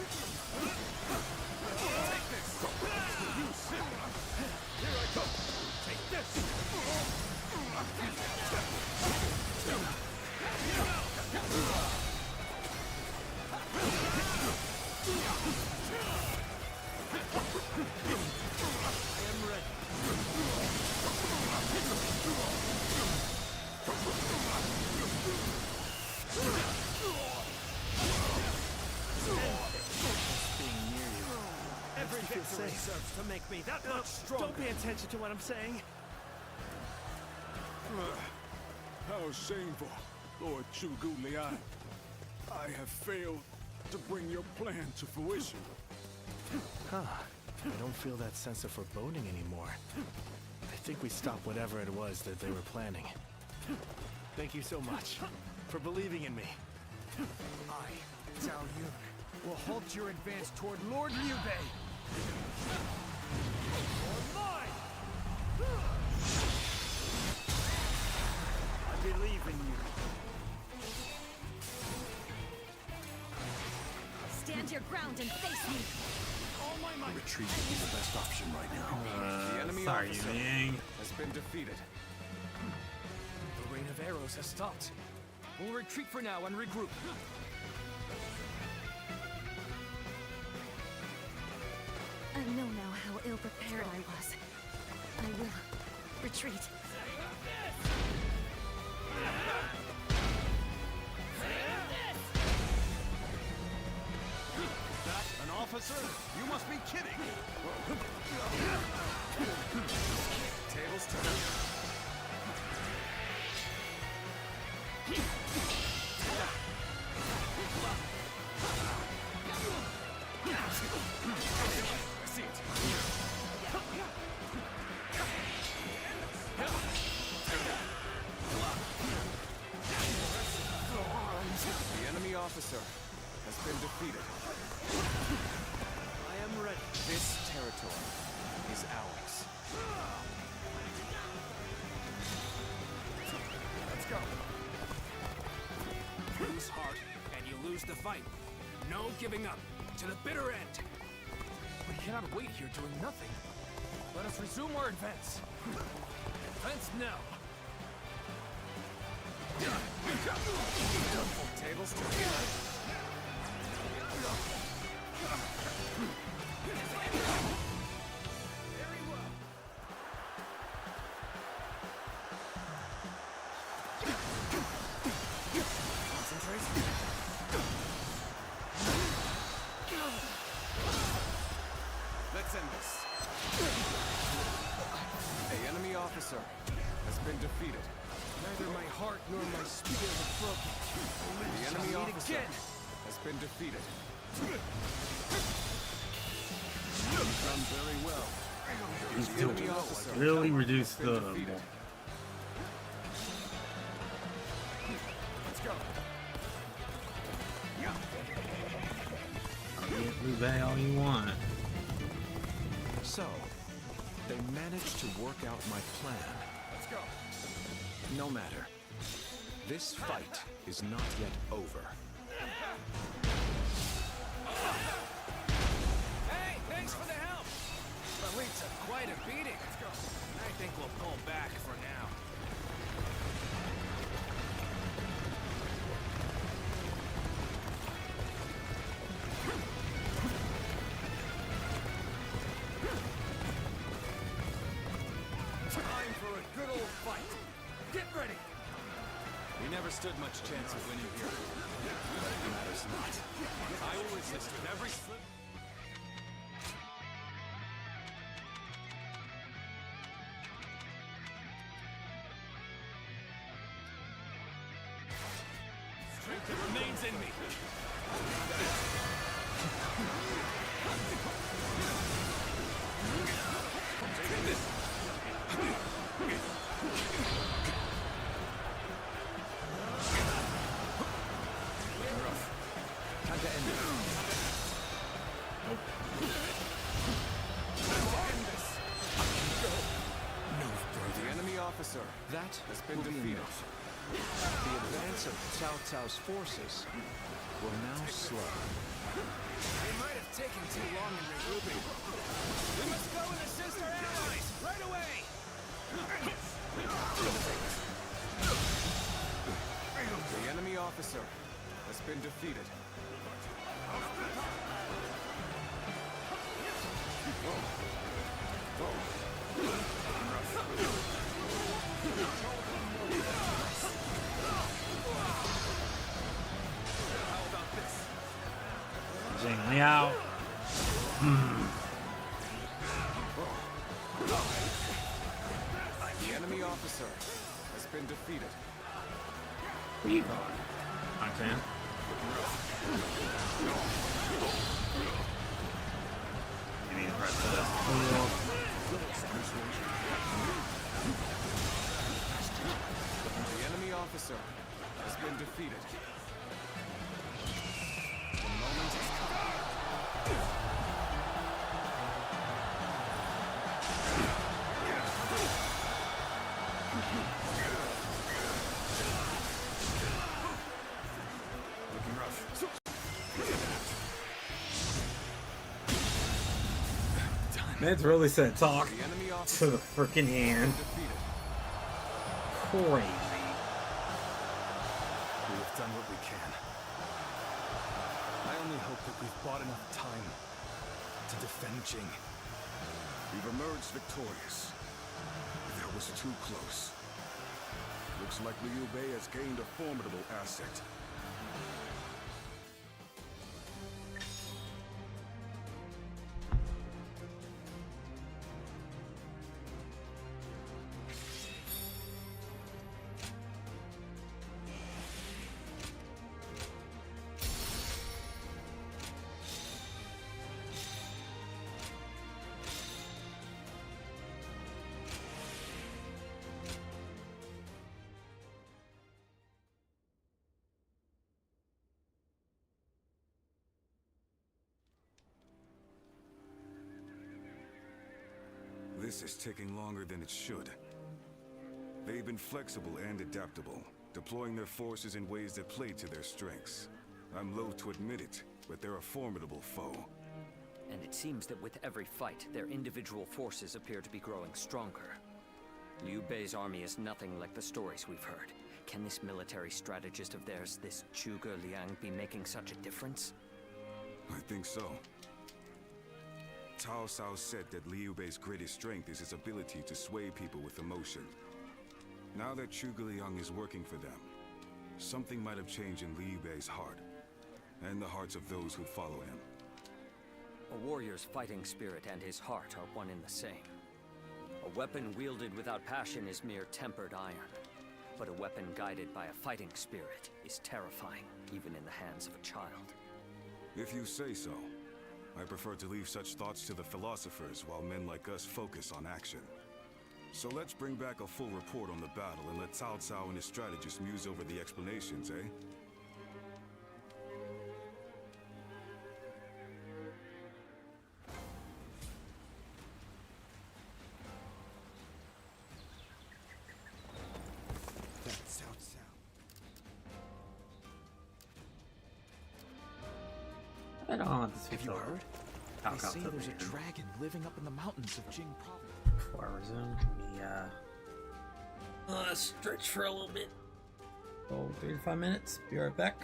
Take this! You sick! Here I come! Take this! I am ready. Being near you. Every Makes you feel victory safe. serves to make me that much stronger. Don't pay attention to what I'm saying. How shameful, Lord Chugu Lian. I have failed to bring your plan to fruition. Huh. I don't feel that sense of foreboding anymore. I think we stopped whatever it was that they were planning. Thank you so much for believing in me. I, Zhao Yun, will halt your advance toward Lord Liu Bei. For mine! I believe in you. Stand your ground and face me. All my might. Retreat is the best option right now. The enemy sorry, officer Ying. has been defeated. The rain of arrows has stopped. We'll retreat for now and regroup. I know now how ill-prepared I was. I will retreat. That an officer? You must be kidding! Tables turn. I see it. The enemy officer has been defeated. I am ready. This territory is ours. Let's go. Lose heart, and you lose the fight. No giving up. To the bitter end. We cannot wait here doing nothing. Let us resume our advance. Advance now. Tables turn. Very well. Concentrate. Let's end this. The enemy officer has been defeated. Neither my heart nor my spirit are broken. The enemy officer has been defeated. You've done very well. He's The doing enemy officer really reduced has been the. defeated. Let's go. Get Liu Bei all you want. So, they managed to work out my plan. Let's go. No matter. This fight is not yet over. Hey, thanks for the help. The lead took quite a beating. Let's go. I think we'll pull back for now. Time for a good old fight. Get ready. We never stood much chance of winning here. But it matters not. I will resist with every slip. Strength that remains in me. Take this. Time to end it. No further. The enemy officer. That has been will be defeated. enough. The advance of Cao Cao's forces will now slow. They might have taken too long in regrouping. We must go and assist our allies right away! The enemy officer has been defeated. Jing Liao. The enemy officer has been defeated. R.E.V.O. Thanks, man. You need to press this. The enemy officer has been defeated. The moment has come. Looking rough. Man's really said talk The enemy to officer the freaking hand. defeated. Crazy. We have done what we can. I only hope that we've bought enough time to defend Jing. We've emerged victorious. That was too close. Looks like Liu Bei has gained a formidable asset. This is taking longer than it should. They've been flexible and adaptable, deploying their forces in ways that play to their strengths. I'm loath to admit it, but they're a formidable foe. And it seems that with every fight, their individual forces appear to be growing stronger. Liu Bei's army is nothing like the stories we've heard. Can this military strategist of theirs, this Zhuge Liang, be making such a difference? I think so. Cao Cao said that Liu Bei's greatest strength is his ability to sway people with emotion. Now that Zhuge Liang is working for them, something might have changed in Liu Bei's heart, and the hearts of those who follow him. A warrior's fighting spirit and his heart are one and the same. A weapon wielded without passion is mere tempered iron. But a weapon guided by a fighting spirit is terrifying, even in the hands of a child. If you say so. I prefer to leave such thoughts to the philosophers while men like us focus on action. So let's bring back a full report on the battle and let Cao Cao and his strategists muse over the explanations, eh? That's Cao Cao. I don't want this to Have you heard? They say there's a dragon living up in the mountains of Jing Province. Before I resume, let me stretch for a little bit. Oh, 3 to 5 minutes. Be right back.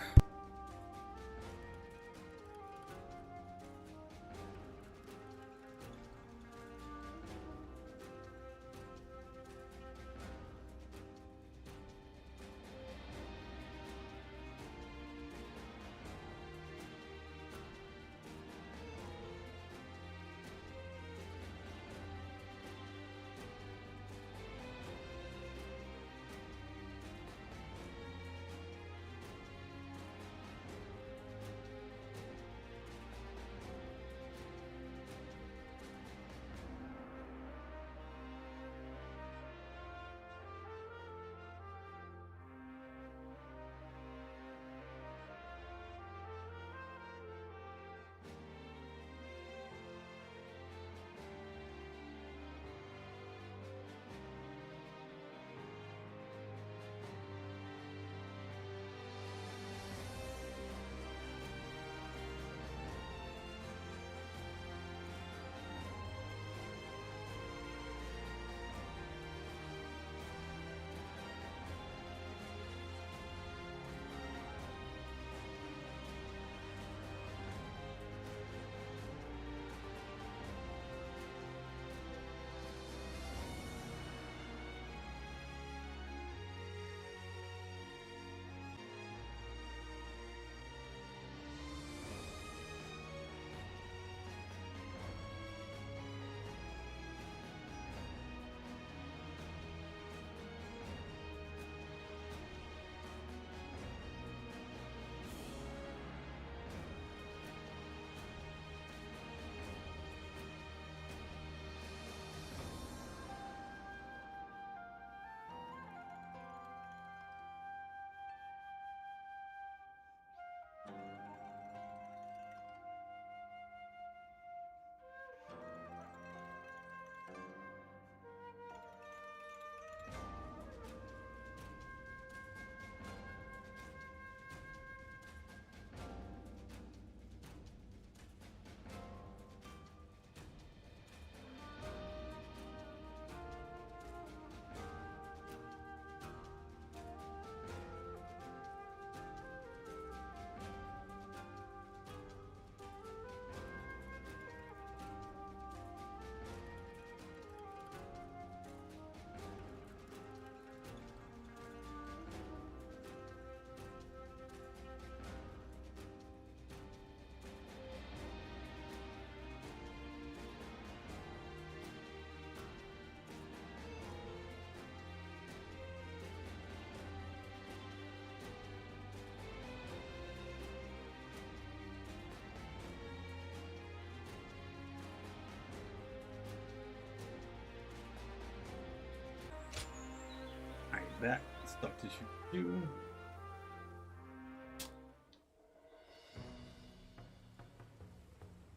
that stuff to shoot.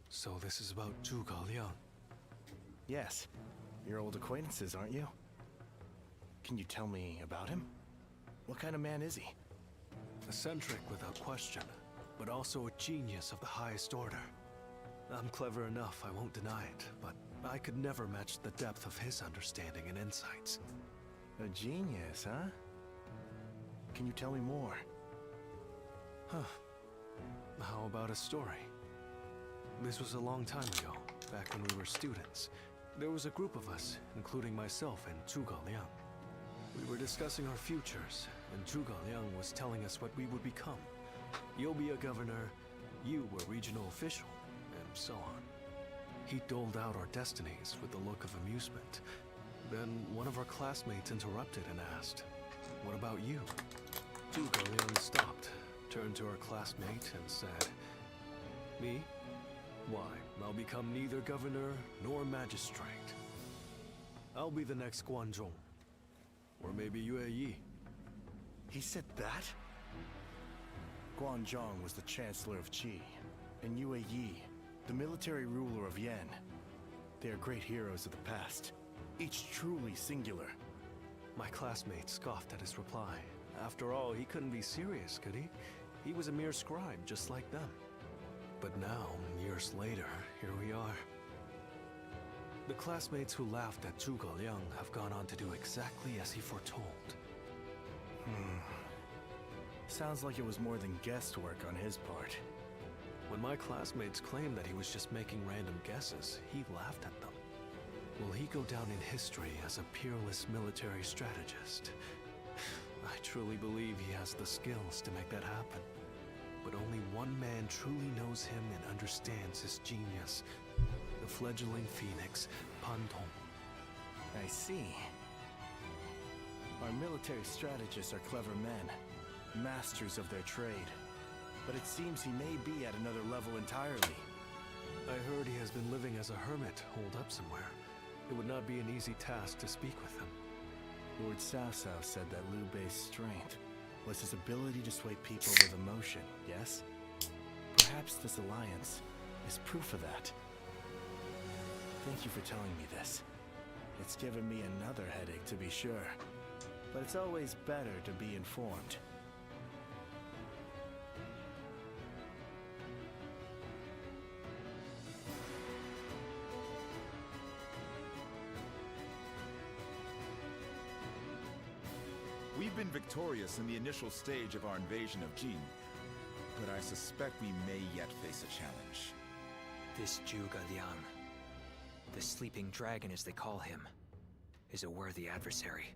So this is about Zhuge Liang? Yes. You're old acquaintances, aren't you? Can you tell me about him? What kind of man is he? Eccentric without question, but also a genius of the highest order. I'm clever enough, I won't deny it, but I could never match the depth of his understanding and insights. A genius, huh? Can you tell me more? Huh. How about a story? This was a long time ago, back when we were students. There was a group of us, including myself and Zhuge Liang. We were discussing our futures, and Zhuge Liang was telling us what we would become. You'll be a governor, you a regional official, and so on. He doled out our destinies with a look of amusement. Then one of our classmates interrupted and asked, "What about you?" Zhuge Liang stopped, turned to our classmate and said, "Me? Why, I'll become neither governor nor magistrate. I'll be the next Guanzhong. Or maybe Yue Yi." He said that? Guanzhong was the Chancellor of Qi, and Yue Yi, the military ruler of Yan. They are great heroes of the past, each truly singular. My classmate scoffed at his reply. After all, he couldn't be serious, could he? He was a mere scribe, just like them. But now, years later, here we are. The classmates who laughed at Zhuge Liang have gone on to do exactly as he foretold. Sounds like it was more than guesswork on his part. When my classmates claimed that he was just making random guesses, he laughed at them. Will he go down in history as a peerless military strategist? I truly believe he has the skills to make that happen. But only one man truly knows him and understands his genius. The fledgling phoenix, Pan Tong. I see. Our military strategists are clever men, masters of their trade. But it seems he may be at another level entirely. I heard he has been living as a hermit, holed up somewhere. It would not be an easy task to speak with him. Lord Cao Cao said that Liu Bei's strength was his ability to sway people with emotion, yes? Perhaps this alliance is proof of that. Thank you for telling me this. It's given me another headache, to be sure. But it's always better to be informed. We've been victorious in the initial stage of our invasion of Jin, but I suspect we may yet face a challenge. This Zhuge Liang, the sleeping dragon as they call him, is a worthy adversary.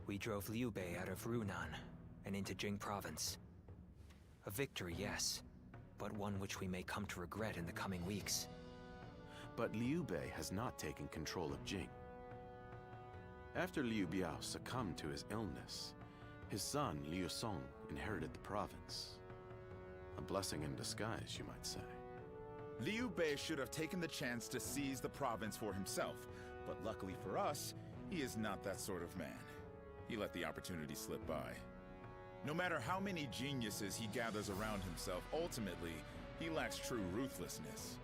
We drove Liu Bei out of Runan and into Jing province. A victory, yes, but one which we may come to regret in the coming weeks. But Liu Bei has not taken control of Jing. After Liu Biao succumbed to his illness, his son Liu Song inherited the province. A blessing in disguise, you might say. Liu Bei should have taken the chance to seize the province for himself, but luckily for us, he is not that sort of man. He let the opportunity slip by. No matter how many geniuses he gathers around himself, ultimately, he lacks true ruthlessness.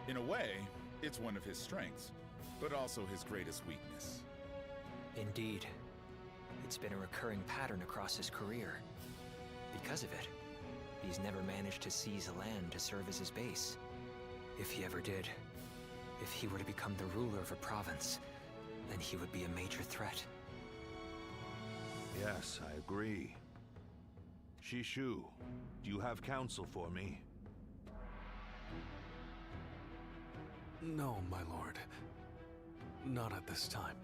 In a way, it's one of his strengths, but also his greatest weakness. Indeed. It's been a recurring pattern across his career. Because of it, he's never managed to seize a land to serve as his base. If he ever did, if he were to become the ruler of a province, then he would be a major threat. Yes, I agree. Shishu, do you have counsel for me? No, my lord. Not at this time.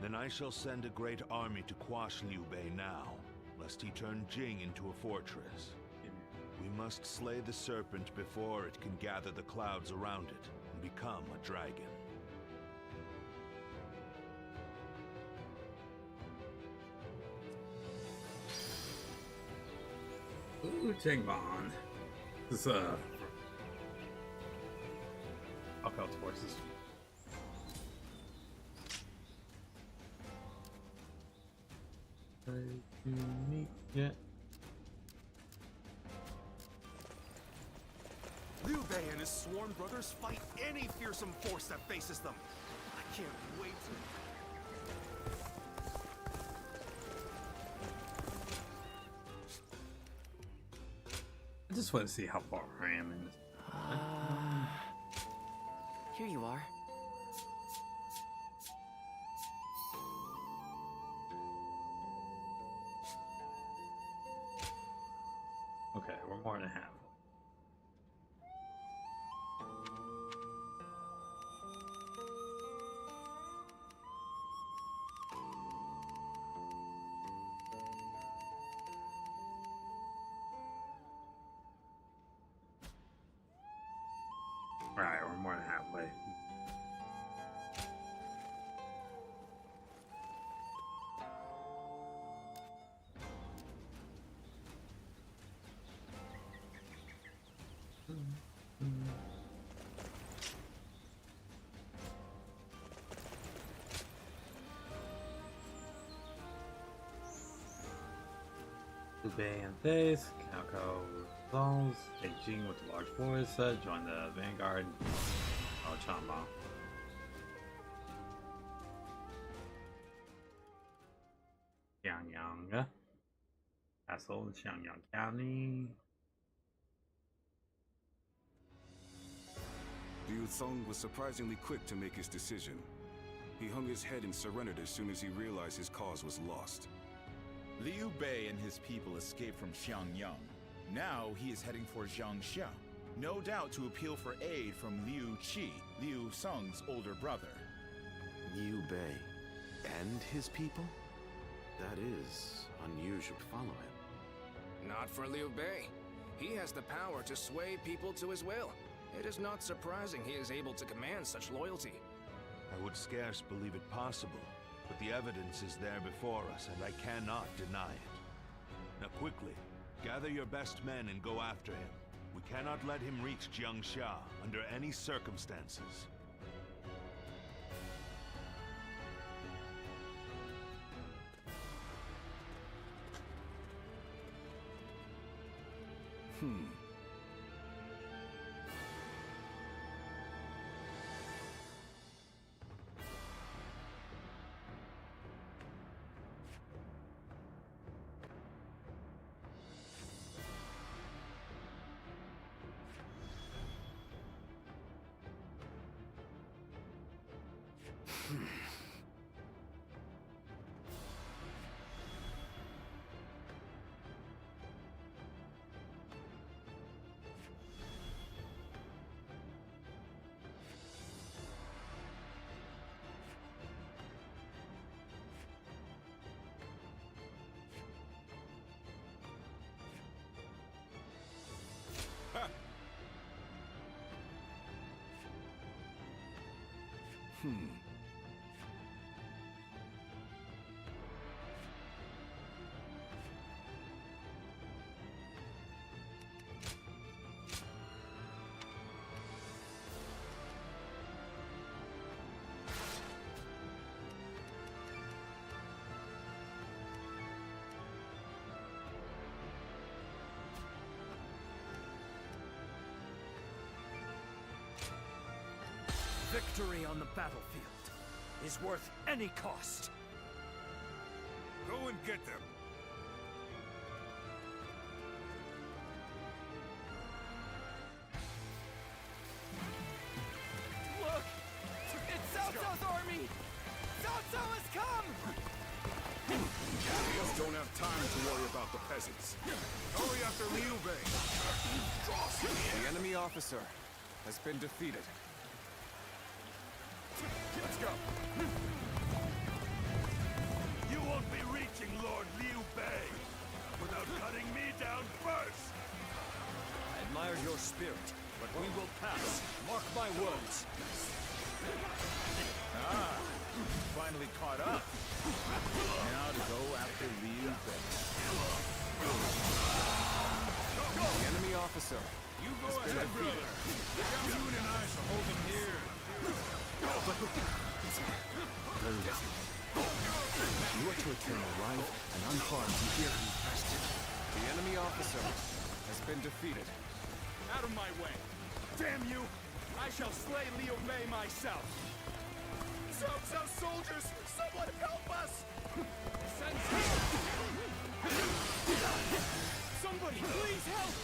Then I shall send a great army to quash Liu Bei now, lest he turn Jing into a fortress. We must slay the serpent before it can gather the clouds around it and become a dragon. Ooh, Jingban. This I'll count the horses. me yet. Liu Bei and his sworn brothers fight any fearsome force that faces them. I can't wait to... I just want to see how far I am in this. Here you are. Okay, we're more than half. Alright, we're more than halfway. Liu Bei and Face, Calco zones, Beijing with the large force, join the vanguard. Oh, Chamba. Xiangyang Castle in Xiangyang County. Liu Song was surprisingly quick to make his decision. He hung his head and surrendered as soon as he realized his cause was lost. Liu Bei and his people escaped from Xiangyang. Now he is heading for Jiangxia, no doubt to appeal for aid from Liu Qi, Liu Song's older brother. Liu Bei and his people? That is unusual. Follow him. Not for Liu Bei. He has the power to sway people to his will. It is not surprising he is able to command such loyalty. I would scarce believe it possible, but the evidence is there before us, and I cannot deny it. Now quickly, gather your best men and go after him. We cannot let him reach Jiangxia under any circumstances. Victory on the battlefield is worth any cost. Go and get them. Look! It's Cao Cao's army! Cao Cao has come! We just don't have time to worry about the peasants. Hurry after Liu Bei. The enemy officer has been defeated. Let's go. You won't be reaching Lord Liu Bei without cutting me down first! I admire your spirit, but we will pass. Mark my words. Ah, finally caught up. Now to go after Liu Bei. The enemy officer You go has been ahead, defeated. brother. June and I shall hold him here. You attack to return alive and unharmed to hear him best. The enemy officer has been defeated. Out of my way! Damn you! I shall slay Liu Bei myself! Cao soldiers! Someone help us! Somebody, please help!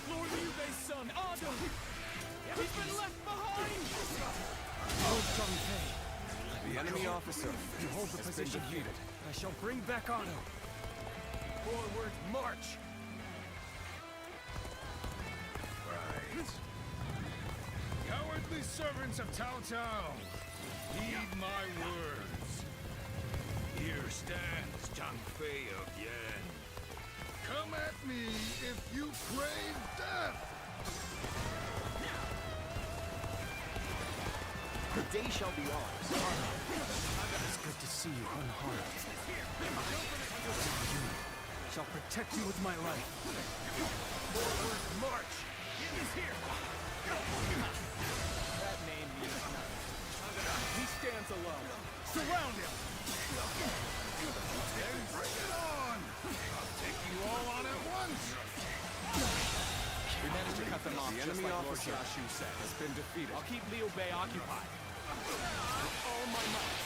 Lord Liu Bei's son, Ado! He's been left behind! Lord Zhang Fei, The enemy officer you hold the position here. I shall bring back Ado. Forward, march! Right. Cowardly servants of Cao Cao, heed my words. Here stands Zhang Fei of Yan. Come at me if you crave death! The day shall be ours. It's good to see you unharmed. I shall protect you with my life. Forward, march! He is here! That name means nothing. He stands alone. Surround him! Then bring it on! I'll take you all on at once! We managed to cut them off. The just enemy like officer Lord Xiaoshu said. has been defeated. I'll keep Liu Bei occupied. All my might.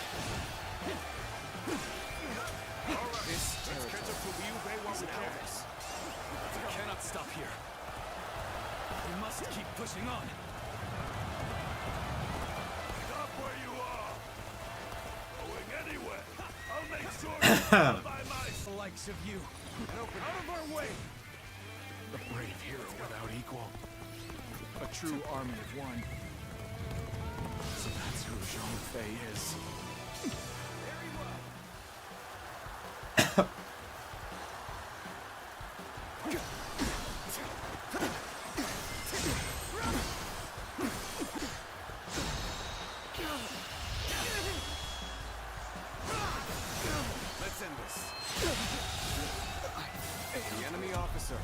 This territory Catch up to Liu Bei while we can. We cannot stop here. We must keep pushing on. Stop where you are! Going anywhere! I'll make sure you're by my The likes of you. Out of our way! A brave hero without equal. A true army of one. So that's who Zhang Fei is. Let's end this. The enemy officer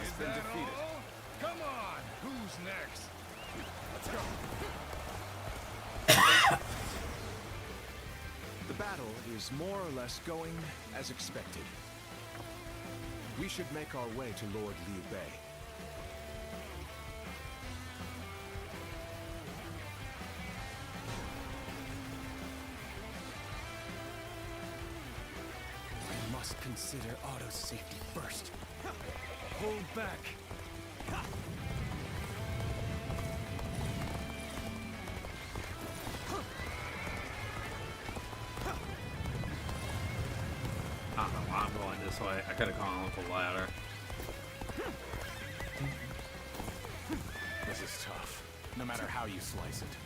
has been defeated. all? Come on! Who's next? Let's go. The battle is more or less going as expected. We should make our way to Lord Liu Bei. We must consider Otto's safety first. Hold back. I don't know why I'm going this way. I could have gone with the ladder. This is tough, no matter how you slice it.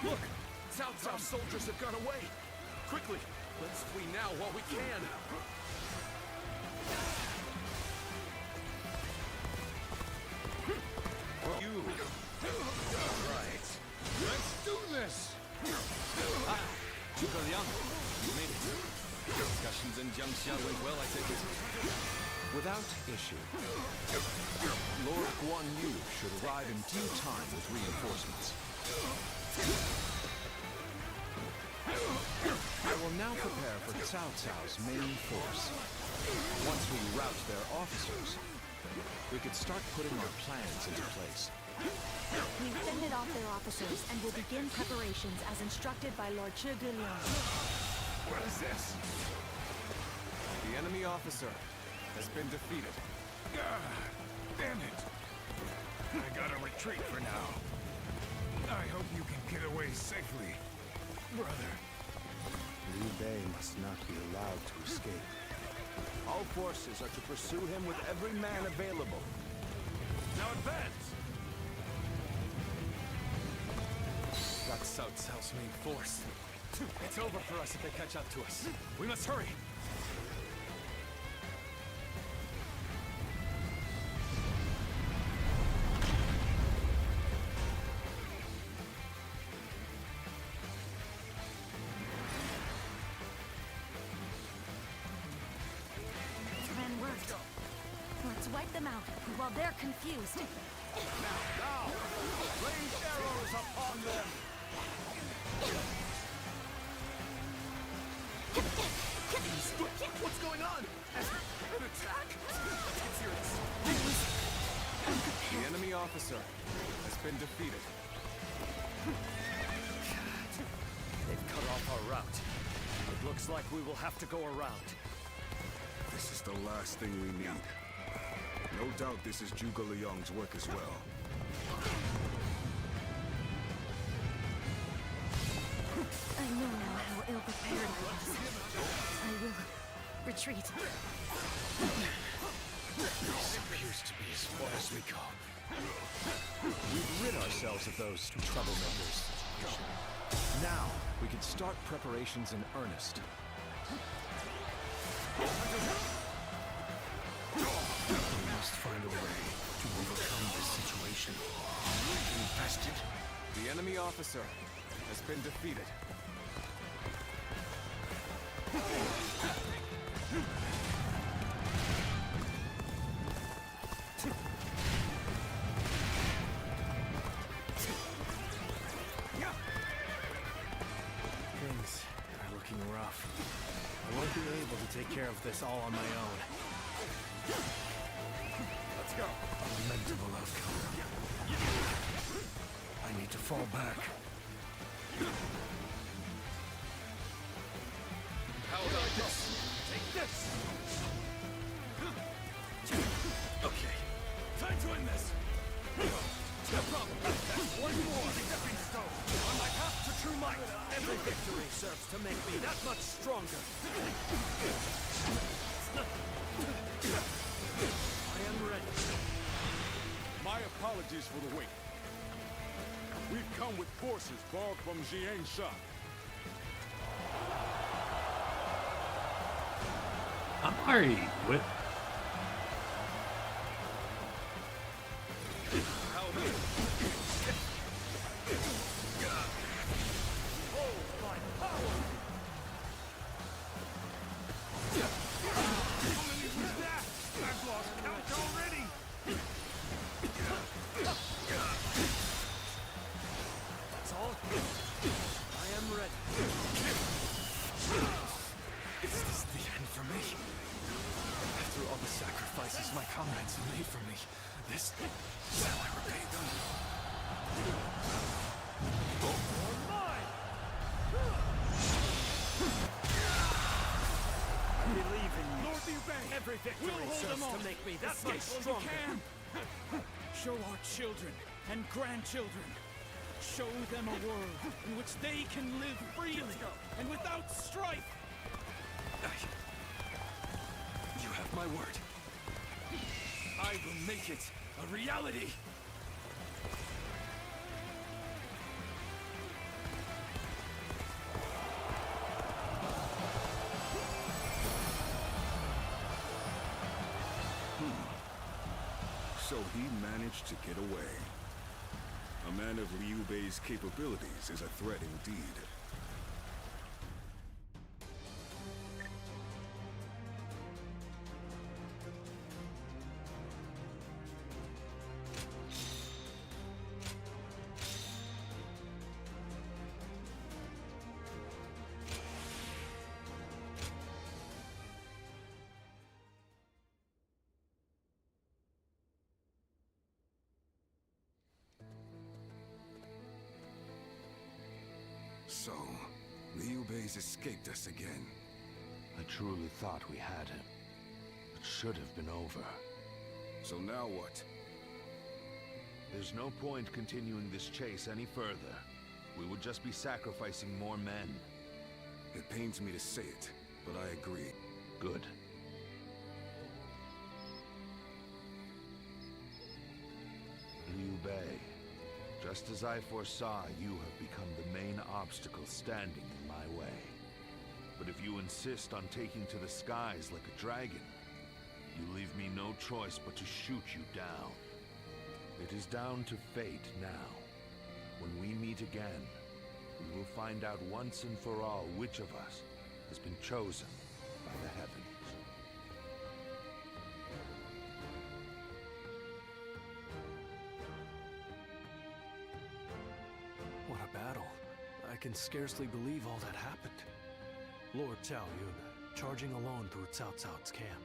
Look! Cao Cao soldiers have got away! Quickly! Let's flee now while we can! You! Alright. Let's do this! Zhuge Liang, you made it. Discussions in Jiangxia went well, I take it. Without issue. Lord Guan Yu should arrive in due time with reinforcements. I will now prepare for Cao Cao's main force. Once we rout their officers, we could start putting our plans into place. We've fended off their officers and will begin preparations as instructed by Lord Zhuge Liang. What is this? The enemy officer has been defeated. Damn it! I gotta retreat for now. I hope you can get away safely, brother. Liu Bei must not be allowed to escape. All forces are to pursue him with every man available. Now advance! That's Cao Cao's main force. It's over for us if they catch up to us. We must hurry! Let's wipe them out. while they're confused. Now! Rain arrows upon them! What's going on? An attack? Let's get serious. The enemy officer has been defeated. They've cut off our route. It looks like we will have to go around. This is the last thing we need. No doubt this is Zhuge Liang's work as well. I know now how ill-prepared I was. I will retreat. This appears to be as far as we go. We've rid ourselves of those troublemakers. Now, we can start preparations in earnest. We must find a way to overcome this situation. Infested. The enemy officer has been defeated. Things are looking rough. I won't be able to take care of this all on my own. Let's go. A lamentable outcome. I need to fall back. How about this? Take this! Okay. Time to end this! No problem. That's one more stepping stone. On my path to true might. Every victory serves to make me that much stronger. I am ready. My apologies for the wait. We've come with forces borrowed from Jiangsha. I'm already with. I've lost count already! That's all? I am ready. Is this the end for me? After all the sacrifices my comrades have made for me, this is how I repay them. Believe in you. Lord Liu Bei. Every victory serves to make me that much stronger. Show our children and grandchildren. Show them a world in which they can live freely and without strife. You have my word. I will make it a reality. So he managed to get away. A man of Liu Bei's capabilities is a threat indeed. So, Liu Bei's escaped us again. I truly thought we had him. It should have been over. So now what? There's no point continuing this chase any further. We would just be sacrificing more men. It pains me to say it, but I agree. Good. Liu Bei, just as I foresaw, you have become the main obstacle standing in my way. But if you insist on taking to the skies like a dragon, you leave me no choice but to shoot you down. It is down to fate now. When we meet again, we will find out once and for all which of us has been chosen by the heavens. can scarcely believe all that happened. Lord Cao Yun, charging alone through Cao Cao's camp.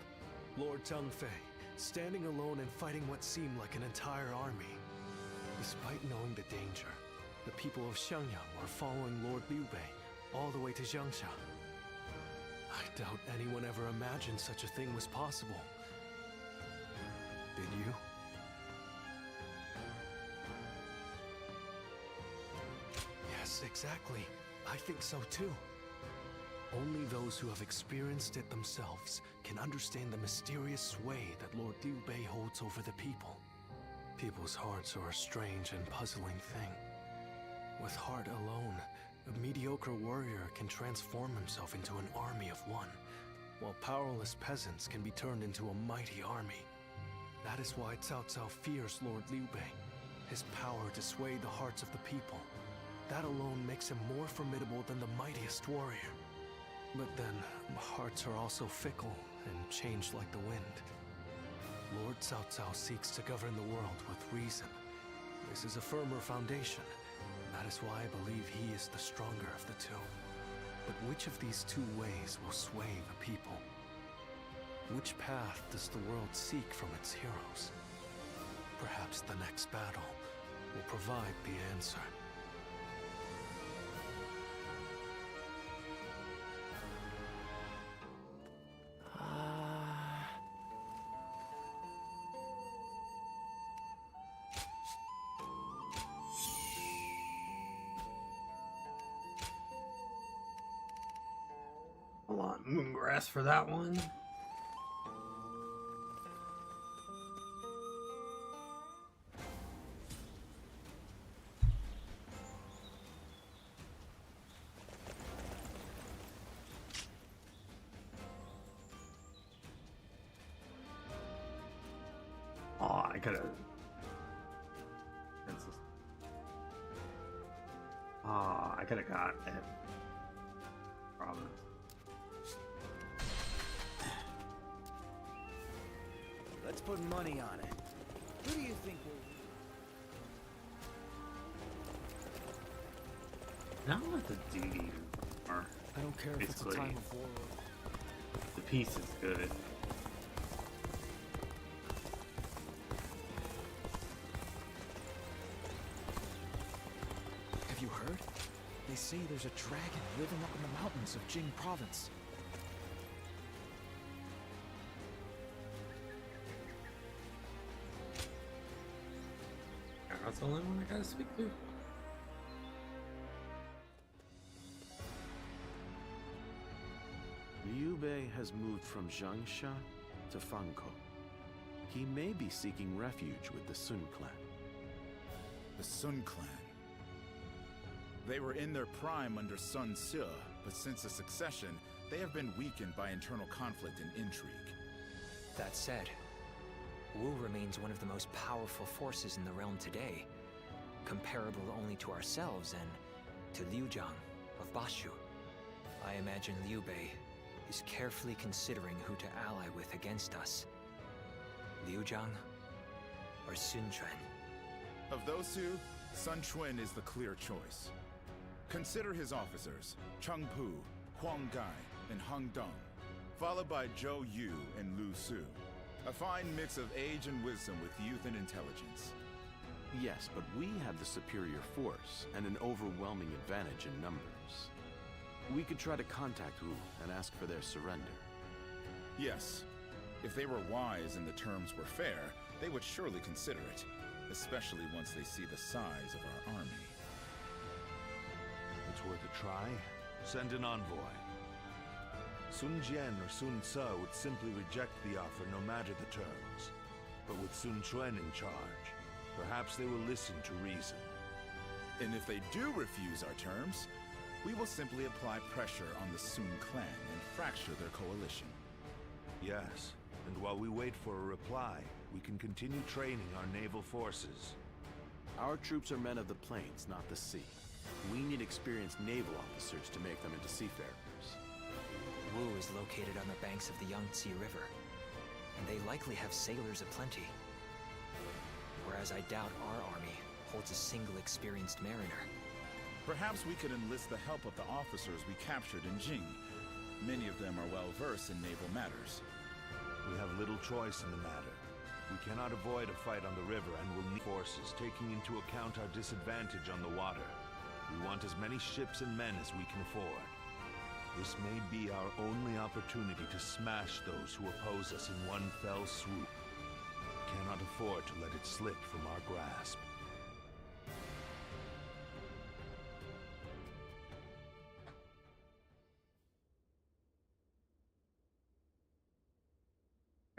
Lord Zhang Fei, standing alone and fighting what seemed like an entire army. Despite knowing the danger, the people of Xiangyang were following Lord Liu Bei all the way to Jiangxia. I doubt anyone ever imagined such a thing was possible. Did you? Yes, exactly. I think so too. Only those who have experienced it themselves can understand the mysterious sway that Lord Liu Bei holds over the people. People's hearts are a strange and puzzling thing. With heart alone, a mediocre warrior can transform himself into an army of one, while powerless peasants can be turned into a mighty army. That is why Cao Cao fears Lord Liu Bei, his power to sway the hearts of the people. That alone makes him more formidable than the mightiest warrior. But then, hearts are also fickle and change like the wind. Lord Cao Cao seeks to govern the world with reason. This is a firmer foundation. That is why I believe he is the stronger of the two. But which of these two ways will sway the people? Which path does the world seek from its heroes? Perhaps the next battle will provide the answer. Hold on, moongrass for that one. Oh, I could have. Oh, I could have got it. Problem. Let's put money on it. Who do you think will... Now what the duty are. I don't care if it's a time of war. The piece is good. Have you heard? They say there's a dragon living up in the mountains of Jing province. That's the only one I gotta speak to. Liu Bei has moved from Jiangxia to Fangkou. He may be seeking refuge with the Sun clan. The Sun clan. They were in their prime under Sun Ce, but since the succession, they have been weakened by internal conflict and intrigue. That said, Wu remains one of the most powerful forces in the realm today, comparable only to ourselves and to Liu Jiang of Bashu. I imagine Liu Bei is carefully considering who to ally with against us. Liu Jiang or Sun Quan? Of those two, Sun Quan is the clear choice. Consider his officers, Cheng Pu, Huang Gai, and Heng Dong, followed by Zhou Yu and Lu Su. A fine mix of age and wisdom with youth and intelligence. Yes, but we have the superior force and an overwhelming advantage in numbers. We could try to contact Wu and ask for their surrender. Yes. If they were wise and the terms were fair, they would surely consider it, especially once they see the size of our army. It's worth a try. Send an envoy. Sun Jian or Sun Ce would simply reject the offer no matter the terms. But with Sun Quan in charge, perhaps they will listen to reason. And if they do refuse our terms, we will simply apply pressure on the Sun clan and fracture their coalition. Yes, and while we wait for a reply, we can continue training our naval forces. Our troops are men of the plains, not the sea. We need experienced naval officers to make them into seafarers. Wu is located on the banks of the Yangtze River, and they likely have sailors aplenty. Whereas I doubt our army holds a single experienced mariner. Perhaps we could enlist the help of the officers we captured in Jing. Many of them are well versed in naval matters. We have little choice in the matter. We cannot avoid a fight on the river and will need forces, taking into account our disadvantage on the water. We want as many ships and men as we can afford. This may be our only opportunity to smash those who oppose us in one fell swoop. We cannot afford to let it slip from our grasp.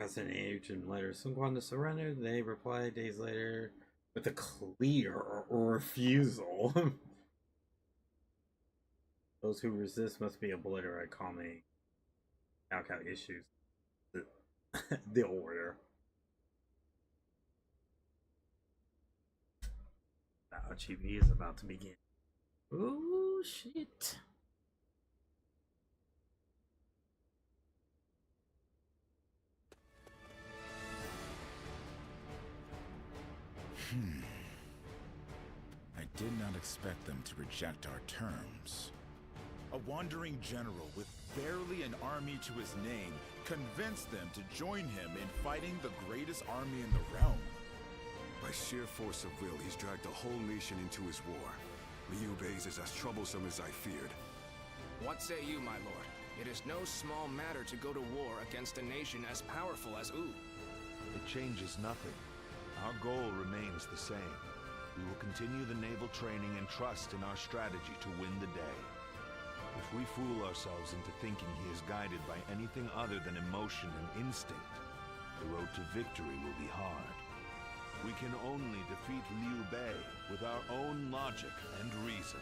As an agent letter Sun Quan to surrender, they replied days later with a clear refusal. Those who resist must be obliterated, calming Cao Cao issues the order. Now GP is about to begin. Oh shit. I did not expect them to reject our terms. A wandering general with barely an army to his name convinced them to join him in fighting the greatest army in the realm. By sheer force of will, he's dragged a whole nation into his war. Liu Bei's is as troublesome as I feared. What say you, my lord? It is no small matter to go to war against a nation as powerful as Wu. It changes nothing. Our goal remains the same. We will continue the naval training and trust in our strategy to win the day. If we fool ourselves into thinking he is guided by anything other than emotion and instinct, the road to victory will be hard. We can only defeat Liu Bei with our own logic and reason.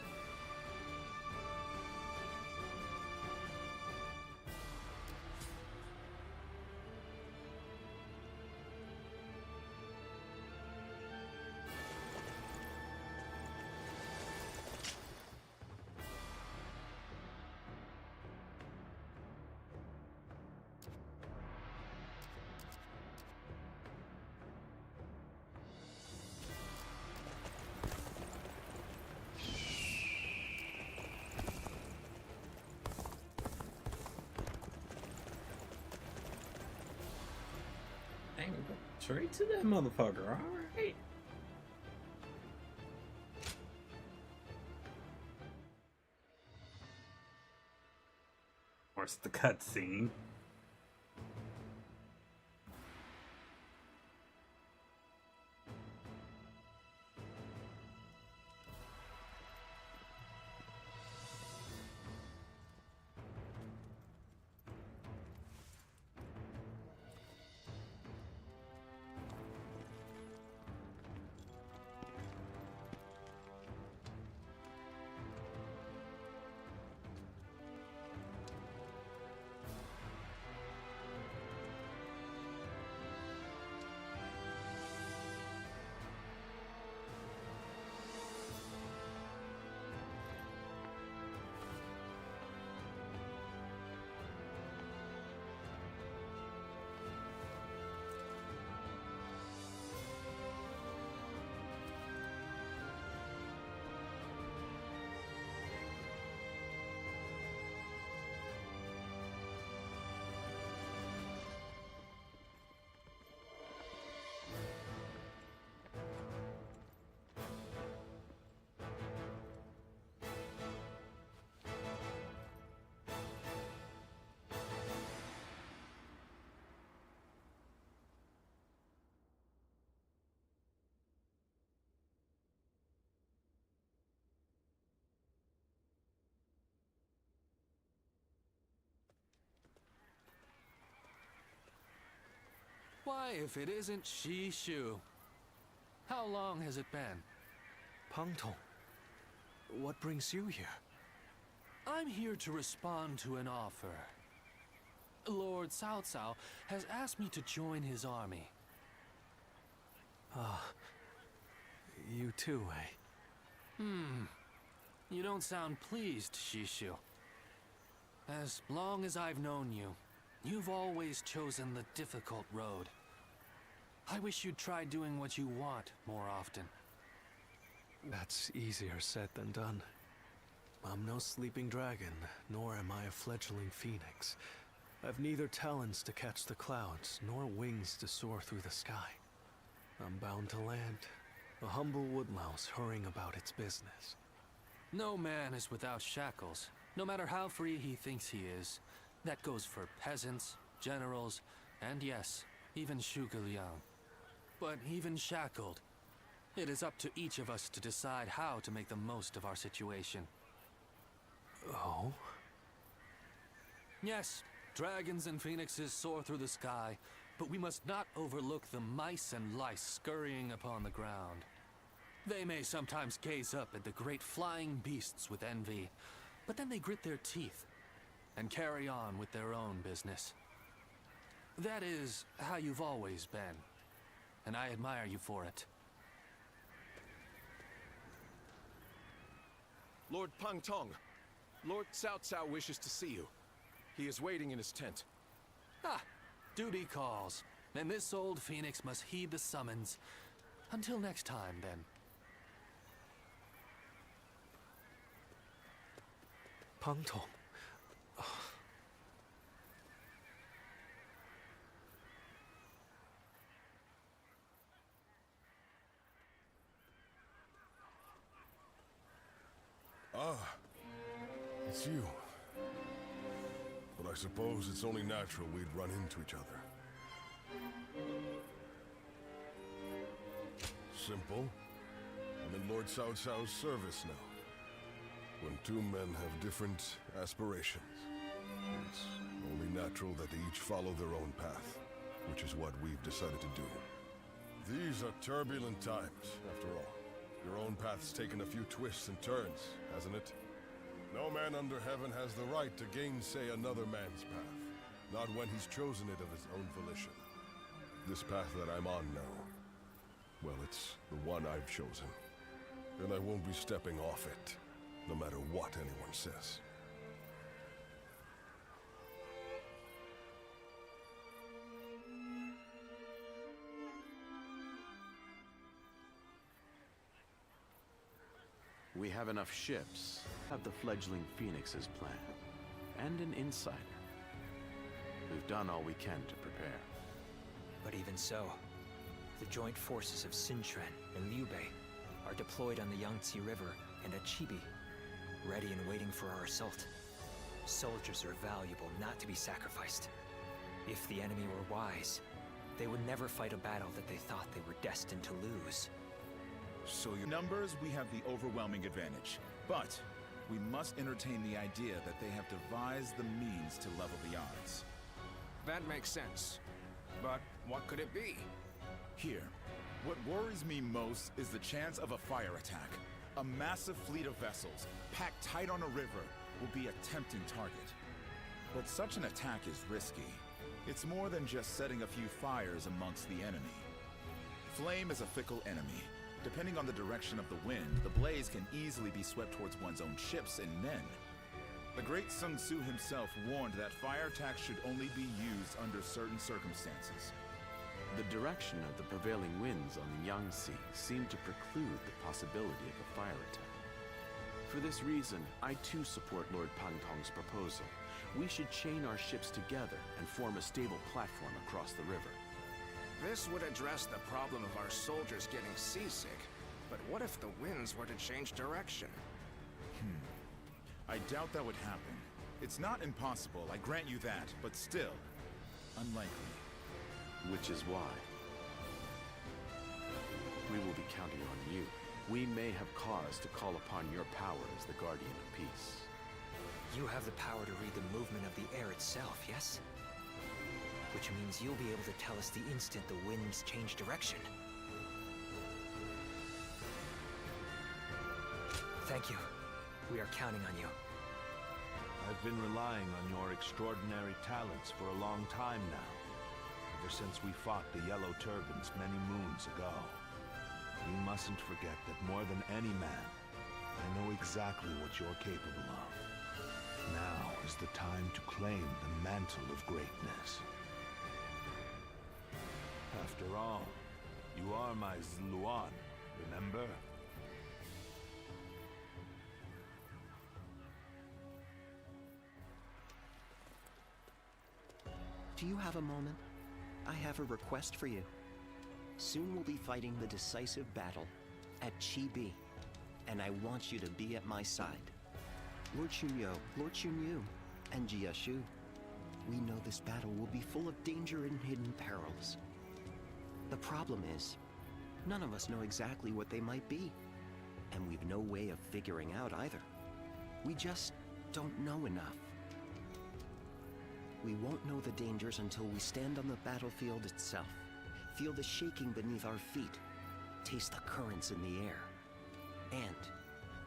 Straight to that motherfucker, alright. Of course, the cutscene. Why, if it isn't Shi Shu? How long has it been? Peng Tong, what brings you here? I'm here to respond to an offer. Lord Cao Cao has asked me to join his army. Ah, you too, eh? You don't sound pleased, Shi Shu. As long as I've known you, you've always chosen the difficult road. I wish you'd try doing what you want more often. That's easier said than done. I'm no sleeping dragon, nor am I a fledgling phoenix. I've neither talons to catch the clouds, nor wings to soar through the sky. I'm bound to land, a humble woodlouse hurrying about its business. No man is without shackles, no matter how free he thinks he is. That goes for peasants, generals, and yes, even Zhuge Liang. But even shackled, it is up to each of us to decide how to make the most of our situation. Oh? Yes, dragons and phoenixes soar through the sky, but we must not overlook the mice and lice scurrying upon the ground. They may sometimes gaze up at the great flying beasts with envy, but then they grit their teeth and carry on with their own business. That is how you've always been, and I admire you for it. Lord Pang Tong, Lord Cao Cao wishes to see you. He is waiting in his tent. Ah, duty calls, and this old phoenix must heed the summons. Until next time, then. Pang Tong. Ah, it's you. But I suppose it's only natural we'd run into each other. Simple. I'm in Lord Cao Cao's service now. When two men have different aspirations, it's only natural that they each follow their own path, which is what we've decided to do. These are turbulent times, after all. Your own path's taken a few twists and turns, hasn't it? No man under heaven has the right to gainsay another man's path, not when he's chosen it of his own volition. This path that I'm on now, well, it's the one I've chosen, and I won't be stepping off it, no matter what anyone says. We have enough ships, have the fledgling Phoenix's plan, and an insider. We've done all we can to prepare. But even so, the joint forces of Xinquan and Liu Bei are deployed on the Yangtze River and at Chibi, ready and waiting for our assault. Soldiers are valuable, not to be sacrificed. If the enemy were wise, they would never fight a battle that they thought they were destined to lose. So your numbers, we have the overwhelming advantage. But we must entertain the idea that they have devised the means to level the odds. That makes sense. But what could it be? Here, what worries me most is the chance of a fire attack. A massive fleet of vessels, packed tight on a river, will be a tempting target. But such an attack is risky. It's more than just setting a few fires amongst the enemy. Flame is a fickle enemy. Depending on the direction of the wind, the blaze can easily be swept towards one's own ships and men. The great Sun Tzu himself warned that fire attacks should only be used under certain circumstances. The direction of the prevailing winds on the Yangtze seemed to preclude the possibility of a fire attack. For this reason, I too support Lord Pang Tong's proposal. We should chain our ships together and form a stable platform across the river. This would address the problem of our soldiers getting seasick. But what if the winds were to change direction? I doubt that would happen. It's not impossible, I grant you that, but still, unlikely. Which is why we will be counting on you. We may have cause to call upon your power as the Guardian of Peace. You have the power to read the movement of the air itself, yes? Which means you'll be able to tell us the instant the winds change direction. Thank you. We are counting on you. I've been relying on your extraordinary talents for a long time now. Ever since we fought the Yellow Turbans many moons ago. You mustn't forget that more than any man, I know exactly what you're capable of. Now is the time to claim the mantle of greatness. After all, you are my Zluan, remember? Do you have a moment? I have a request for you. Soon we'll be fighting the decisive battle at Chi-Bi, and I want you to be at my side. Lord Chunyo, Lord Chunyu, and Jiashu. We know this battle will be full of danger and hidden perils. The problem is, none of us know exactly what they might be, and we've no way of figuring out either. We just don't know enough. We won't know the dangers until we stand on the battlefield itself, feel the shaking beneath our feet, taste the currents in the air. And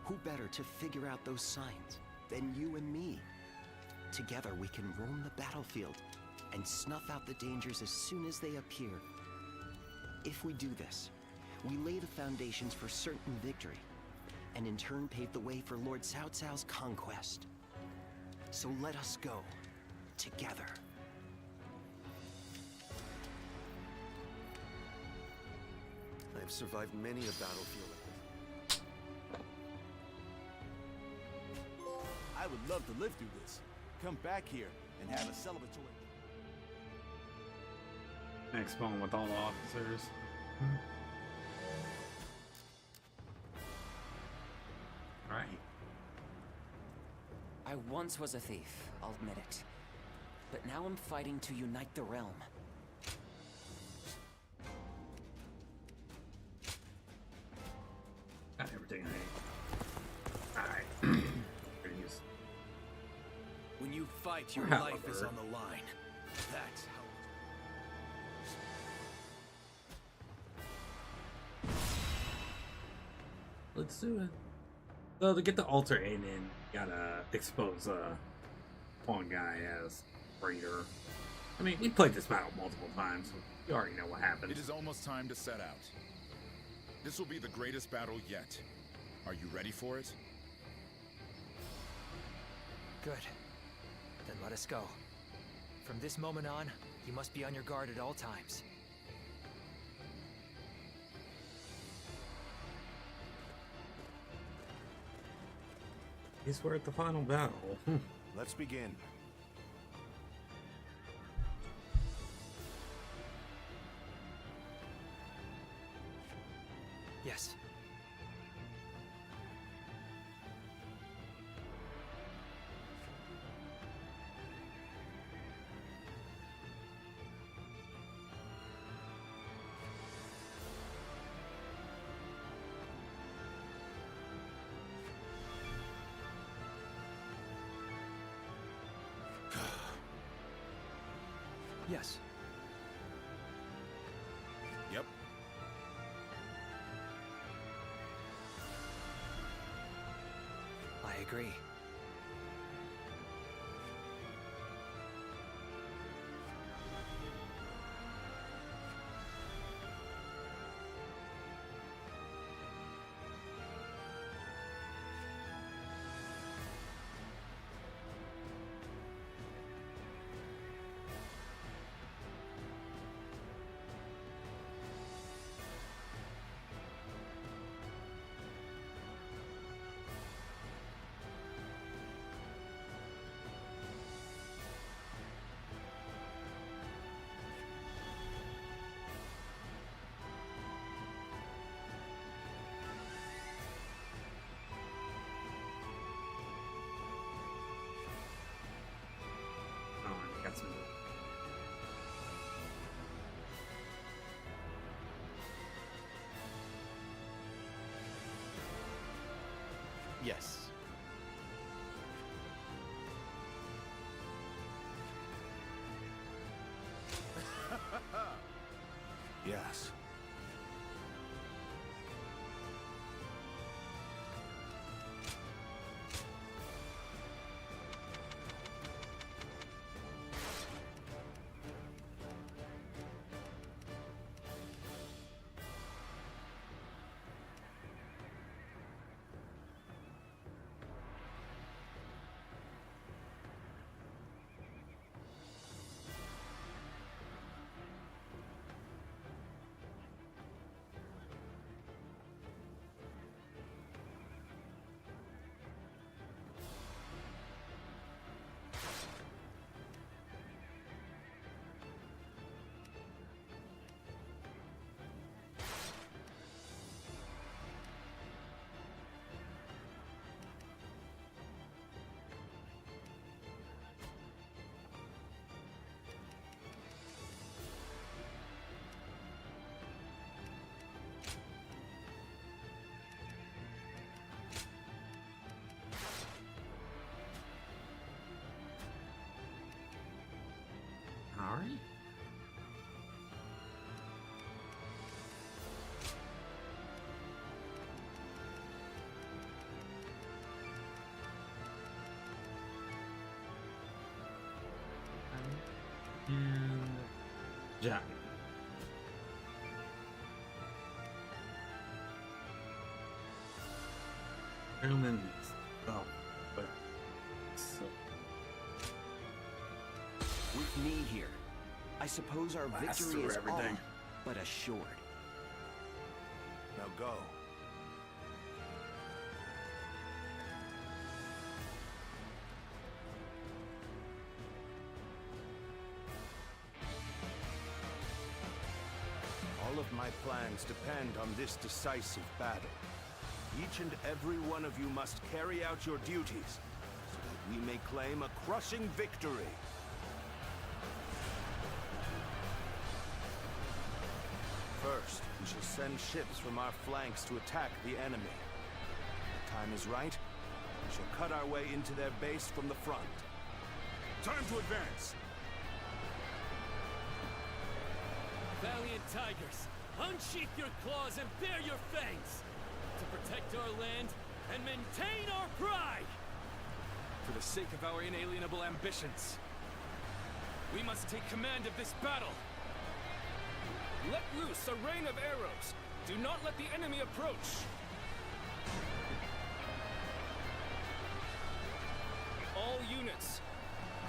who better to figure out those signs than you and me? Together we can roam the battlefield and snuff out the dangers as soon as they appear. If we do this, we lay the foundations for certain victory, and in turn pave the way for Lord Cao Cao's conquest. So let us go, together. I have survived many a battlefield. I would love to live through this. Come back here and have a celebratory. Next one with all the officers. Alright. I once was a thief, I'll admit it. But now I'm fighting to unite the realm. Got everything I need. Alright. When you fight, your However, life is on the line. That's how. Let's do it. So to get the altar in, you gotta expose one guy as traitor. I mean, we played this battle multiple times, so you already know what happened. It is almost time to set out. This will be the greatest battle yet. Are you ready for it? Good. Then let us go. From this moment on, you must be on your guard at all times. Guess we're at the final battle. Let's begin. Yes. Yes. Yep. I agree. Got some. Yes. Yes. Jack. Humans. Oh, but so. With me here, I suppose our victory is all but assured. Now go. All of my plans depend on this decisive battle. Each and every one of you must carry out your duties, so that we may claim a crushing victory. First, we shall send ships from our flanks to attack the enemy. When the time is right, we shall cut our way into their base from the front. Time to advance! Valiant tigers, unsheath your claws and bare your fangs to protect our land and maintain our pride! For the sake of our inalienable ambitions, we must take command of this battle! Let loose a rain of arrows! Do not let the enemy approach! All units,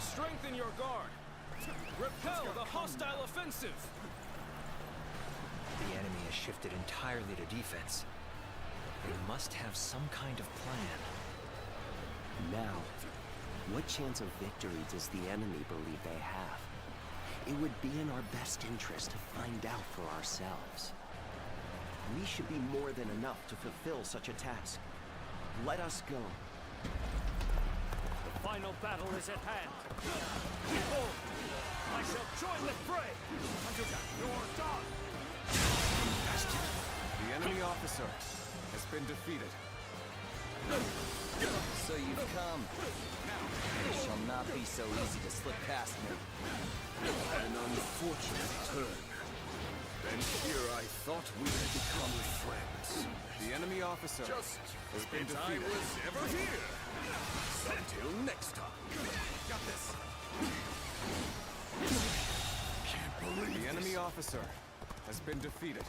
strengthen your guard! Repel the hostile offensive! The enemy has shifted entirely to defense. They must have some kind of plan. Now, what chance of victory does the enemy believe they have? It would be in our best interest to find out for ourselves. We should be more than enough to fulfill such a task. Let us go. The final battle is at hand. Behold, I shall join the fray! Your dog! The enemy officer has been defeated. So you've come. It shall not be so easy to slip past me. An unfortunate turn. And here I thought we had become friends. The enemy officer has been defeated. I was ever here. Until next time. Got this. Can't believe The enemy officer has been defeated.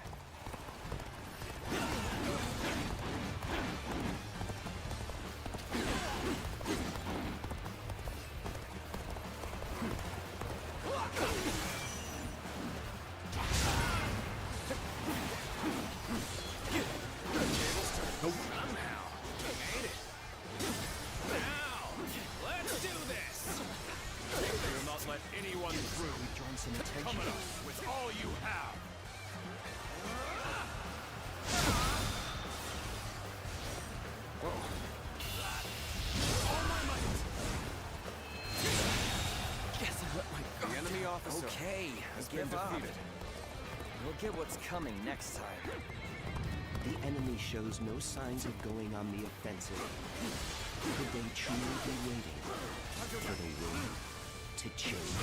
Come at us with all you have! All my might! Guess I let my guard. The enemy officer has been defeated. We'll get what's coming next time. The enemy shows no signs of going on the offensive. Could they truly be waiting for the wind to change?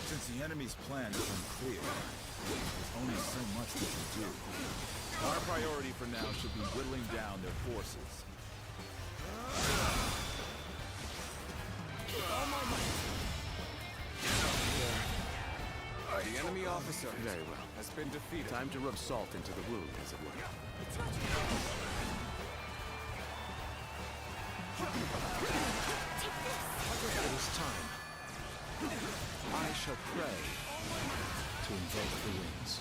Since the enemy's plan is unclear, there's only so much we can do. Our priority for now should be whittling down their forces. All my might! The enemy officer has been defeated. Time to rub salt into the wound, as it were. It is time. I shall pray to invoke the winds.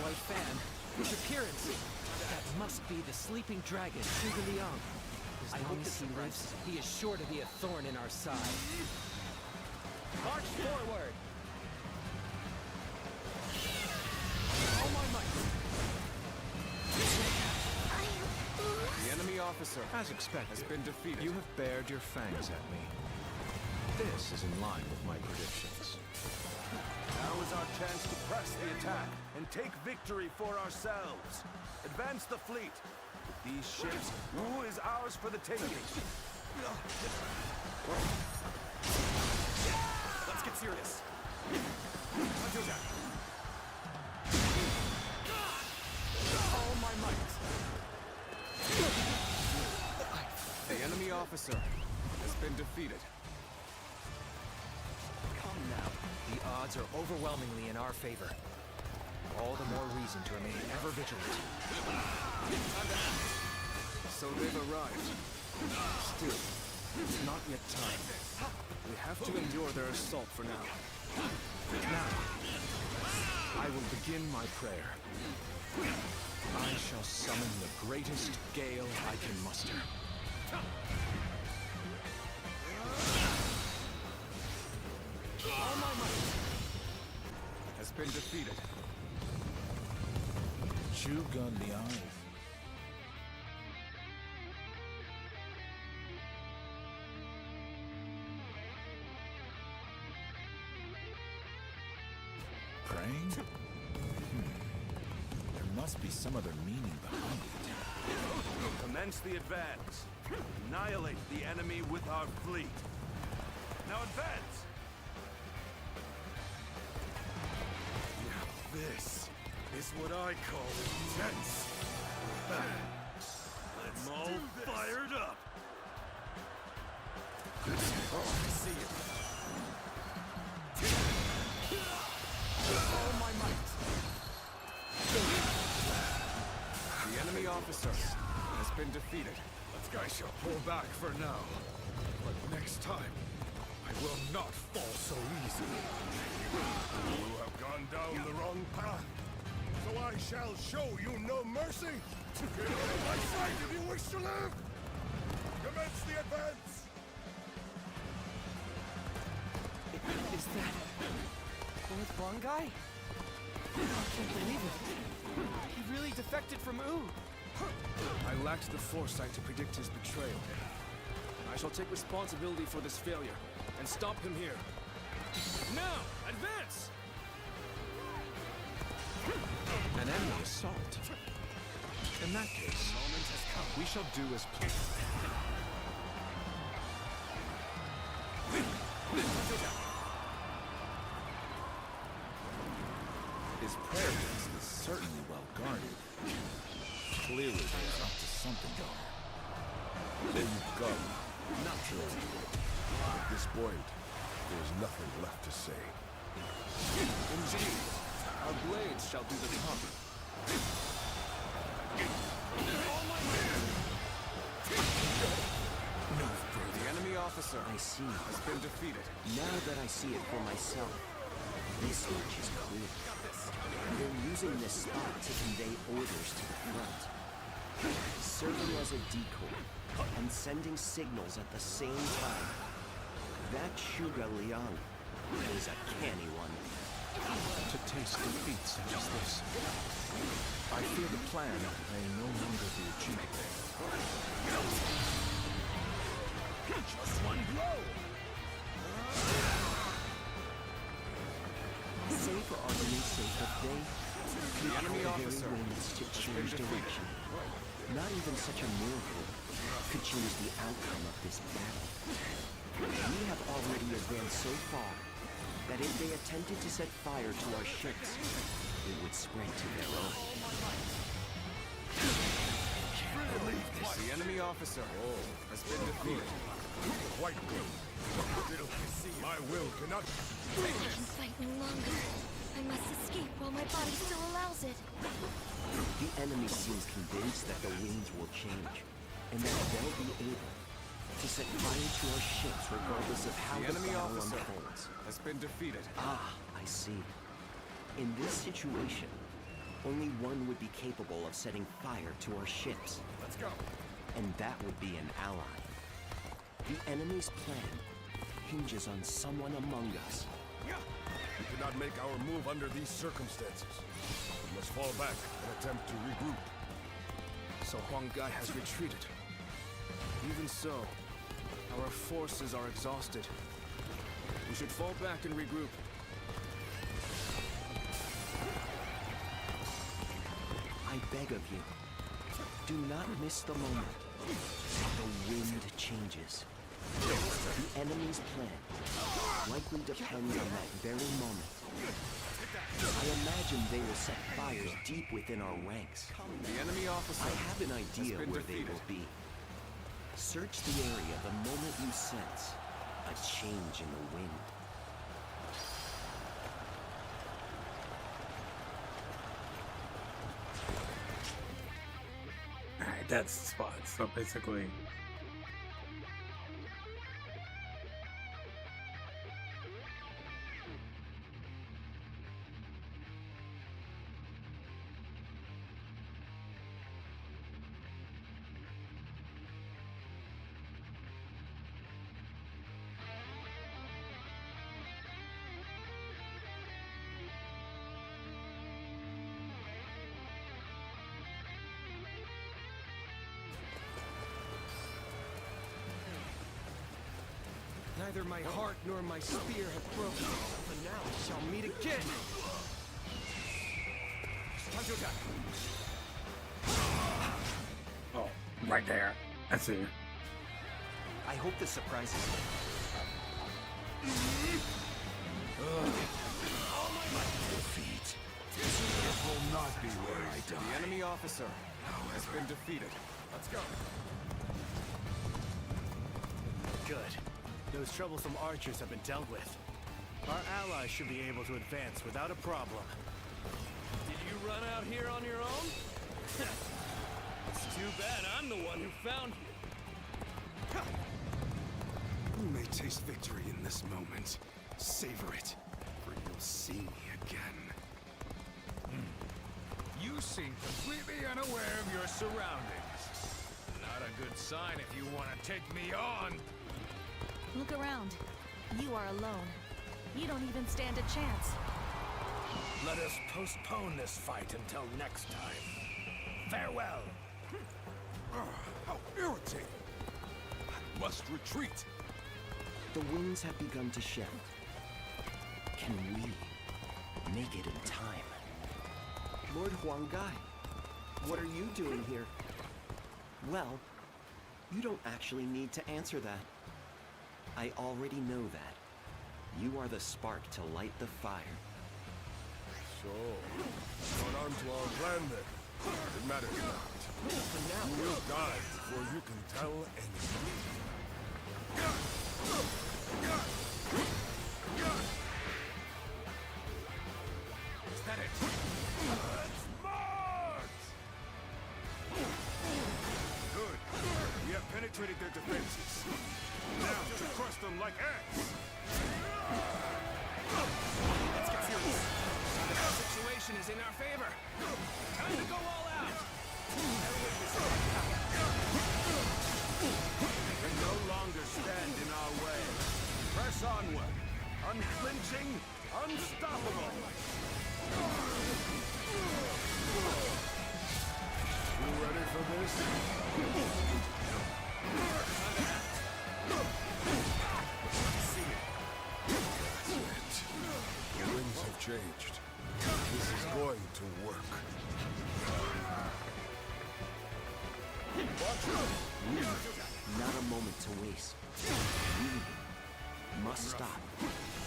White fan, his appearance. That must be the sleeping dragon, Zhuge Liang. As long as he lives, he is sure to be a thorn in our side. March forward! All my might! The enemy officer, As expected, has been defeated. you have bared your fangs at me. This is in line with my predictions. Now is our chance to press the attack and take victory for ourselves. Advance the fleet. With these ships, Wu is ours for the taking. Let's get serious. All my might! The enemy officer has been defeated. Come now. The odds are overwhelmingly in our favor. All the more reason to remain ever vigilant. So they've arrived. Still, it's not yet time. We have to endure their assault for now. Now, I will begin my prayer. I shall summon the greatest gale I can muster. All my might has been defeated. Juga Liang. Praying? There must be some other meaning behind it. Commence the advance. Annihilate the enemy with our fleet. Now advance! Now this is what I call intense. Let's all fired up. I see it. All my might. The enemy officer has been defeated. I shall pull back for now. But next time, I will not fall so easily. You have gone down the wrong path. So I shall show you no mercy. Get out of my sight if you wish to live. Commence the advance. Is that Lord Guy? I can't believe it. He really defected from U. I lacked the foresight to predict his betrayal. I shall take responsibility for this failure and stop him here. Now, advance! An enemy assault. In that case, we shall do as planned. His prayer list is certainly well guarded. Clearly they're up to something. There you go. Naturally. At this point, there's nothing left to say. Indeed, our blades shall do the talking. No further. The enemy officer I see. has been defeated. Now that I see it for myself, this much is clear. They're using this spot to convey orders to the front, serving as a decoy and sending signals at the same time. That Sugar Liang is a canny one. To taste defeat such as this, I fear the plan may no longer be achievable. Just one blow! Say for argument's sake that they The enemy officer winds to change direction. Not even such a miracle could change the outcome of this battle. We have already advanced so far that if they attempted to set fire to our ships, it would spread to their own. The enemy officer has been defeated. Quite good. My will cannot... I can't fight no longer. I must escape while my body still allows it. The enemy seems convinced that the winds will change, and that they'll be able to set fire to our ships regardless of how the enemy battle officer unfolds. has been defeated. Ah, I see. In this situation, only one would be capable of setting fire to our ships. Let's go. And that would be an ally. The enemy's plan hinges on someone among us. We cannot make our move under these circumstances. We must fall back and attempt to regroup. So Huang Gai has retreated. Even so, our forces are exhausted. We should fall back and regroup. I beg of you, do not miss the moment. The wind changes. The enemy's plan likely depends on that very moment. I imagine they will set fires deep within our ranks. The enemy officer I have an idea has been where defeated. they will be. Search the area the moment you sense a change in the wind. Alright, that's the spot. So basically... Neither my heart nor my spear have broken, but now we shall meet again! Time to attack! Oh, right there. I see. I hope this surprises you. Defeat. It will not be where I die. The enemy officer has been defeated. Let's go. Good. Those troublesome archers have been dealt with. Our allies should be able to advance without a problem. Did you run out here on your own? It's too bad I'm the one who found you. You may taste victory in this moment. Savor it, for you'll see me again. You seem completely unaware of your surroundings. Not a good sign if you want to take me on. Look around. You are alone. You don't even stand a chance. Let us postpone this fight until next time. Farewell. How irritating! I must retreat. The winds have begun to shift. Can we make it in time? Lord Huanggai, what are you doing here? Well, you don't actually need to answer that. I already know that. You are the spark to light the fire. So, gone on to our plan then. It matters not. For now, You will die before you can tell anyone. Is that it? Let's march! Good. We have penetrated their defenses. Now to crush them like ants. Let's get serious. The situation is in our favor. Time to go all out. They no longer stand in our way. Press onward. Unflinching, unstoppable. You ready for this? The winds have changed. This is going to work. not a moment to waste. We must stop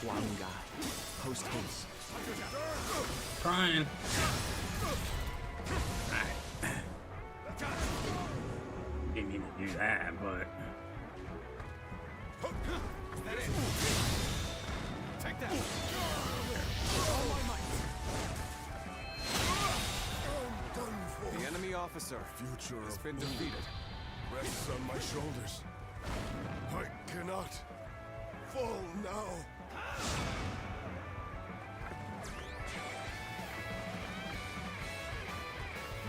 Huanggai. Post haste. Trying. Didn't need to do that, but. Is that it? Take that. The enemy officer has been defeated. Rests on my shoulders. I cannot fall now.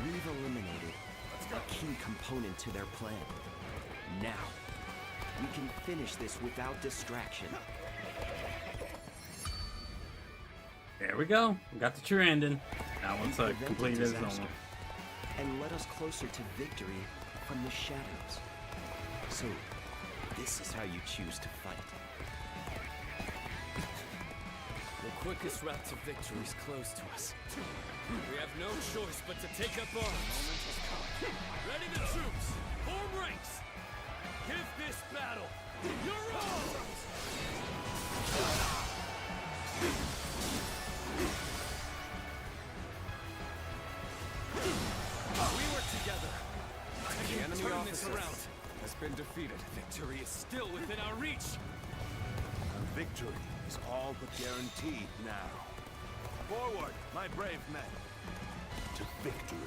We've eliminated a key component to their plan. Now, we can finish this without distraction. There we go. We got the true ending. Now let's complete his own. And led us closer to victory from the shadows. So, this is how you choose to fight. The quickest route to victory is close to us. We have no choice but to take up arms. Ready the troops! Form ranks! Give this battle your all! We work together. I can turn this around. has been defeated. Victory is still within our reach. Victory is all but guaranteed now. Forward, my brave men, to victory.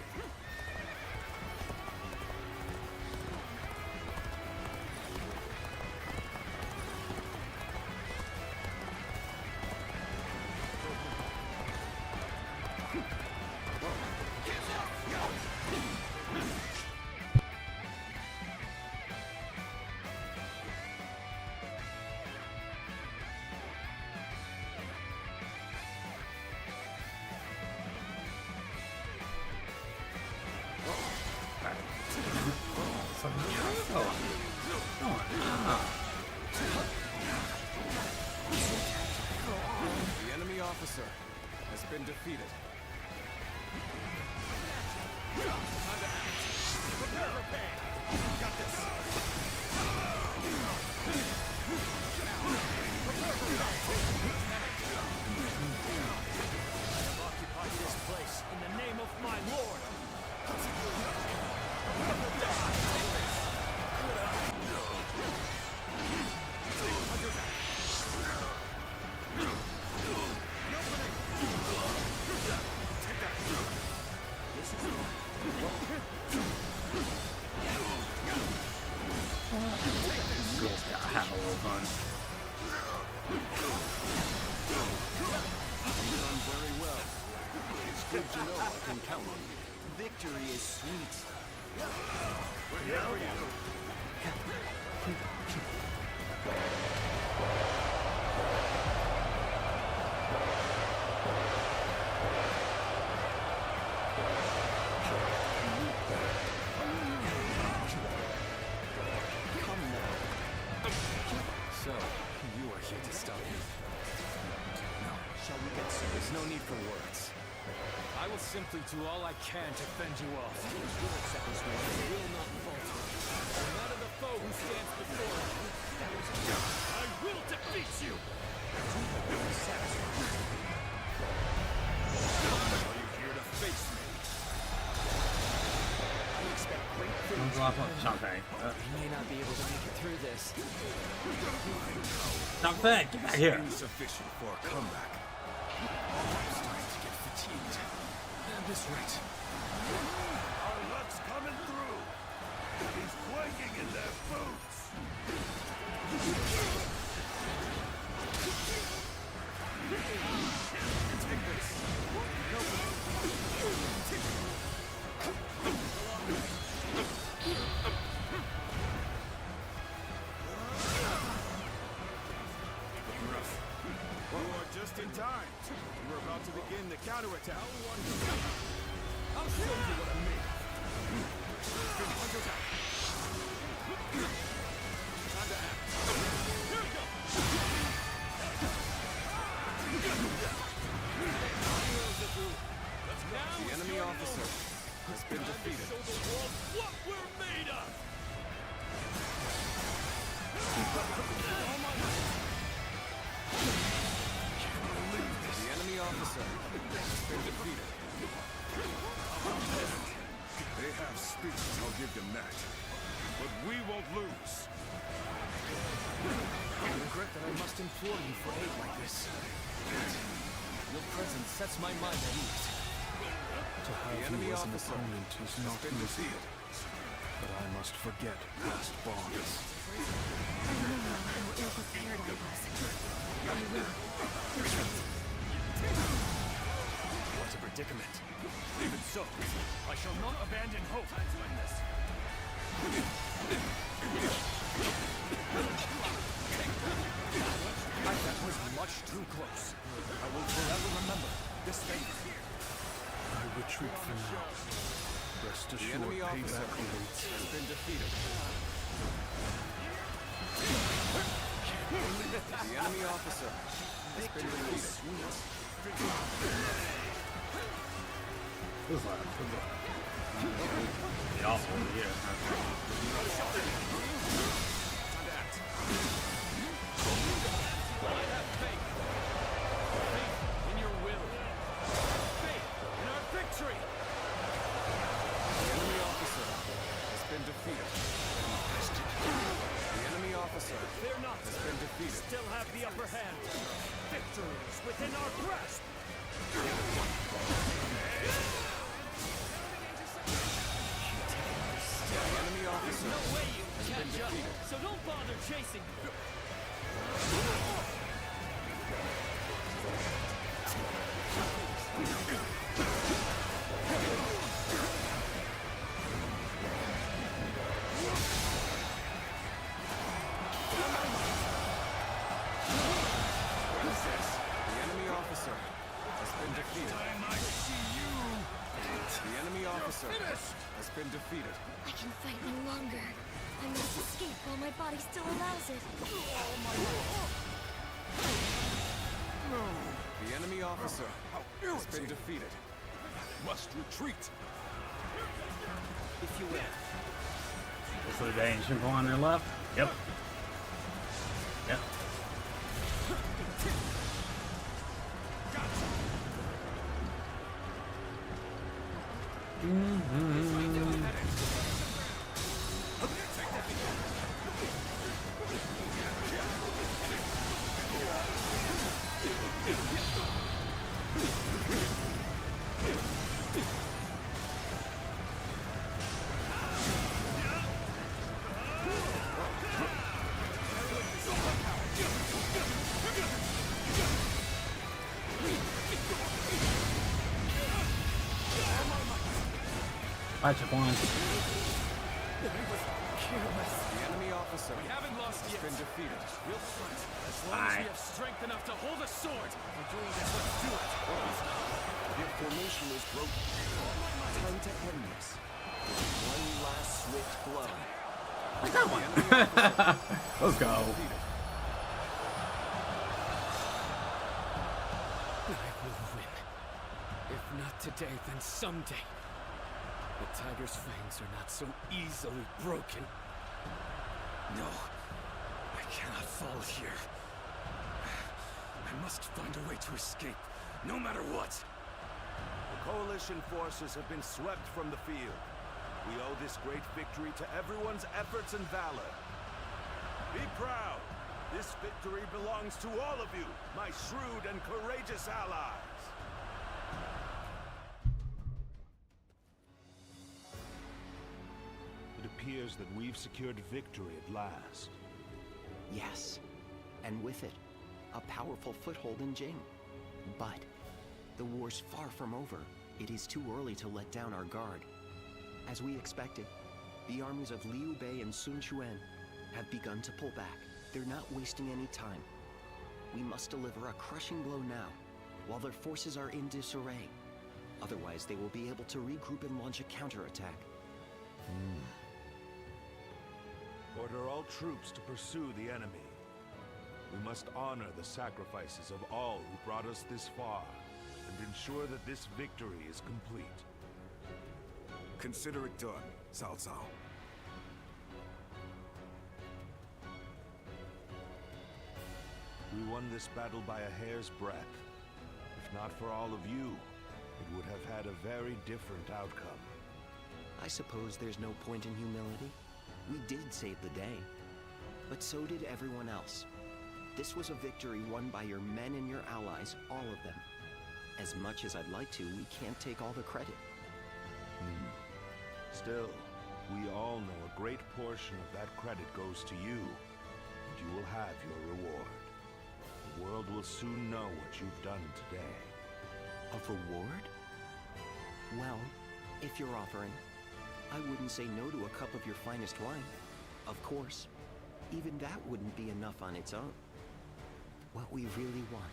The enemy officer has been defeated. Time to act. Prepare for pain. Got this. Prepare for pain. I have occupied this place in the name of my lord. Have a little fun. You've done very well. It's good to know I can count on you. Victory is sweet. We're here for you. So, you are here to stop me. No. Shall we get serious? There's no need for words. I will simply do all I can to fend you off. Your seconds will not falter. No matter the foe who stands before you, I will defeat you! Are you here to face me? I expect great things. Don't drop up, Champagne. We may not be able to make it through this. Champagne, get back here. Insufficient for a comeback. I'm starting to get fatigued. At this rate. Our luck's coming through. He's quaking in their boots. Take this. You are just in time. You are about to begin the counterattack. I'll show you what I mean. Counterattack. Time to act. Here we go. The enemy officer has been defeated. Show the world what we're made of. The enemy officer has been defeated. They have speed, I'll give them that. But we won't lose. I regret that I must implore you for aid like this. Your presence sets my mind at ease. To have you as an opponent is not easy. But I must forget past bonds. I know how ill-prepared I was. I will. What a predicament. Even so, I shall not abandon hope times like this. That was much too close. I will forever remember this fate. I retreat for now. Rest The assured, enemy officer payback awaits. has been defeated. The enemy officer has been defeated. Who's left? The awful over here. I have faith. Faith in your will. Faith in our victory. The enemy officer has been defeated. defeated. Still have the upper hand. Victory is within our grasp. Enemy officer. There's no way you has can been catch up, defeated. so don't bother chasing me. The enemy officer has been defeated. The enemy officer has been defeated. I can fight no longer. I must escape while my body still allows it. The enemy officer has been defeated. Must retreat. If you will. This is the ancient one on their left. Yep. Yep. Watch it, one. The enemy officer has been defeated. We'll fight as long as we have strength enough to hold a sword. We're doing this, let's do it. Their formation is broken. Time to end this. With one last swift blow. I got one. Let's go. I will win. If not today, then someday. The tiger's fangs are not so easily broken. No, I cannot fall here. I must find a way to escape, no matter what. The coalition forces have been swept from the field. We owe this great victory to everyone's efforts and valor. Be proud. This victory belongs to all of you, my shrewd and courageous allies. It appears that we've secured victory at last. Yes, and with it, a powerful foothold in Jing. But the war's far from over. It is too early to let down our guard. As we expected, the armies of Liu Bei and Sun Quan have begun to pull back. They're not wasting any time. We must deliver a crushing blow now, while their forces are in disarray. Otherwise, they will be able to regroup and launch a counterattack. Order all troops to pursue the enemy. We must honor the sacrifices of all who brought us this far, and ensure that this victory is complete. Consider it done, Cao Cao. We won this battle by a hair's breadth. If not for all of you, it would have had a very different outcome. I suppose there's no point in humility. We did save the day, but so did everyone else. This was a victory won by your men and your allies, all of them. As much as I'd like to, we can't take all the credit. Still, we all know a great portion of that credit goes to you, and you will have your reward. The world will soon know what you've done today. A reward? Well, if you're offering, I wouldn't say no to a cup of your finest wine. Of course, even that wouldn't be enough on its own. What we really want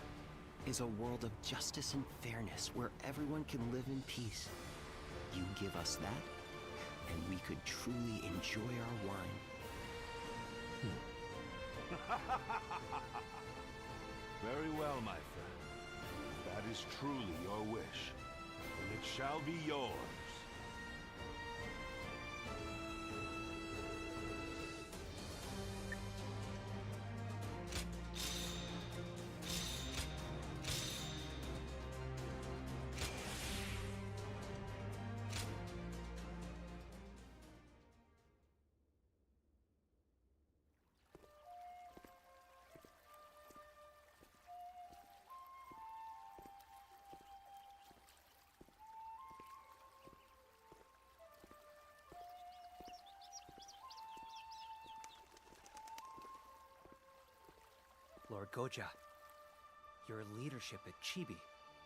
is a world of justice and fairness where everyone can live in peace. You give us that, and we could truly enjoy our wine. Very well, my friend. If that is truly your wish, then it shall be yours. Goja, your leadership at Chibi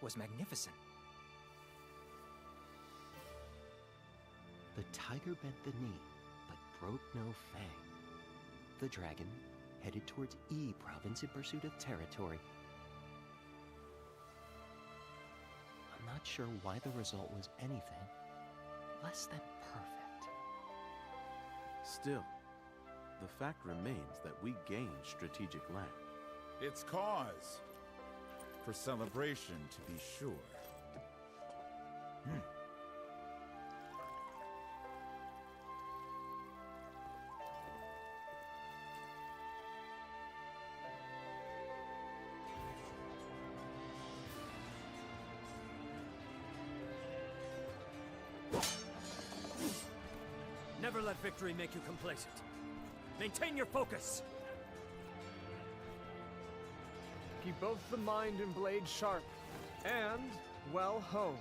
was magnificent. The tiger bent the knee, but broke no fang. The dragon headed towards E province in pursuit of territory. I'm not sure why the result was anything less than perfect. Still, the fact remains that we gained strategic land. It's cause for celebration, to be sure. Never let victory make you complacent. Maintain your focus! Keep both the mind and blade sharp, and well honed.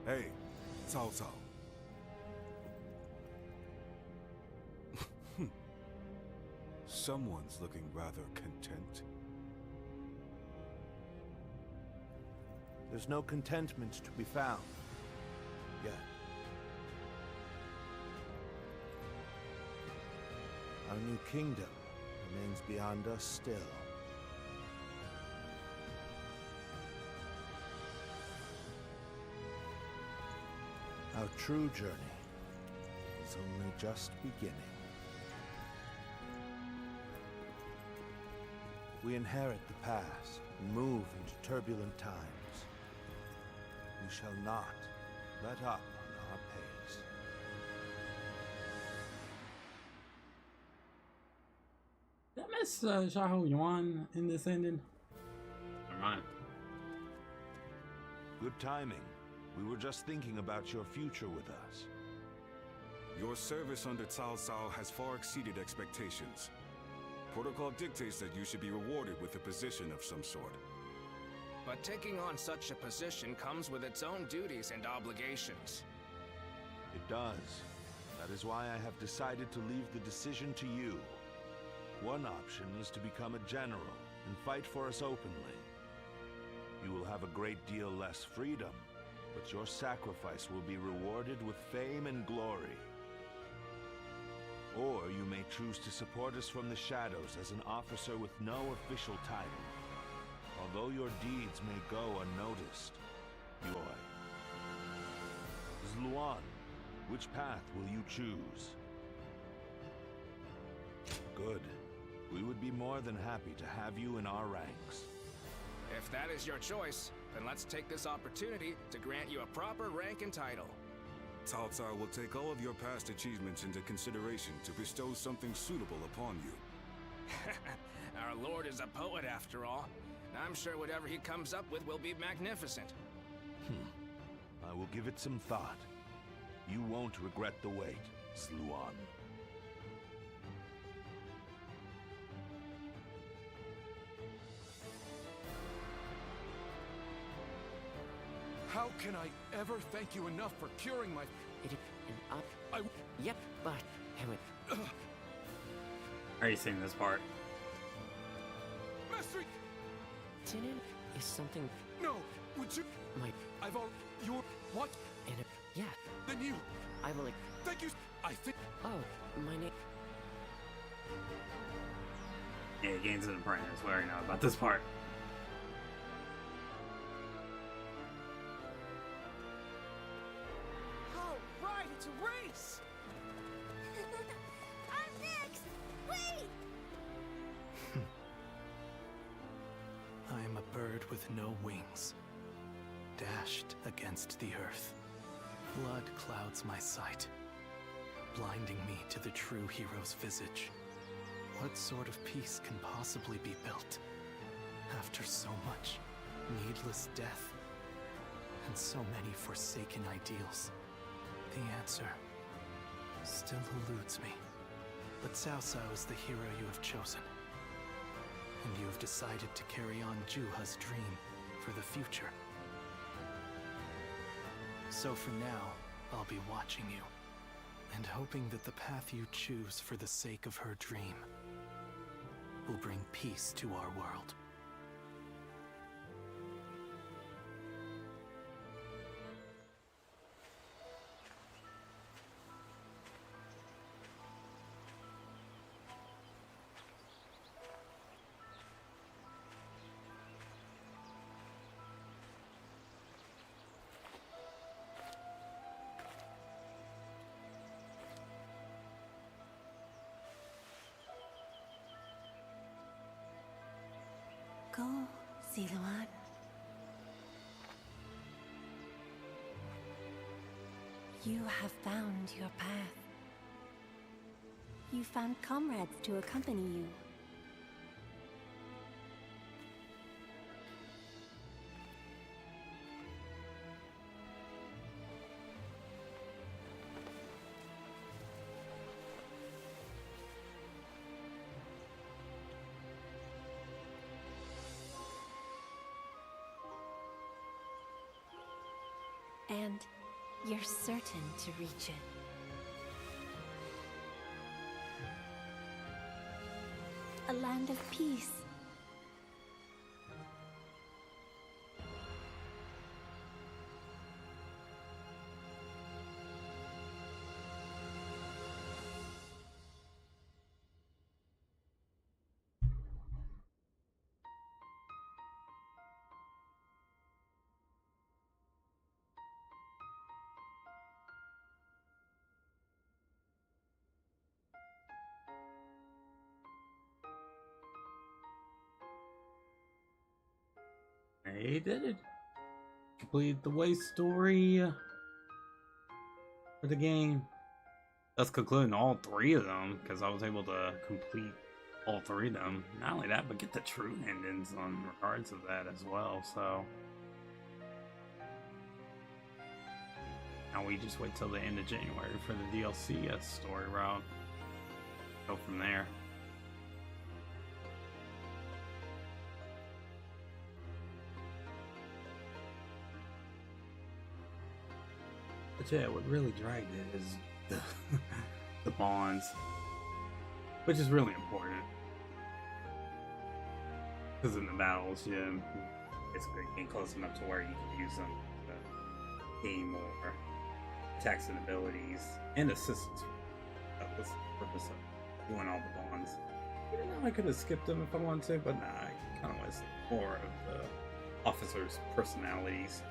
Hey, Cao Cao. Someone's looking rather content. There's no contentment to be found yet. Our new kingdom remains beyond us still. Our true journey is only just beginning. We inherit the past and move into turbulent times. We shall not let up on our pace. Did I miss Xiahou Yuan in this ending? Never mind. Good timing. We were just thinking about your future with us. Your service under Cao Cao has far exceeded expectations. Protocol dictates that you should be rewarded with a position of some sort. But taking on such a position comes with its own duties and obligations. It does. That is why I have decided to leave the decision to you. One option is to become a general and fight for us openly. You will have a great deal less freedom, but your sacrifice will be rewarded with fame and glory. Or you may choose to support us from the shadows as an officer with no official title. Although your deeds may go unnoticed, Yoy. Zluan, which path will you choose? Good. We would be more than happy to have you in our ranks. If that is your choice, then let's take this opportunity to grant you a proper rank and title. Cao Cao will take all of your past achievements into consideration to bestow something suitable upon you. Our lord is a poet after all. I'm sure whatever he comes up with will be magnificent. I will give it some thought. You won't regret the wait, Zluan. How can I ever thank you enough for curing my... Yep, but... Are you seeing this part? Master! Tinin is something... No! Would you... I've already... Your... What? Yeah. Then you... I will... Thank you... I think... Oh, my name... Yeah, gains an apprentice. We already know about this part. Right, it's a race! I'm next! Wait! I am a bird with no wings, dashed against the earth. Blood clouds my sight, blinding me to the true hero's visage. What sort of peace can possibly be built after so much needless death and so many forsaken ideals? The answer still eludes me. But Cao Cao is the hero you have chosen. And you have decided to carry on Juha's dream for the future. So for now, I'll be watching you, and hoping that the path you choose for the sake of her dream will bring peace to our world. Go, Siluan. You have found your path. You found comrades to accompany you. And you're certain to reach it. A land of peace. I did it. Complete the way story for the game. That's concluding all 3 of them, because I was able to complete all 3 of them. Not only that, but get the true endings on regards of that as well, so. Now we just wait till the end of January for the DLC story route. Go from there. But yeah, what really dragged it is the bonds, which is really important. Because in the battles, yeah, it's getting close enough to where you can use them to gain more attacks and abilities and assistance. That was the purpose of doing all the bonds. Even though I could have skipped them if I wanted to, but nah, I kind of want to see more of the officers' personalities.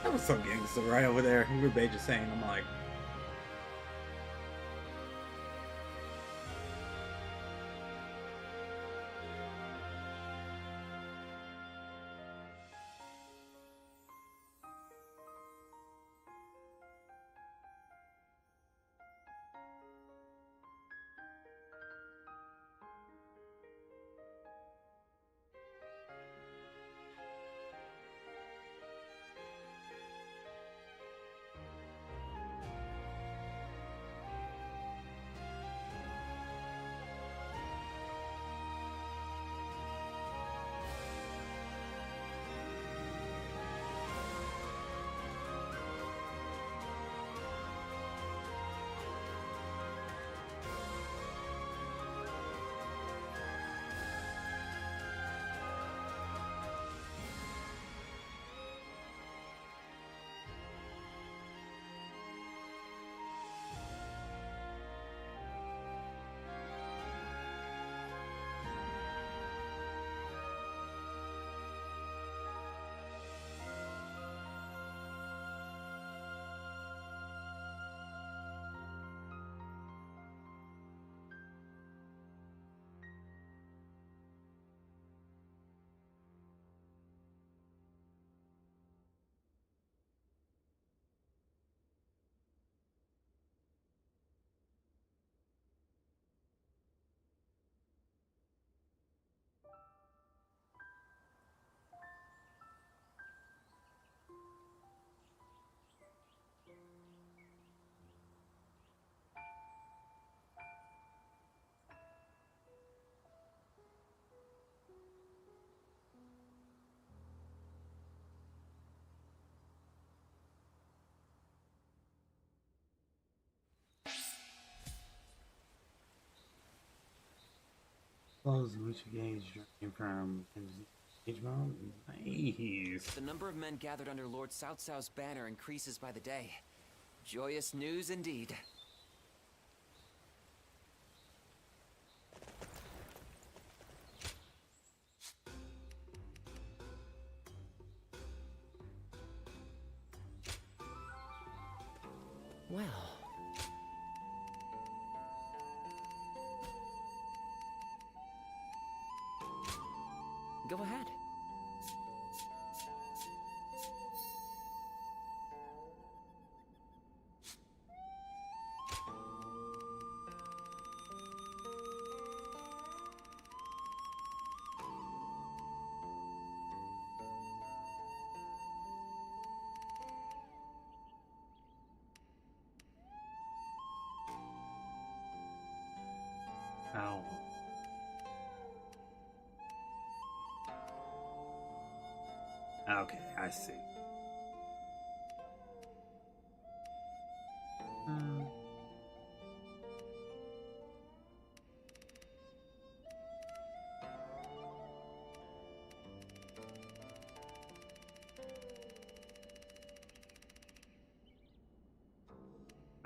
That was some gangster right over there. Ru-Bei just saying, I'm like, close which gauge drain from engage mode. Nice. The number of men gathered under Lord Cao Cao's banner increases by the day. Joyous news indeed. Well. Go ahead. Ow. Okay, I see.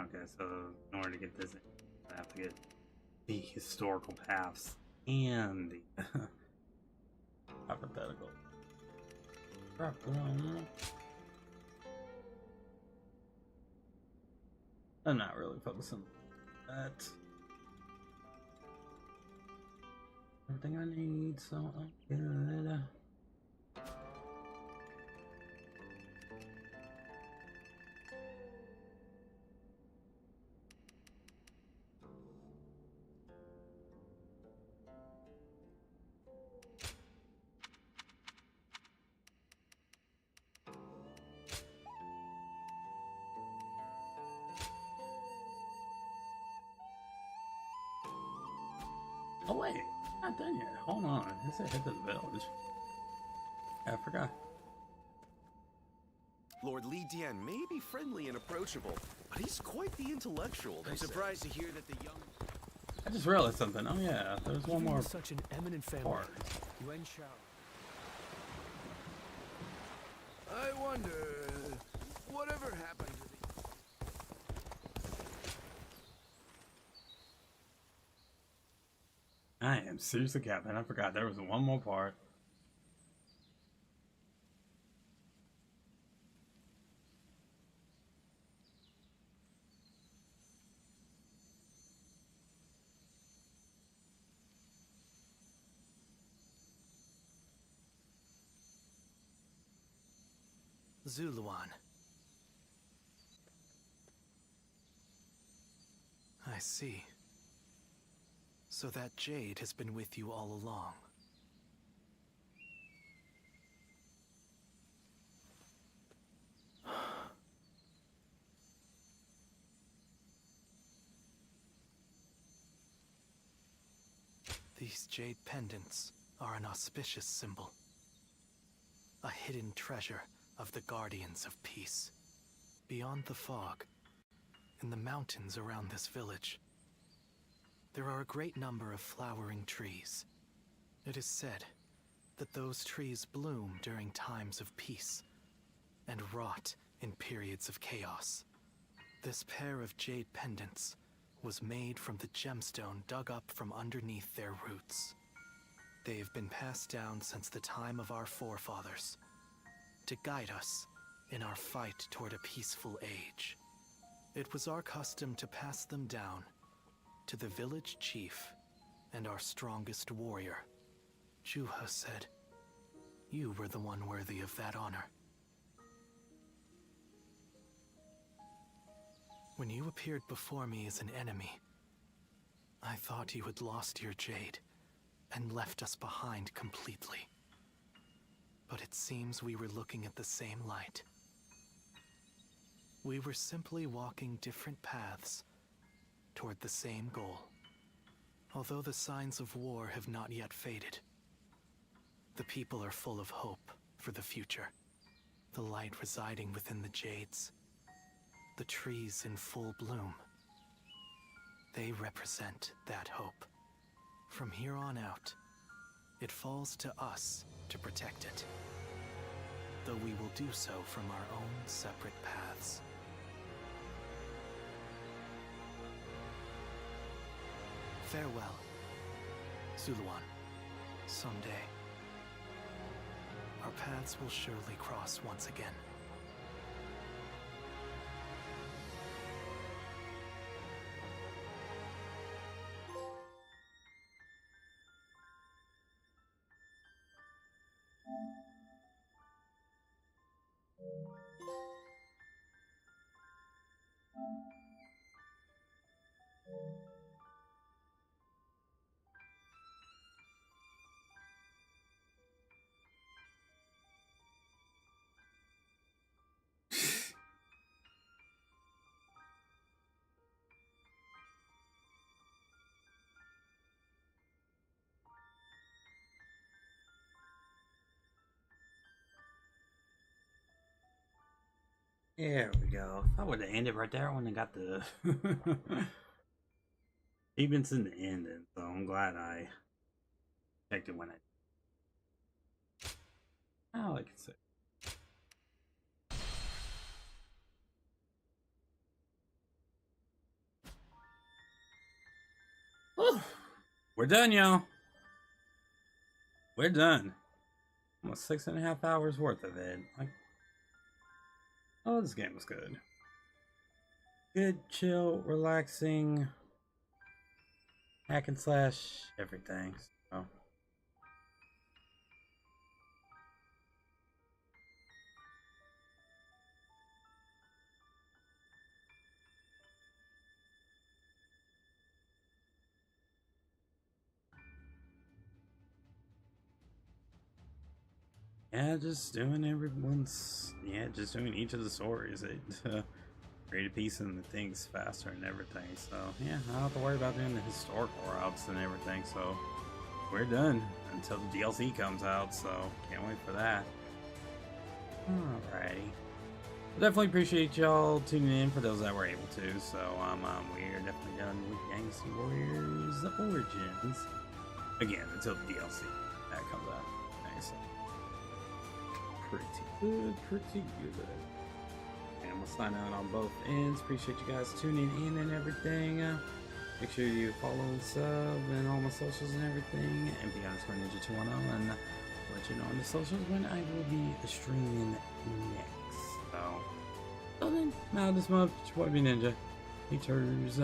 Okay, so in order to get this, I have to get the historical paths and the hypothetical. I'm not really focusing on that. Everything I need, so I'm good. Oh wait, not done yet. Hold on. I said head to the village. I forgot. Lord Li Dian may be friendly and approachable, but he's quite the intellectual. I'm surprised to hear that the young... I just realized something. Oh yeah, there's one more. Such an eminent family. Part. Yuan Shao. I wonder, whatever happened to the... I am seriously, Captain. I forgot there was one more part. Zuluan. I see. So that jade has been with you all along. These jade pendants are an auspicious symbol. A hidden treasure of the Guardians of Peace. Beyond the fog, in the mountains around this village, there are a great number of flowering trees. It is said that those trees bloom during times of peace and rot in periods of chaos. This pair of jade pendants was made from the gemstone dug up from underneath their roots. They have been passed down since the time of our forefathers to guide us in our fight toward a peaceful age. It was our custom to pass them down to the village chief and our strongest warrior. Juha said, you were the one worthy of that honor. When you appeared before me as an enemy, I thought you had lost your jade and left us behind completely. But it seems we were looking at the same light. We were simply walking different paths toward the same goal. Although the signs of war have not yet faded, the people are full of hope for the future. The light residing within the jades, the trees in full bloom, they represent that hope. From here on out, it falls to us to protect it. Though we will do so from our own separate paths. Farewell, Zuluan. Someday, our paths will surely cross once again. There we go. I would have ended right there when I got the achievements in the ending, so I'm glad I checked it when I. Oh, I can say. Oh, we're done, y'all. We're done. Almost 6.5 hours worth of it. Like, oh, this game was good. Good, chill, relaxing, hack and slash, everything. So. Yeah, just doing just doing each of the stories. It created piece and the things faster and everything. So yeah, I don't have to worry about doing the historical routes and everything. So we're done until the DLC comes out. So can't wait for that. Alrighty. Definitely appreciate y'all tuning in for those that were able to. So we're definitely done with Dynasty Warriors Origins again until the DLC that comes out. Thanks. Pretty good. And we'll sign out on both ends. Appreciate you guys tuning in and everything. Make sure you follow and sub and all my socials and everything. And MP_Ninja210 and let you know on the socials when I will be streaming next. So, until then, now this month, it's your boy B Ninja. Haters.